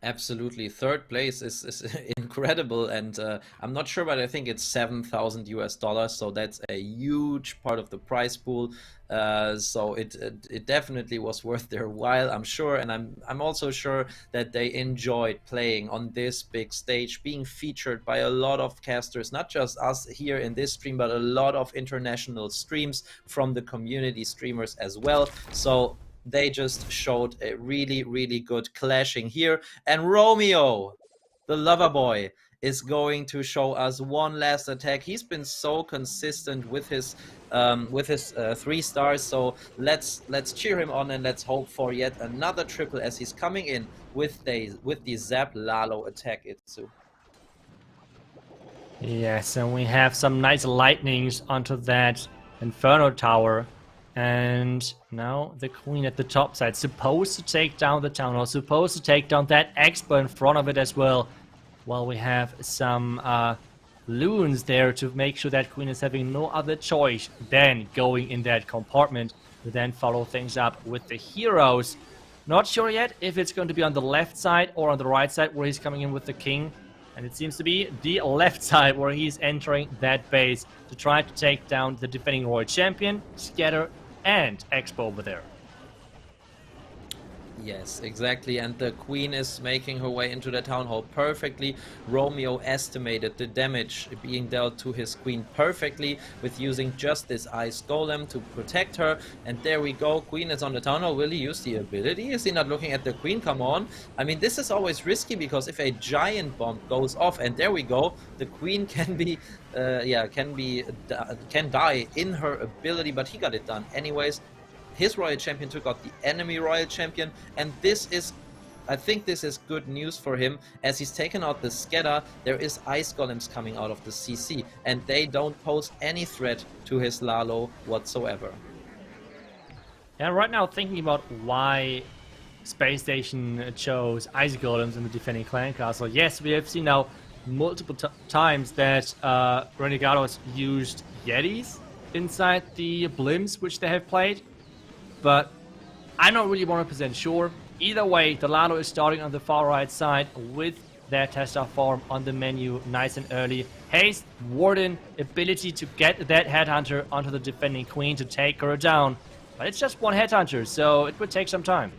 Absolutely. Third place is incredible. And I'm not sure, but I think it's 7,000 US dollars. So that's a huge part of the prize pool. So it definitely was worth their while, I'm sure. And I'm also sure that they enjoyed playing on this big stage, being featured by a lot of casters, not just us here in this stream, but a lot of international streams from the community streamers as well. So they just showed a really, really good clashing here. And Romeo, the lover boy, is going to show us one last attack. He's been so consistent with his 3 stars. So let's cheer him on, and let's hope for yet another triple as he's coming in with the Zap Lalo attack, Itsu. Yes, and we have some nice lightnings onto that Inferno Tower. And now the Queen at the top side, supposed to take down the Town Hall, supposed to take down that Expo in front of it as well. While we have some loons there to make sure that Queen is having no other choice than going in that compartment to then follow things up with the heroes. Not sure yet if it's going to be on the left side or on the right side where he's coming in with the King. And it seems to be the left side where he's entering that base to try to take down the defending Royal Champion, Scatter, and Expo over there. Yes, exactly, and the Queen is making her way into the Town Hall perfectly. Romeo estimated the damage being dealt to his Queen perfectly with using just this Ice Golem to protect her. And there we go, Queen is on the Town Hall. Will he use the ability? Is he not looking at the Queen? Come on. I mean, this is always risky because if a Giant Bomb goes off, and there we go, the Queen can die in her ability, but he got it done anyways. His Royal Champion took out the enemy Royal Champion, and I think this is good news for him. As he's taken out the Scatter, there is Ice Golems coming out of the CC, and they don't pose any threat to his Lalo whatsoever. Yeah, right now thinking about why Space Station chose Ice Golems in the defending clan castle. Yes, we have seen now multiple times that Renegados used Yetis inside the blimps which they have played. But I'm not really 100% sure. Either way, the Lalo is starting on the far right side with their tester farm on the menu nice and early. Haste, Warden, ability to get that Headhunter onto the defending Queen to take her down. But it's just one Headhunter, so it would take some time.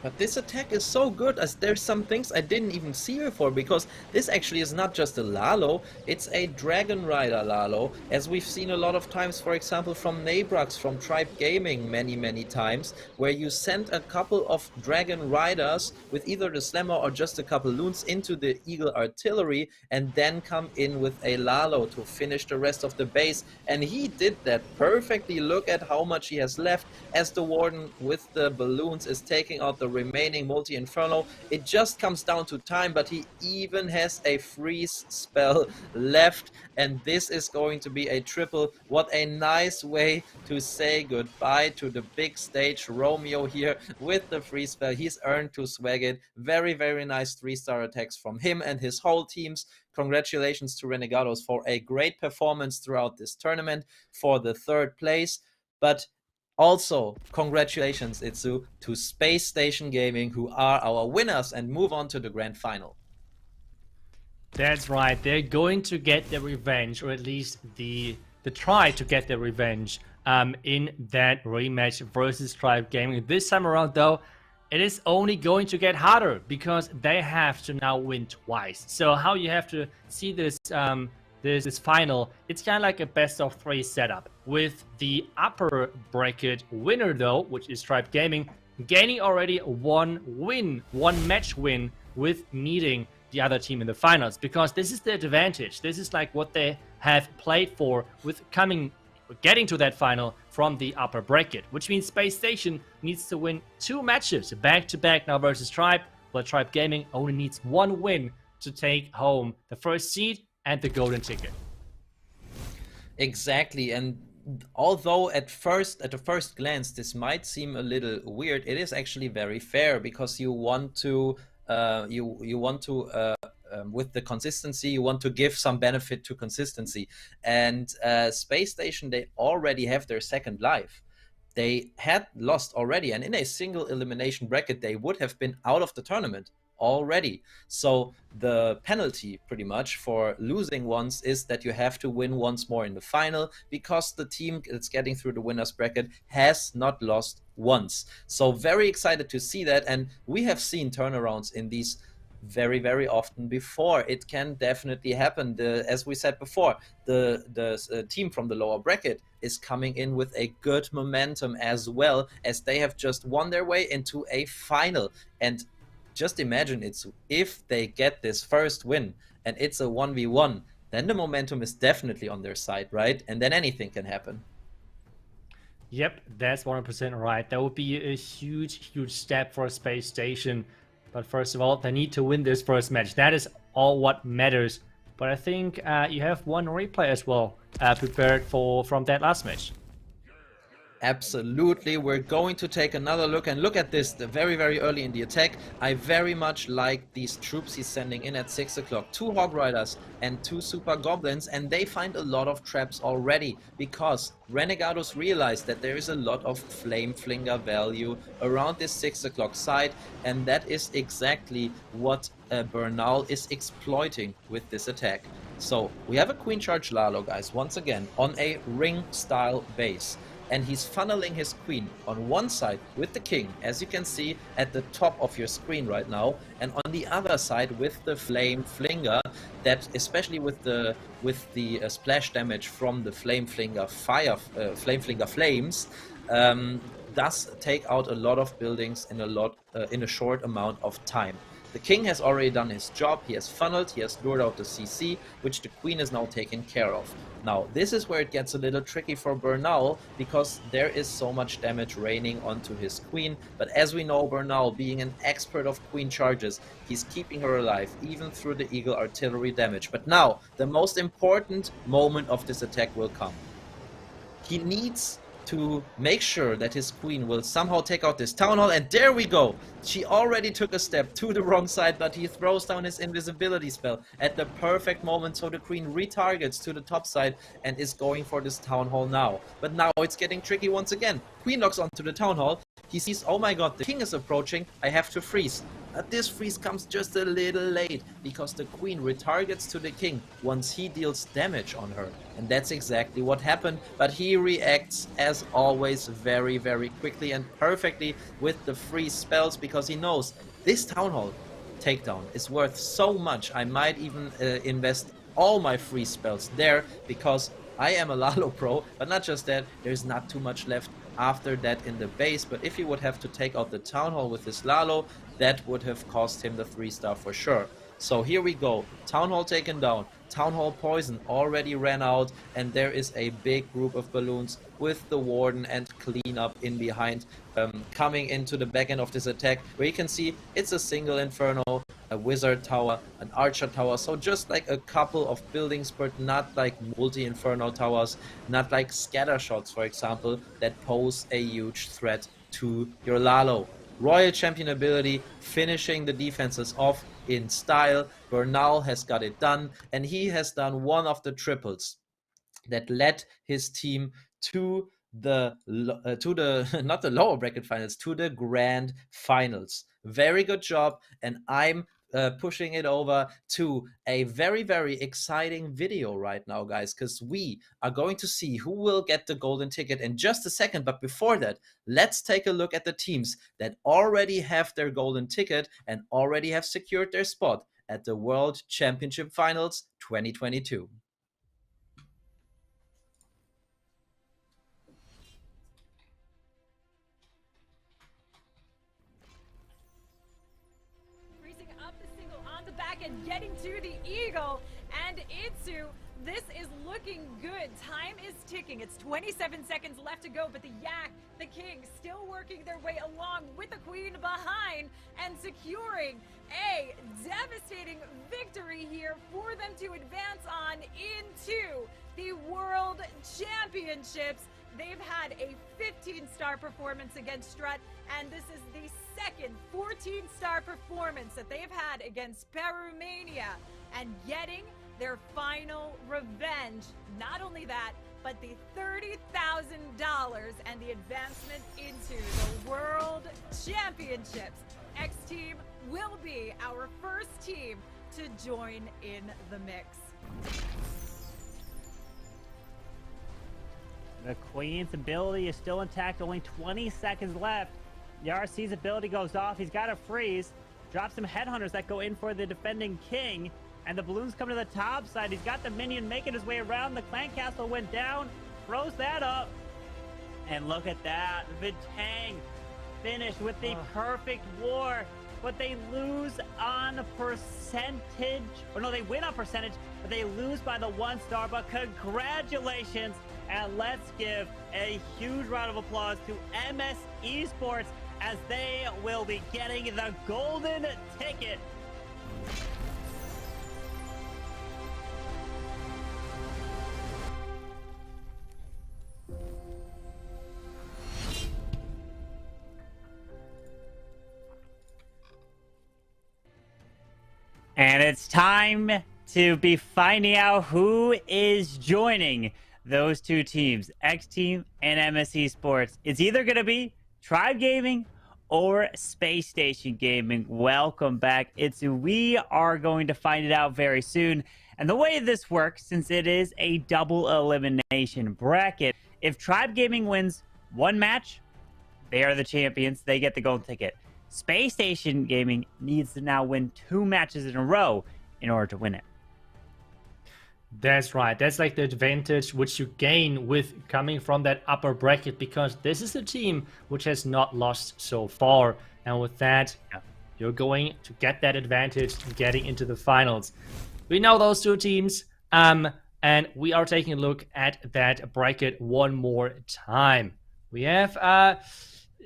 But this attack is so good, as there's some things I didn't even see before, because this actually is not just a Lalo, it's a Dragon Rider Lalo, as we've seen a lot of times, for example, from Nabrax, from Tribe Gaming many times, where you send a couple of Dragon Riders with either the Slammer or just a couple loons into the Eagle Artillery, and then come in with a Lalo to finish the rest of the base. And he did that perfectly. Look at how much he has left, as the Warden with the balloons is taking out the remaining multi-inferno. It just comes down to time, but he even has a freeze spell left, and this is going to be a triple. What a nice way to say goodbye to the big stage. Romeo here with the freeze spell. He's earned to swag it. Very nice 3-star attacks from him and his whole teams. Congratulations to Renegados for a great performance throughout this tournament for the 3rd place. But also, congratulations, Itsu, to Space Station Gaming, who are our winners and move on to the grand final. That's right. They're going to get their revenge, or at least the try to get their revenge in that rematch versus Tribe Gaming. This time around, though, it is only going to get harder because they have to now win twice. So how you have to see this this final, it's kind of like a best-of-3 setup, with the upper bracket winner, though, which is Tribe Gaming, gaining already one match win with meeting the other team in the finals, because this is their advantage. This is like what they have played for with getting to that final from the upper bracket, which means Space Station needs to win 2 matches back-to-back now versus Tribe, but Tribe Gaming only needs 1 win to take home the 1st seed and the golden ticket. Exactly, and although at the first glance this might seem a little weird, it is actually very fair, because you want to with the consistency, you want to give some benefit to consistency. And Space Station, they already have their 2nd life. They had lost already, and in a single elimination bracket they would have been out of the tournament. already. So the penalty pretty much for losing once is that you have to win once more in the final, because the team that's getting through the winners bracket has not lost once. So very excited to see that, and we have seen turnarounds in these very often before. It can definitely happen. As we said before, the team from the lower bracket is coming in with a good momentum, as well as they have just won their way into a final. And just imagine, it's if they get this first win and it's a 1v1, then the momentum is definitely on their side, right? And then anything can happen. Yep, that's 100% right. That would be a huge step for a space station. But first of all, they need to win this first match. That is all what matters. But I think you have one replay as well prepared from that last match. Absolutely, we're going to take another look, and look at this, very early in the attack. I very much like these troops he's sending in at 6 o'clock. 2 Hog Riders and 2 Super Goblins, and they find a lot of traps already, because Renegados realized that there is a lot of Flame Flinger value around this 6 o'clock side, and that is exactly what Bernal is exploiting with this attack. So we have a Queen Charge Lalo, guys, once again, on a ring style base. And he's funneling his queen on one side with the king, as you can see at the top of your screen right now, and on the other side with the Flame Flinger, that especially with the splash damage from the Flame Flinger flames, does take out a lot of buildings in a short amount of time. The king has already done his job. He has funneled, he has lured out the CC, which the queen is now taken care of. Now, this is where it gets a little tricky for Bernal, because there is so much damage raining onto his queen. But as we know, Bernal, being an expert of queen charges, he's keeping her alive, even through the Eagle artillery damage. But now, the most important moment of this attack will come. He needs to make sure that his queen will somehow take out this town hall, and there we go. She already took a step to the wrong side, but he throws down his invisibility spell at the perfect moment, so the queen retargets to the top side and is going for this town hall now. But now it's getting tricky once again. Queen locks onto the town hall. He sees, oh my god, the king is approaching, I have to freeze. But this freeze comes just a little late, because the queen retargets to the king once he deals damage on her. And that's exactly what happened, but he reacts as always very quickly and perfectly with the freeze spells, because he knows this town hall takedown is worth so much. I might even invest all my freeze spells there, because I am a Lalo pro, but not just that, there's not too much left after that in the base. But if he would have to take out the town hall with his Lalo, that would have cost him the 3-star for sure. So here we go, town hall taken down, town hall poison already ran out, and there is a big group of balloons with the warden and cleanup in behind, coming into the back end of this attack, where you can see it's a single inferno, a wizard tower, an archer tower, so just like a couple of buildings, but not like multi-inferno towers, not like scatter shots, for example, that pose a huge threat to your Lalo. Royal Champion ability, finishing the defenses off in style. Bernal has got it done, and he has done one of the triples that led his team to the not the lower bracket finals, to the grand finals. Very good job, and I'm pushing it over to a very exciting video right now, guys, because we are going to see who will get the golden ticket in just a second. But before that, let's take a look at the teams that already have their golden ticket and already have secured their spot at the World Championship Finals 2022. And getting to the Eagle, and Itsu, this is looking good. Time is ticking. It's 27 seconds left to go, but the Yak, the King, still working their way along with the Queen behind and securing a devastating victory here for them to advance on into the World Championships. They've had a 15-star performance against Strat, and this is the second 14-star performance that they've had against Perumania, and getting their final revenge. Not only that, but the $30,000 and the advancement into the World Championships. X team will be our first team to join in the mix. The Queen's ability is still intact, only 20 seconds left. The RC's ability goes off. He's got to freeze. Drops some headhunters that go in for the defending king. And the balloons come to the top side. He's got the minion making his way around. The clan castle went down. Throws that up. And look at that. Vitang finished with the perfect war. But they lose on percentage. Or no, they win on percentage, but they lose by the 1 star. But congratulations. And let's give a huge round of applause to MS Esports as they will be getting the golden ticket. And it's time to be finding out who is joining those two teams, X Team and MS Esports. It's either going to be Tribe Gaming or Space Station Gaming. Welcome back. We are going to find it out very soon. And the way this works, since it is a double elimination bracket, if Tribe Gaming wins one match, they are the champions. They get the golden ticket. Space Station Gaming needs to now win 2 matches in a row in order to win it. That's right. That's like the advantage which you gain with coming from that upper bracket, because this is a team which has not lost so far. And with that, you're going to get that advantage getting into the finals. We know those two teams, and we are taking a look at that bracket one more time. We have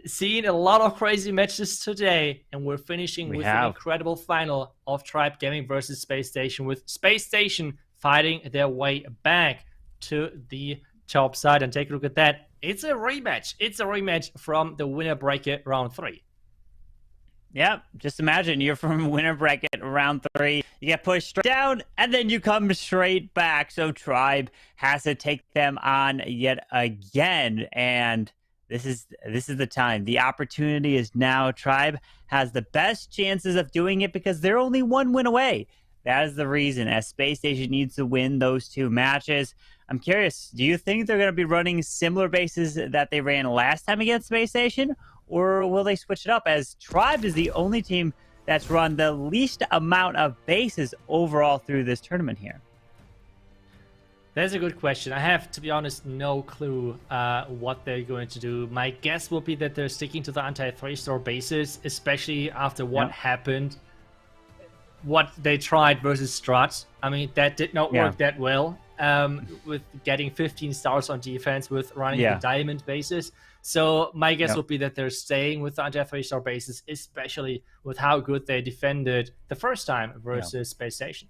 seen a lot of crazy matches today, and we're finishing with an incredible final of Tribe Gaming versus Space Station, with Space Station fighting their way back to the top side. And take a look at that. It's a rematch. It's a rematch from the winner bracket round 3. Yep, just imagine you're from winner bracket round 3. You get pushed straight down, and then you come straight back. So Tribe has to take them on yet again. And this is the time. The opportunity is now. Tribe has the best chances of doing it because they're only 1 win away. That is the reason, as Space Station needs to win those 2 matches. I'm curious, do you think they're going to be running similar bases that they ran last time against Space Station? Or will they switch it up, as Tribe is the only team that's run the least amount of bases overall through this tournament here? That's a good question. I have, to be honest, no clue what they're going to do. My guess will be that they're sticking to the anti-3-star bases, especially after what happened, what they tried versus Strat. I mean, that did not work that well, with getting 15 stars on defense with running the diamond bases. So my guess would be that they're staying with the anti-3-star bases, especially with how good they defended the first time versus Space Station.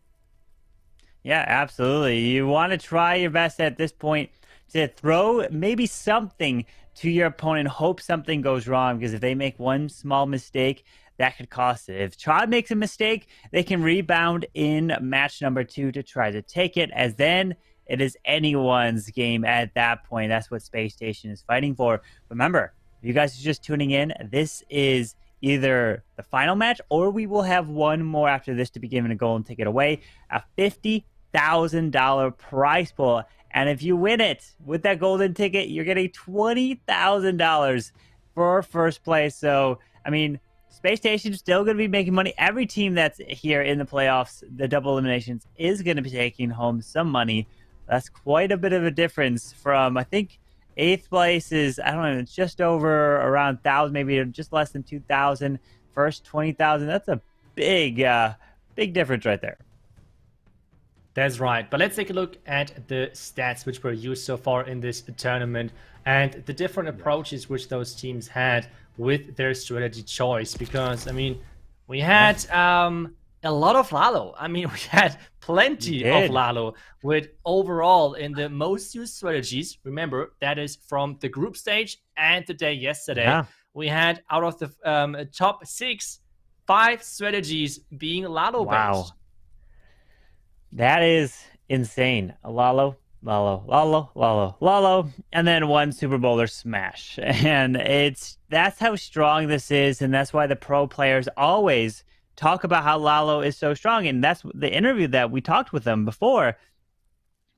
Yeah, absolutely. You want to try your best at this point to throw maybe something to your opponent, hope something goes wrong, because if they make one small mistake, that could cost it. If Tribe makes a mistake, they can rebound in match number 2 to try to take it, as then it is anyone's game at that point. That's what Space Station is fighting for. Remember, if you guys are just tuning in, this is either the final match, or we will have one more after this to be giving a golden ticket away, a $50,000 prize pool. And if you win it with that golden ticket, you're getting $20,000 for first place. So, I mean, Space Station is still going to be making money. Every team that's here in the playoffs, the double eliminations, is going to be taking home some money. That's quite a bit of a difference from, I think, 8th place is, I don't know, it's just over around 1,000, maybe just less than 2,000. First, 20,000. That's a big difference right there. That's right. But let's take a look at the stats which were used so far in this tournament and the different approaches which those teams had with their strategy choice. Because, I mean, we had a lot of Lalo. I mean, we had plenty of Lalo, with overall in the most used strategies, remember, that is from the group stage and the day yesterday, we had out of the top 6, 5 strategies being Lalo based. That is insane. Lalo, Lalo, Lalo, Lalo, Lalo, and then one Super Bowler smash. And that's how strong this is, and that's why the pro players always talk about how Lalo is so strong. And that's the interview that we talked with them before.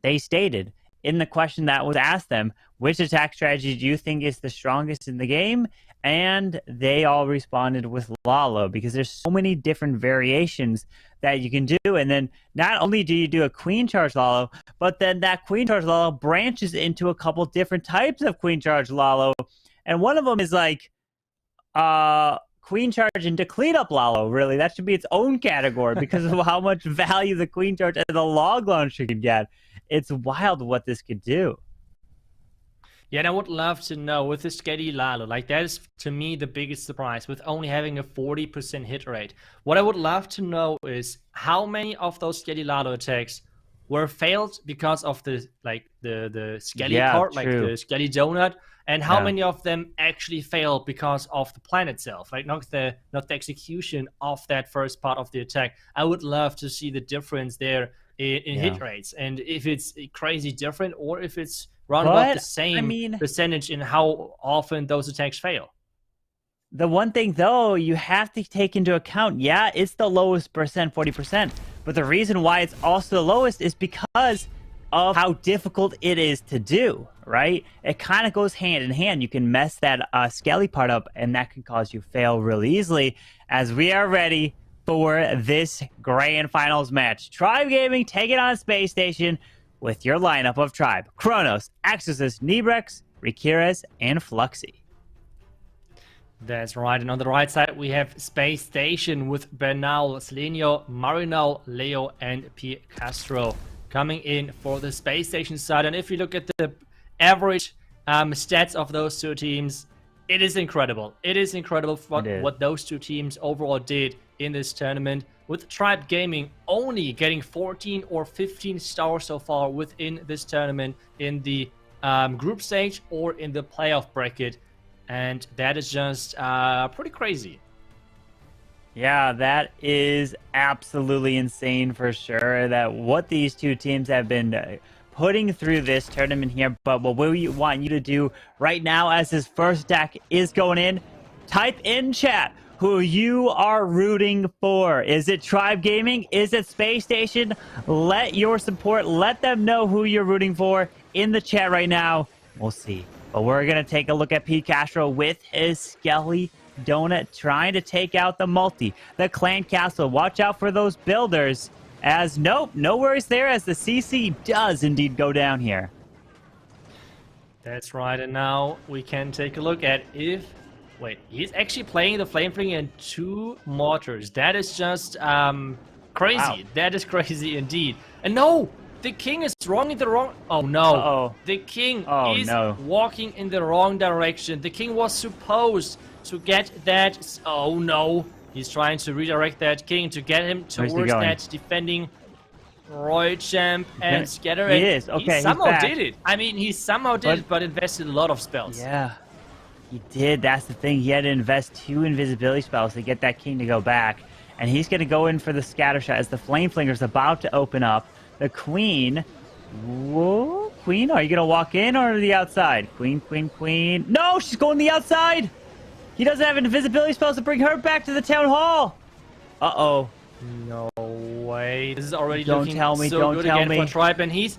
They stated in the question that was asked them, which attack strategy do you think is the strongest in the game? And they all responded with Lalo, because there's so many different variations that you can do. And then not only do you do a queen charge Lalo, but then that queen charge Lalo branches into a couple different types of queen charge Lalo. And one of them is like queen charge into cleanup Lalo. Really, that should be its own category because of how much value the queen charge and the log launcher could get. It's wild what this could do. Yeah, and I would love to know with the Sketty Lalo, like that is to me the biggest surprise with only having a 40% hit rate. What I would love to know is how many of those Sketty Lalo attacks were failed because of the Skelly part, like the Skelly donut, and how many of them actually failed because of the plan itself, like not the execution of that first part of the attack. I would love to see the difference there in hit rates, and if it's crazy different or if it's round about the same percentage in how often those attacks fail. The one thing, though, you have to take into account, yeah, it's the lowest percent, 40%. But the reason why it's also the lowest is because of how difficult it is to do, right? It kind of goes hand in hand. You can mess that Skelly part up, and that can cause you fail really easily. As we are ready for this grand finals match. Tribe Gaming taking on Space Station with your lineup of Tribe: Kronos, Exorcist, Nebrex, Rikires, and Fluxy. That's right, and on the right side we have Space Station with Bernal, Selenio, Marinal, Leo, and P. Castro coming in for the Space Station side. And if you look at the average stats of those two teams, it is incredible. It is incredible what those two teams overall did in this tournament, with Tribe Gaming only getting 14 or 15 stars so far within this tournament in the group stage or in the playoff bracket. And that is just pretty crazy. Yeah, that is absolutely insane for sure, that what these two teams have been putting through this tournament here. But what we want you to do right now as this first deck is going in, type in chat who you are rooting for. Is it Tribe Gaming? Is it Space Station? Let your support, let them know who you're rooting for in the chat right now. We'll see. But we're going to take a look at P. Castro with his Skelly Donut trying to take out the multi, the clan castle. Watch out for those builders, as nope, no worries there, as the CC does indeed go down here. That's right, and now we can take a look at if... Wait, he's actually playing the Flame Fling and 2 mortars. That is just crazy. Wow. That is crazy indeed. And no! The king is wrong in the wrong... Oh no. The king is walking in the wrong direction. The king was supposed to get that... Oh no. He's trying to redirect that king to get him towards that defending Roy Champ and Scatter. He is. Okay, he somehow did it. I mean, he somehow did it, but invested a lot of spells. Yeah, he did. That's the thing. He had to invest 2 invisibility spells to get that king to go back. And he's going to go in for the scatter shot as the Flame Flinger's about to open up. The queen. Whoa, queen, are you going to walk in or the outside? Queen, queen, queen. No, she's going the outside. He doesn't have invisibility spells to bring her back to the town hall. Uh-oh. No way. This is already looking so good again for Tribe, and he's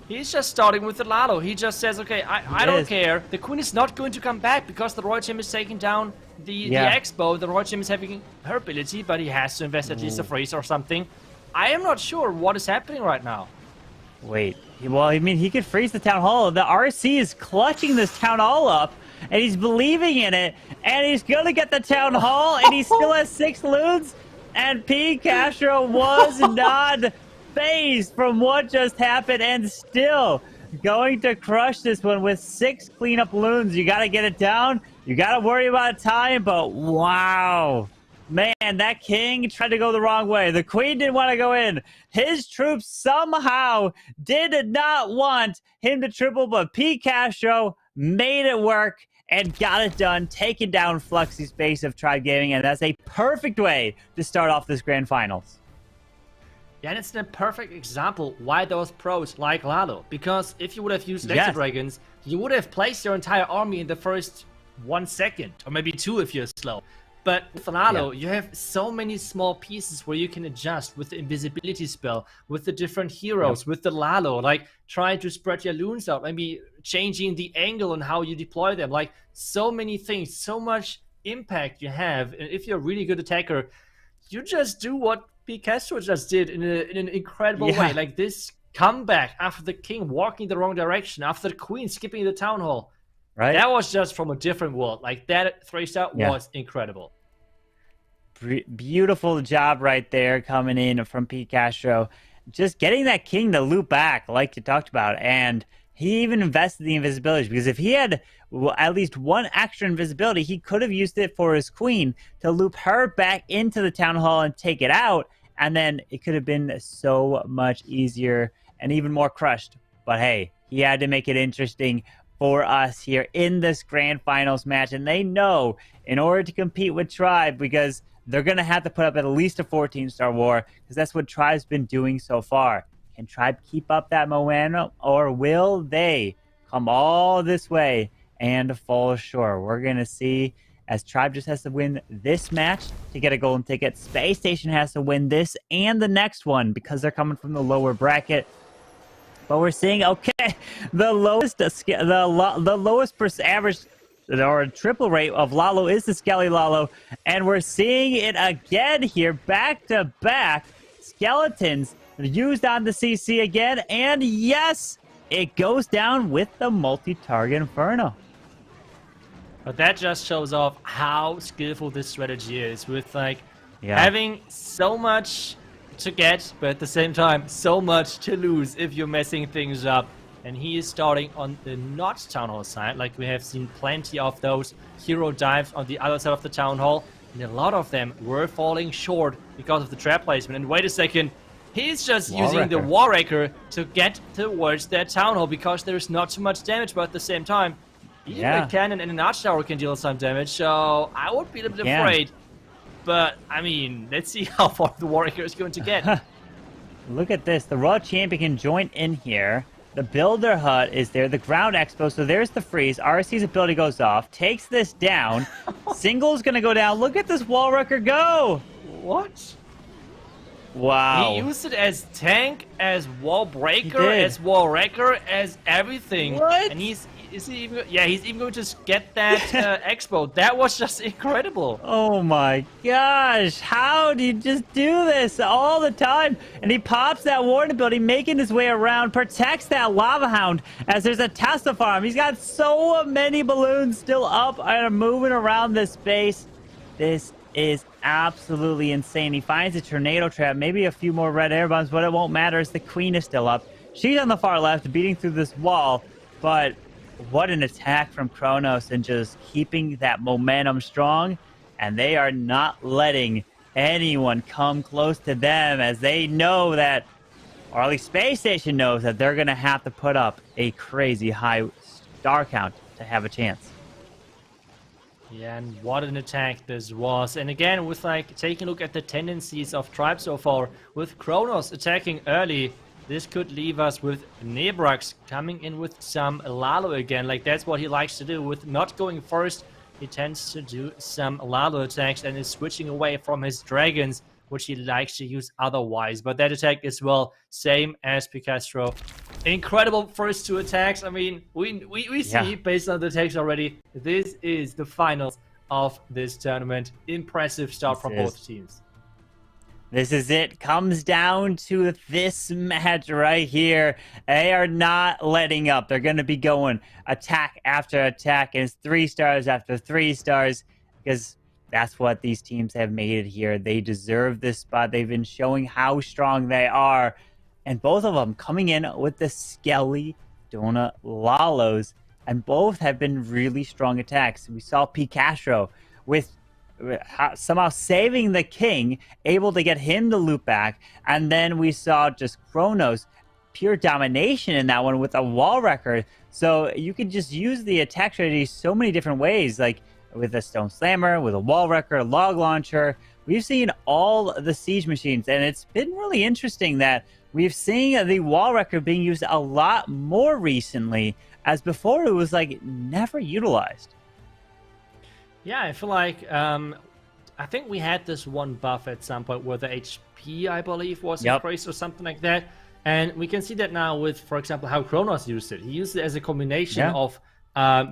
just starting with the Lalo. He just says, okay, I don't care. The queen is not going to come back because the Roy Chim is taking down the Expo. The Roy Chim is having her ability, but he has to invest at least a freeze or something. I am not sure what is happening right now. Wait. Well, I mean, he could freeze the town hall. The RC is clutching this town hall up, and he's believing in it, and he's going to get the town hall, and he still has 6 loons, and P. Castro was not phased from what just happened, and still going to crush this one with 6 cleanup loons. You got to get it down. You got to worry about time, but wow. Man, that king tried to go the wrong way. The queen didn't want to go in. His troops somehow did not want him to triple, but P. Castro made it work and got it done, taking down Fluxy's base of Tribe Gaming, and that's a perfect way to start off this grand finals. Yeah, and it's a perfect example why those pros like Lalo. Because if you would have used Laser Dragons, you would have placed your entire army in the first 1 second, or maybe 2 if you're slow. But with Lalo, you have so many small pieces where you can adjust with the invisibility spell, with the different heroes, with the Lalo, like trying to spread your loons out, maybe changing the angle on how you deploy them. Like so many things, so much impact you have. And if you're a really good attacker, you just do what Picasso just did in an incredible way. Like this comeback after the king walking the wrong direction, after the queen skipping the town hall. Right? That was just from a different world. Like that 3-star was incredible. Beautiful job right there coming in from Pete Castro. Just getting that king to loop back like you talked about. And he even invested the invisibility because if he had at least 1 extra invisibility, he could have used it for his queen to loop her back into the town hall and take it out. And then it could have been so much easier and even more crushed. But hey, he had to make it interesting for us here in this grand finals match. And they know in order to compete with Tribe, because they're going to have to put up at least a 14-star war, because that's what Tribe's been doing so far. Can Tribe keep up that momentum, or will they come all this way and fall short? We're going to see, as Tribe just has to win this match to get a golden ticket. Space Station has to win this and the next one because they're coming from the lower bracket. But we're seeing, okay, the lowest average or triple rate of Lalo is the Skelly Lalo. And we're seeing it again here, back to back. Skeletons used on the CC again. And yes, it goes down with the multi-target Inferno. But that just shows off how skillful this strategy is, with like having so much to get, but at the same time, so much to lose if you're messing things up. And he is starting on the not Town Hall side. Like we have seen plenty of those hero dives on the other side of the Town Hall. And a lot of them were falling short because of the trap placement. And wait a second, he's just using the War Wrecker to get towards that Town Hall because there's not too much damage, but at the same time, even a cannon and an archtower can deal some damage, so I would be a little bit afraid. But, I mean, let's see how far the War Wrecker is going to get. Look at this. The Raw Champion can join in here. The Builder Hut is there. The Ground Expo. So there's the freeze. RSC's ability goes off. Takes this down. Single's going to go down. Look at this Wall Wrecker go. What? Wow. He used it as tank, as wall breaker, as wall wrecker, as everything. What? And he's even going to get that expo. That was just incredible. Oh my gosh. How do you just do this all the time? And he pops that warden ability, making his way around, protects that Lava Hound as there's a Tesla farm. He's got so many balloons still up and moving around this space. This is absolutely insane. He finds a tornado trap, maybe a few more red air bombs, but it won't matter as the queen is still up. She's on the far left, beating through this wall, but what an attack from Kronos and just keeping that momentum strong. And they are not letting anyone come close to them as they know that, or at least Space Station knows that they're going to have to put up a crazy high star count to have a chance. Yeah, and what an attack this was. And again, with like taking a look at the tendencies of Tribe so far, with Kronos attacking early, this could leave us with Nebrax coming in with some Lalo again. Like that's what he likes to do. With not going first, he tends to do some Lalo attacks and is switching away from his dragons, which he likes to use otherwise. But that attack as well, same as Picastro. Incredible first 2 attacks. I mean, we see based on the attacks already, this is the finals of this tournament. Impressive start from both teams. This is it. Comes down to this match right here. They are not letting up. They're going to be going attack after attack. And it's 3 stars after 3 stars because that's what these teams have made it here. They deserve this spot. They've been showing how strong they are. And both of them coming in with the Skelly Donut Lalos. And both have been really strong attacks. We saw Picastro with somehow saving the king, able to get him to loop back. And then we saw just Kronos, pure domination in that one with a wall record. So you can just use the attack strategy so many different ways, like with a Stone Slammer, with a wall wrecker, log launcher, we've seen all the siege machines, and it's been really interesting that we've seen the wall record being used a lot more recently, as before it was like never utilized. Yeah, I feel like I think we had this one buff at some point where the HP, I believe, was increased or something like that. And we can see that now with, for example, how Kronos used it. He used it as a combination of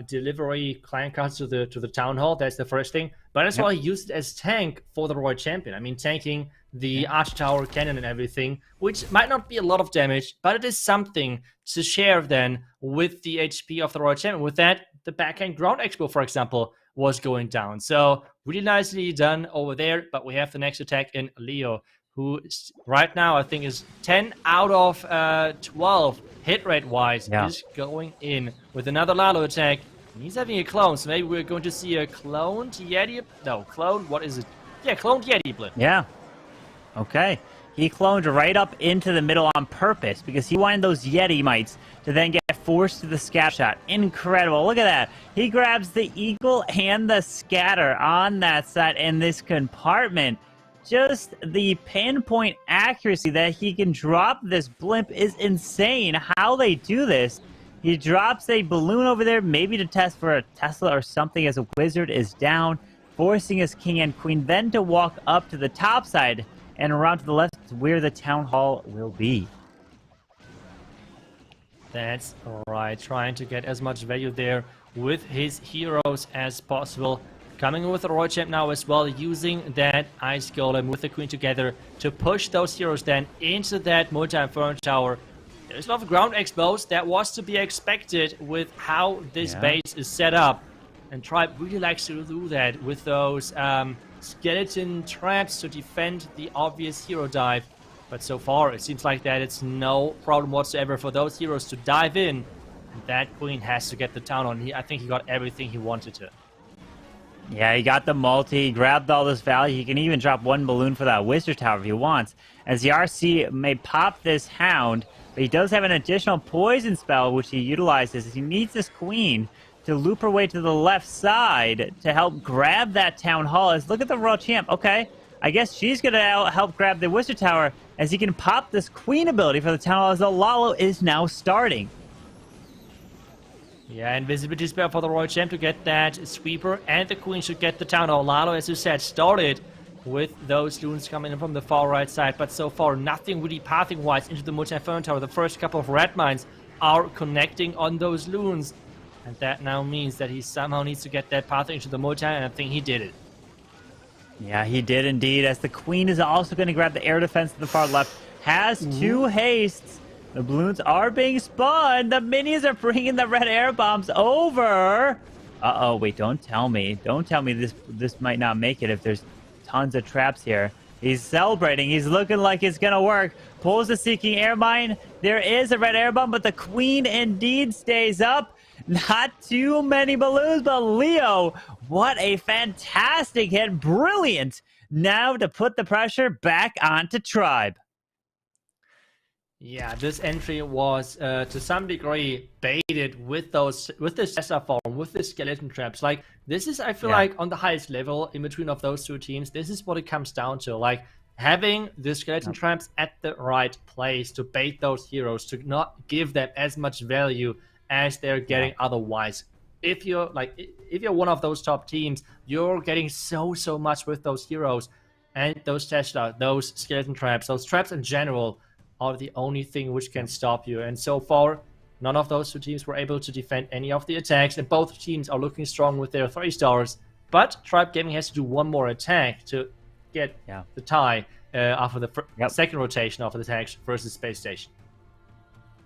delivery clan cards to the town hall. That's the first thing. But as well, he used it as tank for the Royal Champion. I mean, tanking the Arch Tower cannon and everything, which might not be a lot of damage, but it is something to share then with the HP of the Royal Champion. With that, the backhand ground expo, for example, was going down. So really nicely done over there. But we have the next attack in Leo, who right now I think is 10 out of 12 hit rate wise, is going in with another Lalo attack. And he's having a clone, so maybe we're going to see a cloned Yeti. No, clone, what is it? Yeah, cloned Yeti blip. Yeah. Okay. He cloned right up into the middle on purpose because he wanted those Yeti mites to then get forced to the scatter shot. Incredible. Look at that. He grabs the eagle and the scatter on that side in this compartment. Just the pinpoint accuracy that he can drop this blimp is insane. How they do this. He drops a balloon over there, maybe to test for a Tesla or something as a wizard is down, forcing his king and queen then to walk up to the top side and around to the left where the town hall will be. That's alright, trying to get as much value there with his heroes as possible. Coming in with the Royal Champ now as well, using that Ice Golem with the Queen together to push those heroes then into that multi-inferno tower. There's a lot of ground expos. That was to be expected with how this base is set up. And Tribe really likes to do that with those skeleton traps to defend the obvious hero dive. But so far, it seems like that it's no problem whatsoever for those heroes to dive in. And that Queen has to get the town on. I think he got everything he wanted to. Yeah, he got the multi, he grabbed all this value. He can even drop one balloon for that Wizard Tower if he wants. As the RC may pop this Hound, but he does have an additional poison spell, which he utilizes. He needs this Queen to loop her way to the left side to help grab that Town Hall. As look at the Royal Champ. Okay, I guess she's going to help grab the Wizard Tower as he can pop this Queen ability for the Town Hall as the Lalo is now starting. Yeah, invisibility spell for the Royal Champ to get that sweeper, and the Queen should get the Town Hall. Lalo, as you said, started with those loons coming in from the far right side, but so far nothing really pathing-wise into the multi-inferno tower. The first couple of red mines are connecting on those loons, and that now means that he somehow needs to get that path into the multi, and I think he did it. Yeah, he did indeed, as the Queen is also going to grab the air defense to the far left. Has two hastes. The balloons are being spun. The minis are bringing the red air bombs over. Uh-oh, wait, don't tell me. Don't tell me this might not make it if there's tons of traps here. He's celebrating. He's looking like it's going to work. Pulls the Seeking Air Mine. There is a red air bomb, but the Queen indeed stays up. Not too many balloons, but Leo, what a fantastic hit. Brilliant. Now to put the pressure back onto Tribe. Yeah, this entry was to some degree baited with this Tesla form, with the skeleton traps. Like, this is, I feel like, on the highest level in between of those two teams, this is what it comes down to. Like, having the skeleton traps at the right place to bait those heroes, to not give them as much value as they're getting otherwise. If you're one of those top teams, you're getting so much with those heroes and those Tesla, those skeleton traps, those traps in general are the only thing which can stop you. And so far, none of those two teams were able to defend any of the attacks, and both teams are looking strong with their 3 stars. But Tribe Gaming has to do one more attack to get the tie after the second rotation of the attacks versus Space Station.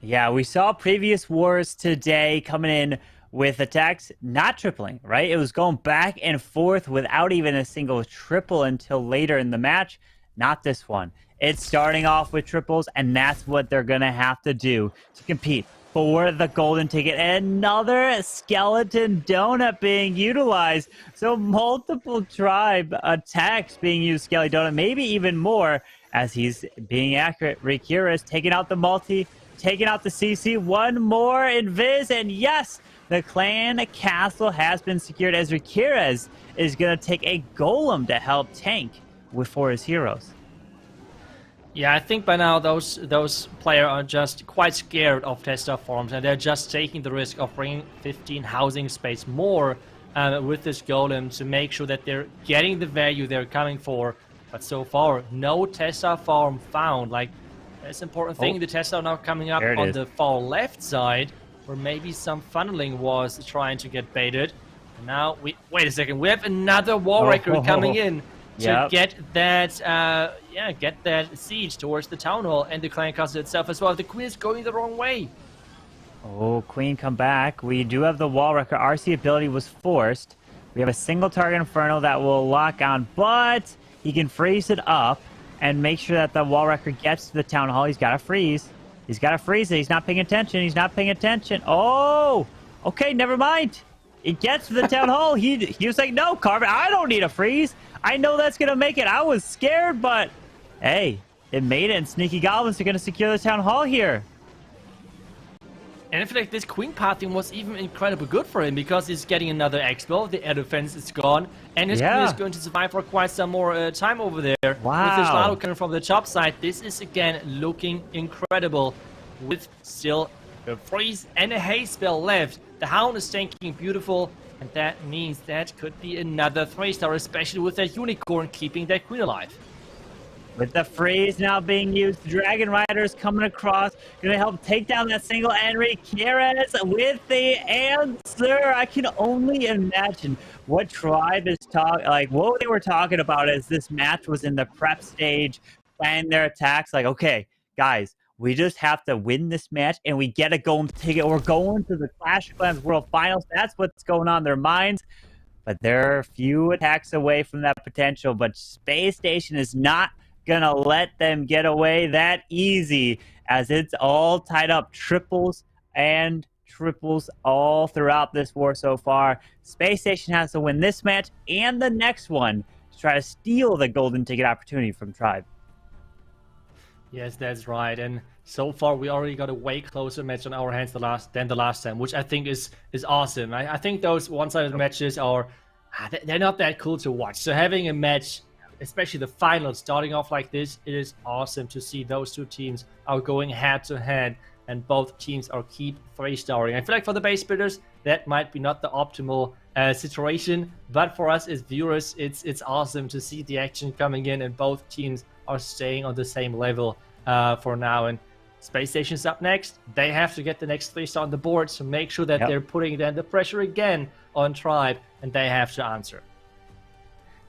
Yeah, we saw previous wars today coming in with attacks not tripling, right? It was going back and forth without even a single triple until later in the match. Not this one. It's starting off with triples, and that's what they're going to have to do to compete for the golden ticket. Another skeleton donut being utilized. So multiple Tribe attacks being used, Skelly Donut, maybe even more, as he's being accurate. Rikira is taking out the multi, taking out the CC. One more invis, and yes, the clan castle has been secured as Rikira is going to take a golem to help tank for his heroes. Yeah, I think by now those players are just quite scared of Tesla farms, and they're just taking the risk of bringing 15 housing space more with this golem to make sure that they're getting the value they're coming for. But so far, no Tesla farm found. Like, that's an important thing. The Tesla now coming up on the far left side, where maybe some funneling was trying to get baited. And now wait a second. We have another wall wrecker coming in to get that get that siege towards the town hall and the clan castle itself as well. The queen is going the wrong way. Oh, queen, come back. We do have the wall wrecker. RC ability was forced. We have a single target inferno that will lock on, but he can freeze it up and make sure that the wall wrecker gets to the town hall. He's got to freeze. He's got to freeze it. He's not paying attention. He's not paying attention. Oh, okay, never mind. It gets to the town hall. He was like, no, Carbon, I don't need a freeze. I know that's going to make it. I was scared, but hey, it made it, and Sneaky Goblins are going to secure the town hall here. And I feel like this queen pathing was even incredibly good for him because he's getting another expo, the air defense is gone, and his queen is going to survive for quite some more time over there. Wow. With this Lado coming from the top side, this is again looking incredible with still a freeze and a haste spell left. The Hound is tanking beautiful, and that means that could be another 3-star, especially with that unicorn keeping that queen alive. With the freeze now being used, the Dragon Riders coming across, going to help take down that single Enrique with the answer. I can only imagine what Tribe is talking, like what they were talking about as this match was in the prep stage, planning their attacks. Like, okay, guys, we just have to win this match, and we get a golden ticket. We're going to the Clash of Clans World Finals. That's what's going on in their minds. But they're a few attacks away from that potential. But Space Station is not gonna let them get away that easy, as it's all tied up, triples and triples all throughout this war so far. Space Station has to win this match and the next one to try to steal the golden ticket opportunity from Tribe. Yes, that's right. And so far, we already got a way closer match on our hands than the last time, which I think is awesome. I think those one-sided matches are they're not that cool to watch. So having a match, especially the finals, starting off like this, it is awesome to see those two teams are going head-to-head, and both teams are keep 3-starring. I feel like for the base builders, that might be not the optimal situation, but for us as viewers, it's awesome to see the action coming in, and both teams are staying on the same level for now. And Space Station's up next. They have to get the next 3-star on the board, so make sure that they're putting then the pressure again on Tribe, and they have to answer.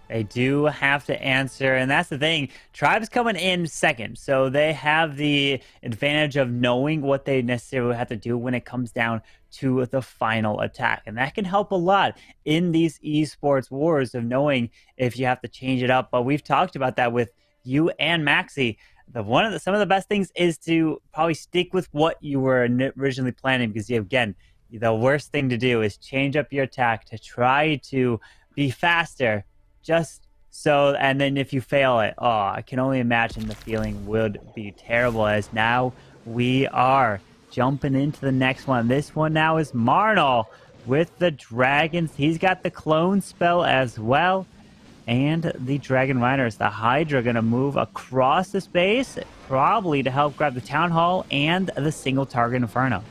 They do have to answer, and that's the thing. Tribe's coming in second, so they have the advantage of knowing what they necessarily have to do when it comes down to the final attack. And that can help a lot in these esports wars of knowing if you have to change it up. But we've talked about that with you and Maxi. Some of the best things is to probably stick with what you were originally planning, because again, the worst thing to do is change up your attack to try to be faster. Just so, and then if you fail it, I can only imagine the feeling would be terrible, as now we are jumping into the next one. This one now is Marnal with the dragons. He's got the clone spell as well. And the Dragon Riders, the Hydra, going to move across the space, probably to help grab the Town Hall and the single target Inferno.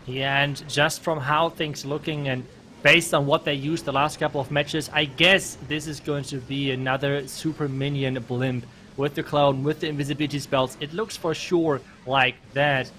Yeah, and just from how things looking and based on what they used the last couple of matches, I guess this is going to be another super minion blimp with the clone, with the invisibility spells. It looks for sure like that.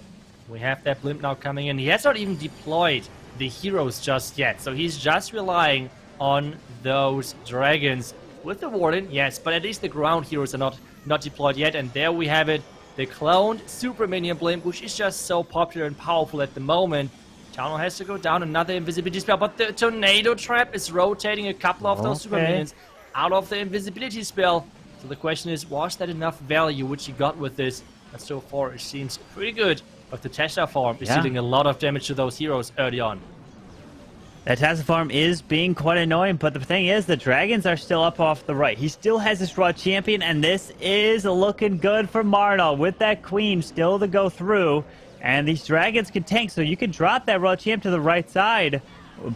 We have that blimp now coming in. He has not even deployed the heroes just yet, so he's just relying on those dragons with the warden, yes, but at least the ground heroes are not deployed yet. And there we have it, the cloned super minion blimp, which is just so popular and powerful at the moment. Town Hall has to go down, another invisibility spell, but the tornado trap is rotating a couple of those super minions out of the invisibility spell. So the question is, was that enough value which he got with this? And so far it seems pretty good, but the Tesla farm is dealing a lot of damage to those heroes early on. That Tesla farm is being quite annoying, but the thing is, the dragons are still up off the right. He still has his raw champion, and this is looking good for Marnal with that queen still to go through. And these dragons can tank, so you can drop that raw champ to the right side.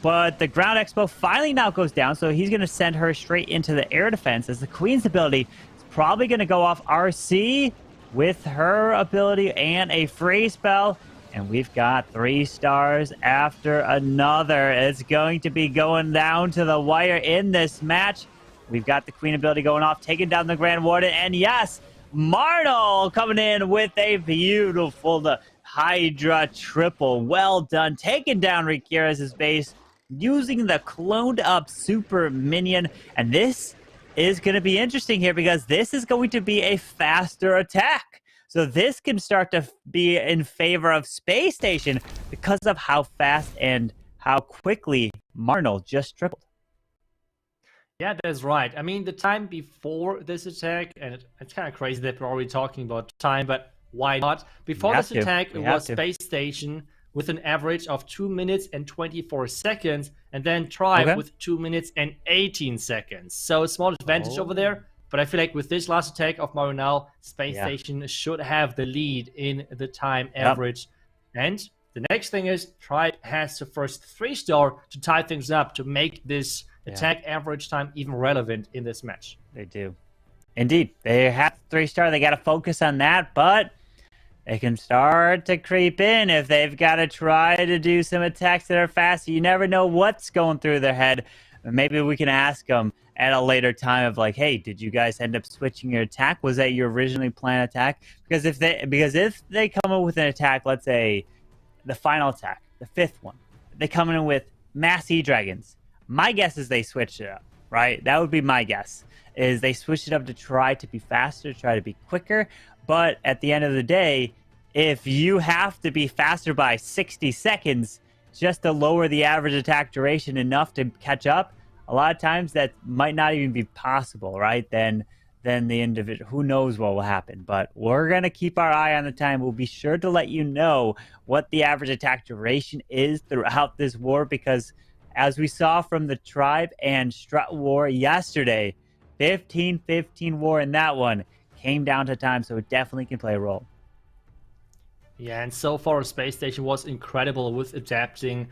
But the ground expo finally now goes down, so he's going to send her straight into the air defense as the Queen's ability is probably going to go off RC with her ability and a free spell. And we've got 3 stars after another. It's going to be going down to the wire in this match. We've got the Queen ability going off, taking down the Grand Warden. And yes, Marnell coming in with a beautiful Hydra triple. Well done. Taking down Rikira's base using the cloned up super minion. And this is going to be interesting here because this is going to be a faster attack. So this can start to be in favor of Space Station because of how fast and how quickly Marnell just tripled. Yeah, that's right. I mean, the time before this attack, and it's kind of crazy that we're already talking about time, but why not? Before this attack, it was Space Station with an average of 2 minutes and 24 seconds, and then Tribe with 2 minutes and 18 seconds. So a small advantage over there, but I feel like with this last attack of Marnell, Space Station should have the lead in the time average. And the next thing is Tribe has the first 3-star to tie things up, to make this attack average time even relevant in this match. They do. Indeed. They have 3-star. They got to focus on that, but they can start to creep in if they've got to try to do some attacks that are fast. You never know what's going through their head. Maybe we can ask them at a later time of like, hey, did you guys end up switching your attack? Was that your originally planned attack? Because if they come in with an attack, let's say the final attack, the 5th one, they come in with Mass E-Dragons. My guess is they switched it up, right? That would be my guess, is they switched it up to try to be faster, try to be quicker. But at the end of the day, if you have to be faster by 60 seconds just to lower the average attack duration enough to catch up, a lot of times that might not even be possible, right? Then the individual, who knows what will happen. But we're going to keep our eye on the time. We'll be sure to let you know what the average attack duration is throughout this war, because as we saw from the Tribe and Strat war yesterday, 15-15 war in that one came down to time, so it definitely can play a role. Yeah, and so far Space Station was incredible with adapting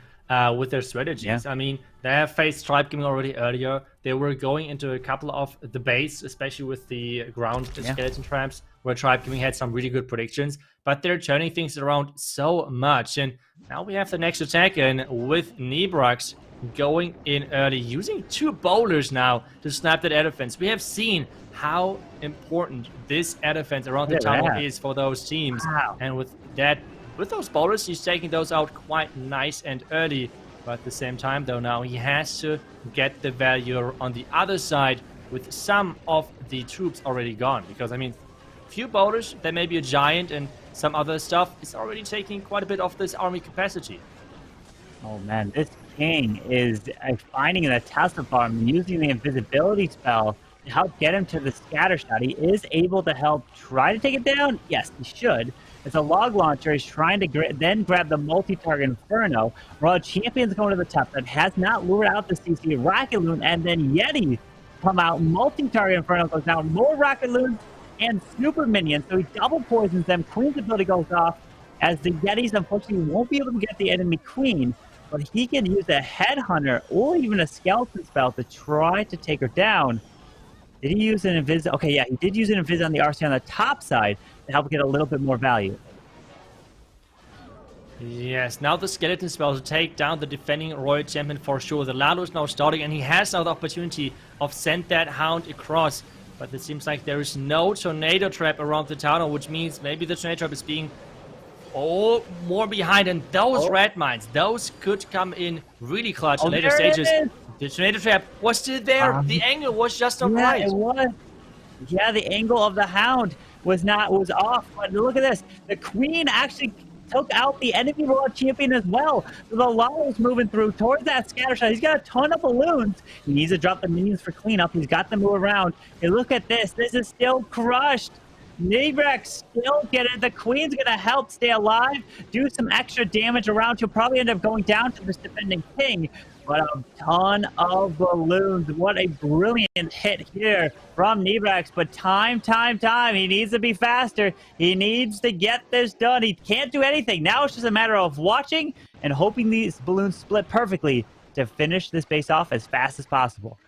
with their strategies. I mean, they have faced Tribe Gaming already earlier. They were going into a couple of the base, especially with the ground skeleton traps, where Tribe Gaming had some really good predictions, but they're turning things around so much. And now we have the next attack in with Nebrax going in early, using 2 bowlers now to snap that air defense. We have seen how important this air defense around the tunnel is for those teams. And with those bowlers, he's taking those out quite nice and early. But at the same time, though, now he has to get the value on the other side with some of the troops already gone. Because, I mean, few bowlers, there may be a giant, and some other stuff is already taking quite a bit of this army capacity. Oh man, this king is finding the Tesla farm, using the invisibility spell to help get him to the scatter shot. He is able to help try to take it down. Yes, he should. It's a log launcher. He's trying to then grab the multi-target Inferno. Raw Champion's going to the top. That has not lured out the CC Rocket Loon, and then Yeti come out. Multi-target Inferno goes down. More Rocket Loons and Super Minions. So he double poisons them. Queen's ability goes off, as the Yetis unfortunately won't be able to get the enemy Queen. But he can use a Headhunter or even a Skeleton spell to try to take her down. Did he use an Invis? Okay, yeah, he did use an Invis on the RC on the top side to help get a little bit more value. Yes, now the Skeleton spell to take down the defending Royal Champion for sure. The Lalo is now starting, and he has now the opportunity of send that Hound across. But it seems like there is no Tornado Trap around the tunnel, which means maybe the Tornado Trap is being more behind, and those red mines, those could come in really clutch in later stages. The Tornado Trap was still there. The angle was just right. It was. Yeah, the angle of the Hound was off. But look at this. The Queen actually took out the enemy Royal Champion as well. So the Lalo's moving through towards that scatter shot. He's got a ton of balloons. He needs to drop the minions for cleanup. He's got them move around. And look at this. This is still crushed. Nebrex still get it. The Queen's going to help stay alive, do some extra damage around. She'll probably end up going down to this defending king. But a ton of balloons. What a brilliant hit here from Nebrex. But time. He needs to be faster. He needs to get this done. He can't do anything. Now it's just a matter of watching and hoping these balloons split perfectly to finish this base off as fast as possible.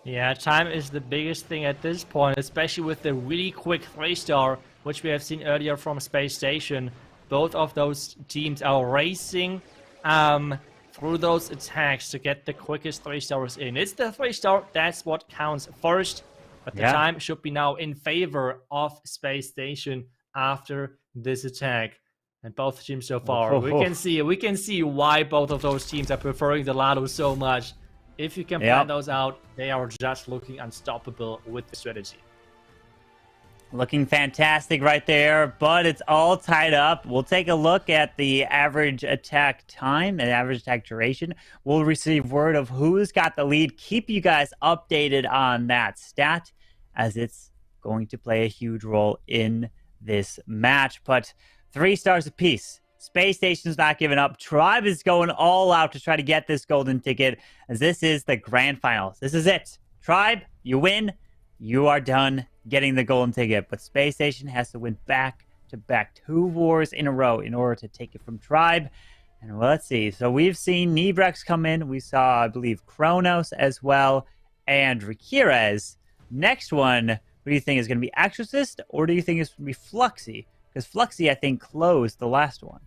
Yeah, time is the biggest thing at this point, especially with the really quick 3-star, which we have seen earlier from Space Station. Both of those teams are racing through those attacks to get the quickest 3-stars in. It's the 3-star, that's what counts first. But the time should be now in favor of Space Station after this attack. And both teams so far, we can see why both of those teams are preferring the Lado so much. If you can plan those out, they are just looking unstoppable with the strategy. Looking fantastic right there, but it's all tied up. We'll take a look at the average attack time and average attack duration. We'll receive word of who's got the lead. Keep you guys updated on that stat, as it's going to play a huge role in this match. But 3 stars apiece. Space Station's not giving up. Tribe is going all out to try to get this golden ticket, as this is the grand finals. This is it. Tribe, you win. You are done getting the golden ticket. But Space Station has to win back-to-back 2 wars in a row in order to take it from Tribe. And well, let's see. So we've seen Nebrex come in. We saw, I believe, Kronos as well, and Rikirez. Next one, what do you think is going to be Exorcist, or do you think it's going to be Fluxy? Because Fluxy, I think, closed the last one.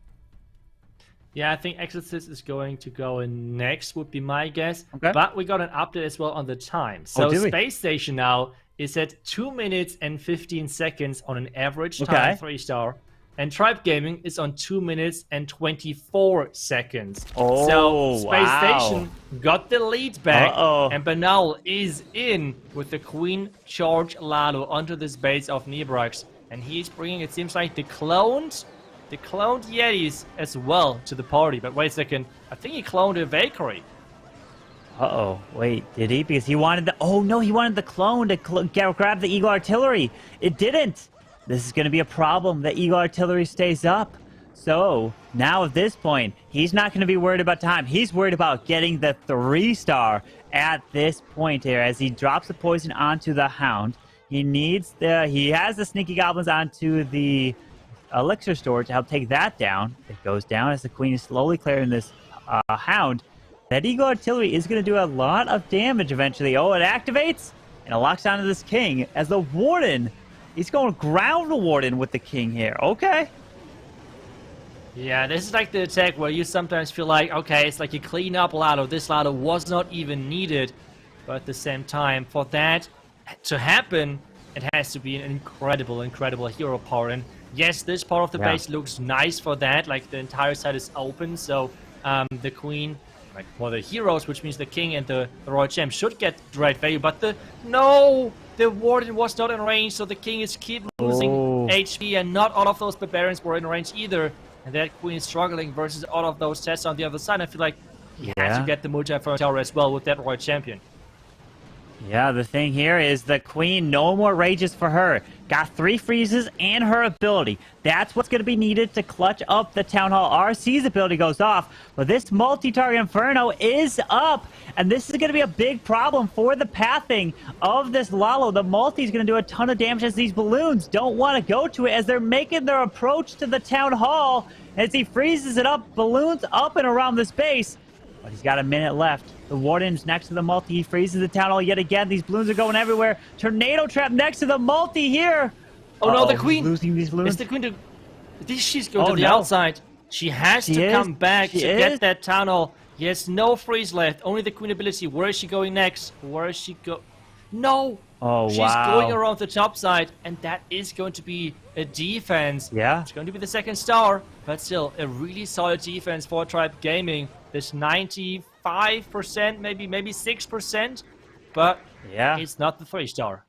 Yeah, I think Exorcist is going to go in next, would be my guess. Okay. But we got an update as well on the time. So Space Station now is at 2 minutes and 15 seconds on an average time 3-star. And Tribe Gaming is on 2 minutes and 24 seconds. So Space Station got the lead back. And Banal is in with the Queen Charge Lalo onto this base of Nebrex. And he's bringing, it seems like, the cloned Yetis as well to the party. But wait a second, I think he cloned a Valkyrie. Wait, did he? Because he wanted the... Oh, no, he wanted the clone to grab the Eagle Artillery. It didn't. This is going to be a problem. The Eagle Artillery stays up. So, now at this point, he's not going to be worried about time. He's worried about getting the 3-star at this point here as he drops the poison onto the Hound. He has the Sneaky Goblins onto the Elixir store to help take that down. It goes down as the Queen is slowly clearing this Hound. That Eagle Artillery is going to do a lot of damage eventually. Oh, it activates, and it locks onto this King as the Warden. He's going to ground the Warden with the King here. Okay. Yeah, this is like the attack where you sometimes feel like, okay, it's like you clean up Lado. This Lado was not even needed. But at the same time, for that to happen, it has to be an incredible hero power. And yes, this part of the base looks nice for that. Like, the entire side is open, so the Queen, like, well, the heroes, which means the King and the Royal Champ, should get the right value. But the Warden was not in range, so the King is keep losing HP, and not all of those Barbarians were in range either. And that Queen is struggling versus all of those tests on the other side. I feel like he had to get the multi-inferno tower as well with that Royal Champion. Yeah, the thing here is the Queen, no more rages for her. Got 3 freezes and her ability. That's what's going to be needed to clutch up the Town Hall. RC's ability goes off, but this multi-target Inferno is up, and this is going to be a big problem for the pathing of this Lalo. The multi is going to do a ton of damage as these balloons don't want to go to it as they're making their approach to the Town Hall. As he freezes it up, balloons up and around this base. But he's got a minute left. The Warden's next to the multi. He freezes the Town Hall yet again. These balloons are going everywhere. Tornado Trap next to the multi here. Oh no, the Queen! Losing these balloons. Is the Queen she's going to the outside. She has to come back to get that Town Hall. He has no freeze left. Only the Queen ability. Where is she going next? Where is she go? No! Oh, She's going around the top side, and that is going to be a defense. Yeah. It's going to be the 2nd star, but still a really solid defense for Tribe Gaming. This 95%, maybe 6%, but it's not the 3-star.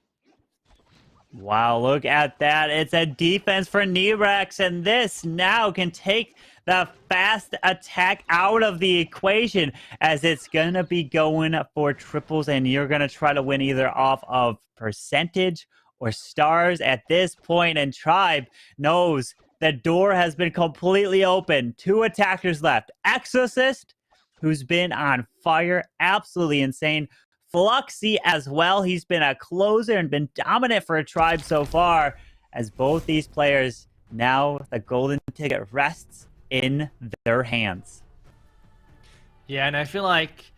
Wow, look at that. It's a defense for Nebrex, and this now can take the fast attack out of the equation, as it's going to be going for triples, and you're going to try to win either off of percentage or stars at this point, and Tribe knows the door has been completely open. 2 attackers left. Exorcist, who's been on fire, absolutely insane. Fluxy as well. He's been a closer and been dominant for a Tribe so far. As both these players, now the golden ticket rests in their hands. Yeah, and I feel like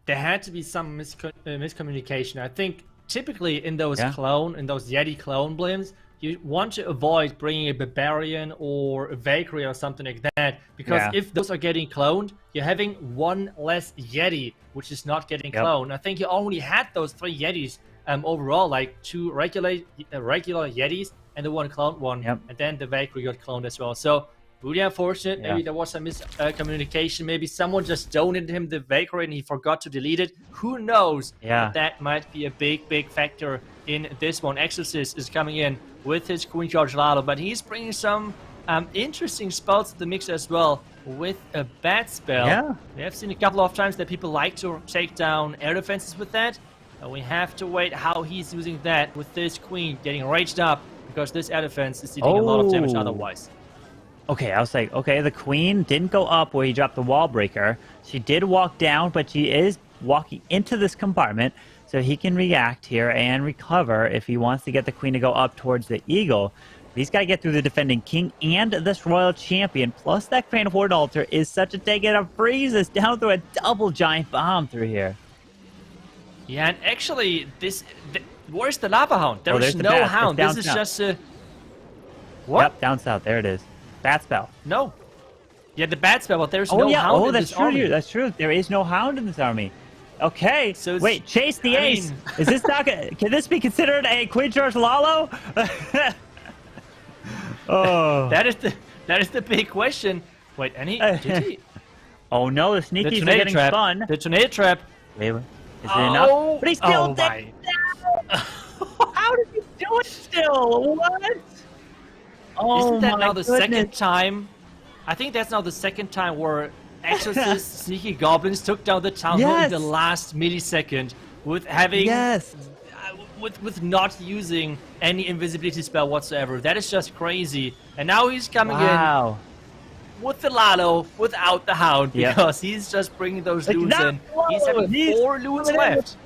there had to be some miscommunication. I think typically in those Yeti clone blimps, you want to avoid bringing a Barbarian or a Valkyrie or something like that, because if those are getting cloned, you're having 1 less Yeti, which is not getting cloned. I think you already had those 3 Yetis overall, like 2 regular Yetis and the 1 cloned one, and then the Valkyrie got cloned as well. So really unfortunate. Maybe there was some miscommunication. Maybe someone just donated him the Valkyrie and he forgot to delete it. Who knows? Yeah. That might be a big factor in this one. Exorcist is coming in with his Queen Charge Lalo, but he's bringing some interesting spells to the mix as well with a bat spell. Yeah. We have seen a couple of times that people like to take down air defenses with that. And we have to wait how he's using that with this Queen getting raged up, because this air defense is dealing a lot of damage otherwise. Okay, I was like, okay, the Queen didn't go up where he dropped the wall breaker. She did walk down, but she is walking into this compartment, so he can react here and recover if he wants to get the Queen to go up towards the Eagle. But he's got to get through the defending King and this Royal Champion, plus that Grand Horde Altar is such a take it. Freezes down through a double giant bomb through here. Yeah, and actually, where's the Lava Hound? There's the no bat. Hound. It's This down is south. just a... What? Yep, down south. There it is. Bat spell. No. Yeah, the bat spell, but there's no Hound in that's this true. army. That's true. There is no Hound in this army. Okay. So wait, chase the ace. Is this not? Can this be considered a Queen George Lalo? Oh. That is the big question. Wait, did he? Oh no, the sneakies are getting trap. spun. The tornado trap. Wait, is it enough? But he's still dead. How did he do it still? What? Oh, isn't that now the goodness. second time? I think that's now the second time where Exorcist Sneaky Goblins took down the town hall in the last millisecond with having with not using any invisibility spell whatsoever. That is just crazy. And now he's coming in with the Lalo without the Hound, because he's just bringing those loons in. He's having 4 loons left.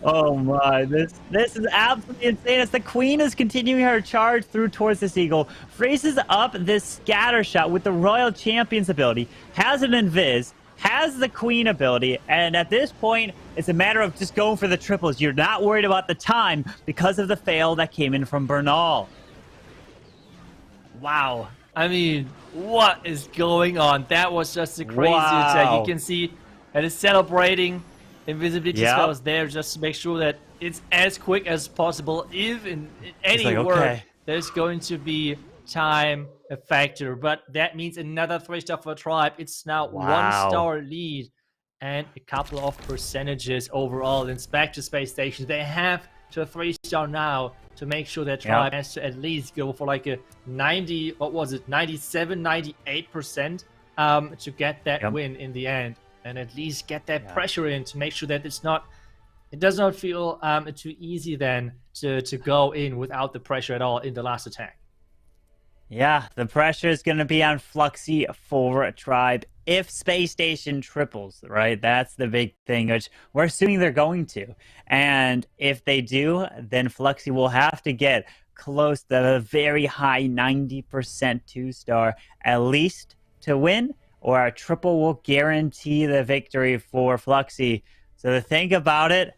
Oh my, this is absolutely insane as the Queen is continuing her charge through towards this Eagle, freezes up this scatter shot with the Royal Champion's ability, has an invis, has the Queen ability, and at this point, it's a matter of just going for the triples. You're not worried about the time because of the fail that came in from Bernal. Wow. I mean, what is going on? That was just a crazy attack. You can see that it's celebrating. Invisibility spells there just to make sure that it's as quick as possible. If in any work, there's going to be time a factor, but that means another 3-star for Tribe. It's now 1-star lead and a couple of percentages overall. And back to Space Station, they have to 3-star now to make sure that Tribe has to at least go for like a 97, 98% to get that win in the end. And at least get that pressure in to make sure that it does not feel too easy then to go in without the pressure at all in the last attack. Yeah, the pressure is going to be on Fluxy for a Tribe if Space Station triples, right? That's the big thing, which we're assuming they're going to. And if they do, then Fluxy will have to get close to a very high 90% 2-star at least to win, or a triple will guarantee the victory for Fluxy. So to think about it,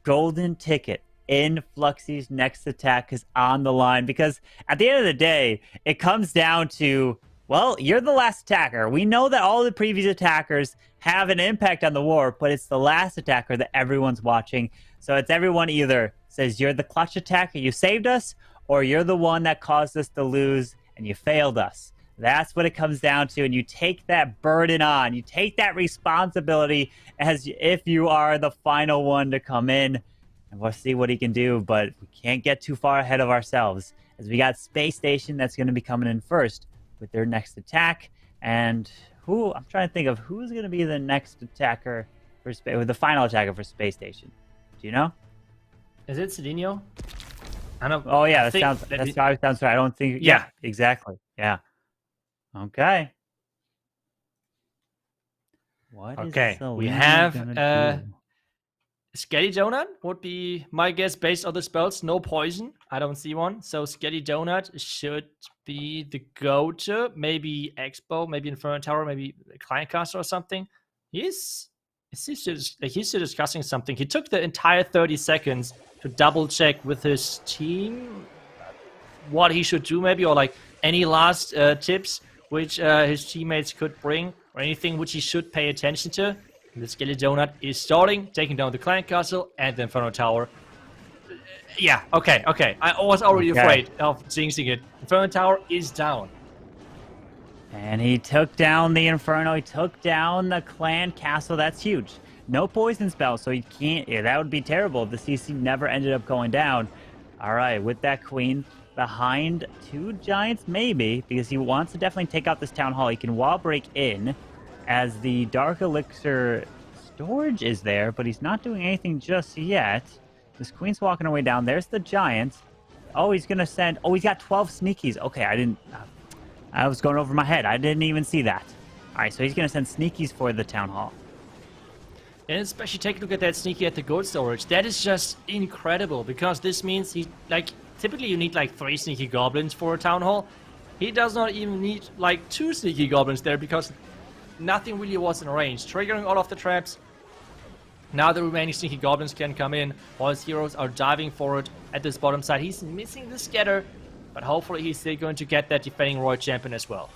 golden ticket in Fluxy's next attack is on the line, because at the end of the day, it comes down to, well, you're the last attacker. We know that all the previous attackers have an impact on the war, but it's the last attacker that everyone's watching. So it's everyone either says you're the clutch attacker, you saved us, or you're the one that caused us to lose and you failed us. That's what it comes down to, and you take that burden on. You take that responsibility as if you are the final one to come in, and we'll see what he can do, but we can't get too far ahead of ourselves, as we got Space Station that's going to be coming in first with their next attack, and I'm trying to think of who's going to be the next attacker for the final attacker for Space Station. Do you know? Is it Cedinho? I don't. Oh yeah, I that's how it sounds right. I don't think. Yeah. Exactly. Yeah. Okay. What is Okay, we Selena have gonna do? Skelly Donut would be my guess based on the spells. No poison. I don't see one. So Skelly Donut should be the go-to. Maybe Expo, maybe Inferno Tower, maybe Client Caster or something. He's still discussing something. He took the entire 30 seconds to double check with his team what he should do, maybe, or like any last tips which his teammates could bring, or anything which he should pay attention to. The Skelly Donut is starting, taking down the Client Castle and the Inferno Tower. Yeah, okay. I was already afraid of jinxing it. Inferno Tower is down. And he took down the Inferno. He took down the Clan Castle. That's huge. No poison spell, so he can't. Yeah, that would be terrible if the CC never ended up going down. All right, with that Queen behind 2 Giants, maybe, because he wants to definitely take out this Town Hall. He can wall break in as the Dark Elixir storage is there, but he's not doing anything just yet. This Queen's walking her way down. There's the Giants. Oh, he's going to send... Oh, he's got 12 sneakies. Okay, I didn't... I was going over my head. I didn't even see that. All right, so he's going to send sneakies for the Town Hall. And especially take a look at that sneaky at the gold storage. That is just incredible, because this means he... Like, typically you need like 3 sneaky goblins for a Town Hall. He does not even need like 2 sneaky goblins there, because nothing really was in range. Triggering all of the traps. Now the remaining sneaky goblins can come in. All his heroes are diving for it at this bottom side. He's missing the scatter, but hopefully he's still going to get that defending Royal Champion as well.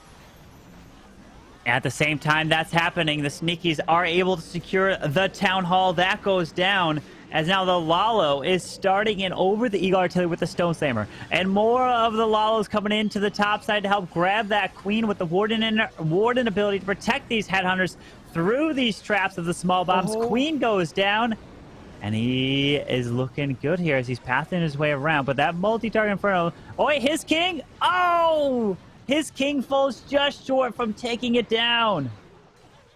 At the same time that's happening, the sneakies are able to secure the Town Hall. That goes down, as now the Lalo is starting in over the Eagle Artillery with the Stone Slammer. And more of the Lalos coming into the top side to help grab that Queen with the Warden ability to protect these Headhunters through these traps of the small bombs. Queen goes down, and he is looking good here as he's pathing his way around. But that multi-target Inferno... Oh, wait, his King! Oh! His King falls just short from taking it down.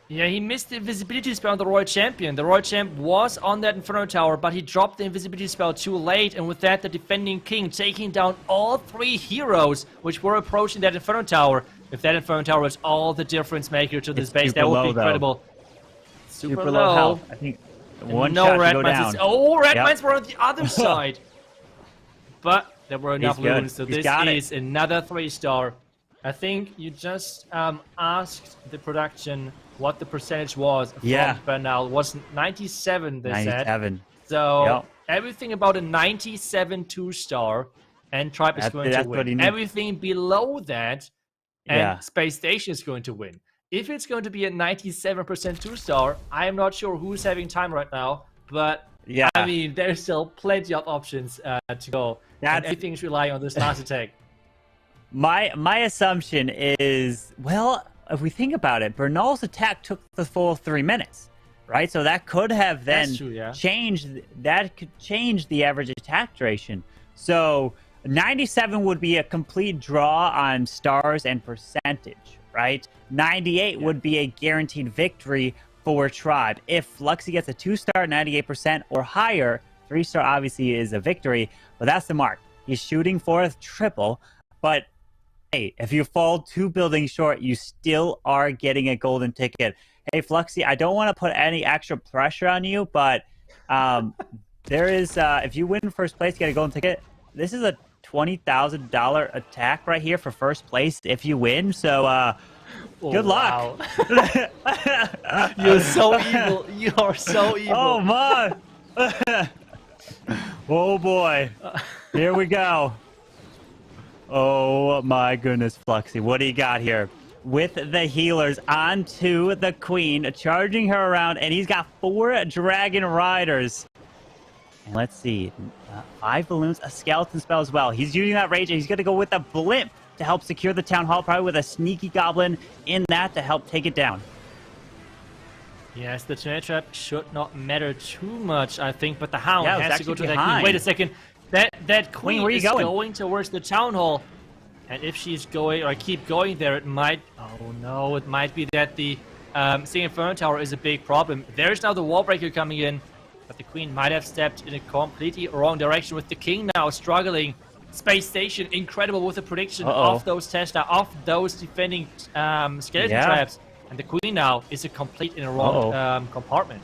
Yeah, he missed the invisibility spell on the Royal Champion. The Royal Champ was on that Inferno Tower, but he dropped the invisibility spell too late, and with that, the defending King taking down all 3 heroes which were approaching that Inferno Tower. If that Inferno Tower was all the difference maker to this base, that would be incredible. Super low health. I think one no shot red to go mines. down. Oh, red mines were on the other side. But there were enough loons, so this is another 3-star. I think you just asked the production what the percentage was from Bernal. It was 97, they 97. said. So everything about a 97 2-star, and Tribe is going to win. Everything below that, and Space Station is going to win. If it's going to be a 97% 2-star, I am not sure who's having time right now, but I mean, there's still plenty of options to go. And everything's relying on this last attack. My assumption is, well, if we think about it, Bernal's attack took the full 3 minutes, right? So that could have then changed. That could change the average attack duration. So 97 would be a complete draw on stars and percentage, right? 98 would be a guaranteed victory for Tribe. If Luxy gets a 2-star, 98% or higher, 3-star obviously is a victory, but that's the mark. He's shooting for a triple, but hey, if you fall 2 buildings short, you still are getting a golden ticket. Hey, Fluxy, I don't want to put any extra pressure on you, but there is, if you win first place, you get a golden ticket. This is a $20,000 attack right here for first place if you win. So, good luck. Wow. You're so evil. You are so evil. Oh, my. Oh, boy. Here we go. Oh, my goodness, Fluxy. What do you got here? With the healers onto the Queen, charging her around, and he's got 4 Dragon Riders. And let's see, 5 balloons, a skeleton spell as well. He's using that rage, and he's going to go with a blimp to help secure the Town Hall, probably with a sneaky goblin in that to help take it down. Yes, the tornado trap should not matter too much, I think, but the Hound has to go to that Queen. Wait a second. That Queen is going towards the Town Hall, and if she's going, or keep going there, it might... Oh no, it might be that the Singing Inferno Tower is a big problem. There's now the Wall Breaker coming in. but the Queen might have stepped in a completely wrong direction with the King now struggling. Space Station, incredible with the prediction of those Tesla, of those defending skeleton traps. And the Queen now is a complete in a wrong compartment.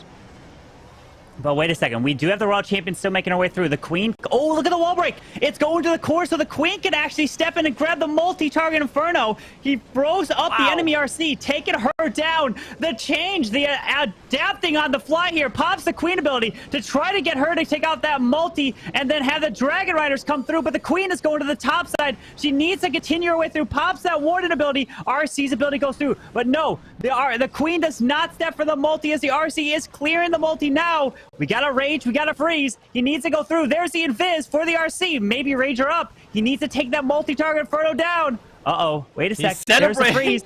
But wait a second, we do have the World Champion still making her way through. The Queen, oh, look at the wall break. It's going to the core, so the Queen can actually step in and grab the multi-target Inferno. He throws up the enemy RC, taking her down. The change, the adapting on the fly here, pops the Queen ability to try to get her to take out that multi and then have the Dragon Riders come through. But the Queen is going to the top side. She needs to continue her way through, pops that Warden ability. RC's ability goes through. But no, the Queen does not step for the multi as the RC is clearing the multi now. We gotta rage, we gotta freeze. He needs to go through. There's the invis for the RC. Maybe rage her up. He needs to take that multi-target Inferno down. Uh-oh, wait a sec. There's the freeze.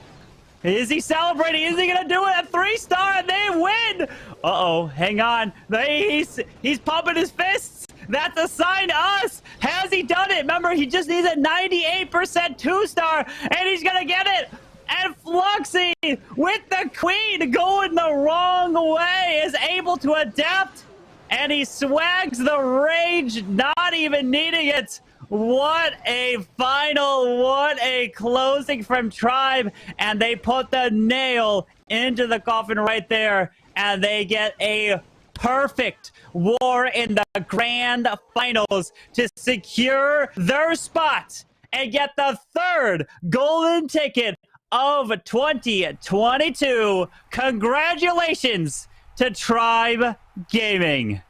Is he celebrating? Is he gonna do it? A 3-star and they win! Uh-oh, hang on. He's pumping his fists. That's a sign to us. Has he done it? Remember, he just needs a 98% 2-star and he's gonna get it. And Fluxy, with the Queen going the wrong way, is able to adapt. And he swags the rage, not even needing it. What a final, what a closing from Tribe. And they put the nail into the coffin right there. And they get a perfect war in the grand finals to secure their spot and get the 3rd golden ticket of 2022. Congratulations to Tribe Gaming.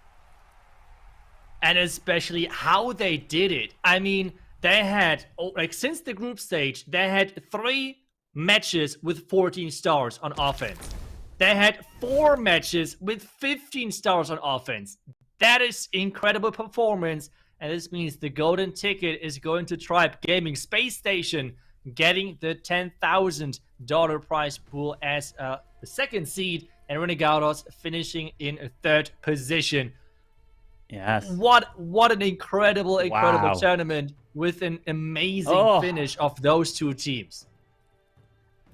And especially how they did it. I mean, they had, since the group stage, they had 3 matches with 14 stars on offense. They had 4 matches with 15 stars on offense. That is incredible performance. And this means the golden ticket is going to Tribe Gaming. Space Station getting the $10,000 prize pool as the 2nd seed, and Renegados finishing in 3rd position. Yes. What an incredible tournament with an amazing finish of those 2 teams.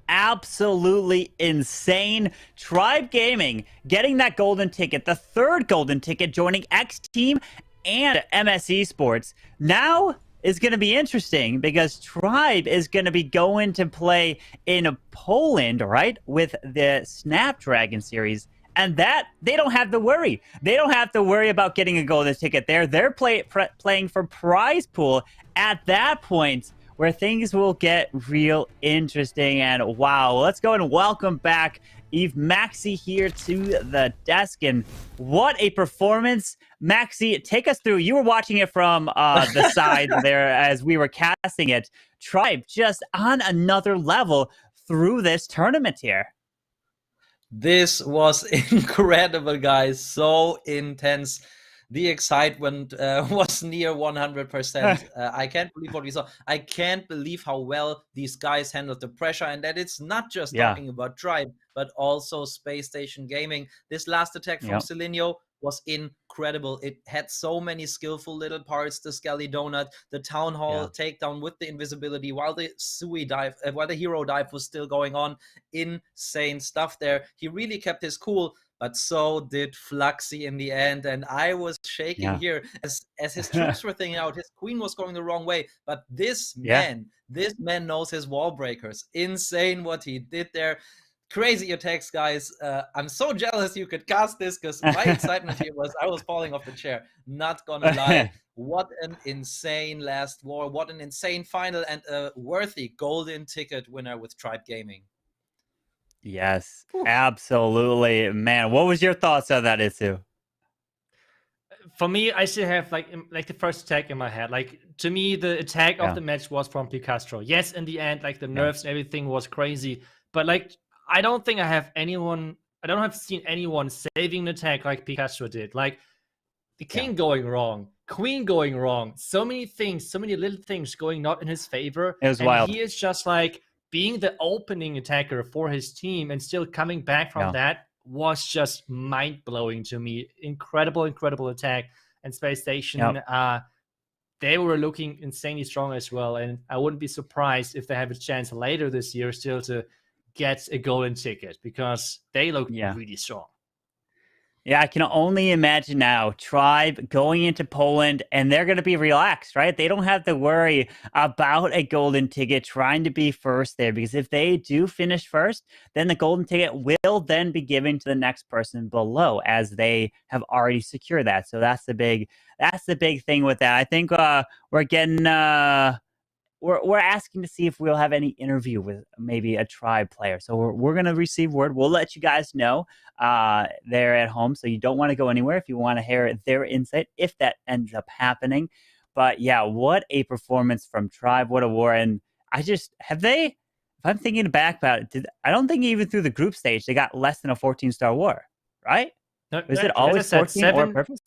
Absolutely insane. Tribe Gaming getting that golden ticket, the 3rd golden ticket, joining X Team and MS Esports. Now is going to be interesting because Tribe is going to be going to play in Poland, right, with the Snapdragon series. And that, they don't have to worry. They don't have to worry about getting a golden ticket there. They're playing for prize pool at that point where things will get real interesting. And wow, let's go and welcome back Eve Maxi here to the desk. And what a performance. Maxi, take us through. You were watching it from the side there as we were casting it. Tribe just on another level through this tournament here. This was incredible, guys. So intense. The excitement was near 100%. I can't believe what we saw. I can't believe how well these guys handled the pressure, and that it's not just talking about Tribe, but also Space Station Gaming. This last attack from Selenio was incredible. It had so many skillful little parts. The Skelly Donut, the Town Hall takedown with the invisibility while the Sui dive, while the hero dive was still going on. Insane stuff there. He really kept his cool, but so did Fluxy in the end. And I was shaking here as his troops were thinking out. His Queen was going the wrong way, but this man knows his wall breakers. Insane what he did there. Crazy attacks, guys. I'm so jealous you could cast this because my excitement here was I was falling off the chair. Not gonna lie. What an insane last war. What an insane final and a worthy golden ticket winner with Tribe Gaming. Yes, absolutely. Man, what was your thoughts on that, Itsu? For me, I still have like the first attack in my head. Like, to me, the attack of the match was from Picastro. Yes, in the end, like the nerfs and everything was crazy. But like, I don't think I have seen anyone saving an attack like Picastro did. Like, the King going wrong, Queen going wrong, so many things, so many little things going not in his favor. It was wild. He is just like being the opening attacker for his team and still coming back from that was just mind-blowing to me. Incredible attack. And Space Station, they were looking insanely strong as well. And I wouldn't be surprised if they have a chance later this year still to get a golden ticket because they look really strong. Yeah, I can only imagine now, Tribe going into Poland, and they're going to be relaxed, right? They don't have to worry about a golden ticket trying to be first there, because if they do finish first, then the golden ticket will then be given to the next person below, as they have already secured that. So that's the big thing with that. I think we're getting we're asking to see if we'll have any interview with maybe a Tribe player. So we're going to receive word. We'll let you guys know there at home. So you don't want to go anywhere if you want to hear their insight, if that ends up happening. But yeah, what a performance from Tribe. What a war. And if I'm thinking back about it, I don't think even through the group stage, they got less than a 14-star war, right? No, Was no, it always as I 14 said, or perfect?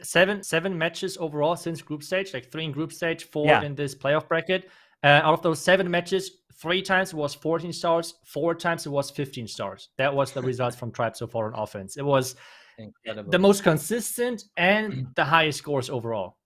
seven matches overall since group stage, like 3 in group stage, 4 Yeah. in this playoff bracket. Out of those 7 matches, 3 times it was 14 stars, 4 times it was 15 stars. That was the results from Tribe so far on offense. It was Incredible. the most consistent and the highest scores overall.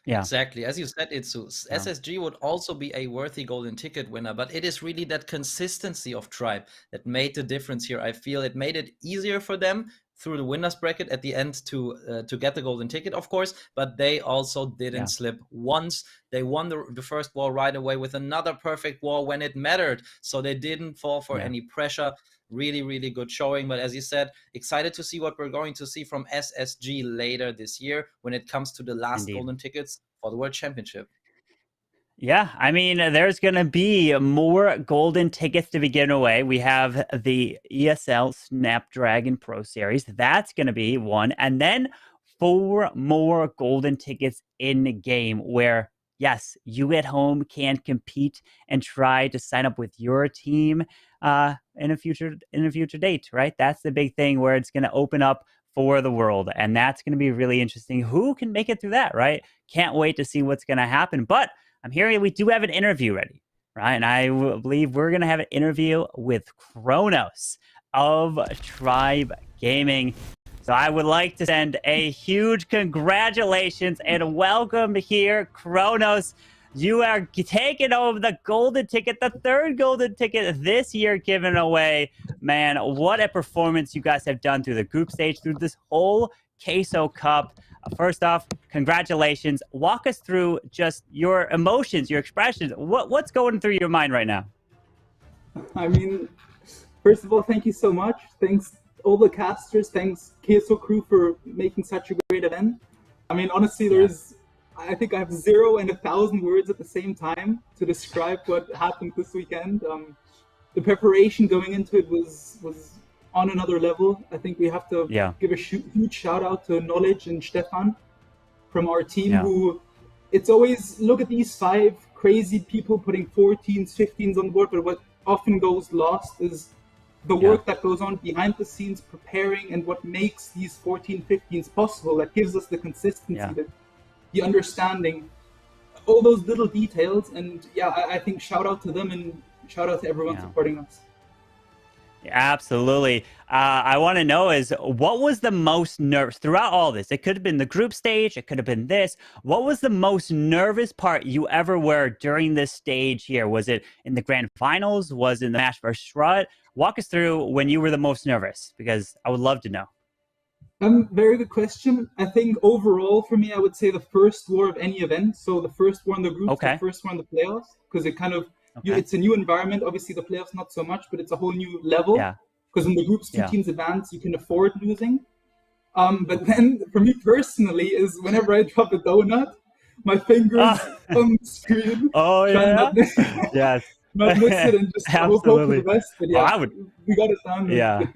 Yeah. Exactly. As you said, SSG would also be a worthy golden ticket winner, but it is really that consistency of Tribe that made the difference here. I feel it made it easier for them through the winners bracket at the end to get the golden ticket, of course, but they also didn't slip once. They won the first war right away with another perfect war when it mattered. So they didn't fall for any pressure. Really, really good showing. But as you said, excited to see what we're going to see from SSG later this year when it comes to the last golden tickets for the World Championship. Yeah, I mean, there's going to be more golden tickets to be given away. We have the ESL Snapdragon Pro Series. That's going to be one. And then 4 more golden tickets in the game where, yes, you at home can compete and try to sign up with your team in a future date, right? That's the big thing where it's going to open up for the world. And that's going to be really interesting. Who can make it through that, right? Can't wait to see what's going to happen. But I'm hearing we do have an interview ready, right? And I believe we're going to have an interview with Kronos of Tribe Gaming. So I would like to send a huge congratulations and welcome here, Kronos. You are taking over the golden ticket, the 3rd golden ticket this year given away. Man, what a performance you guys have done through the group stage, through this whole Queso Cup. First off, congratulations. Walk us through just your emotions, your expressions. What's going through your mind right now? I mean, first of all, thank you so much. Thanks all the casters. Thanks Queso crew for making such a great event. I mean, honestly, I think I have 0 and 1,000 words at the same time to describe what happened this weekend. The preparation going into it was on another level. I think we have to give a huge shout out to Knowledge and Stefan from our team who, it's always, look at these 5 crazy people putting 14s, 15s on the board, but what often goes lost is the work that goes on behind the scenes preparing and what makes these 14, 15s possible, that gives us the consistency, the understanding, all those little details. And I think shout out to them and shout out to everyone supporting us. Absolutely. I want to know is what was the most nervous throughout all this? It could have been the group stage. It could have been this. What was the most nervous part you ever were during this stage here? Was it in the grand finals? Was it in the match versus Strat? Walk us through when you were the most nervous, because I would love to know. Very good question. I think overall for me, I would say the first war of any event. So the first war in the group, the first one in the playoffs, because it kind of, it's a new environment. Obviously, the playoffs not so much, but it's a whole new level. Because in the groups, 2 teams advance, you can afford losing. But then, for me personally, is whenever I drop a donut, my fingers on the screen. Yes. Not miss it and just hope for the best. But we got it done. Yeah.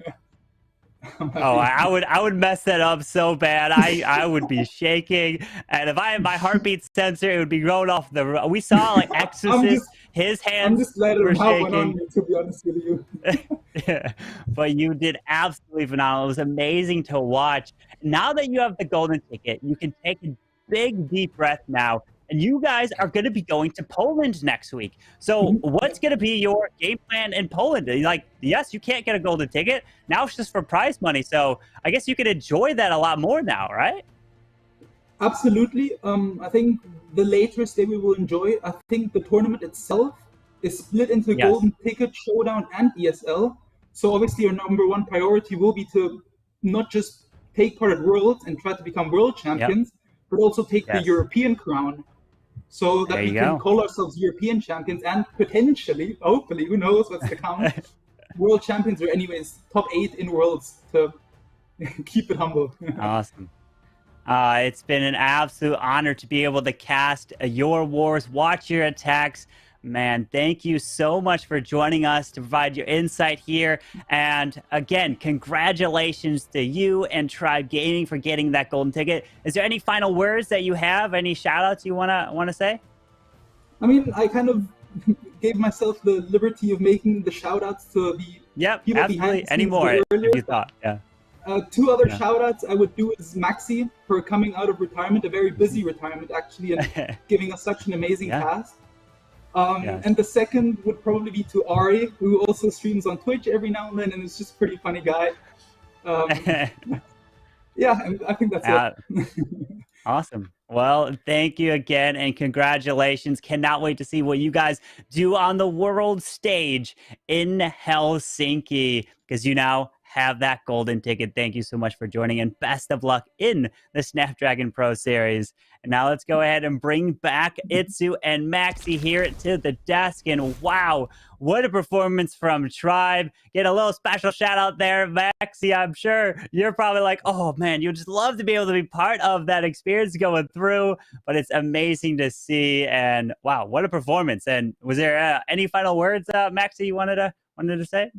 I would mess that up so bad. I would be shaking, and if I had my heartbeat sensor, it would be going off the. We saw like Exorcist, his hands I'm just letting were him have shaking. one on me, to be honest with you. But you did absolutely phenomenal. It was amazing to watch. Now that you have the golden ticket, you can take a big deep breath now. And you guys are going to be going to Poland next week. So what's going to be your game plan in Poland? Like, yes, you can't get a golden ticket. Now it's just for prize money. So I guess you can enjoy that a lot more now, right? Absolutely. I think the latest day we will enjoy, I think the tournament itself is split into golden ticket, showdown, and ESL. So obviously our number 1 priority will be to not just take part at Worlds and try to become world champions, but also take the European crown, so that we can call ourselves European champions and potentially, hopefully, who knows what's to come, world champions, or anyways, top 8 in Worlds to keep it humble. Awesome. It's been an absolute honor to be able to cast your wars, watch your attacks. Man, thank you so much for joining us to provide your insight here. And again, congratulations to you and Tribe Gaming for getting that golden ticket. Is there any final words that you have? Any shout outs you wanna say? I mean, I kind of gave myself the liberty of making the shout outs to the people absolutely. behind the Any more if you thought, 2 other shout outs I would do is Maxi for coming out of retirement, a very busy retirement actually, and giving us such an amazing cast. And the second would probably be to Ari, who also streams on Twitch every now and then, and is just a pretty funny guy. Yeah, and I think that's it. Awesome. Well, thank you again, and congratulations. Cannot wait to see what you guys do on the world stage in Helsinki, because you now have that golden ticket. Thank you so much for joining, and best of luck in the Snapdragon Pro Series. And now let's go ahead and bring back Itsu and Maxi here to the desk. And wow, what a performance from Tribe. Get a little special shout out there, Maxi. I'm sure you're probably like, oh man, you'd just love to be able to be part of that experience going through, but it's amazing to see. And wow, what a performance. And was there any final words, Maxi, you wanted to say?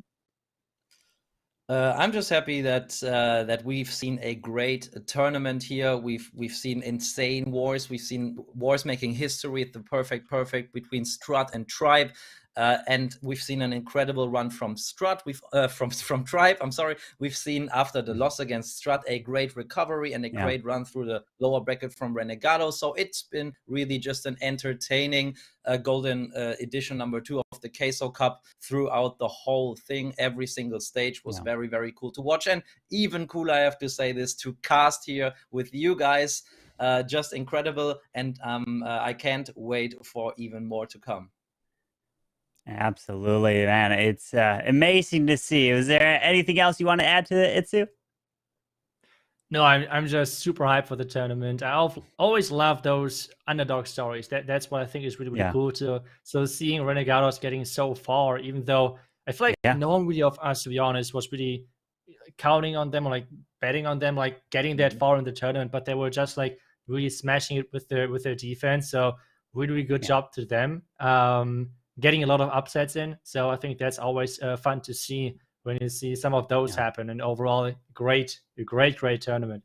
I'm just happy that that we've seen a great tournament here. We've seen insane wars. We've seen wars making history at the perfect between Strat and Tribe. And we've seen an incredible run from Strat. From Tribe. I'm sorry. We've seen after the loss against Strat a great recovery and a great run through the lower bracket from Renegados. So it's been really just an entertaining golden edition number 2 of the Queso Cup throughout the whole thing. Every single stage was very, very cool to watch, and even cooler, I have to say this, to cast here with you guys. Just incredible, and I can't wait for even more to come. Absolutely, man. It's amazing to see. Was there anything else you want to add to it, Itsu? No, I'm just super hyped for the tournament. I always love those underdog stories. That's what I think is really cool to. So seeing Renegados getting so far, even though I feel like no one really of us, to be honest, was really counting on them or like betting on them, like getting that far in the tournament, but they were just like really smashing it with their defense. So really good job to them. Getting a lot of upsets in. So I think that's always fun to see when you see some of those happen. And overall, a great tournament.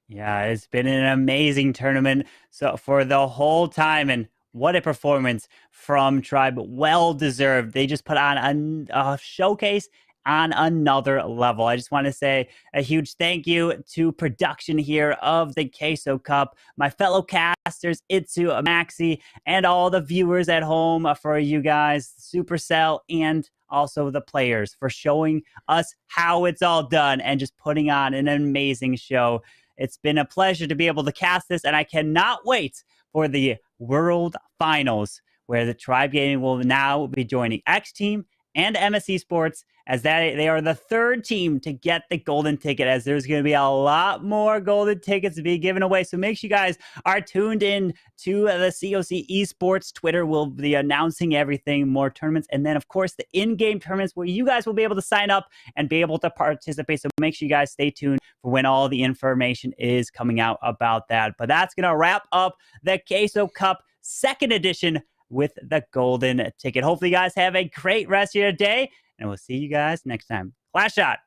Yeah, it's been an amazing tournament so for the whole time. And what a performance from Tribe. Well deserved. They just put on a showcase on another level. I just want to say a huge thank you to production here of the Queso Cup, my fellow casters, Itsu, Maxi, and all the viewers at home, for you guys, Supercell, and also the players for showing us how it's all done and just putting on an amazing show. It's been a pleasure to be able to cast this, and I cannot wait for the World Finals, where the Tribe Gaming will now be joining X Team and MS Esports, as they are the 3rd team to get the golden ticket, as there's going to be a lot more golden tickets to be given away. So make sure you guys are tuned in to the COC Esports Twitter. We'll be announcing everything, more tournaments, and then of course the in-game tournaments where you guys will be able to sign up and be able to participate. So make sure you guys stay tuned for when all the information is coming out about that. But that's going to wrap up the Queso Cup 2nd edition with the golden ticket. Hopefully you guys have a great rest of your day, and we'll see you guys next time. Class shot.